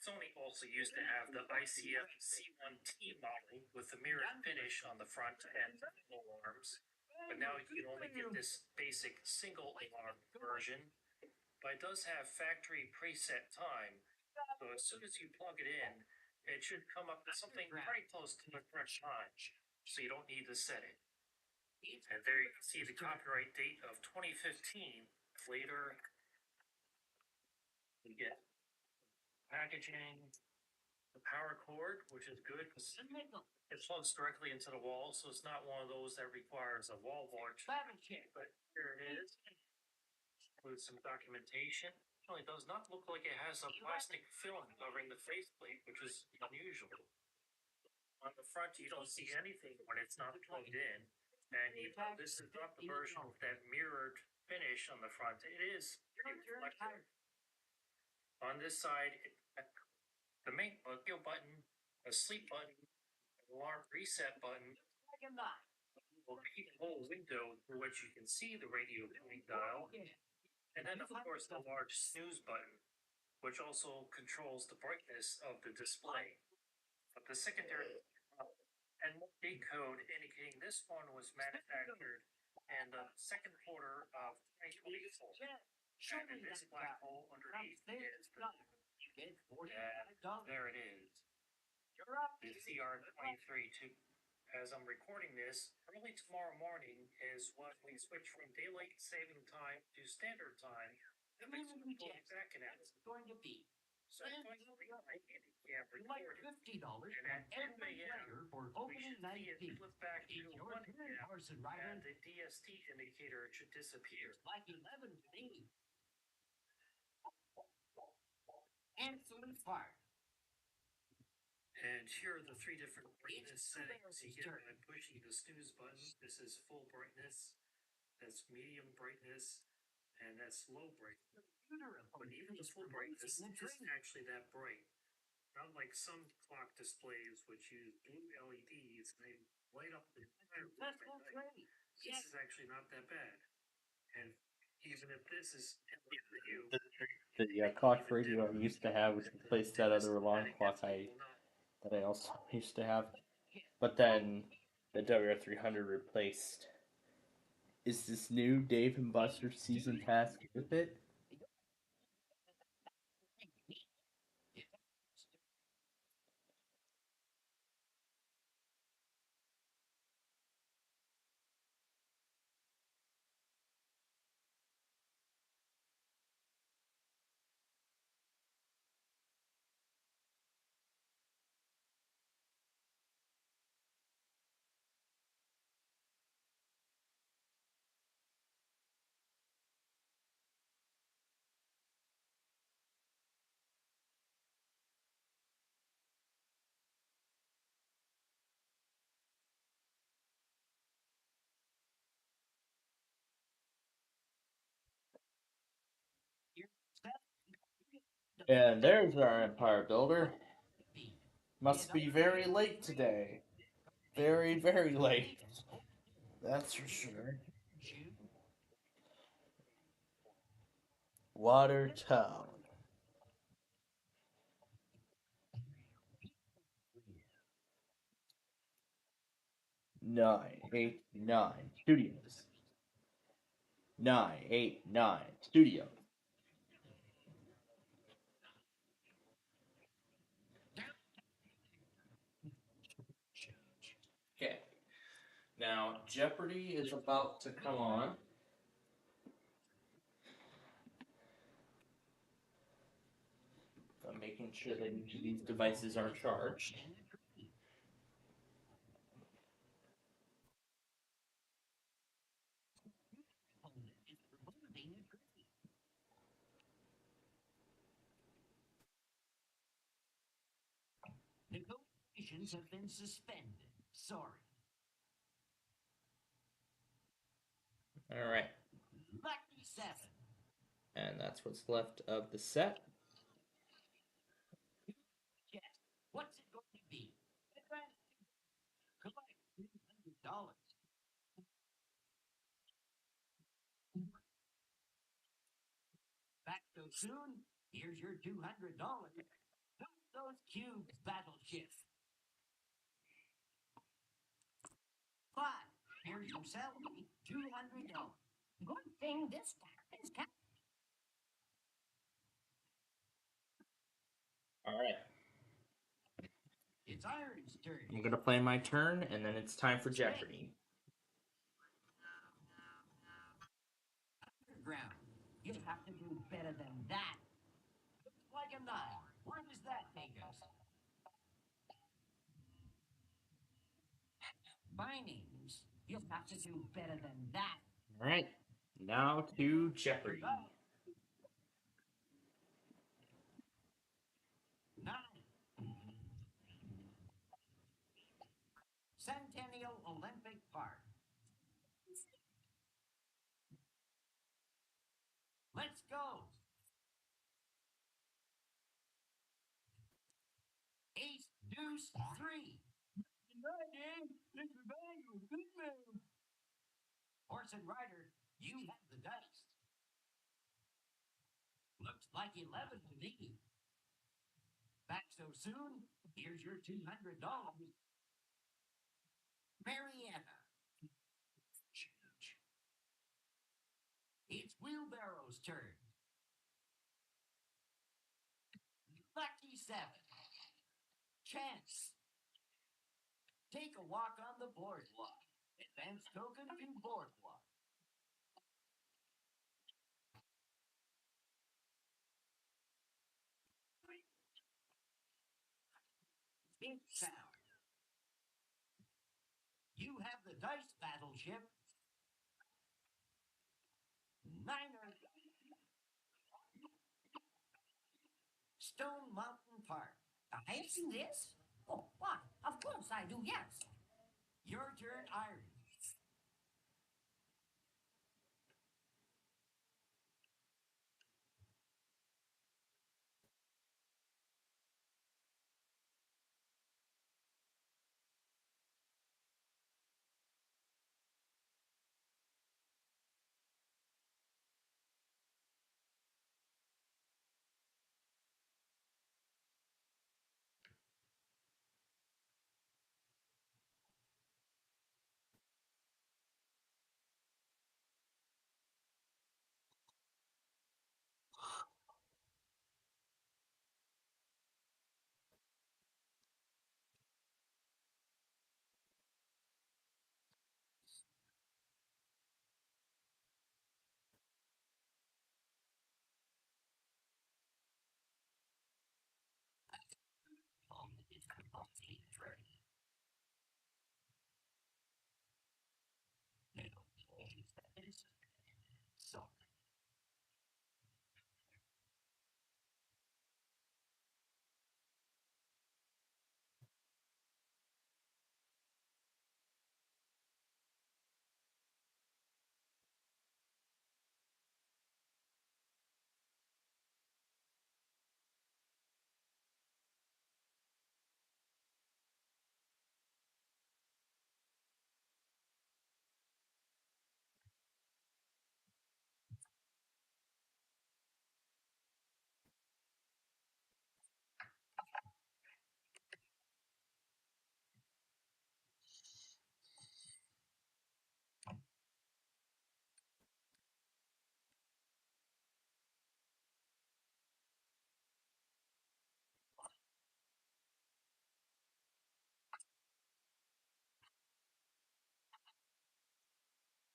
Sony also used to have the ICF C1T model with the mirrored finish on the front and alarms, but now you can only get this basic single alarm version. But it does have factory preset time, so as soon as you plug it in, it should come up with something pretty close to the correct time, so you don't need to set it. And there you can see the copyright date of 2015. Later, we get packaging, the power cord, which is good because it plugs directly into the wall, so it's not one of those that requires a wall wart. But here it is, with some documentation. It does not look like it has a plastic film covering the faceplate, which is unusual. On the front, you don't see anything when it's not plugged in. And even though this is not the version with that mirrored finish on the front, it is pretty reflective. On this side, the main button, a sleep button, an alarm reset button, a peephole window through which you can see the radio tuning dial, and then of course the large snooze button, which also controls the brightness of the display. But the secondary and date code indicating this one was manufactured in the second quarter of 2024. And in this black hole underneath is there it is. The CR23 as I'm recording this, early tomorrow morning is when we switch from daylight saving time to standard time. That makes me back in it. Going to be Like $50 from every player for opening night fee. It's your turn, horse and rider. The DST indicator should disappear. Like 11 to me. Excellent fire. And here are the three different brightness settings you get by pushing the snooze button. This is full brightness, that's medium brightness, and that's low brightness. But even the full brightness isn't actually that bright. Not like some clock displays which use blue LEDs and they light up the entire room at night. This is actually not that bad. And even if this is The clock radio I used to have, which replaced that other alarm clock that I also used to have. But then the WR300 replaced. Is this new Dave and Buster season pass with it? And there's our Empire Builder. Must be very late today. Very, very late. That's for sure. Watertown. 989 Studios. 989 Studios. Okay. Now, Jeopardy is about to come on. I'm making sure that each of these devices are charged. Negotiations have been suspended. Sorry. All right. Lucky 7. And that's what's left of the set. Yes. What's it going to be? Collect $300. Back so soon? Here's your $200. Those cubes, battleship. 5. Here's your salary, $200. Good thing this guy is cat. All right. It's Iron's turn. I'm going to play my turn, and then it's time for Jeopardy. Underground. You have to do better than that. Looks like a 9. Where does that take us? Mining's. You'll have to do better than that. All right. Now to Jeopardy. 9. Centennial Olympic Park. Let's go. Ace, deuce, 3. Horse and rider, you have the dice. Looks like 11 to me. Back so soon? Here's your $200. Marietta. It's Wheelbarrow's turn. Lucky 7. Chance. Take a walk on the boardwalk. Advance token to boardwalk. distinct sound. You have the dice battleship Niner Stone Mountain Park. I've seen this. Oh, why? Of course I do, yes. Your turn, Iron.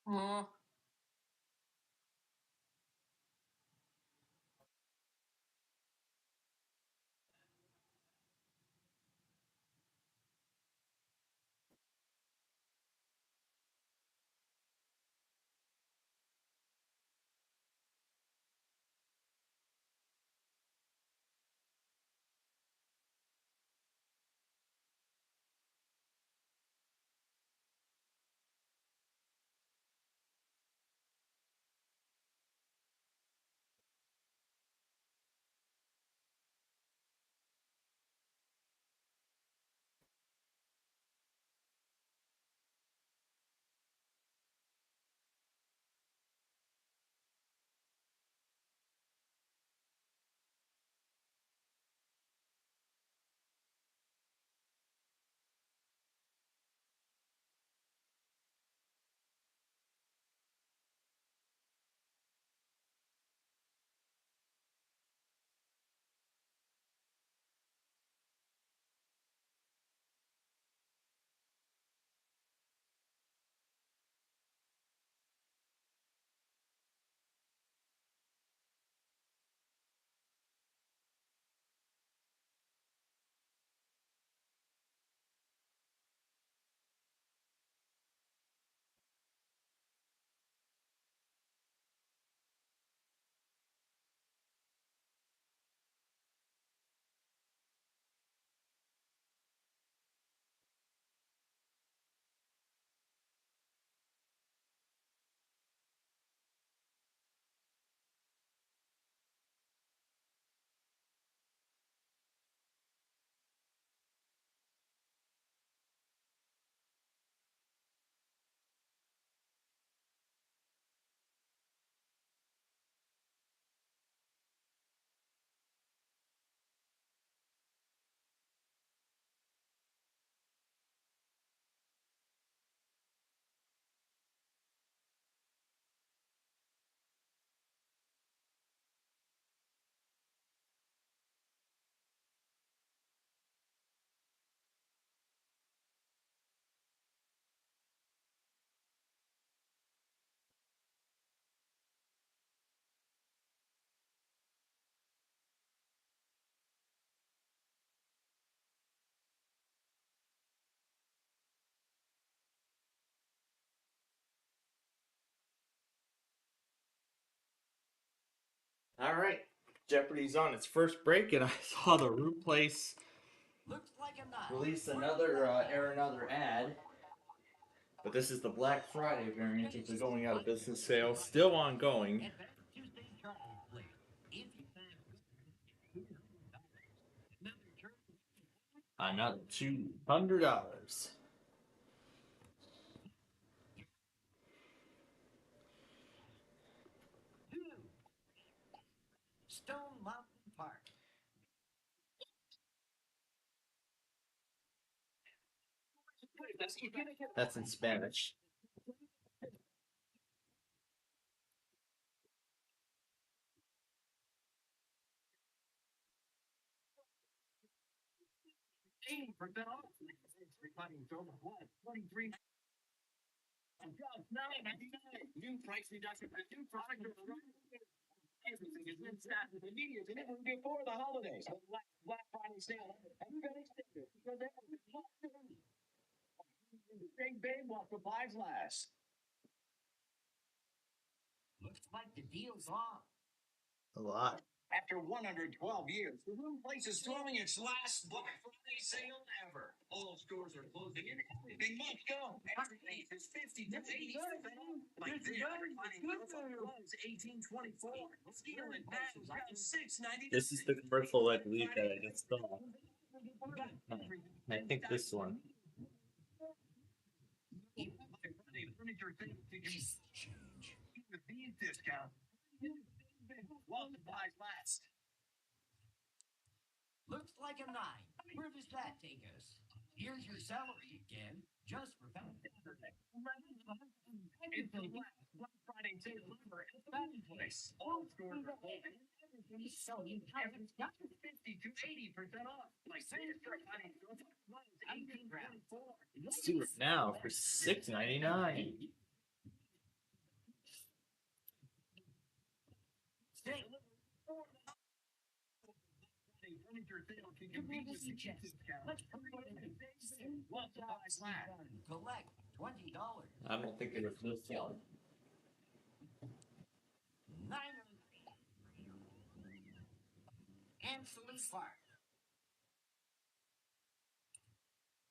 Aw. All right, Jeopardy's on its first break, and I saw the Root Place Looks like a knife. release another air another ad. But this is the Black Friday variant of the going out of business sale, still ongoing. Tuesday Charlie's Place. If you have Another $200. Stone Mountain Park. That's in Spanish. New price reduction. New product. Everything is in stock with immediate delivery before the holidays. The Black Friday sale has been extended because everything must be. Big bang while supplies last. Looks like the deal's on. A lot. After 112 years, the Room Place is throwing its last Black Friday sale ever. All stores are closing and everything must go. Everything is 50 to 80% off. Like this, was 1824. Steel and bags got $6.99. This is the commercial, I believe, that I just saw. I think this one. Change. With these discounts, while supplies last. Looks like a 9. Where does that take us? Here's your salary again, just for Saturday. It's the last Black Friday sale ever at the Mountain Place. All stores are open. Everything is so you have 50 to 80% off. Like this, Friday was 1824. Let's do it now for $6.99. Collect $20. I don't think it was this one. 9 Absolute Park.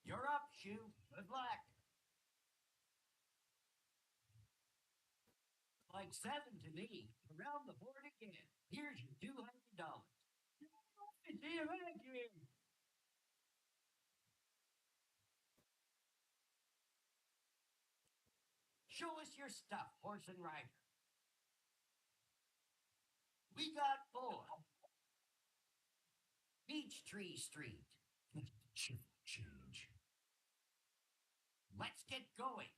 You're up, Shoe. Good luck. Like 7 to me. Around the board again. Here's your $200. See you again. Show us your stuff, horse and rider. We got 4. Peachtree Street. Change. Let's get going.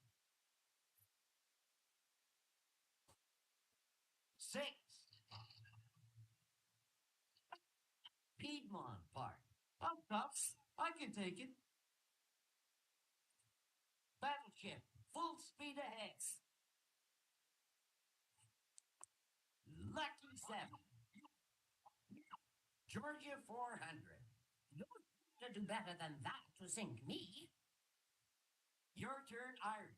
6. Piedmont Park. I'm tough. I can take it. Battleship. Full speed ahead. Lucky 7. Georgia 400. You do better than that to sink me. Your turn, Iron.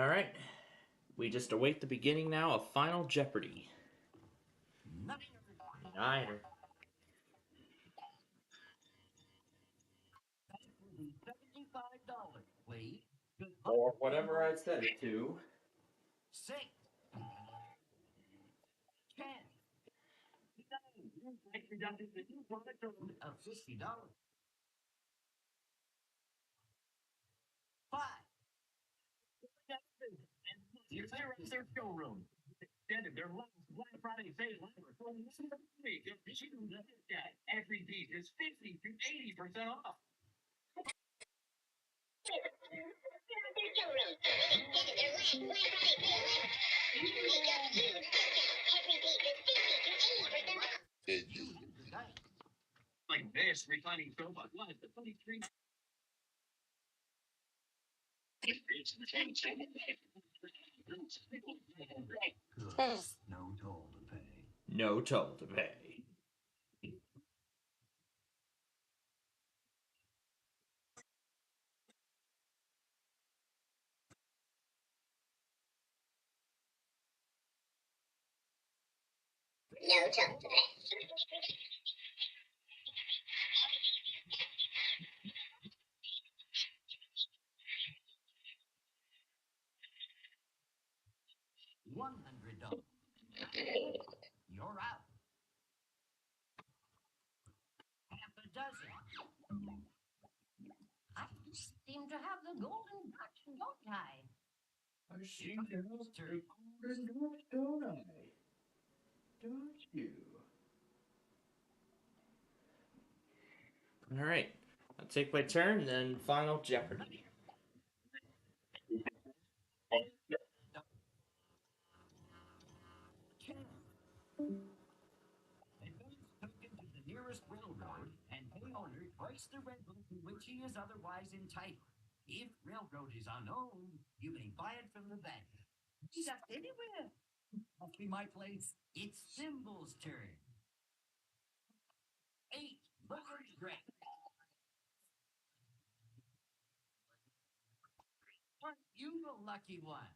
All right. We just await the beginning now of Final Jeopardy. Niner. $75, please. Or whatever I set it to. 6. 10. Of $50. 5. You clear up their showroom. Extended their last Black Friday sale offer for one week. Every piece is 50 to 80% off. Like this reclining sofa, what? The 23. No toll to pay. No toll to pay. No toll to pay. $100. You're out. Half a dozen. I seem to have the golden touch, don't I? I seem to have the golden touch, don't I? Don't you? All right. I'll take my turn, then Final Jeopardy. Token to the nearest railroad and pay owner twice the rental to which he is otherwise entitled. If railroad is unknown, you may buy it from the bank. Just anywhere. Must be my place. It's Symbol's turn. 8. Booker's Grant. Aren't you the lucky one?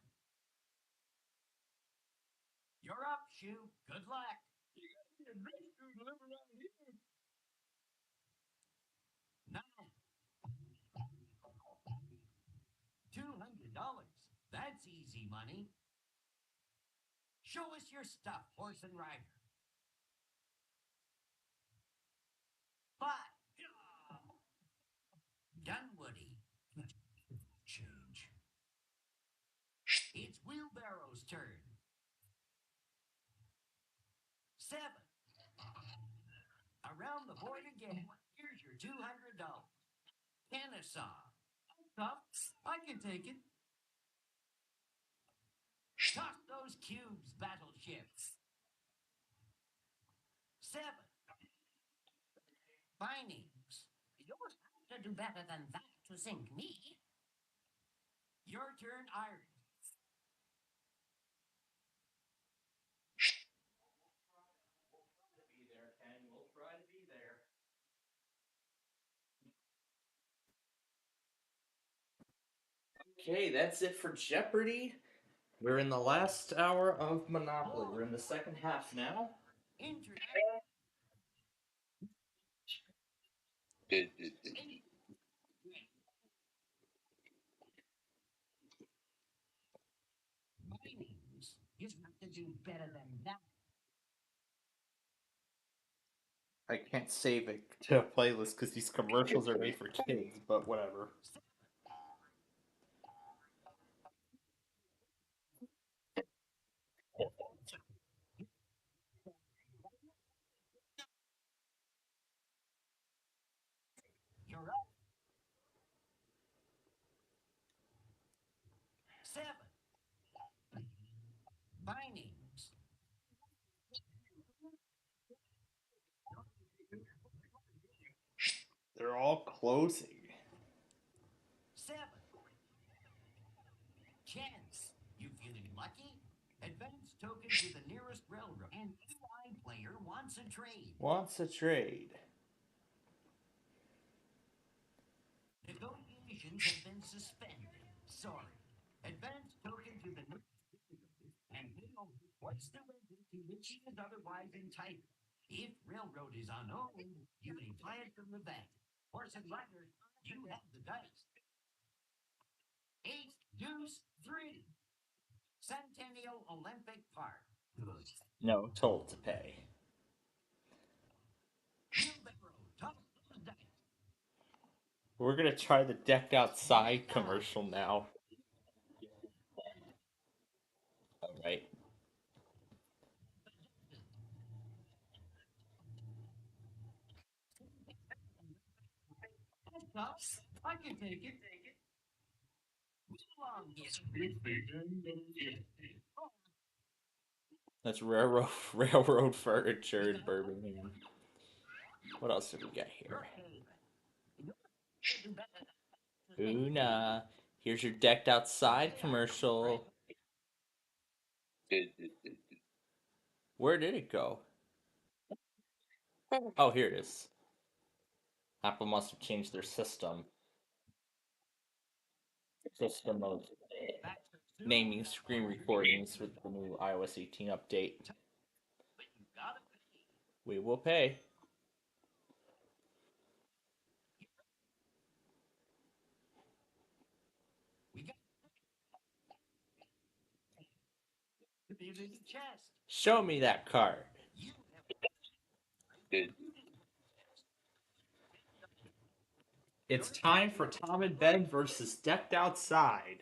You're up, Shoe. Good luck. You gotta be a great shoe to live around here. 9. $200. That's easy money. Show us your stuff, horse and rider. 5. Dunwoody. Change. It's Wheelbarrow's turn. 7. Around the board again. Here's your $200. Kennesaw. Tough. I can take it. Toss those cubes, battleships. 7. Findings. You don't have to do better than that to sink me. Your turn, Iron. We'll try to be there. Okay, that's it for Jeopardy. We're in the last hour of Monopoly. We're in the second half now. Findings. You have to do better than that. I can't save it to a playlist because these commercials are made for kids, but whatever. You're up. 7. Findings. They're all closing. 7. Chance. You feeling lucky? Advance token to the nearest railroad. An AI player wants a trade. Wants a trade. Negotiations have been suspended. Sorry. Advance token twice the river to which he is otherwise entitled. If railroad is unowned, you may buy it from the bank. Horse and rider, you have the dice. 8, deuce, 3. Centennial Olympic Park. Good. No, toll to pay. We're gonna try the decked outside commercial now. Alright. I can take it. That's railroad furniture in Birmingham. What else do we got here? Una, here's your decked outside commercial. Where did it go? Oh, here it is. Apple must have changed their system of naming screen recordings with the new iOS 18 update. We will pay. Show me that card. It's time for Tom and Ben versus Decked Outside.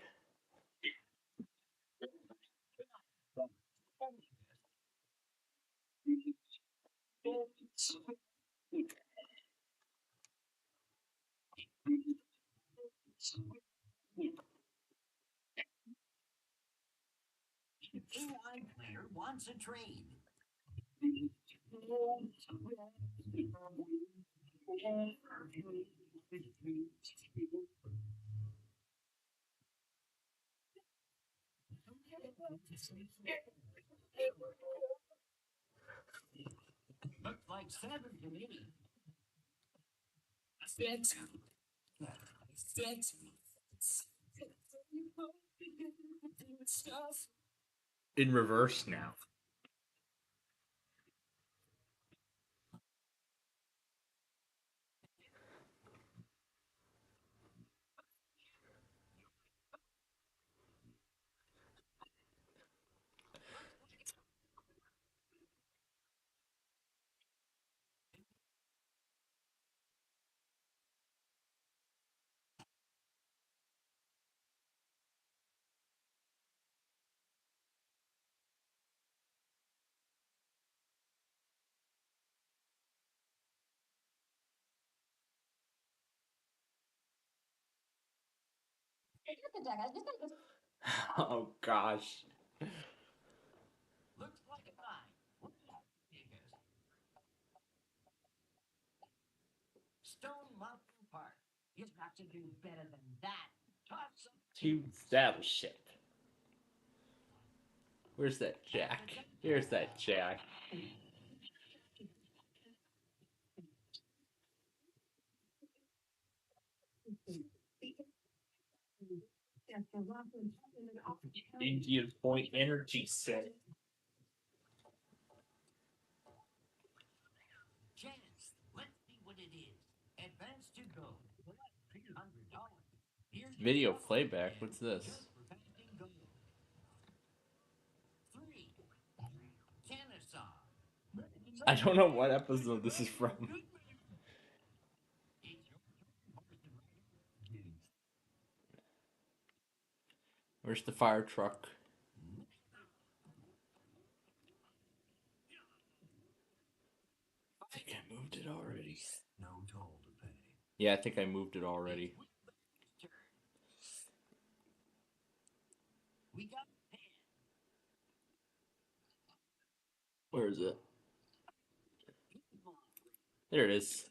AI player wants a trade. Looks like 7 to me. In reverse now. Oh gosh. Looks like a buy. Stone Mountain Park. You've got to do better than that. Toss To battleship. Where's that Jack? Here's that Jack. Indian Point Energy set. Chance. Let's see what it is. Advance to go. $300. Video playback. What's this? 3. Kennesaw. I don't know what episode this is from. Where's the fire truck? I think I moved it already. No toll to pay. Yeah, I think I moved it already. We got Where is it? There it is.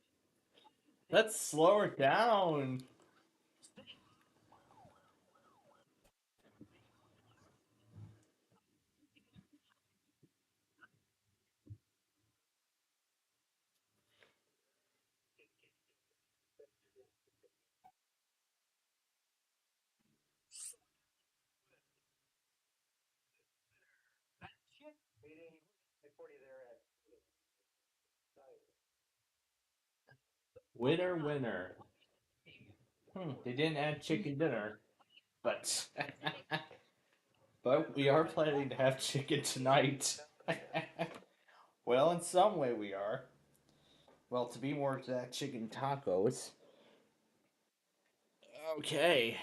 Let's slow her down. Winner, winner. They didn't add chicken dinner, but but we are planning to have chicken tonight. Well, in some way we are. Well, to be more exact, chicken tacos. Okay.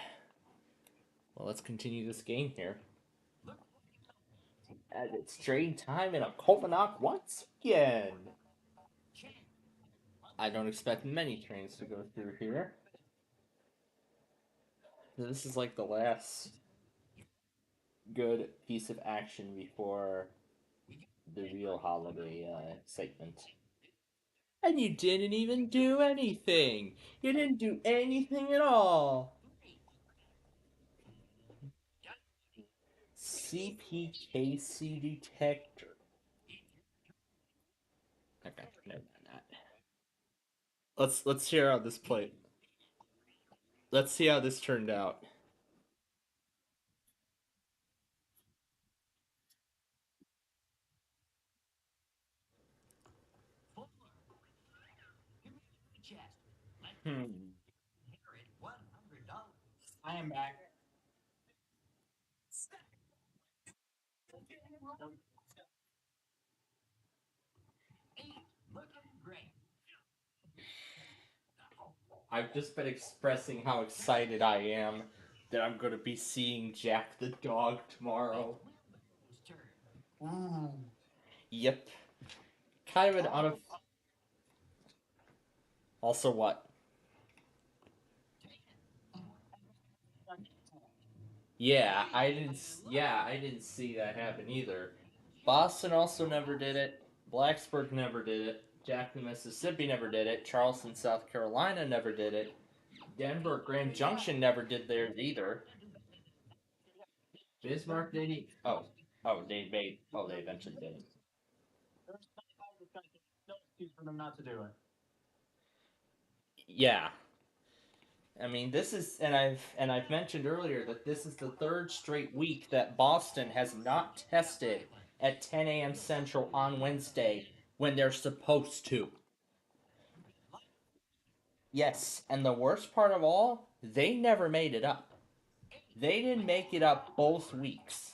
Well, let's continue this game here. And it's train time in a Kovanak once again. I don't expect many trains to go through here. This is like the last good piece of action before the real holiday segment. And you didn't even do anything. You didn't do anything at all. CPKC detector. Okay, never mind that. Let's hear how this played. Let's see how this turned out. I am back. I've just been expressing how excited I am that I'm going to be seeing Jack the dog tomorrow. Yep. Kind of an Also, what? Yeah, I didn't. Yeah, I didn't see that happen either. Boston also never did it. Blacksburg never did it. Jackson, Mississippi never did it. Charleston, South Carolina never did it. Denver, Grand Junction never did theirs either. Bismarck did. They made. Oh, they eventually did it. No excuse for them not to do it. Yeah. I mean, this is, and I've mentioned earlier that this is the third straight week that Boston has not tested at 10 a.m. Central on Wednesday when they're supposed to. Yes, and the worst part of all, they never made it up. They didn't make it up both weeks.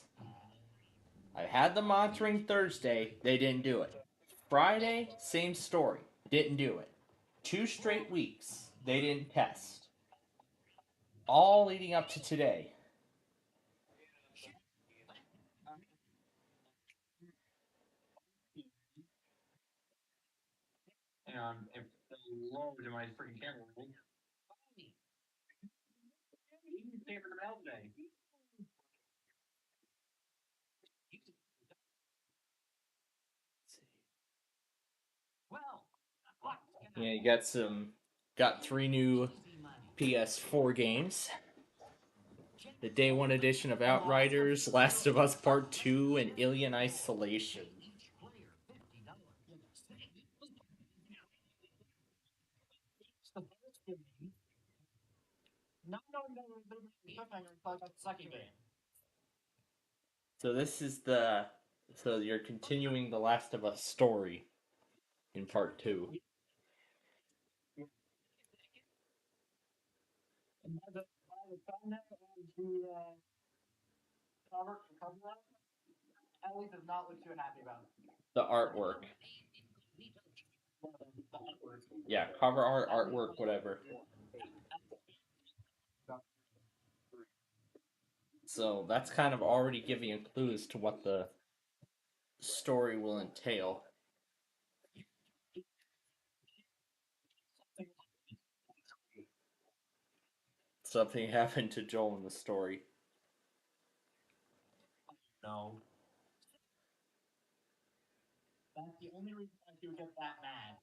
I had them monitoring Thursday, they didn't do it. Friday, same story, didn't do it. 2 straight weeks, they didn't test. All leading up to today. And if they lower to my freaking camera, you came in the mail today. Yeah, you got 3 new PS4 games. The Day 1 edition of Outriders, Last of Us Part 2, and Alien Isolation. No, the second game. So this is the so you're continuing the Last of Us story in part 2. And by the thumbnail and the cover Ellie does not look too happy about it. The artwork. The artwork. Yeah, cover art, artwork, whatever. So that's kind of already giving you clues to what the story will entail. Something happened to Joel in the story. No. That's the only reason why she would get that mad.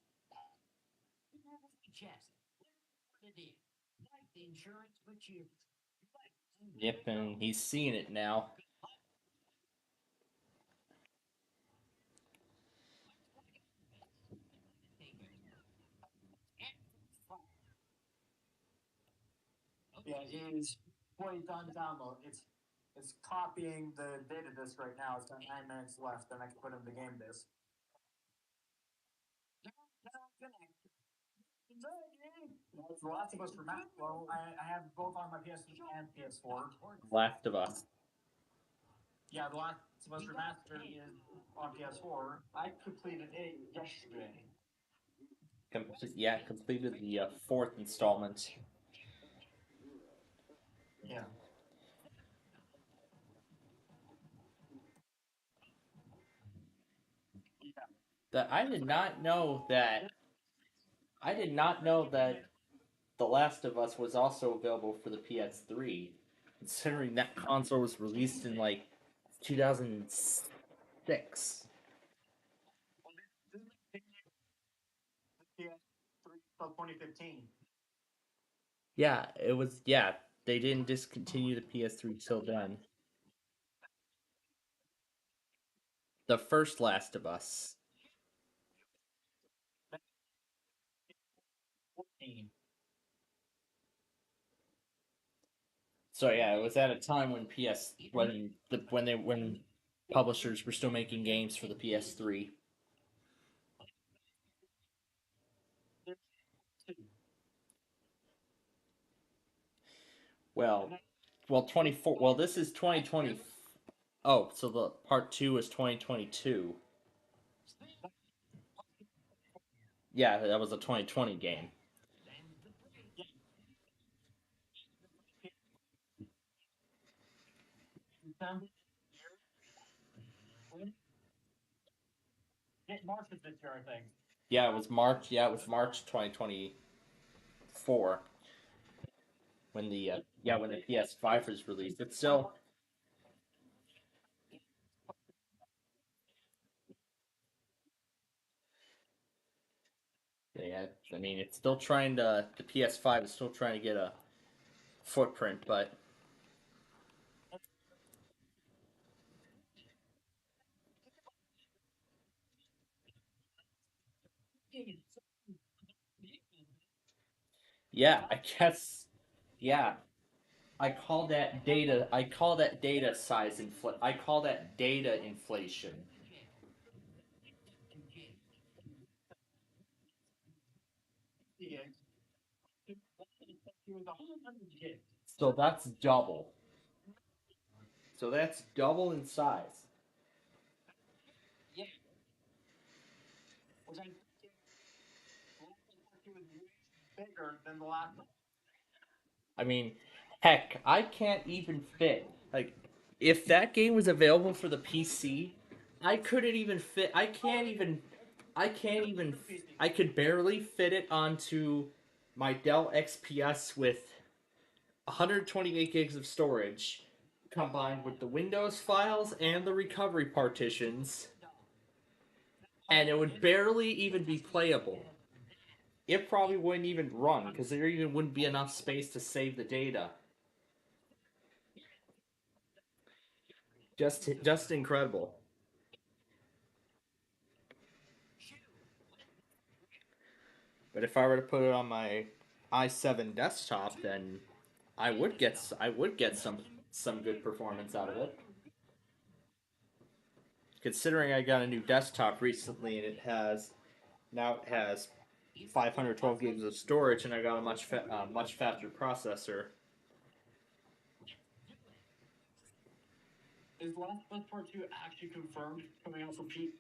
Yep, and he's seeing it now. Yeah, he's 20 times download. It's copying the data disk right now. It's got 9 minutes left, then I can put in the game disk. It's The Last of Us Remastered. Well, I have both on my PS3 and PS4. Last of Us. Yeah, The Last of Us Remastered is on PS4. I completed it yesterday. Completed the fourth installment. Yeah. That I did not know that. I did not know that The Last of Us was also available for the PS3, considering that console was released in like 2006. PS3 till 2015. Yeah, it was. Yeah, they didn't discontinue the PS3 till then. The first Last of Us. 14. So yeah, it was at a time when when publishers were still making games for the PS3. Well, 24. Well, this is 2020. Oh, so the part 2 is 2022. Yeah, that was a 2020 game. March of this year, I think. Yeah, it was March. Yeah, it was March 2024 when the PS5 was released. It's still. Yeah, I mean, it's still trying to. The PS5 is still trying to get a footprint, but yeah, I guess. Yeah, I call that data. I call that data size infl. I call that data inflation. So that's double. So that's double in size. Yeah. Which I think was way bigger than the last one. I mean, heck, I can't even fit. Like, if that game was available for the PC, I couldn't even fit. I can't even. I can't even. I could barely fit it onto my Dell XPS with 128 gigs of storage, combined with the Windows files and the recovery partitions, and it would barely even be playable. It probably wouldn't even run because there even wouldn't be enough space to save the data. Just incredible. But if I were to put it on my i7 desktop, then I would get some good performance out of it. Considering I got a new desktop recently and it has 512 gigs of storage and I got a much faster processor. Is Last of Us Part 2 actually confirmed coming out for P?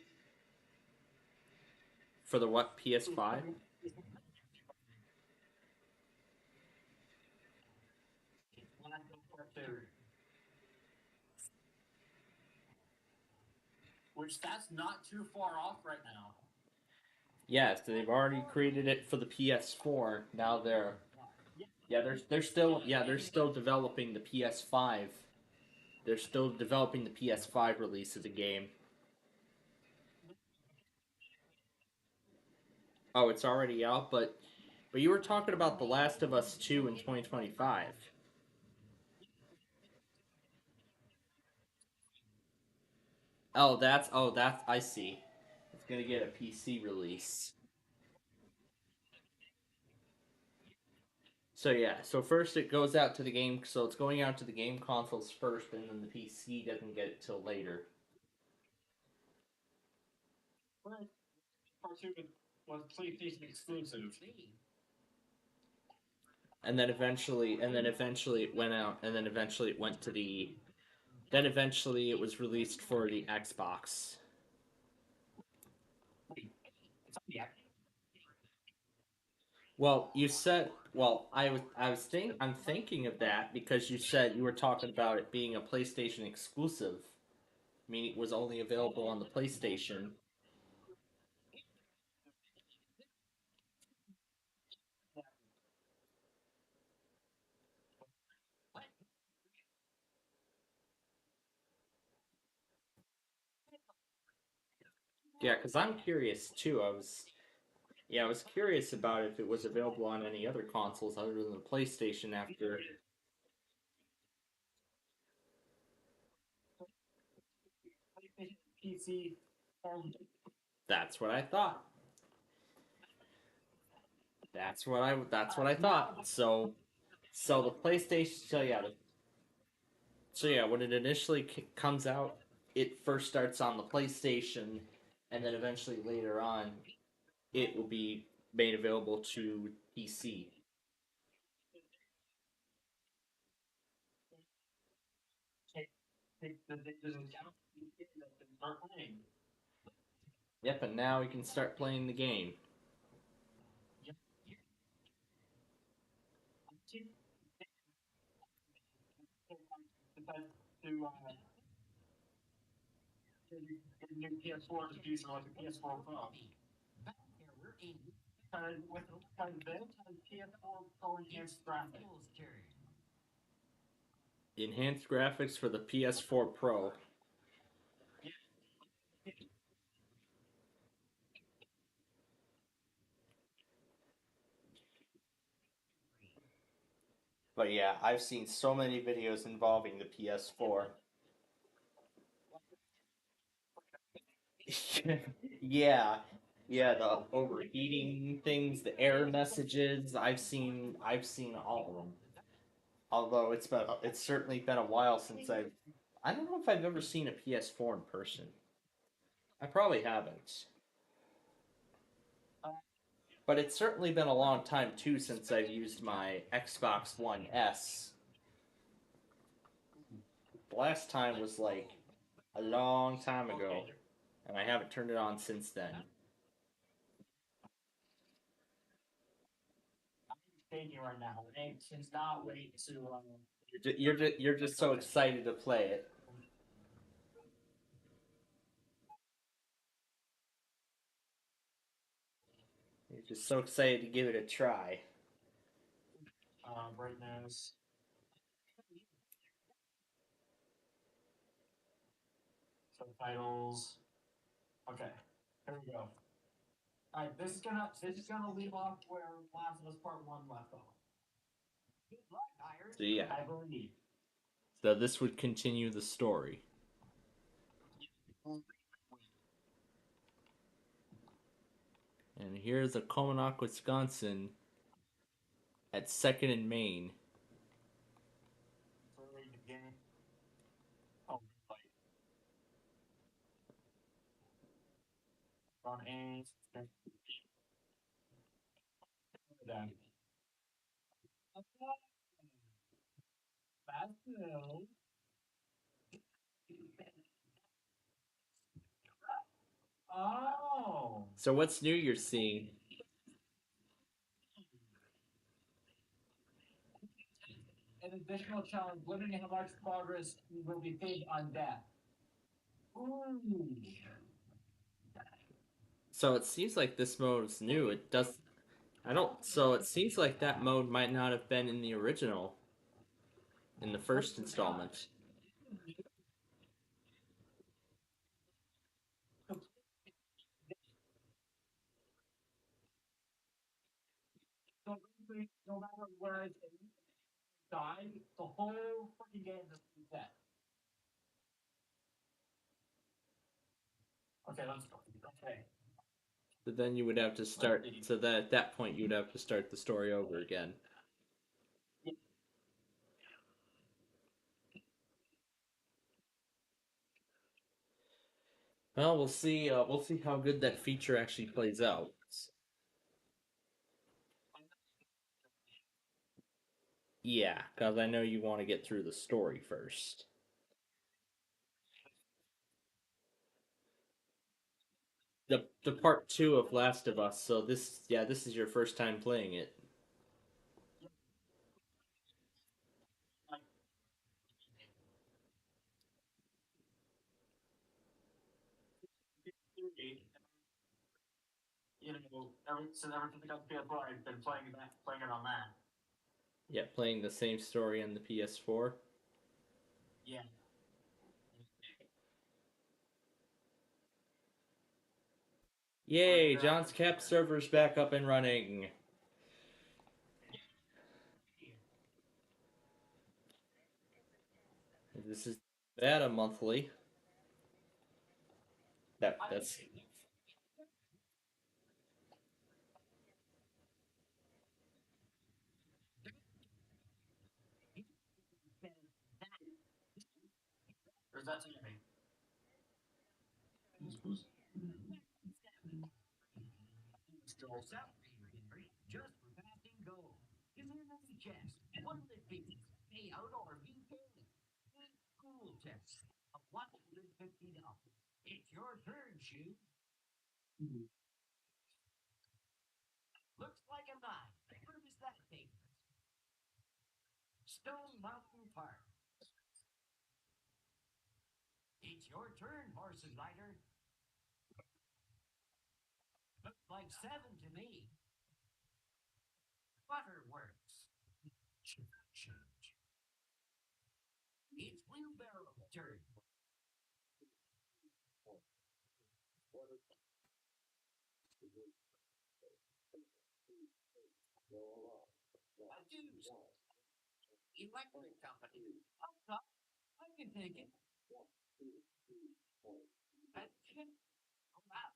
For the what, PS5? Last of Us Part 2. Which that's not too far off right now. Yes, they've already created it for the PS4. Now they're still developing the PS5. They're still developing the PS5 release of the game. Oh, it's already out, but you were talking about The Last of Us 2 in 2025. Oh, that's I see. It's gonna get a PC release. So yeah, so first it goes out to the game, so it's going out to the game consoles first, and then the PC doesn't get it till later. Part two was PlayStation exclusive. And then eventually it went out, and then eventually it went to the, then eventually it was released for the Xbox. Well, you said, well, I'm thinking of that because you said you were talking about it being a PlayStation exclusive, meaning it was only available on the PlayStation. Yeah, because I'm curious too. I was curious about if it was available on any other consoles other than the PlayStation after. PC. That's what I thought. That's what I thought. So the PlayStation. So yeah, when it initially comes out, it first starts on the PlayStation, and then eventually later on, it will be made available to PC. Yep, and now we can start playing the game. The new PS4 is using like a PS4 Pro. With PS4 Pro enhanced graphics. Enhanced graphics for the PS4 Pro. But yeah, I've seen so many videos involving the PS4. Yeah, yeah, the overheating things, the error messages. I've seen all of them. Although it's certainly been a while since I don't know if I've ever seen a PS4 in person. I probably haven't. But it's certainly been a long time too since I've used my Xbox One S. The last time was like a long time ago, and I haven't turned it on since then. Thinking right now, and cannot wait to. You're just so excited to play it. You're just so excited to give it a try. Brightness. Subtitles. Okay, here we go. All right, this is gonna leave off where Last of Us Part One left off. So yeah. I believe. So this would continue the story. And here's a Comonock, Wisconsin at 2nd and Main. Oh, on A. That's new. Oh. So what's new you're seeing? An additional challenge limiting how much progress will be paid on death. Ooh. So it seems like this mode is new. It does. I don't. So it seems like that mode might not have been in the original. In the first installment. So basically, no matter where I die, the whole freaking game is reset. Okay, let's go. Okay. So then you would have to start. So that at that point you'd have to start the story over again. Well, we'll see. We'll see how good that feature actually plays out. Yeah, because I know you want to get through the story first. The part two of Last of Us. So this is your first time playing it. You know, since ever since I got the PS4, I've been playing it on that. Yeah, playing the same story on the PS4. Yeah. Yay! John's Cap server's back up and running. This is beta monthly. That's Or is that Sammy? Still Henry, just for passing go. Is there any chance? What'll it be? Pay out or be paid? Cool test of $150. It's your turn, Shoe. Looks like a nine. Where does that take us? Stone Mountain Park. It's your turn, horse and rider. Looks like seven to me. Butterworks. Change. It's Wheelbarrow's turn. A deuce. Electric company. Up top. I can take it. A chip. Wow.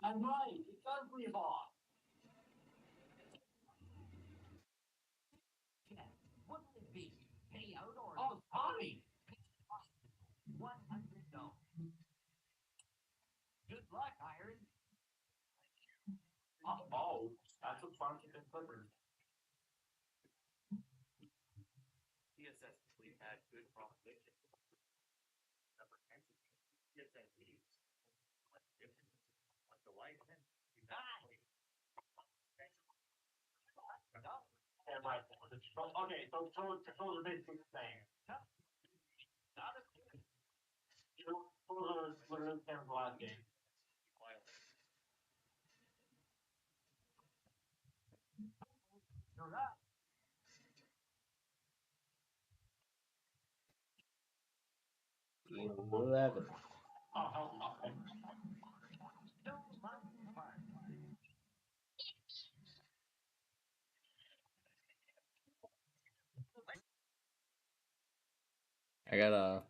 I'm right. It does leave off. What'll it be? Pay out or Tommy. $100. Good luck, Iron. Oh, that's what's fun to Clippers. CSS we've had good proposition. CSS leads. Like the light. And right, okay, so controls are basically the same. Not as good. Controls are literally the same as the last game. You're right. 11. Oh, okay. I gotta.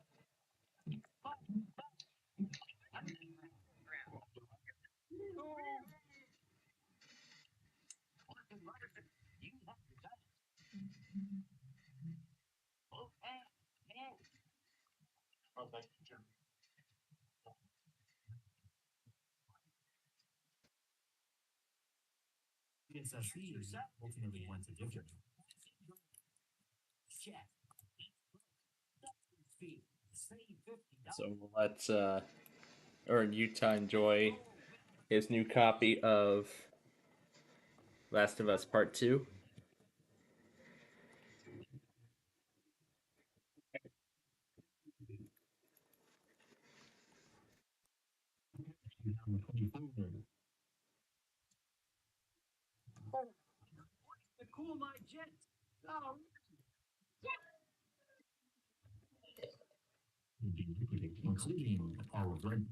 Oh, thank you, Jim. CSSC ultimately went to different. Check. So let's earn Utah enjoy his new copy of Last of Us Part 2. To cool my jet. Oh. Including our red.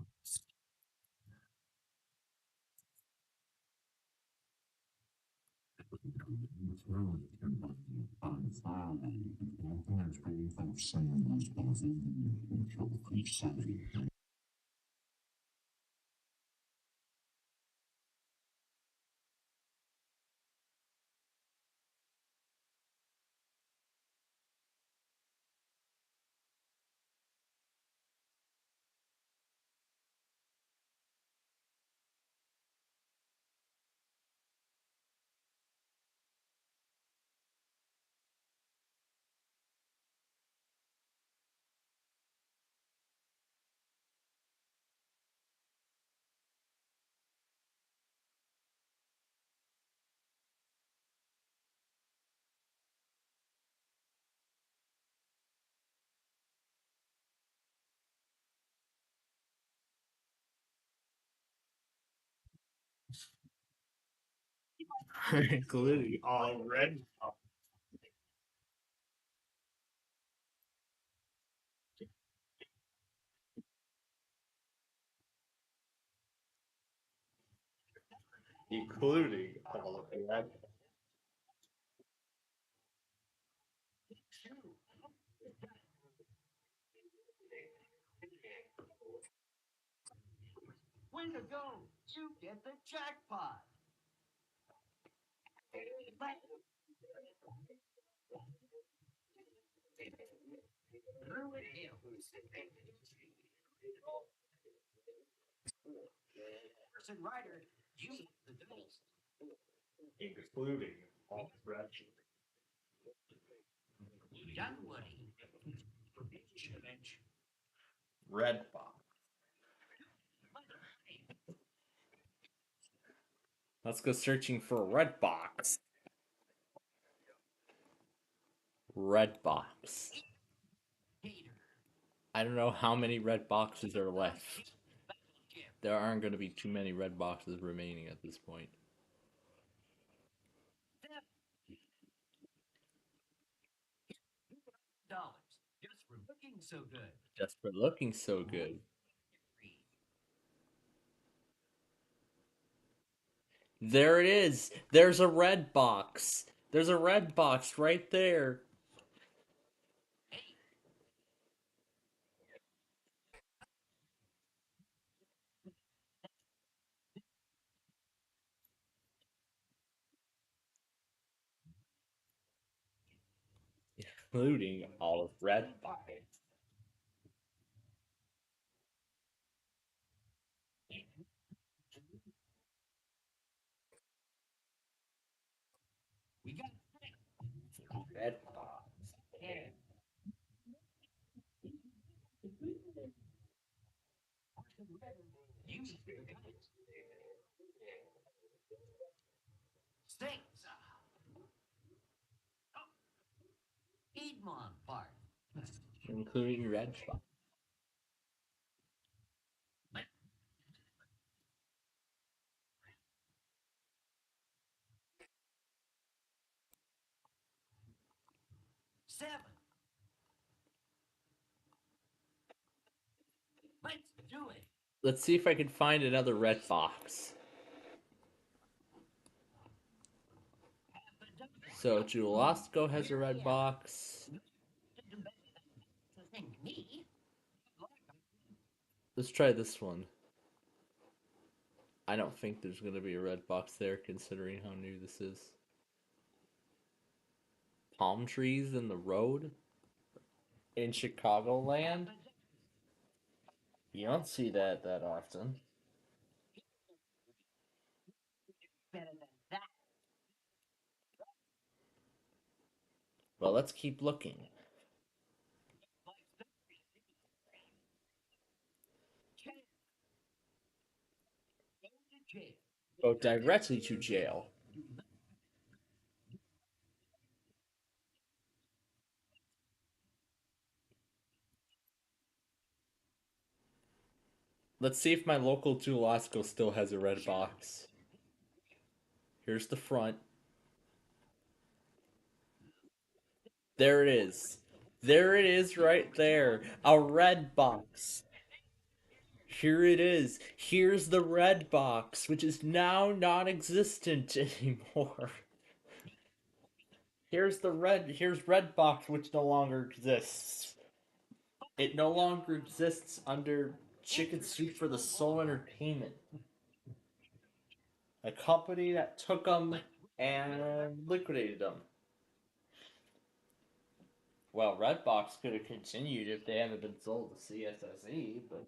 including all red box. Including all red. Way to go! You get the jackpot! Druid Hills. Horse and rider, you the dice. Including all red. Dunwoody. Red box. Let's go searching for a red box. Red box. I don't know how many red boxes are left. There aren't going to be too many red boxes remaining at this point. Dollars. Just for looking so good. Just for looking so good. There it is. There's a red box. There's a red box right there. Including all of red box. We got Red box. Stinks. Piedmont Park. Including red box. Seven. Let's do it. Let's see if I can find another red box. So Julasco has a red box. Let's try this one. I don't think there's going to be a red box there considering how new this is. Palm trees in the road? In Chicagoland? You don't see that often. Better than that. Well, let's keep looking. Go directly to jail. Let's see if my local Julasco still has a red box. Here's the front. There it is. There it is right there. A red box. Here it is. Here's the red box, which is now non-existent anymore. Here's red box, which no longer exists. It no longer exists under Chicken Soup for the Soul Entertainment. A company that took them and liquidated them. Well, Redbox could have continued if they hadn't been sold to CSSE, but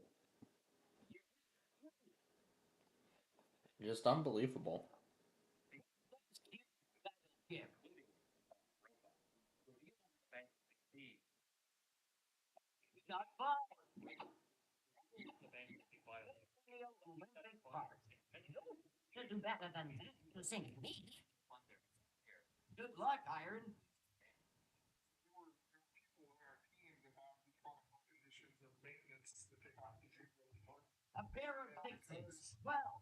just unbelievable. Not far. Should do better than that to sink me. Good luck, Iron. A pair of pixies. Well.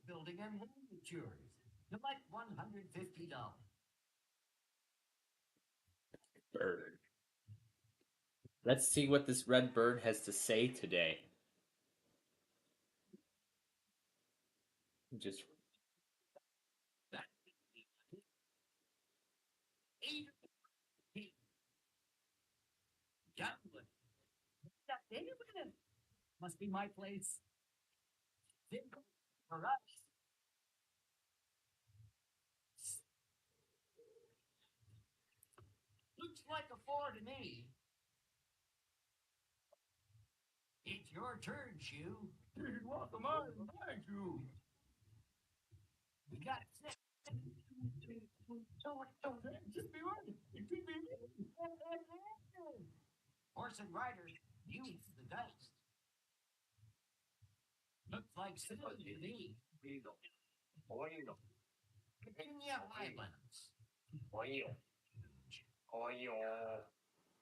building and home matures. Collect $150. Bird. Let's see what this red bird has to say today. Just Must be my place. For us. Looks like a 4 to me. It's your turn, Shoe. Welcome on, thank you. We got 6. Just be right. It could be me. Horse and rider, use the dice. Looks like 7 to me. Virginia Highlands.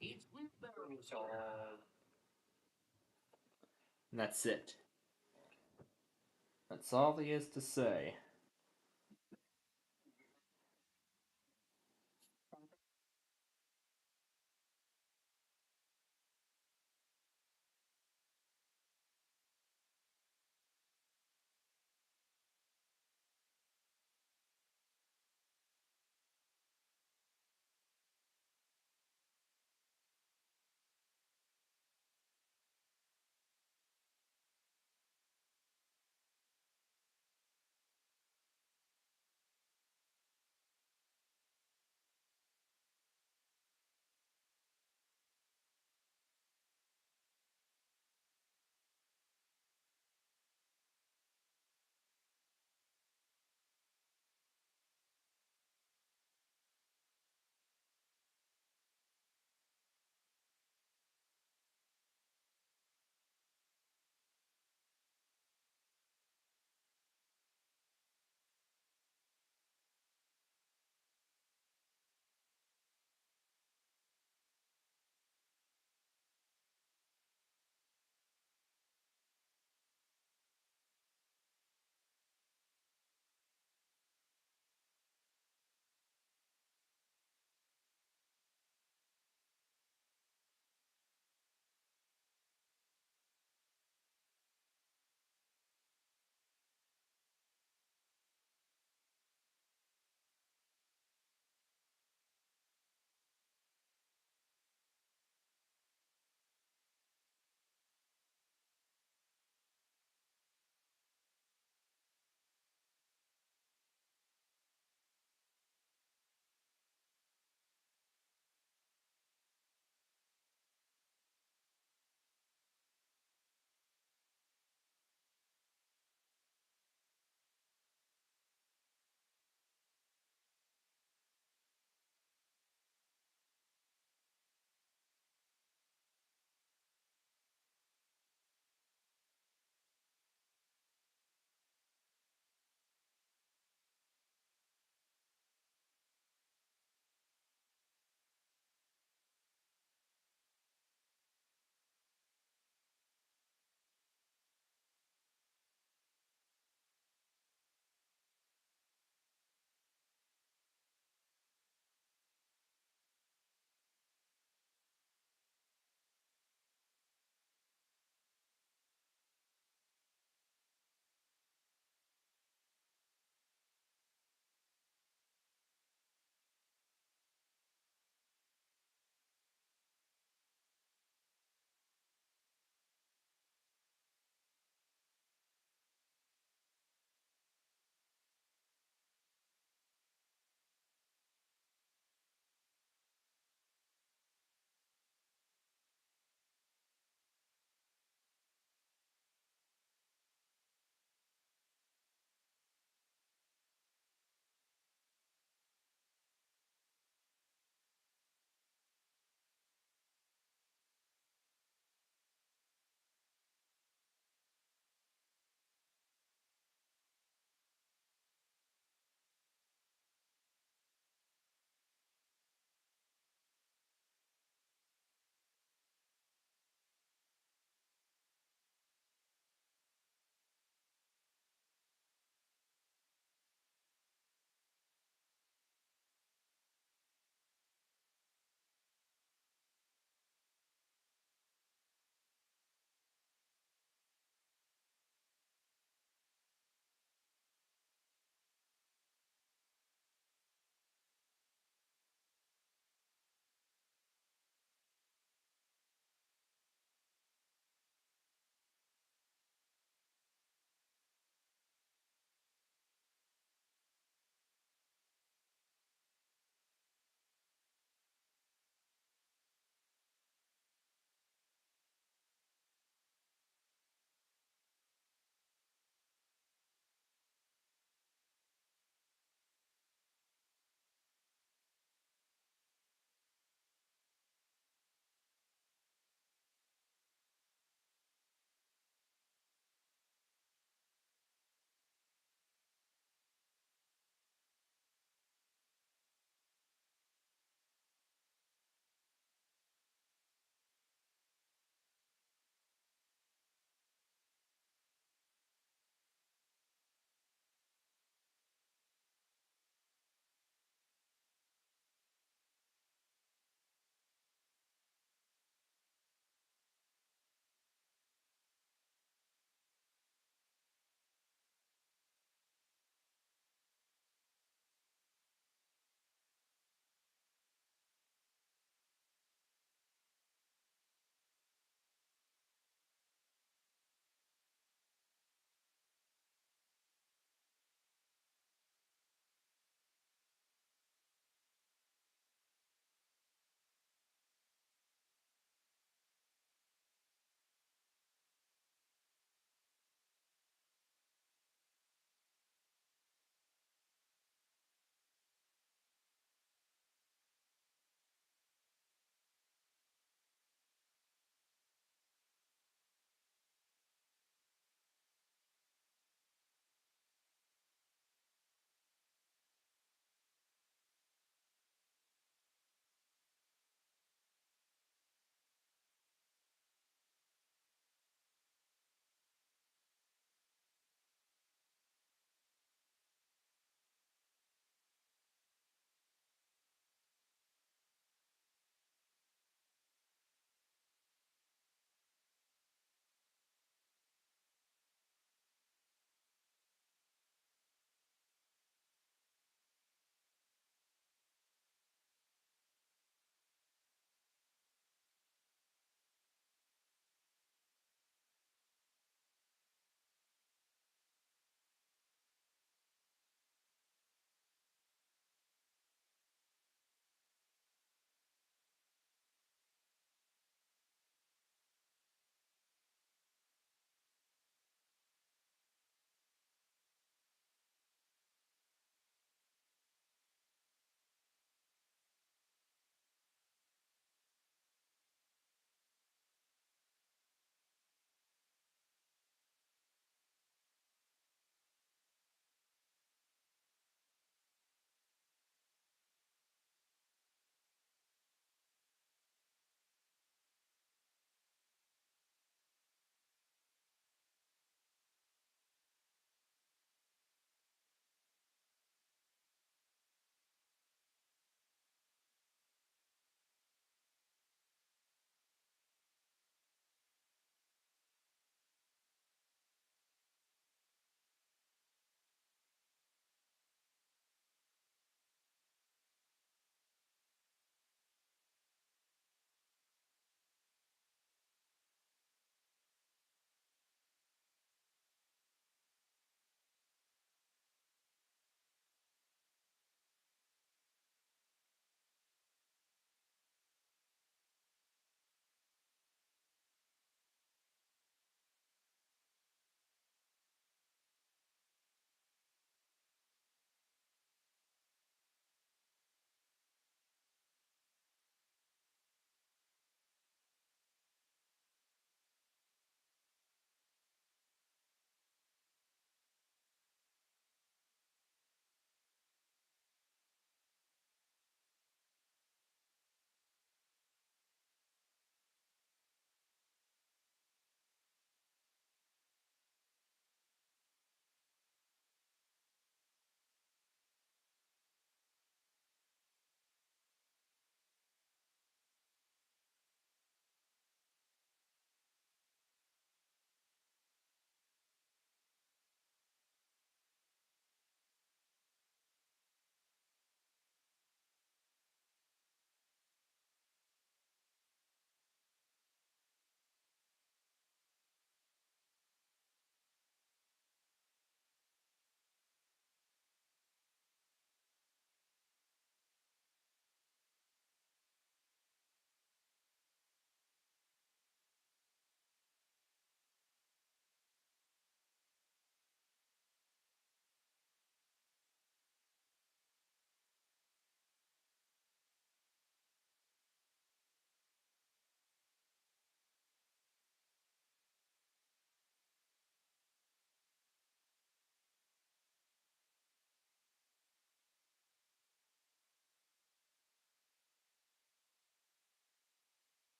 It's blueberry. and that's it. That's all he has to say.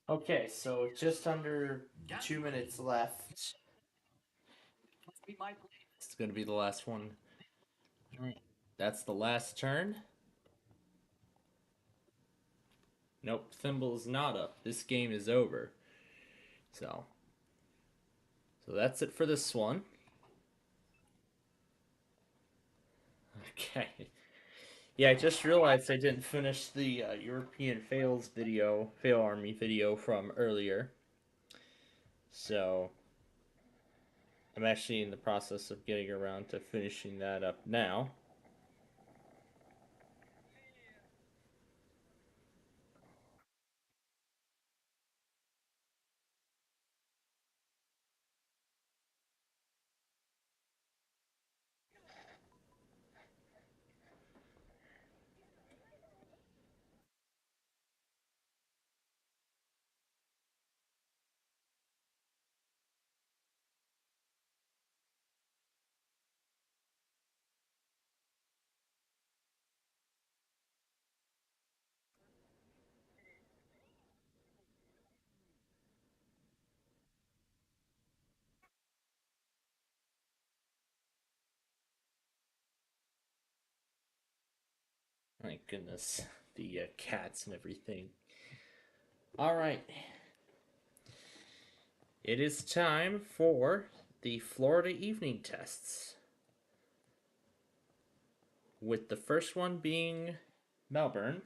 Okay, so just under 2 minutes left. It's going to be the last one. That's the last turn. Nope, Thimble's not up. This game is over. So that's it for this one. Okay. Yeah, I just realized I didn't finish the European Fails video, Fail Army video from earlier. So I'm actually in the process of getting around to finishing that up now. My goodness, the cats and everything. All right. It is time for the Florida evening tests. With the first one being Melbourne.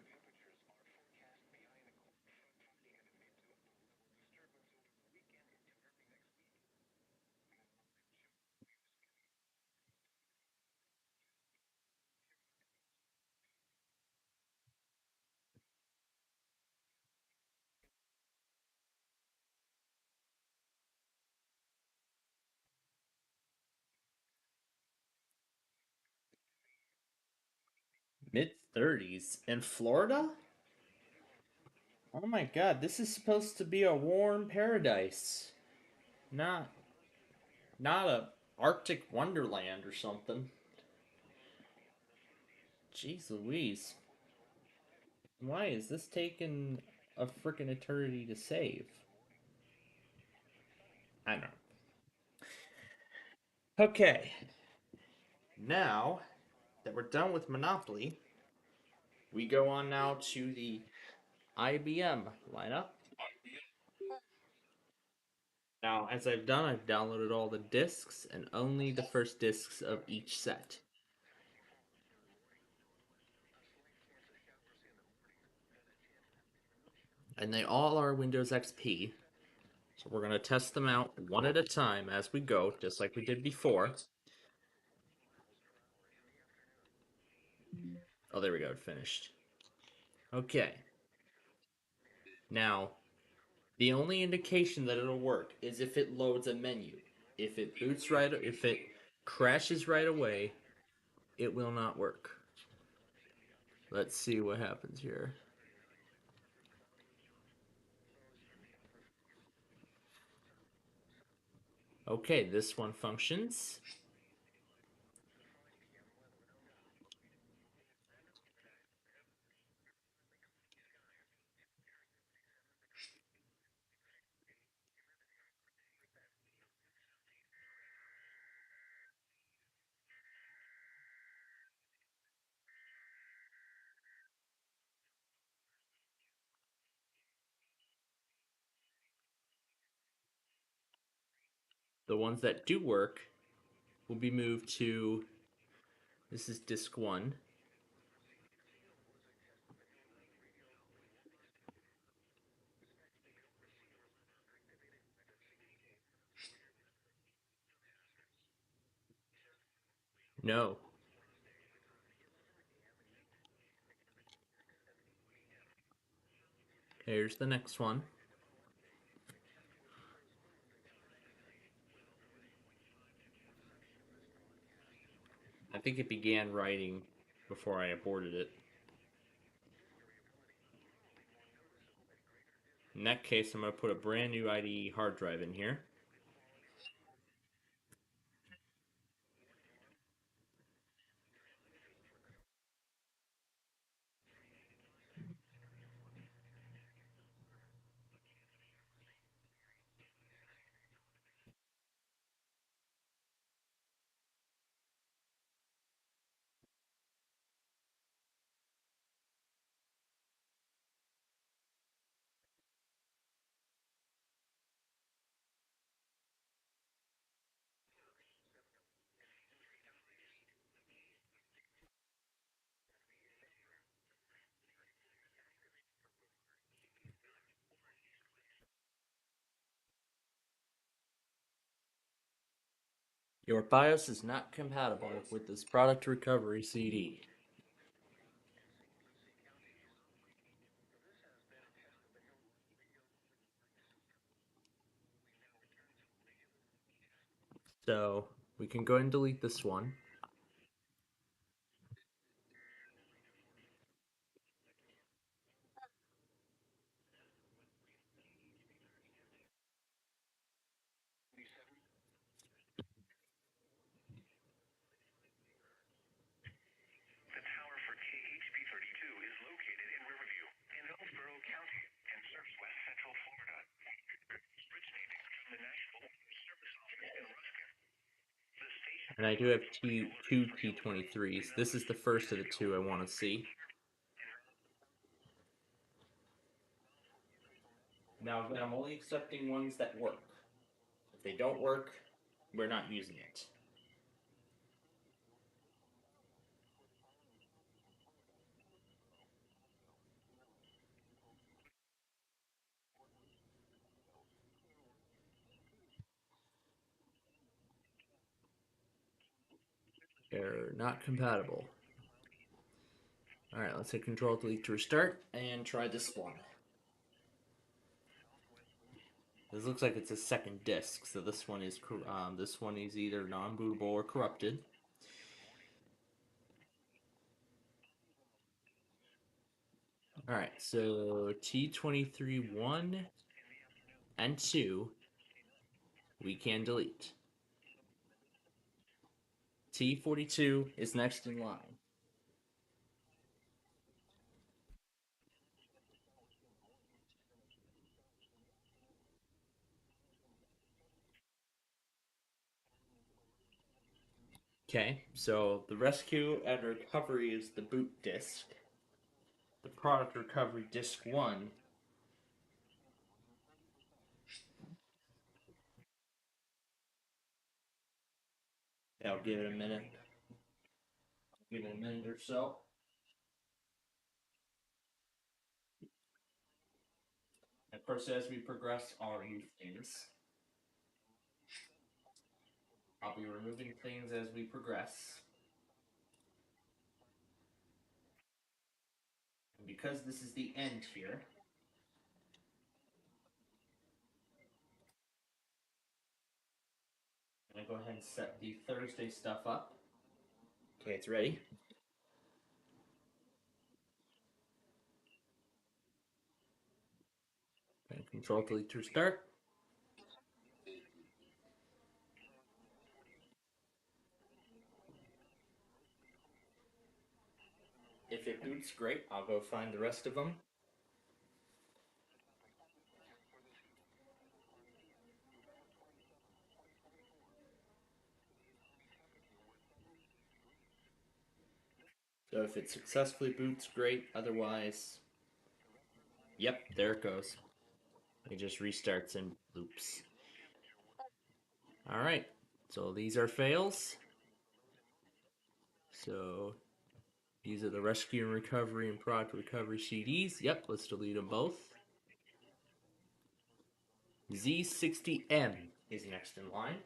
Mid-30s in Florida? Oh my god, this is supposed to be a warm paradise. Not a Arctic wonderland or something. Jeez Louise. Why is this taking a freaking eternity to save? I don't know. Okay. Now that we're done with Monopoly, we go on now to the IBM lineup. Now, as I've done, I've downloaded all the discs and only the first discs of each set. And they all are Windows XP. So we're going to test them out one at a time as we go, just like we did before. Oh, there we go, it finished. Okay. Now, the only indication that it'll work is if it loads a menu. If it crashes right away, it will not work. Let's see what happens here. Okay, this one functions. The ones that do work will be moved to, this is disc 1. No. Here's the next one. I think it began writing before I aborted it. In that case, I'm going to put a brand new IDE hard drive in here. Your BIOS is not compatible with this product recovery CD. So we can go ahead and delete this one. The tower for KHP32 is located in Riverview in Hillsborough County and serves West Central Florida. Originating from the National Service Office in Ruskin. The station And I do have two T23s. This is the first of the two I want to see. Now again, I'm only accepting ones that work. If they don't work, we're not using it. They're not compatible. Alright, let's hit Control Delete to restart and try this one. This looks like it's a second disk, so this one is either non-bootable or corrupted. Alright, so T23 1 and 2 we can delete. T42 is next in line. Okay, so the rescue and recovery is the boot disk. The product recovery disk 1 I'll give it a minute. Give it a minute or so. Of course, as we progress, I'll remove things. I'll be removing things as we progress. And because this is the end here, I'm going to go ahead and set the Thursday stuff up. Okay, it's ready. And Control Delete to restart. If it boots, great. I'll go find the rest of them. So if it successfully boots, great. Otherwise, yep, there it goes. It just restarts and loops. Alright, so these are fails. So these are the rescue and recovery and product recovery CDs. Yep, let's delete them both. Z60M is next in line.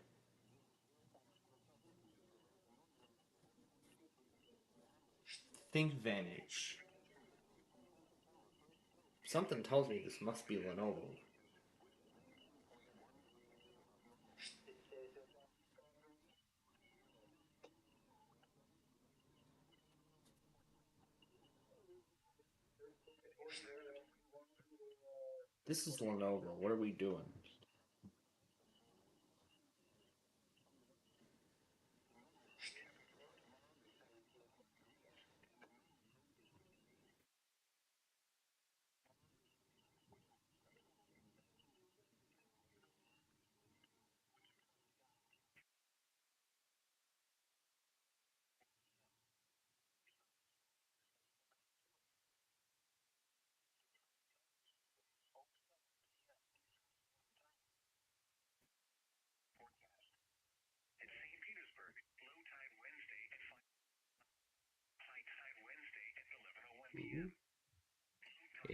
ThinkVantage. Something tells me this must be Lenovo. This is Lenovo. What are we doing?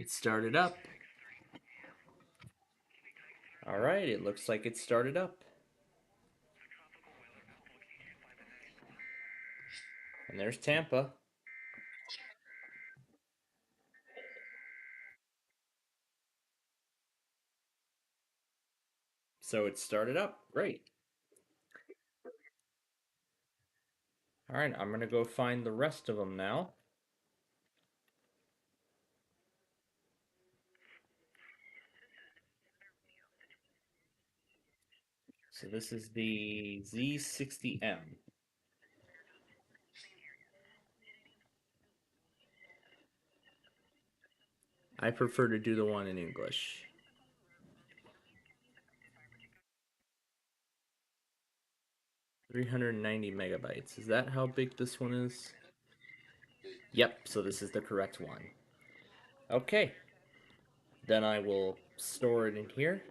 It started up. Alright, it looks like it started up. And there's Tampa. So it started up. Great. All right, I'm going to go find the rest of them now. So this is the Z60M. I prefer to do the one in English. $390 megabytes. Is that how big this one is? Yep, so this is the correct one. Okay. Then I will store it in here.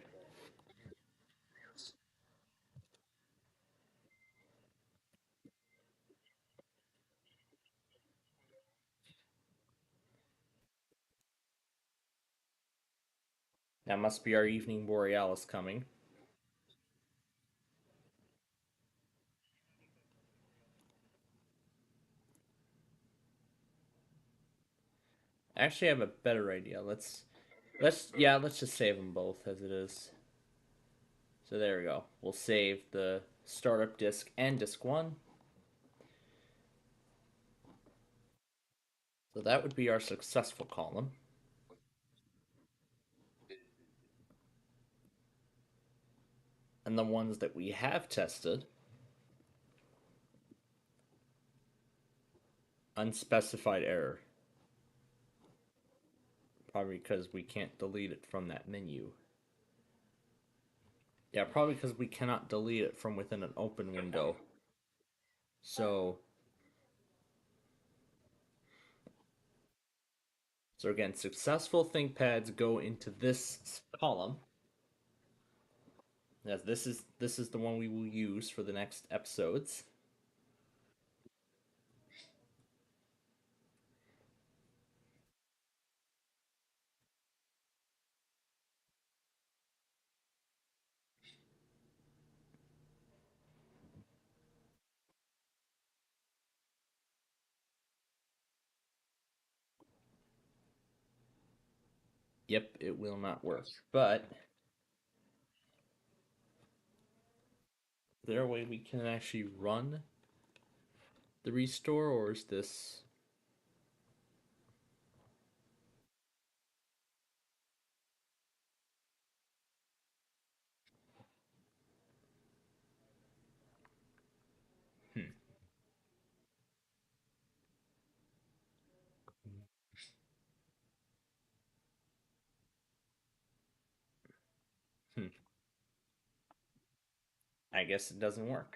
That must be our evening borealis coming. Actually, I have a better idea. Let's just save them both as it is. So there we go. We'll save the startup disk and disk 1. So that would be our successful column. And the ones that we have tested, unspecified error. Probably because we can't delete it from that menu. Yeah, probably because we cannot delete it from within an open window. So again, successful ThinkPads go into this column. Yes, this is the one we will use for the next episodes. Yep, it will not work. But is there a way we can actually run the restore, or is this... I guess it doesn't work.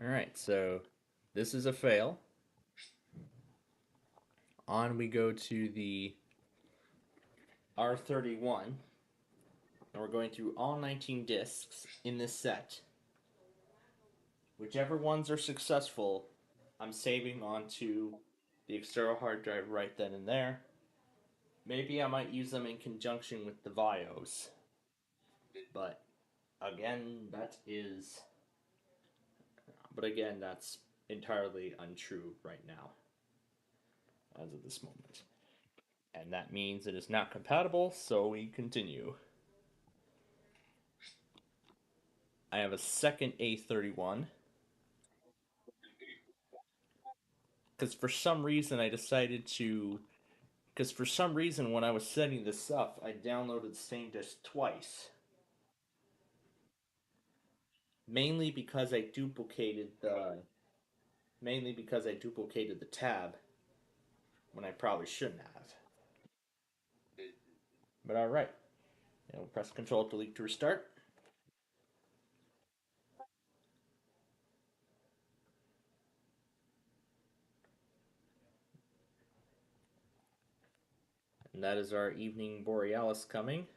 Alright, so this is a fail. On we go to the R31. And we're going through all 19 discs in this set. Whichever ones are successful, I'm saving onto the external hard drive right then and there. Maybe I might use them in conjunction with the VIOS. But again, that's entirely untrue right now, as of this moment. And that means it is not compatible, so we continue. I have a second A31. Because for some reason when I was setting this up, I downloaded the same disk twice. Mainly because I duplicated the tab when I probably shouldn't have. But alright. We'll press Control Delete to restart. And that is our evening borealis coming.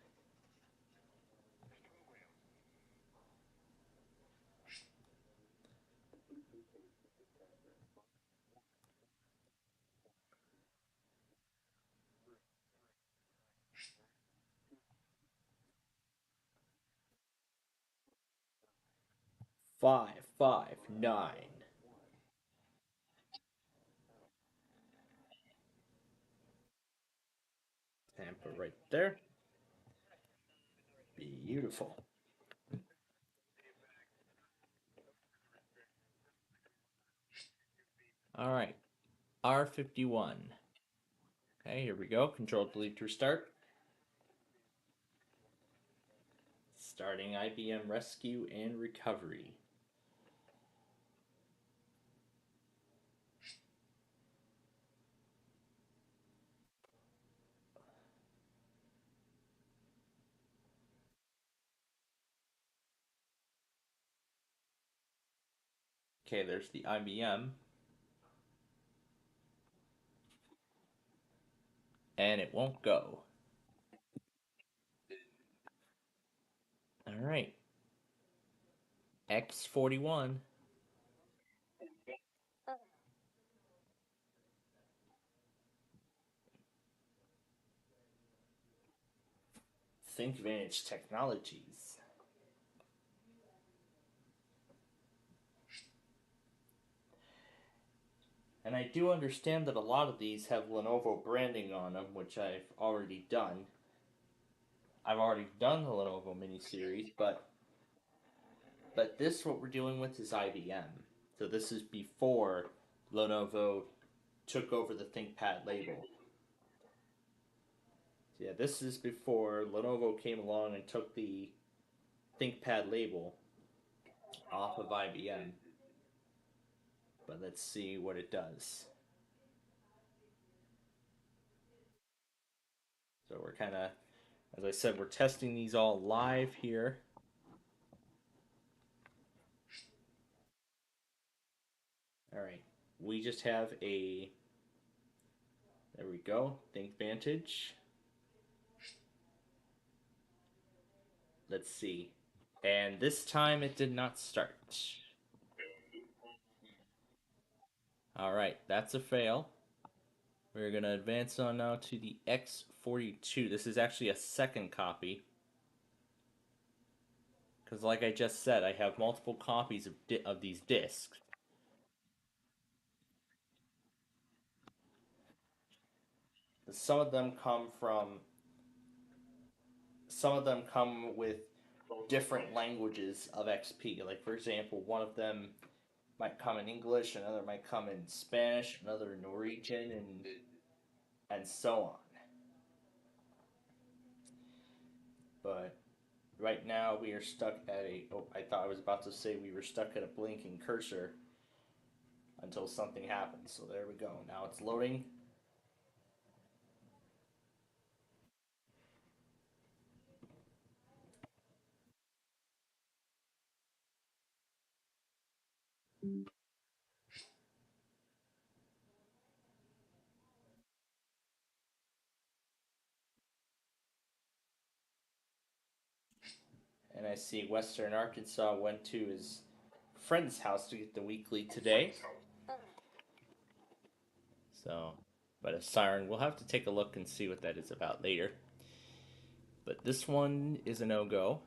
559. Tampa right there. Beautiful. All right. R51. Okay, here we go. Control delete to restart. Starting IBM rescue and recovery. Okay, there's the IBM. And it won't go. All right. X41. ThinkVantage Technologies. And I do understand that a lot of these have Lenovo branding on them, which I've already done. I've already done the Lenovo mini-series, but this, what we're dealing with, is IBM. So this is before Lenovo took over the ThinkPad label. So yeah, this is before Lenovo came along and took the ThinkPad label off of IBM. But let's see what it does. So we're kind of, as I said, we're testing these all live here. All right, we just have a, there we go, ThinkVantage. Let's see. And this time it did not start. All right, that's a fail. We're going to advance on now to the X42. This is actually a second copy. Because like I just said, I have multiple copies of these discs. Some of them come with different languages of XP. Like, for example, one of them might come in English, another might come in Spanish, another in Norwegian, and so on. But right now we are stuck at a, oh, I thought I was about to say we were stuck at a blinking cursor until something happens. So there we go. Now it's loading. And I see Western Arkansas went to his friend's house to get the weekly today. So, but a siren, we'll have to take a look and see what that is about later. But this one is a no-go.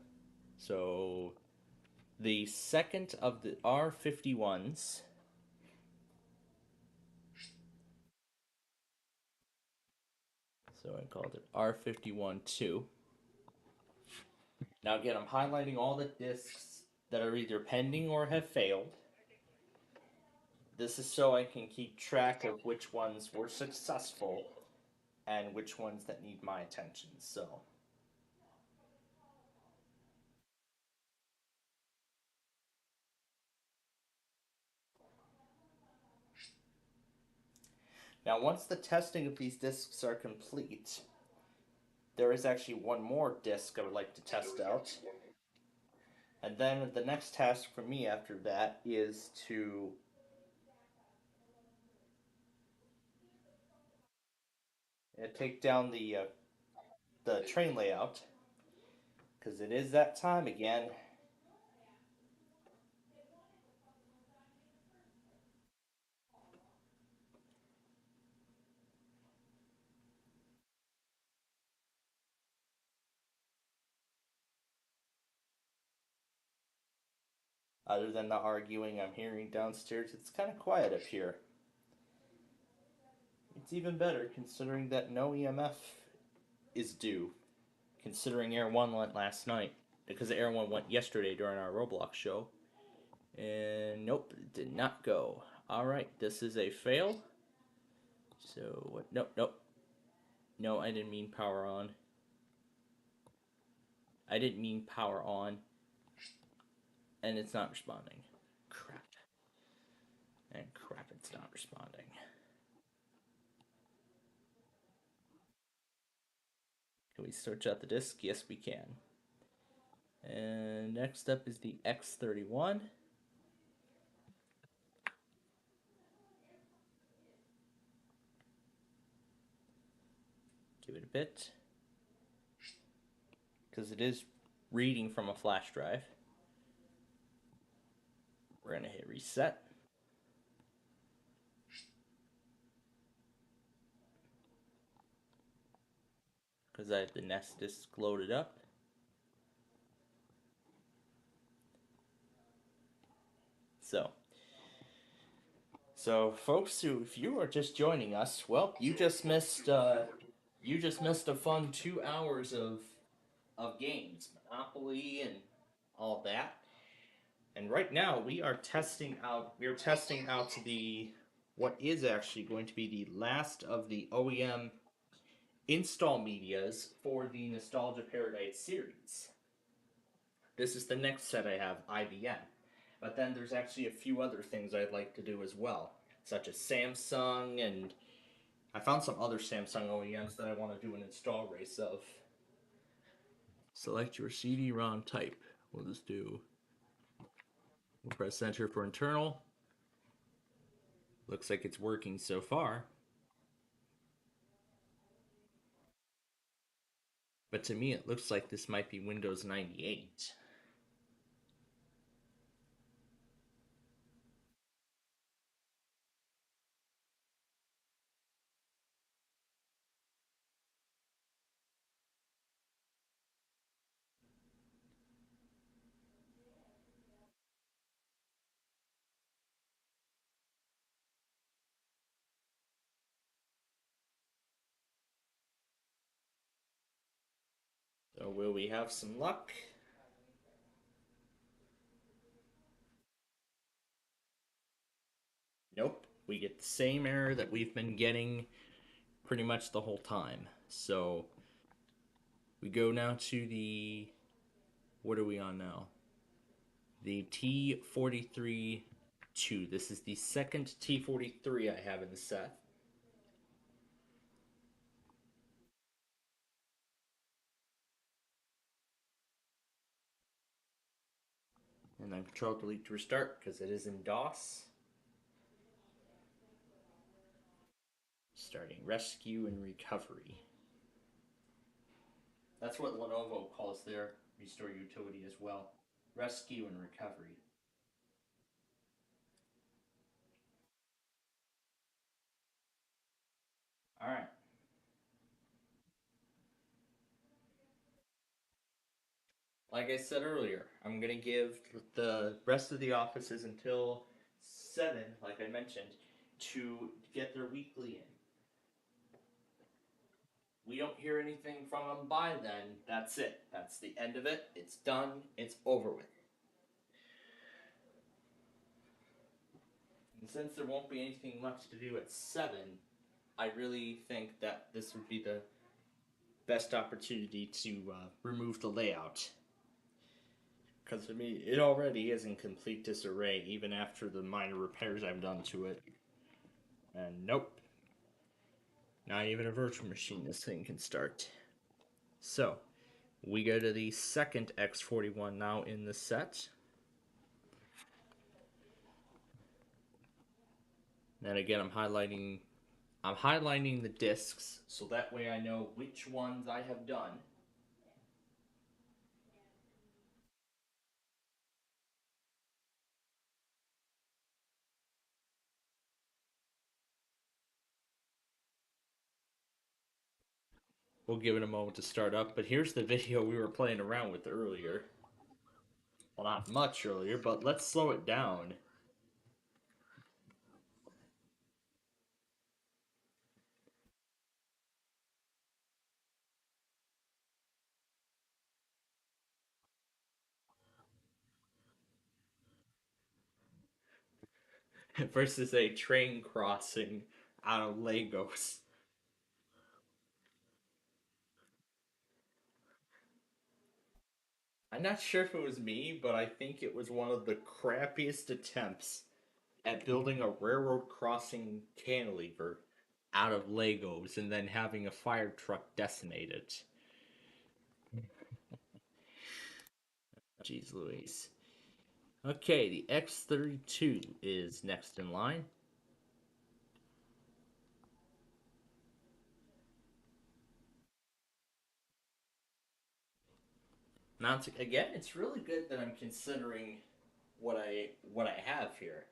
So, the second of the R51s. So I called it R51-2. Now again, I'm highlighting all the discs that are either pending or have failed. This is so I can keep track of which ones were successful and which ones that need my attention. So now once the testing of these discs are complete, there is actually one more disc I would like to test out. And then the next task for me after that is to take down the train layout, because it is that time again. Other than the arguing I'm hearing downstairs, it's kind of quiet up here. It's even better considering that no EMF is due. Considering Air 1 went last night. Because Air 1 went yesterday during our Roblox show. And nope, it did not go. Alright, this is a fail. So, what? Nope, nope. No, I didn't mean power on. I didn't mean power on. And it's not responding. Crap. And crap, it's not responding. Can we search out the disk? Yes, we can. And next up is the X31. Give it a bit. Because it is reading from a flash drive. We're going to hit reset. Because I have the NES disk loaded up. So folks, if you are just joining us, well, you just missed a fun 2 hours of games, Monopoly and all that. And right now we are testing out the what is actually going to be the last of the OEM install medias for the Nostalgia Paradise series. This is the next set I have, IBM. But then there's actually a few other things I'd like to do as well, such as Samsung, and I found some other Samsung OEMs that I want to do an install race of. Select your CD-ROM type. We'll press enter for internal. Looks like it's working so far. But to me, it looks like this might be Windows 98. So will we have some luck? Nope. We get the same error that we've been getting pretty much the whole time. So we go now to the, what are we on now? The T43-2. This is the second T43 I have in the set. And then Control-Delete to restart because it is in DOS. Starting rescue and recovery. That's what Lenovo calls their restore utility as well. Rescue and recovery. Alright. Like I said earlier, I'm going to give the rest of the offices until 7, like I mentioned, to get their weekly in. We don't hear anything from them by then, that's it. That's the end of it. It's done. It's over with. And since there won't be anything much to do at 7, I really think that this would be the best opportunity to remove the layout. Because to me, it already is in complete disarray, even after the minor repairs I've done to it. And nope. Not even a virtual machine this thing can start. So, we go to the second X41 now in the set. And again, I'm highlighting the discs, so that way I know which ones I have done. We'll give it a moment to start up, but here's the video we were playing around with earlier. Well, not much earlier, but let's slow it down. Versus a train crossing out of Legos. I'm not sure if it was me, but I think it was one of the crappiest attempts at building a railroad crossing cantilever out of Legos and then having a fire truck decimate it. Jeez Louise. Okay, the X-32 is next in line. Now, again, it's really good that I'm considering what I have here.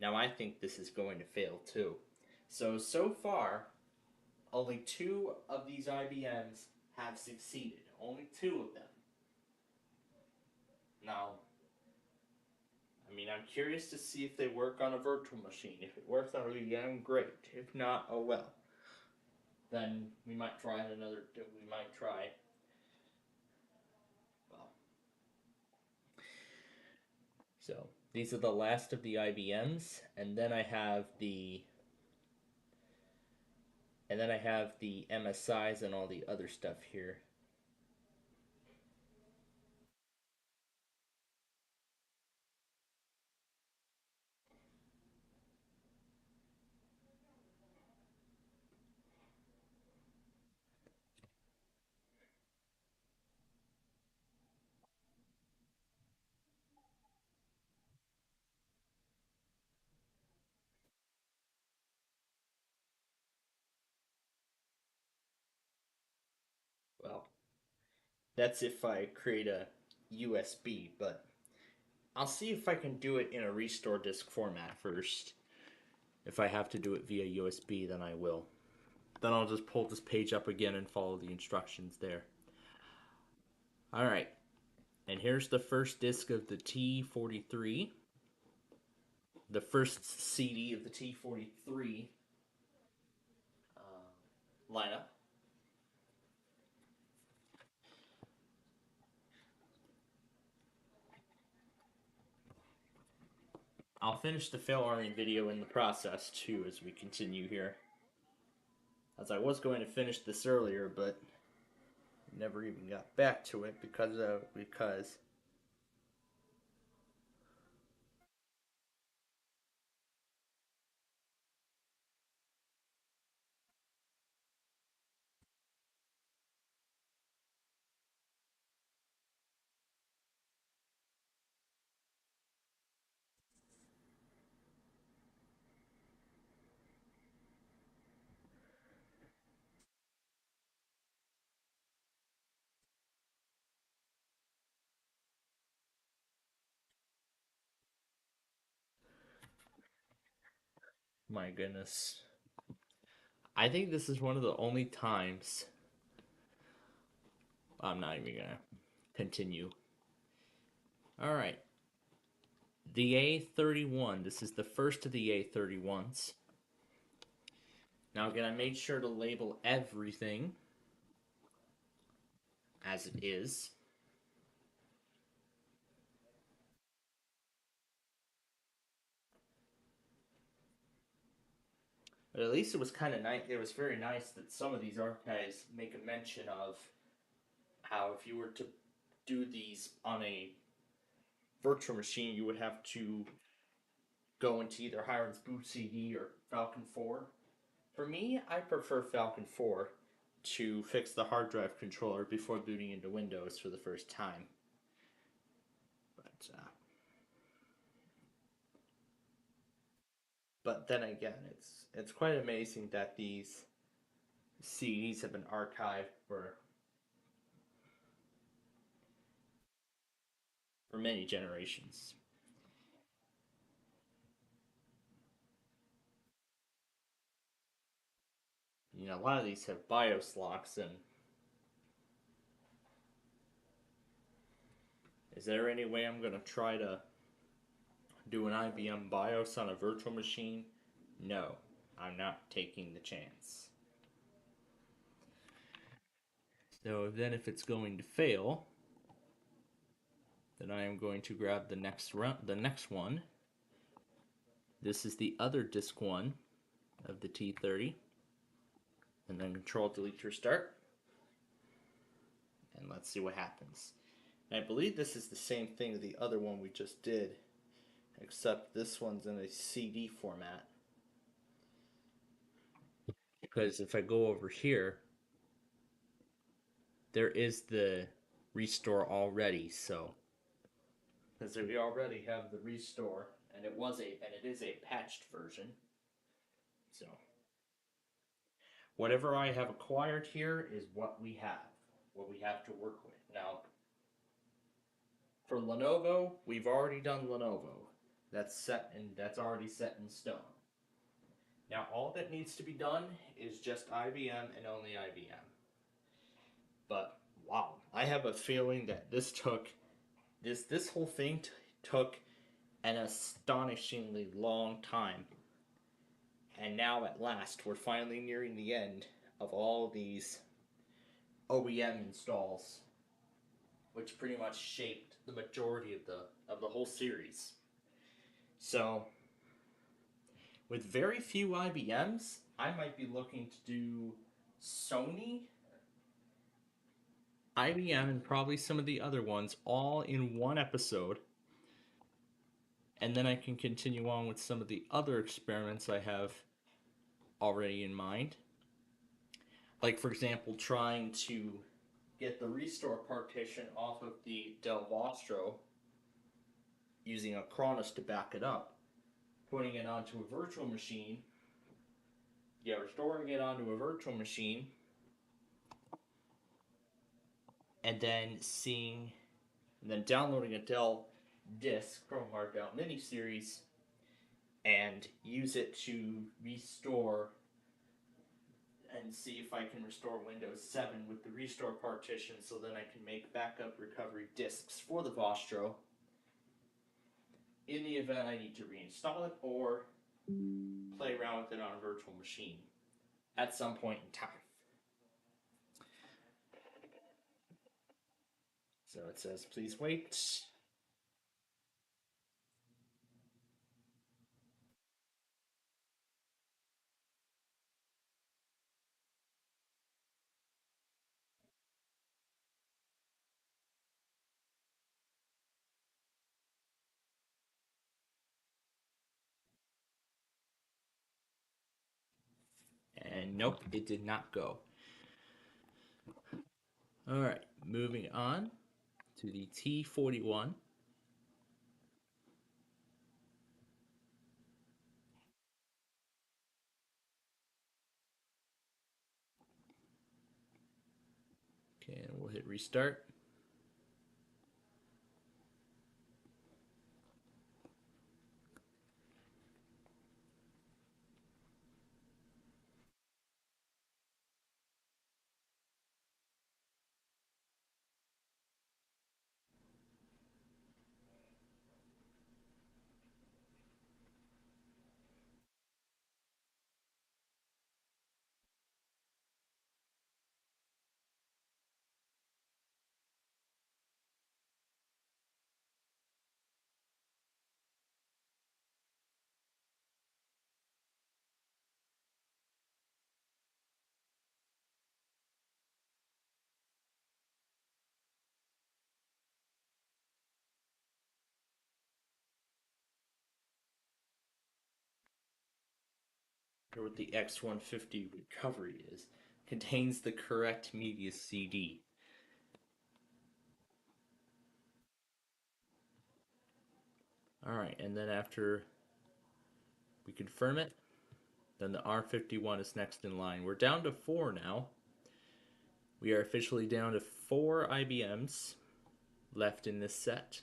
Now, I think this is going to fail too. So far, only 2 of these IBMs have succeeded. Only 2 of them. Now, I mean, I'm curious to see if they work on a virtual machine. If it works on a VM, great. If not, oh well. Then we might try another. We might try. Well, so these are the last of the IBMs, and then I have the. And then I have the MSIs and all the other stuff here. Well, that's if I create a USB, but I'll see if I can do it in a restore disk format first. If I have to do it via USB, then I will. Then I'll just pull this page up again and follow the instructions there. Alright, and here's the first disc of the T43. The first CD of the T43 lineup. I'll finish the fail arming video in the process too as we continue here. As I was going to finish this earlier, but never even got back to it because my goodness. I think this is one of the only times I'm not even gonna continue. Alright. The A31. This is the first of the A31s. Now again, I made sure to label everything as it is. But at least it was kind of nice. It was very nice that some of these archives make a mention of how if you were to do these on a virtual machine, you would have to go into either Hiram's Boot CD or Falcon 4. For me, I prefer Falcon 4 to fix the hard drive controller before booting into Windows for the first time. But then again, it's quite amazing that these CDs have been archived for many generations. you know, a lot of these have BIOS locks, and is there any way I'm going to try to do an IBM BIOS on a virtual machine? No, I'm not taking the chance. So then if it's going to fail, then I am going to grab the next one. This is the other disk one of the T30. And then Control Delete Restart. And let's see what happens. And I believe this is the same thing as the other one we just did, except this one's in a CD format. Because if I go over here, there is the restore already, so because we already have the restore, and it is a patched version. So whatever I have acquired here is what we have to work with. Now, for Lenovo, we've already done Lenovo. That's already set in stone. Now all that needs to be done is just IBM and only IBM. But wow, I have a feeling that this whole thing took an astonishingly long time. And now at last, we're finally nearing the end of all these OEM installs, which pretty much shaped the majority of the whole series. So, with very few IBMs, I might be looking to do Sony, IBM, and probably some of the other ones all in one episode. And then I can continue on with some of the other experiments I have already in mind. Like, for example, trying to get the restore partition off of the Del Vostro using a Cronus to back it up, putting it onto a virtual machine, restoring it onto a virtual machine, and then downloading a Dell disk, Chromehard Dell Mini Series, and use it to restore and see if I can restore Windows 7 with the restore partition, so then I can make backup recovery disks for the Vostro in the event I need to reinstall it or play around with it on a virtual machine at some point in time. So it says, please wait. And nope, it did not go. Alright, moving on to the T41. Okay, and we'll hit restart. Or what the X150 recovery is, contains the correct media CD. Alright, and then after we confirm it, then the R51 is next in line. We're down to 4 now. We are officially down to 4 IBMs left in this set.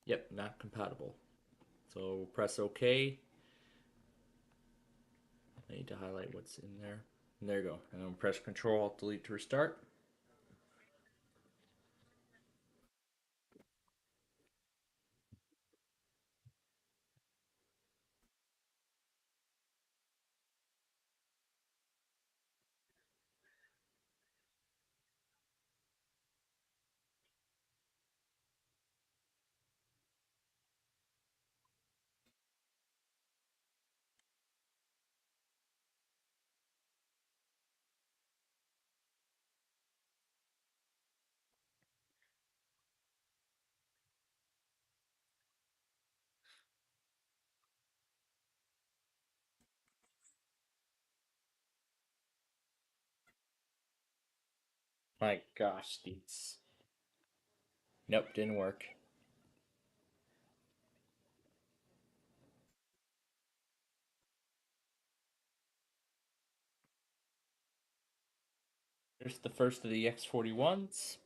Yep, not compatible. So press OK. I need to highlight what's in there. And there you go. And then press Control Alt Delete to restart. My gosh, these. Nope, didn't work. There's the first of the X41s.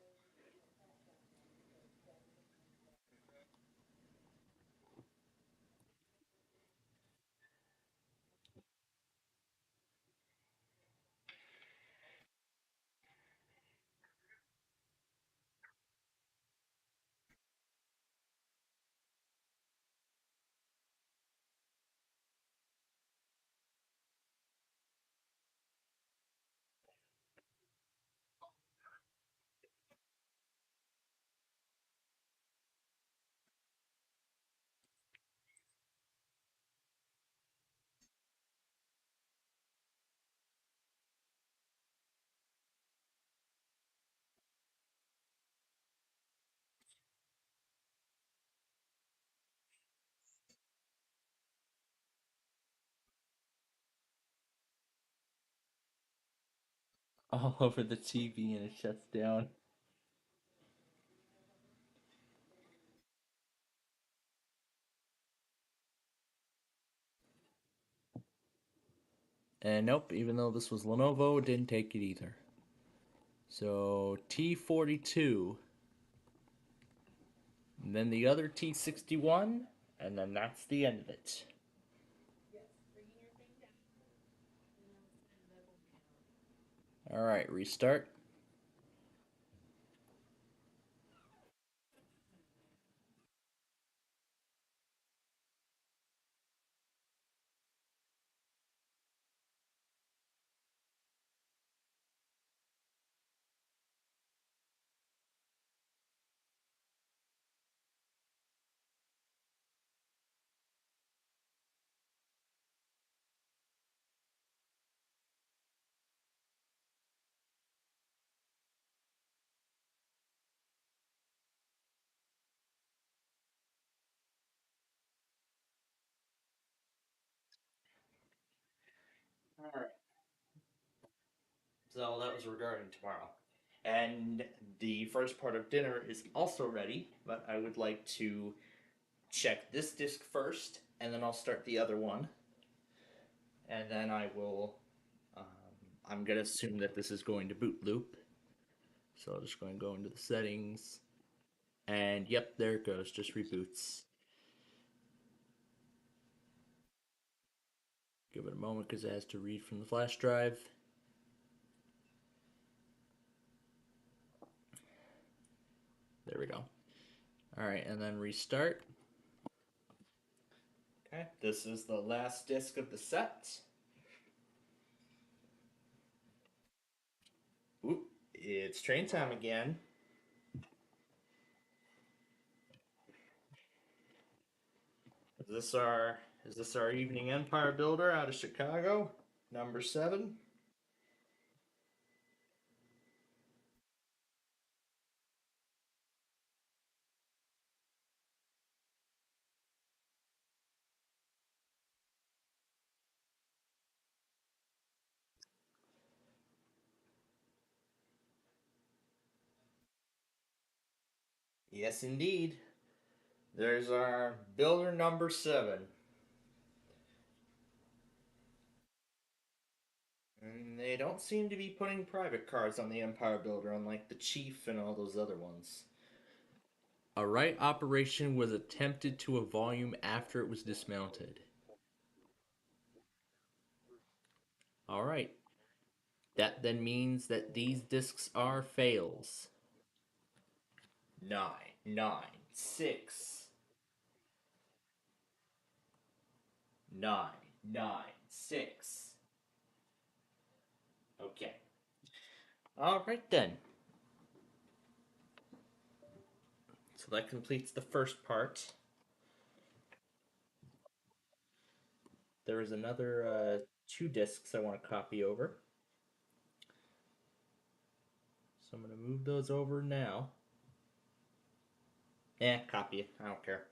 All over the TV and it shuts down. And nope, even though this was Lenovo, it didn't take it either. So T42, and then the other T61, and then that's the end of it. Alright, restart. Alright. So that was regarding tomorrow. And the first part of dinner is also ready, but I would like to check this disc first, and then I'll start the other one. And then I will, I'm going to assume that this is going to boot loop. So I'm just going to go into the settings. And yep, there it goes, just reboots. Give it a moment because it has to read from the flash drive. There we go. Alright, and then restart. Okay, this is the last disc of the set. Oop, it's train time again. Is this our evening empire builder out of Chicago? Number 7? Yes, indeed. There's our builder number 7. And they don't seem to be putting private cars on the Empire Builder, unlike the Chief and all those other ones. A right operation was attempted to a volume after it was dismounted. Alright. That then means that these discs are fails. 9, 9, 6. 9, 9, 6. Okay. Alright then. So that completes the first part. There is another 2 discs I want to copy over. So I'm going to move those over now. Copy it. I don't care.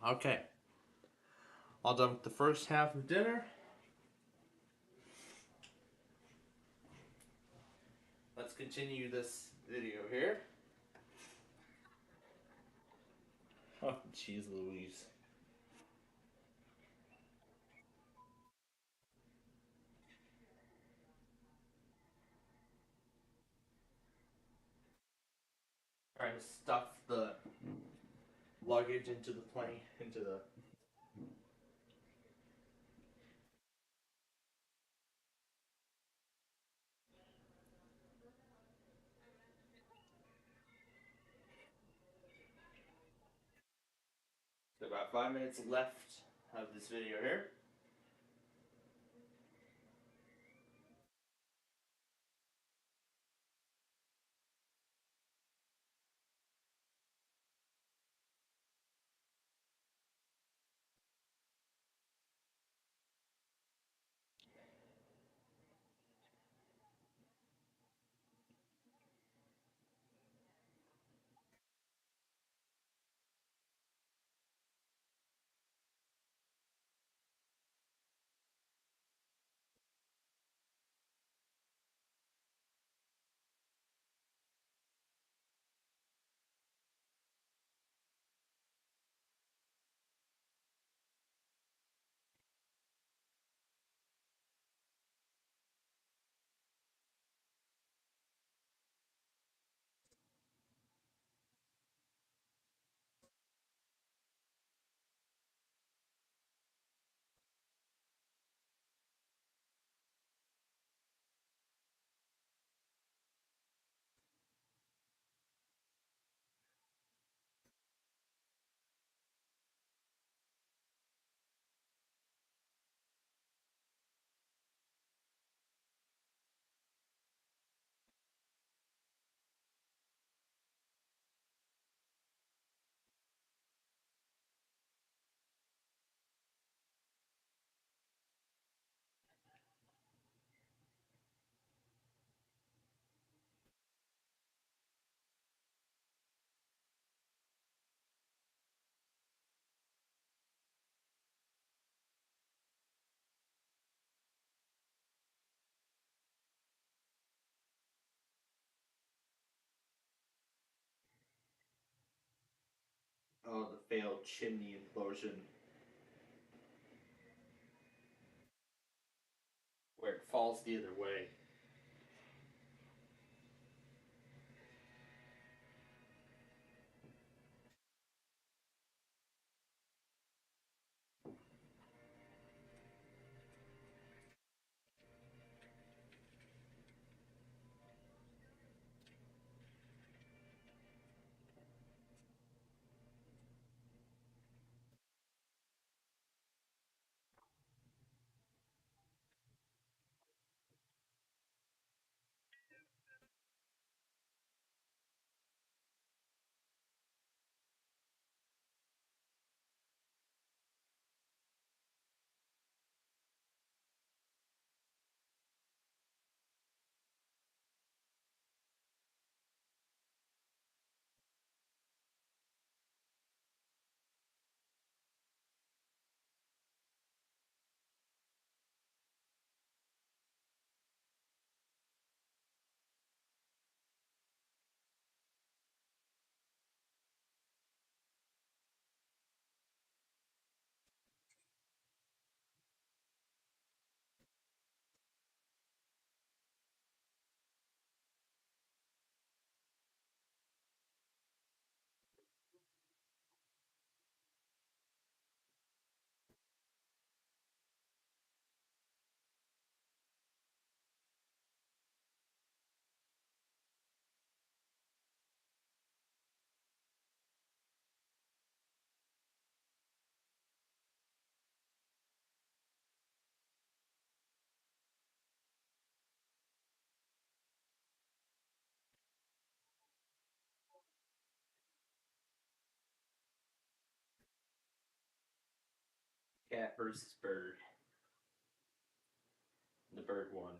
Okay. All done with the first half of dinner. Let's continue this video here. Oh, jeez Louise. Trying to stuff the luggage into the plane, into the... So about 5 minutes left of this video here. Oh, the failed chimney implosion. Where it falls the other way. Cat versus bird. The bird won.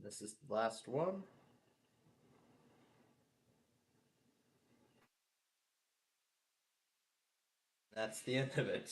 This is the last one. That's the end of it.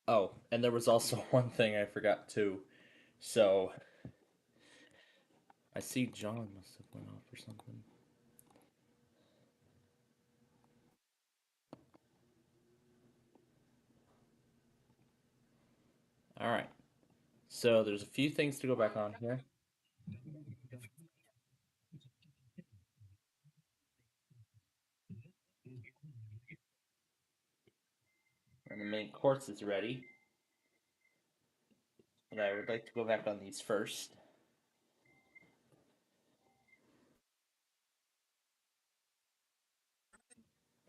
Oh, and there was also one thing I forgot too. So I see John must have went off or something. All right. So there's a few things to go back on here. And the main course is ready. But I would like to go back on these first.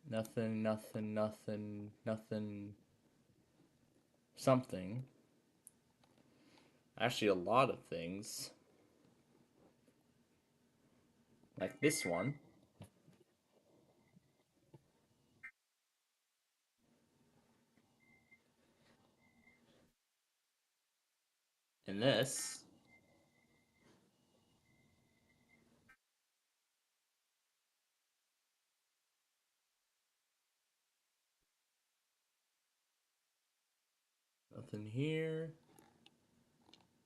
Nothing, nothing, nothing, nothing, something. Actually, a lot of things. Like this one. And this. Nothing here.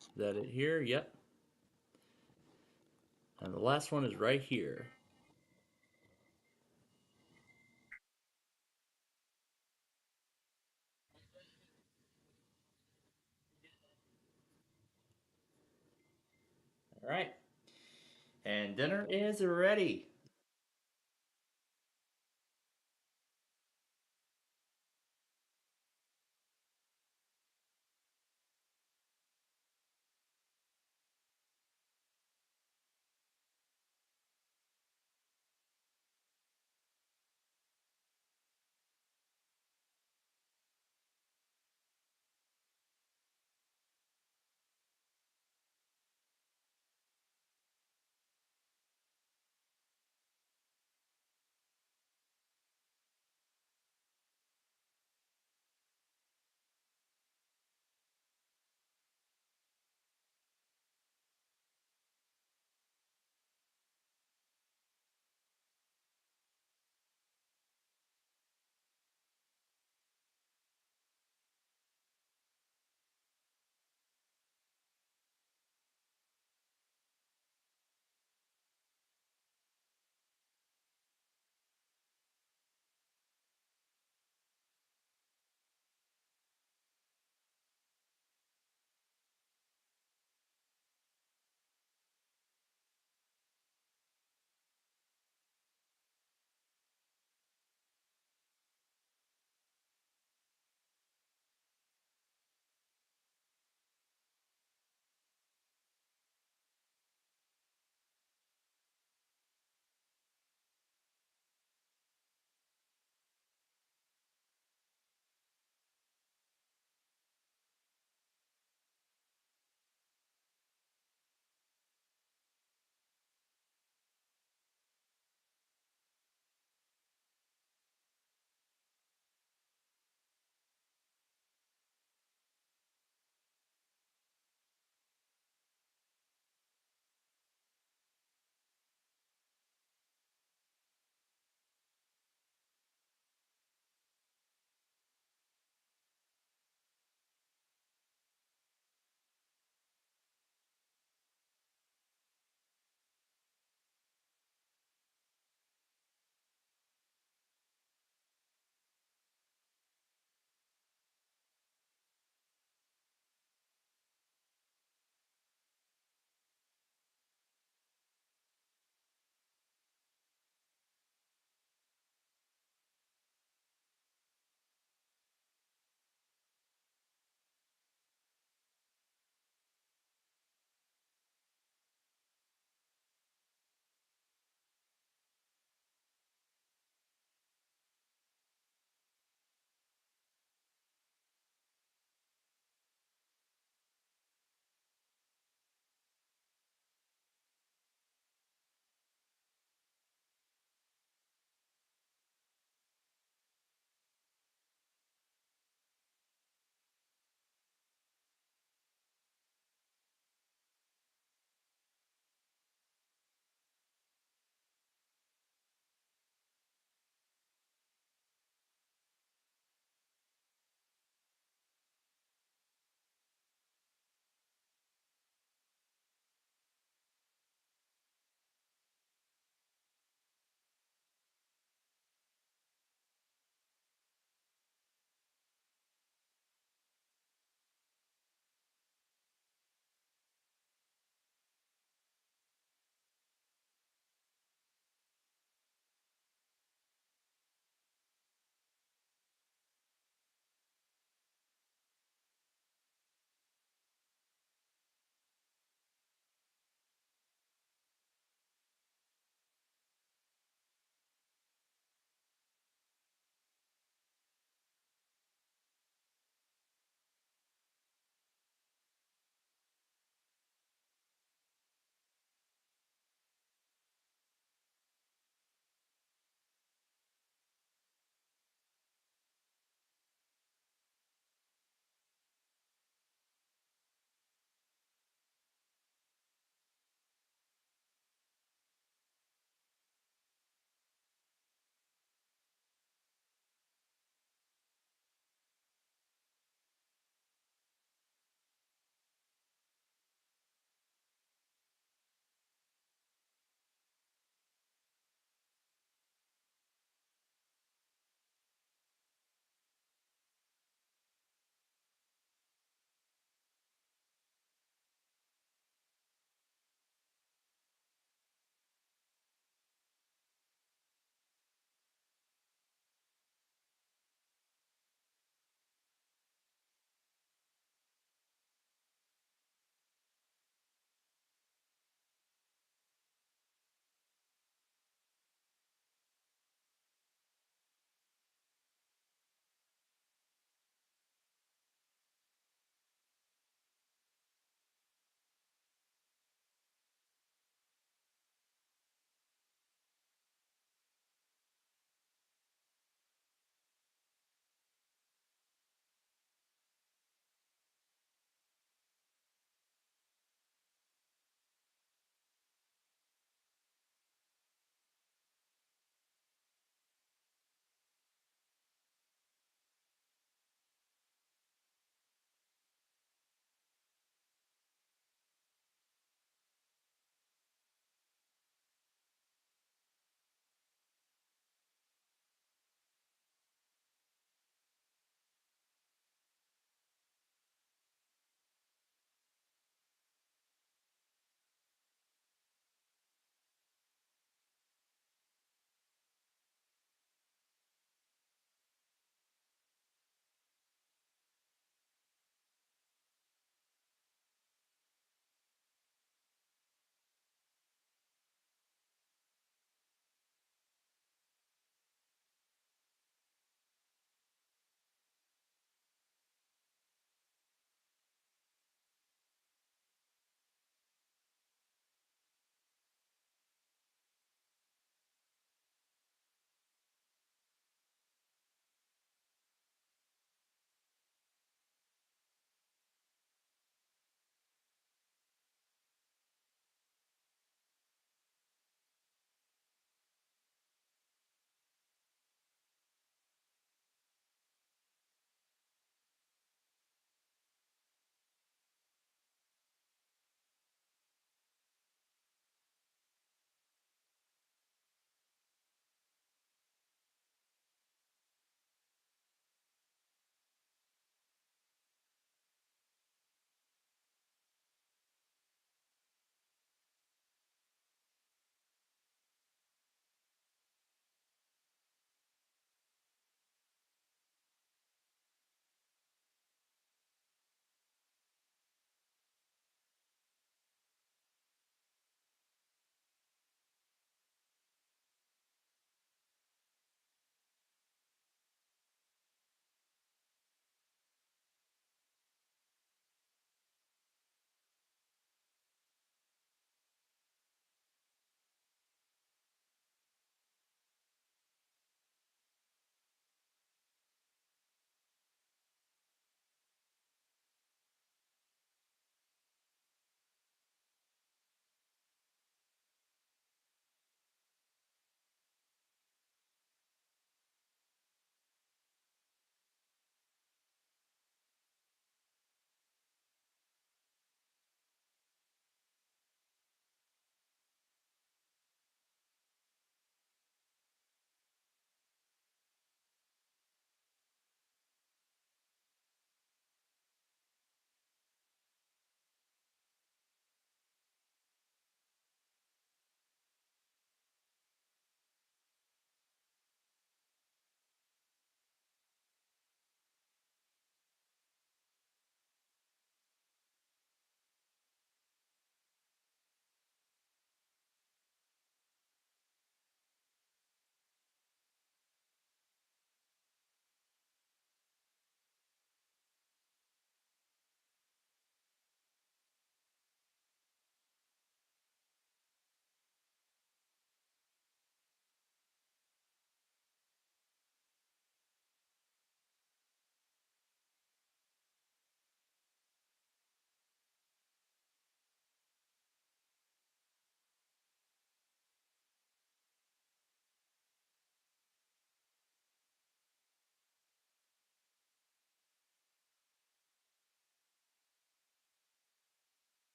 Is that it here? Yep. And the last one is right here. All right. And dinner is ready.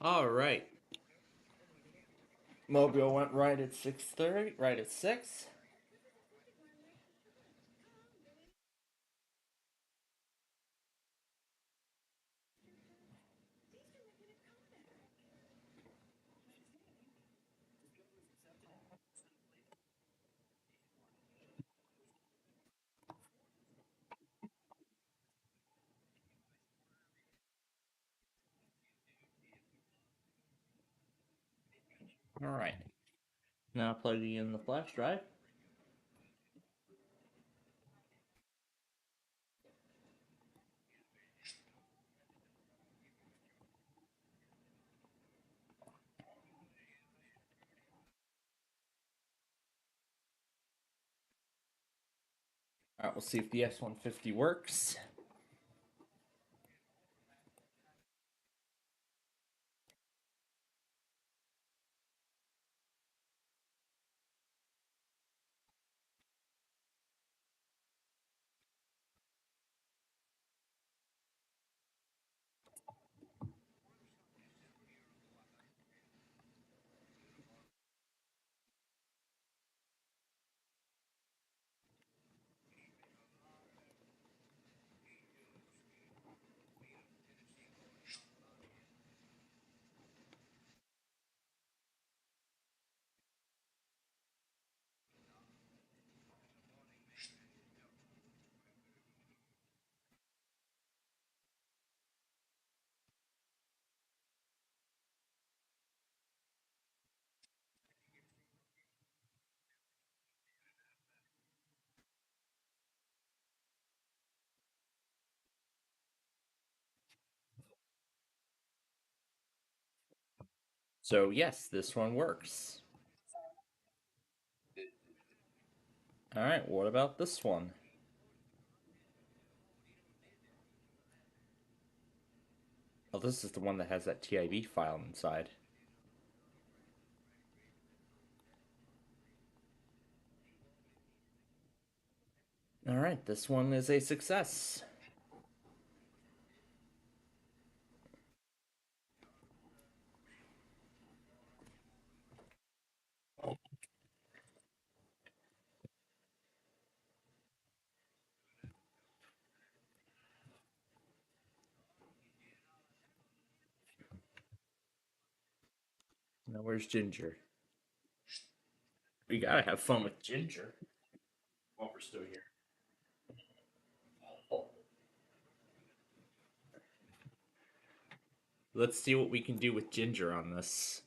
All right. Mobile went right at 6:30, right at 6. All right. Now plugging in the flash drive. All right, we'll see if the S150 works. So yes, this one works. All right, what about this one? Oh, this is the one that has that TIV file inside. All right, this one is a success. Now where's Ginger? We gotta have fun with Ginger while we're still here. Let's see what we can do with Ginger on this.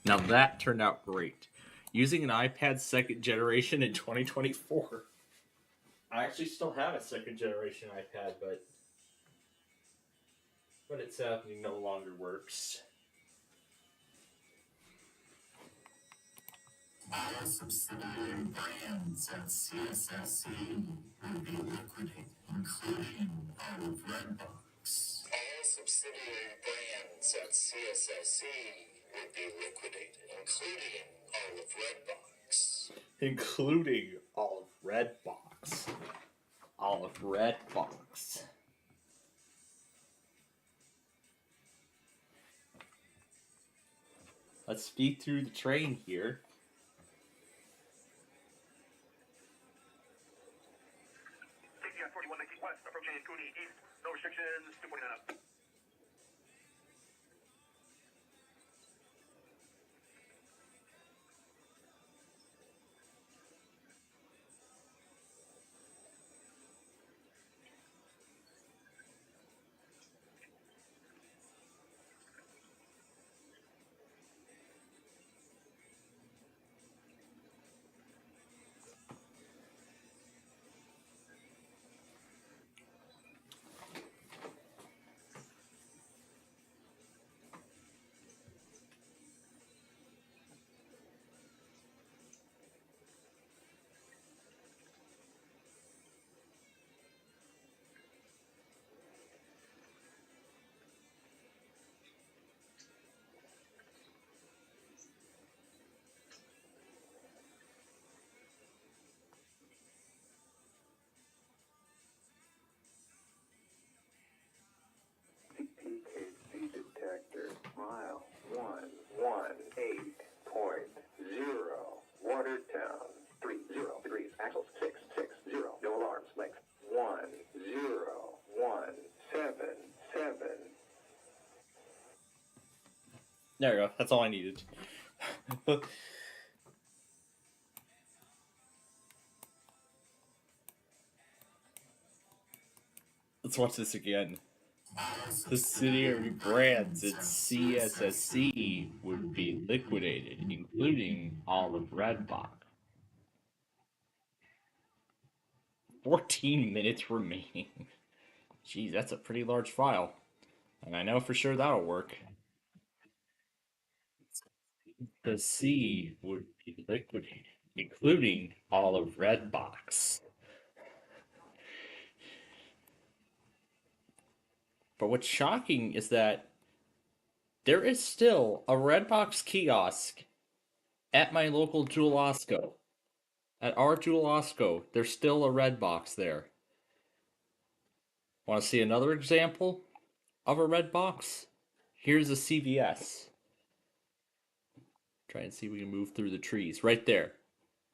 Now that turned out great. Using an iPad second generation in 2024. I actually still have a second generation iPad, but it sadly no longer works. All subsidiary brands at CSSC will be liquidated, including all of Redbox. All subsidiary brands at CSSC will be liquidated, including all of Redbox. Including all of Redbox. All of Redbox. Let's speed through the train here. KPI 4119 West, approaching Cooney East. No restrictions, 249 up. PKC detector, mile 118.0, Watertown, 30 degrees, axles 660, no alarms, length 10177. There we go. That's all I needed. Let's watch this again. Subsidiary brands at CSSC would be liquidated, including all of Redbox. 14 minutes remaining. Geez, that's a pretty large file. And I know for sure that'll work. The C would be liquidated, including all of Redbox. But what's shocking is that there is still a Redbox kiosk at my local Jewel-Osco. At our Jewel-Osco, there's still a Redbox there. Want to see another example of a Redbox? Here's a CVS. Try and see if we can move through the trees. Right there.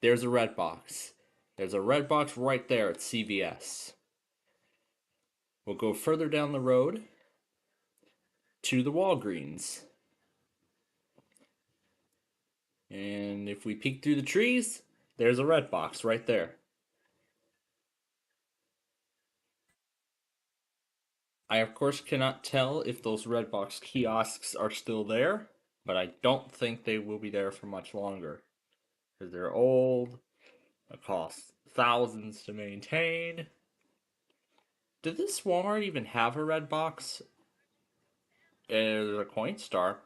There's a Redbox. There's a Redbox right there at CVS. We'll go further down the road to the Walgreens. And if we peek through the trees, there's a Redbox right there. I, of course, cannot tell if those Redbox kiosks are still there, but I don't think they will be there for much longer. Because they're old, it costs thousands to maintain. Did this Walmart even have a Redbox? There's a Coinstar.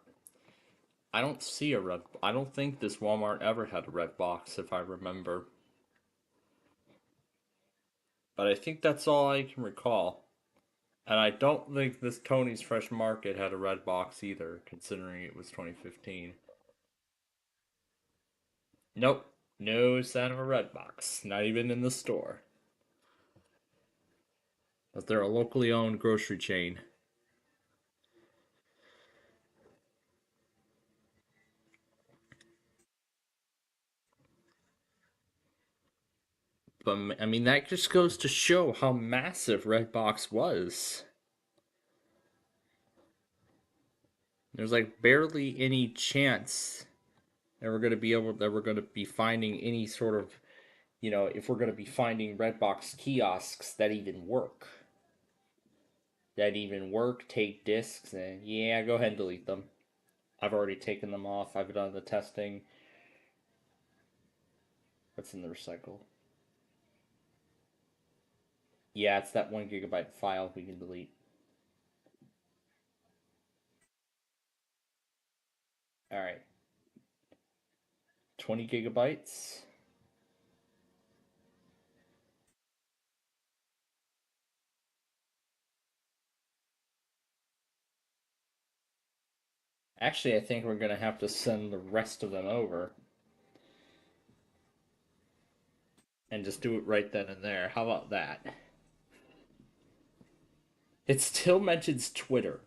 I don't see a red. I don't think this Walmart ever had a Redbox, if I remember. But I think that's all I can recall. And I don't think this Tony's Fresh Market had a Redbox either, considering it was 2015. Nope. No sign of a Redbox. Not even in the store. But they're a locally owned grocery chain. But, I mean, that just goes to show how massive Redbox was. There's like barely any chance that we're going to be finding any sort of, if we're going to be finding Redbox kiosks that even work. Take discs, and yeah, go ahead and delete them. I've already taken them off. I've done the testing. What's in the recycle? Yeah, it's that 1 gigabyte file we can delete. Alright. 20 gigabytes. Actually, I think we're going to have to send the rest of them over. And just do it right then and there. How about that? It still mentions Twitter.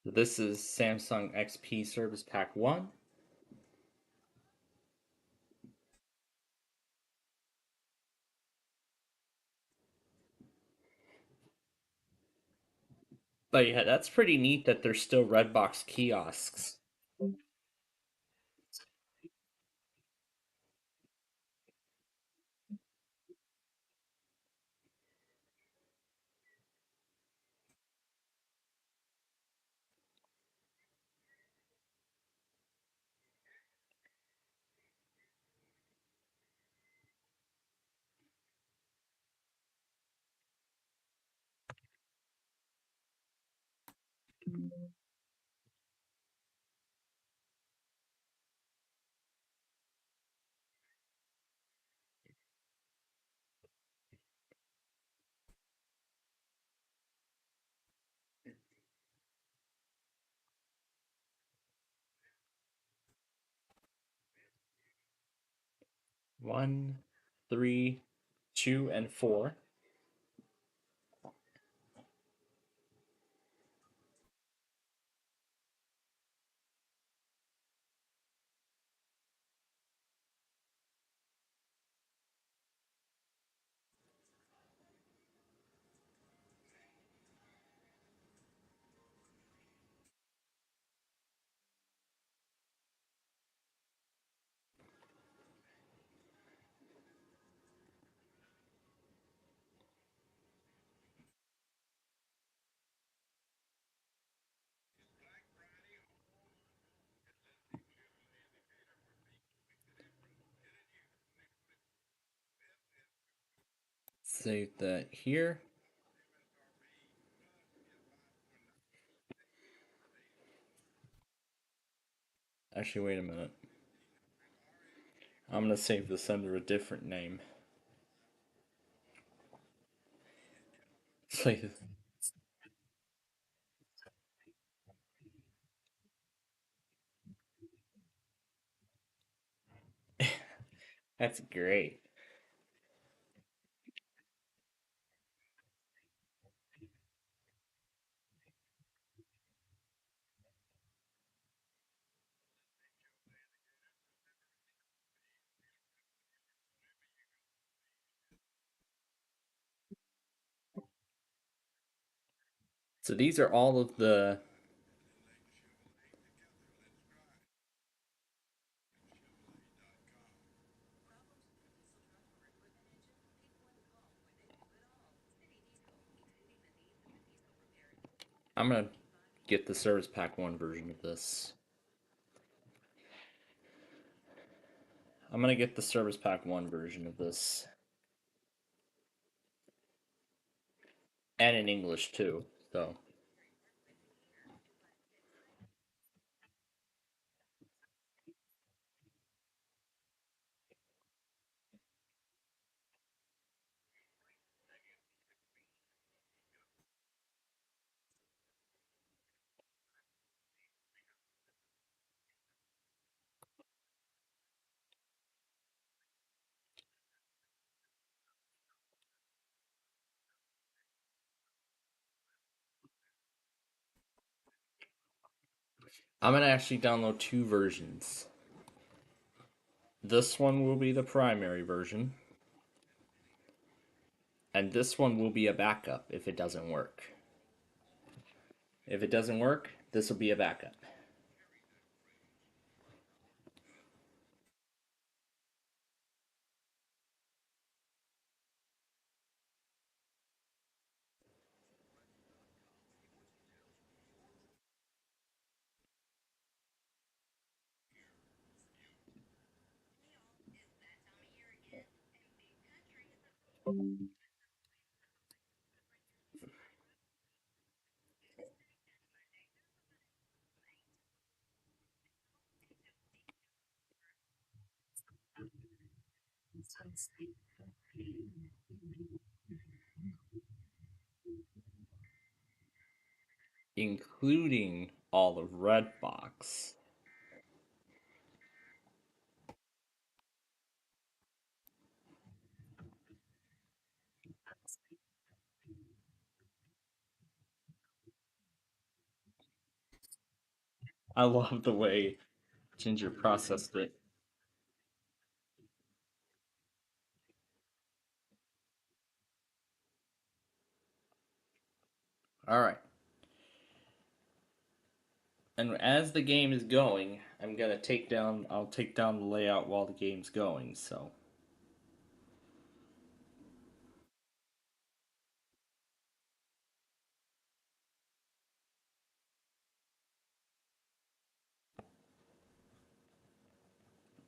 This is Samsung XP Service Pack 1. But yeah, that's pretty neat that there's still Redbox kiosks. One, 3, 2, and 4. Save that here. Actually, wait a minute. I'm going to save this under a different name. Save. That's great. So these are all of the... I'm going to get the Service Pack 1 version of this. I'm going to get the Service Pack 1 version of this. And in English too, so... I'm gonna actually download two versions. This one will be the primary version, and this one will be a backup if it doesn't work. If it doesn't work, this will be a backup. Including all of Redbox. I love the way Ginger processed it. Alright. And as the game is going, I'll take down the layout while the game's going, so.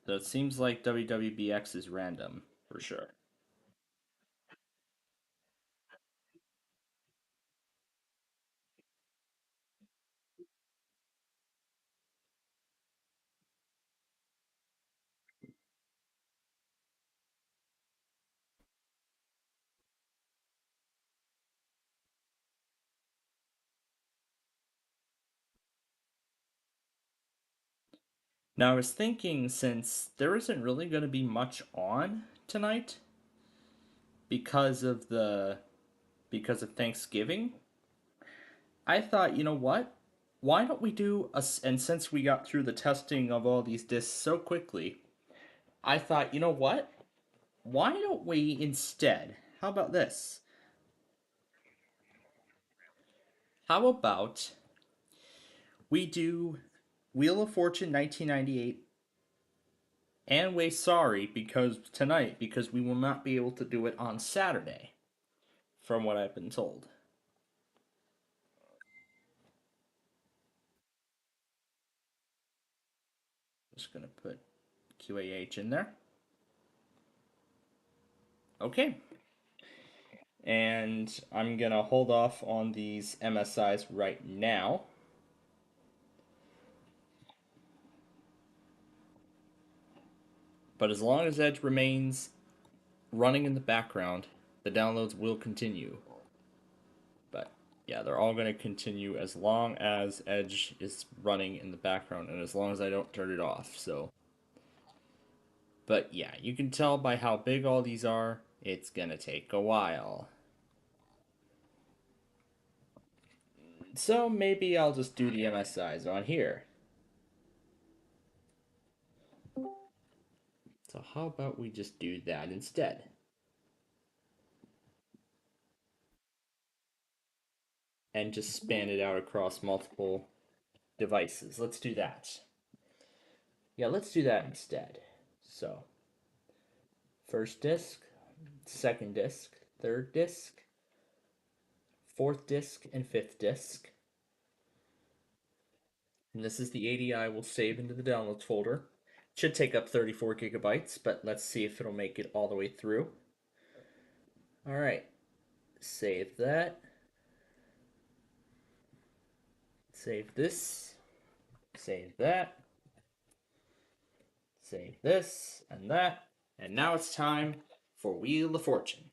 So it seems like WWBX is random, for sure. Now I was thinking, since there isn't really going to be much on tonight because of Thanksgiving, I thought, you know what? Why don't we do and since we got through the testing of all these discs so quickly, I thought, you know what? Why don't we instead? How about this? How about we do Wheel of Fortune 1998 and Way Sorry because we will not be able to do it on Saturday, from what I've been told. Just gonna put QAH in there. Okay. And I'm gonna hold off on these MSIs right now. But as long as Edge remains running in the background, the downloads will continue. But yeah, they're all going to continue as long as Edge is running in the background and as long as I don't turn it off. So, but yeah, you can tell by how big all these are, it's going to take a while. So maybe I'll just do the MSIs on here. So how about we just do that instead? And just span it out across multiple devices. Let's do that. Yeah, let's do that instead. So, first disc, second disc, third disc, fourth disc, and fifth disc. And this is the ADI we'll save into the downloads folder. It should take up 34 gigabytes, but let's see if it'll make it all the way through. Alright, save that. Save this. Save that. Save this and that. And now it's time for Wheel of Fortune.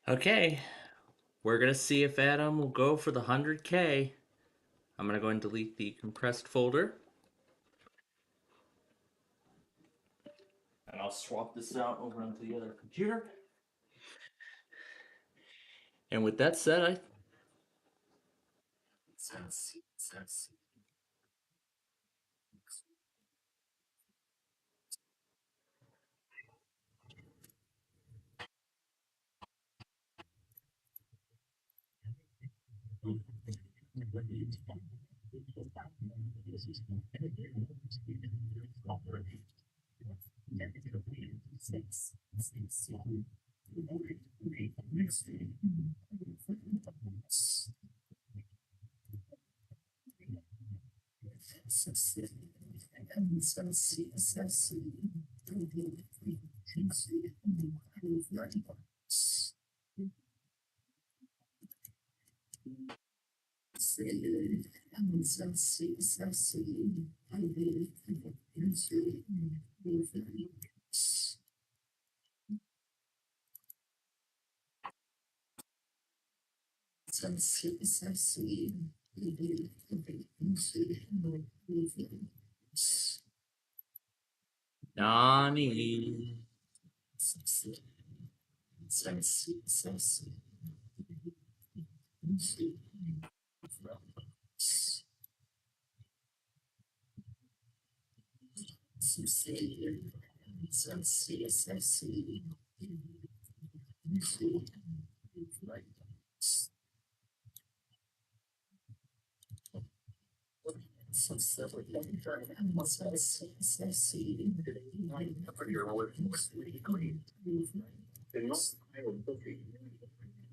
Okay, we're gonna see if Adam will go for the 100K. I'm gonna go and delete the compressed folder. And I'll swap this out over onto the other computer. And with that said, I Nani.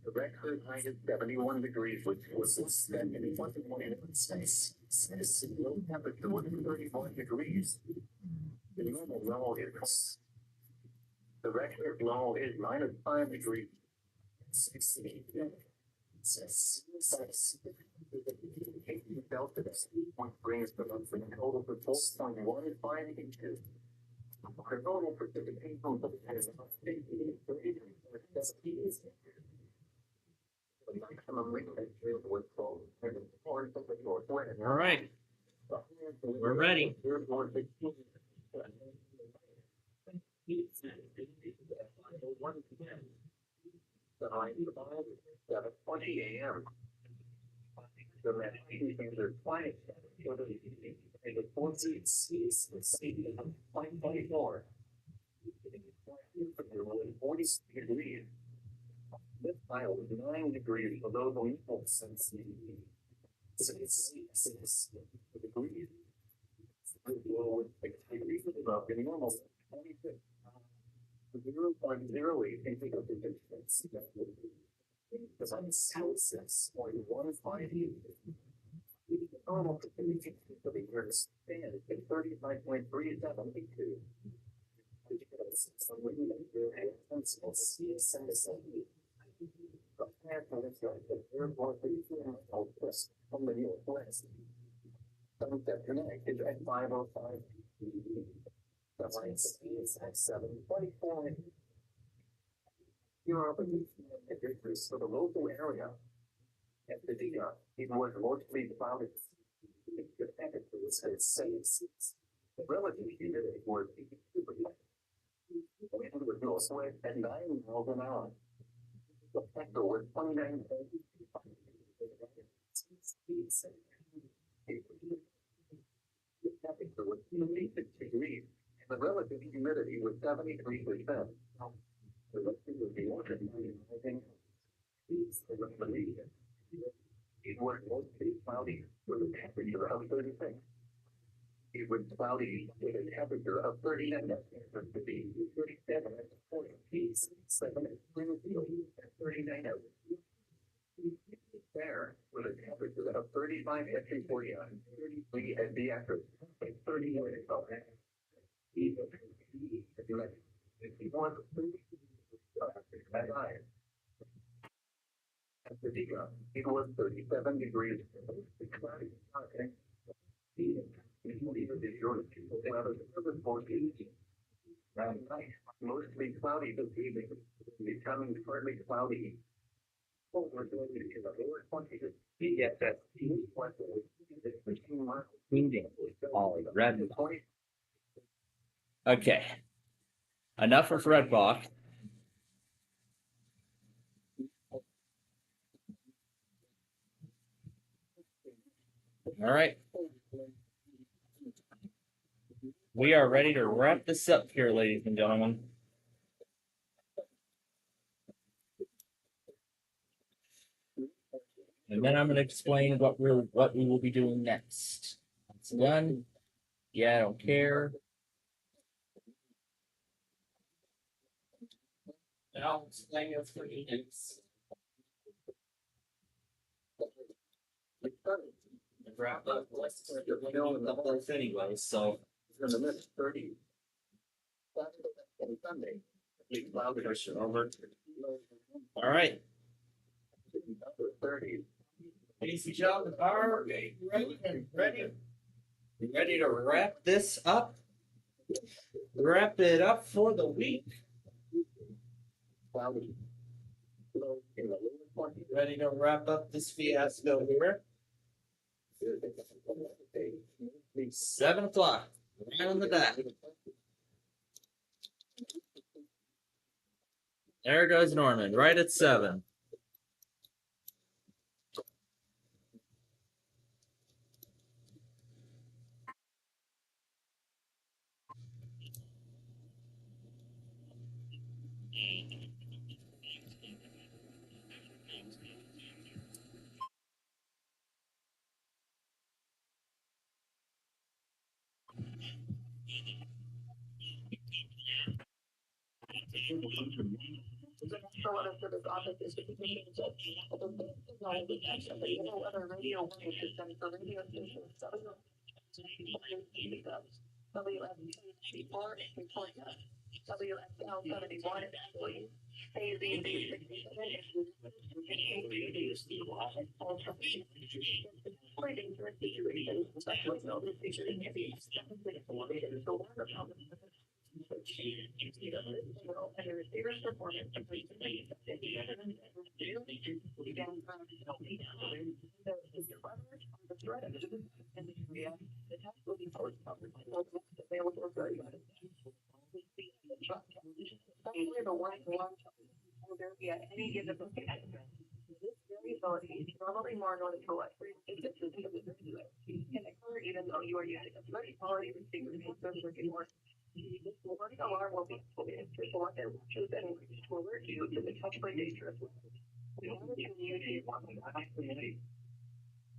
The record height is 71 degrees, which was suspended in 1 morning. Low temperature was 31 degrees. The normal low is the record low is -5 degrees. Delta point brings the total for 4.152. The total precipitation is All right, we're ready. 7:20 a.m. The Massachusetts are quiet. The 0.24. 40 degrees. This file is 9 degrees below the normal sensitivity. 6 degrees. Below 6 degrees above the normal 26. 0.08 into the distance. Because I'm Celsius 0.158. Normal temperature for the year expanded to 35.372. From the northwest. Sunset connected at 5:05. The line speed is at 7:24. Your opportunity for the local area. At the DR, it was mostly cloudy. The temperature was at 6. The relative humidity was 82%. The wind was northwest at 9 miles an hour. The factor was 29. The temperature was 26 degrees, and the relative humidity was 73%. The relative was more than 99. It was mostly cloudy with a temperature of 36. It was cloudy with a temperature of 39. 37 at 40. 7 at 39 out. There with a temperature of 35 at 349. 33 at the actor. 31 at 12. At the Diga, it was 37 degrees. Mostly cloudy this evening, becoming partly cloudy. We're going to the lower 20s. Yes, that's Meeting already. Okay. Enough of Red Rock. All right. We are ready to wrap this up here, ladies and gentlemen. And then I'm going to explain what we will be doing next. It's done. Yeah, I don't care. And I'll explain it for you next. Wrap up the whole anyway, so in the next 30. Saturday and Sunday. Big cloud pressure over. All right. 30. Ladies and gentlemen, are we ready to wrap this up? Wrap it up for the week. Cloudy. In the lower 20s. Ready to wrap up this fiasco here? 7 o'clock. Right on the dot. There goes Norman, right at 7.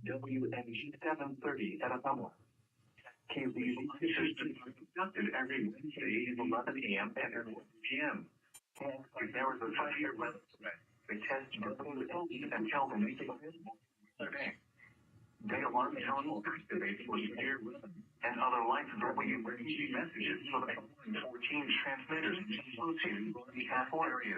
WNG 730 at Athama. KZZ system conducted every Wednesday at 11 a.m. and 1 p.m. There was a 5-year weather threat. They tested WNG and tell the music today. They alarm tone activated with air and other lines of WNG messages for the 14 transmitters associated with the Apple area.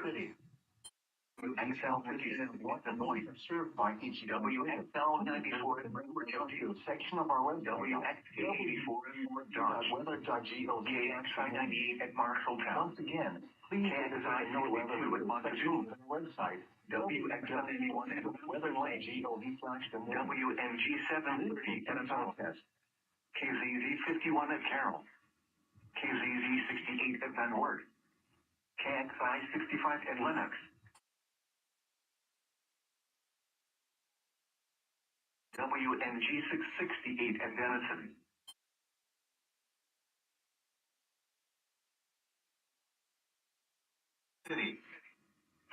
XL 57 North and North served by WXL 94 and Radio section of our web WXC 84 weather.gov 98 at Marshalltown. Once again, please design no weather with Montezuma website WXL81 and weather.gov WNG 730 at Southwest. KZZ 51 at Carroll. KZZ 68 at Van Wert. KXI 65 at Lennox. WNG 668 at Denison. City.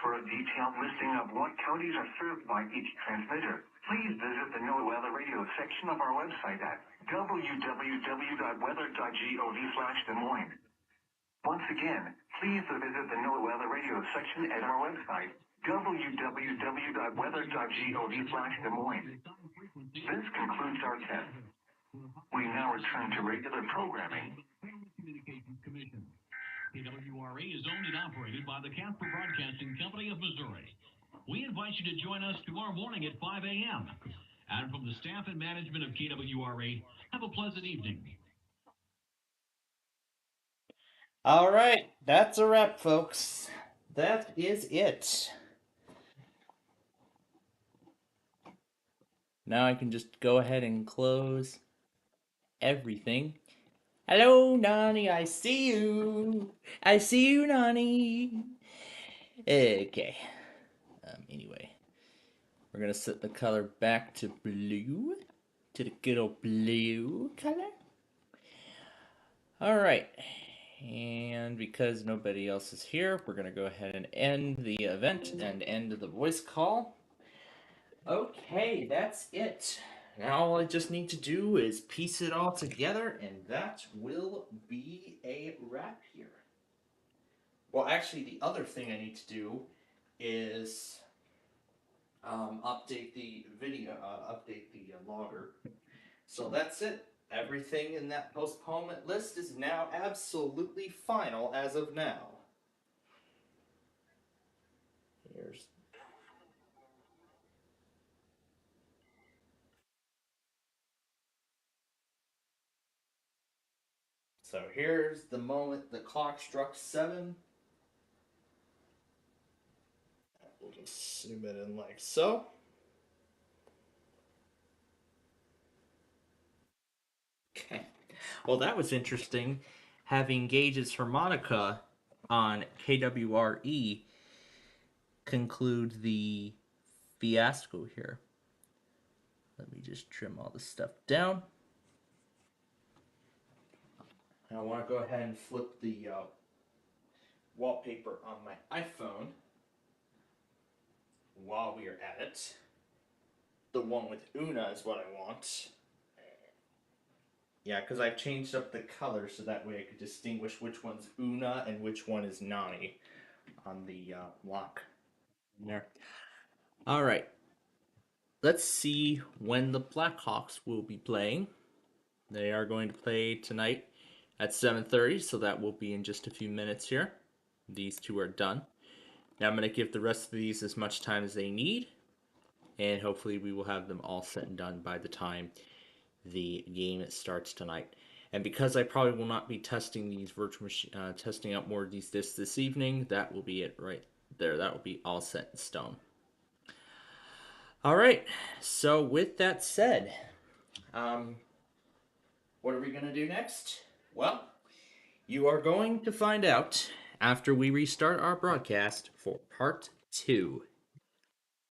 For a detailed listing of what counties are served by each transmitter, please visit the NOAA Weather Radio section of our website at www.weather.gov/Des Moines. Once again, please visit the NOAA Weather Radio section at our website, www.weather.gov/Des Moines. This concludes our test. We now return to regular programming. Communications Commission. KWRA is owned and operated by the Casper Broadcasting Company of Missouri. We invite you to join us tomorrow morning at 5 a.m. And from the staff and management of KWRA, have a pleasant evening. Alright, that's a wrap, folks. That is it. Now I can just go ahead and close everything. Hello, Nani, I see you. I see you, Nani. Okay. Anyway, we're gonna set the color back to blue, to the good old blue color. Alright, and because nobody else is here, we're gonna go ahead and end the event and end the voice call. Okay, that's it. Now all I just need to do is piece it all together, and that will be a wrap here. Well, actually, the other thing I need to do is update the video, update the logger. So that's it. Everything in that postponement list is now absolutely final as of now. Here's So here's the moment the clock struck 7. We'll just zoom it in like so. Okay. Well, that was interesting. Having Gage's harmonica on KWRE conclude the fiasco here. Let me just trim all this stuff down. I want to go ahead and flip the wallpaper on my iPhone while we are at it. The one with Una is what I want. Yeah, because I've changed up the color so that way I could distinguish which one's Una and which one is Nani on the lock. There. Alright. Let's see when the Blackhawks will be playing. They are going to play tonight at 7:30, so that will be in just a few minutes here. These two are done. Now I'm going to give the rest of these as much time as they need, and hopefully we will have them all set and done by the time the game starts tonight. And because I probably will not be testing these virtual testing out more of these discs this evening, that will be it right there. That will be all set in stone. All right. So with that said, what are we going to do next? Well, you are going to find out after we restart our broadcast for part 2.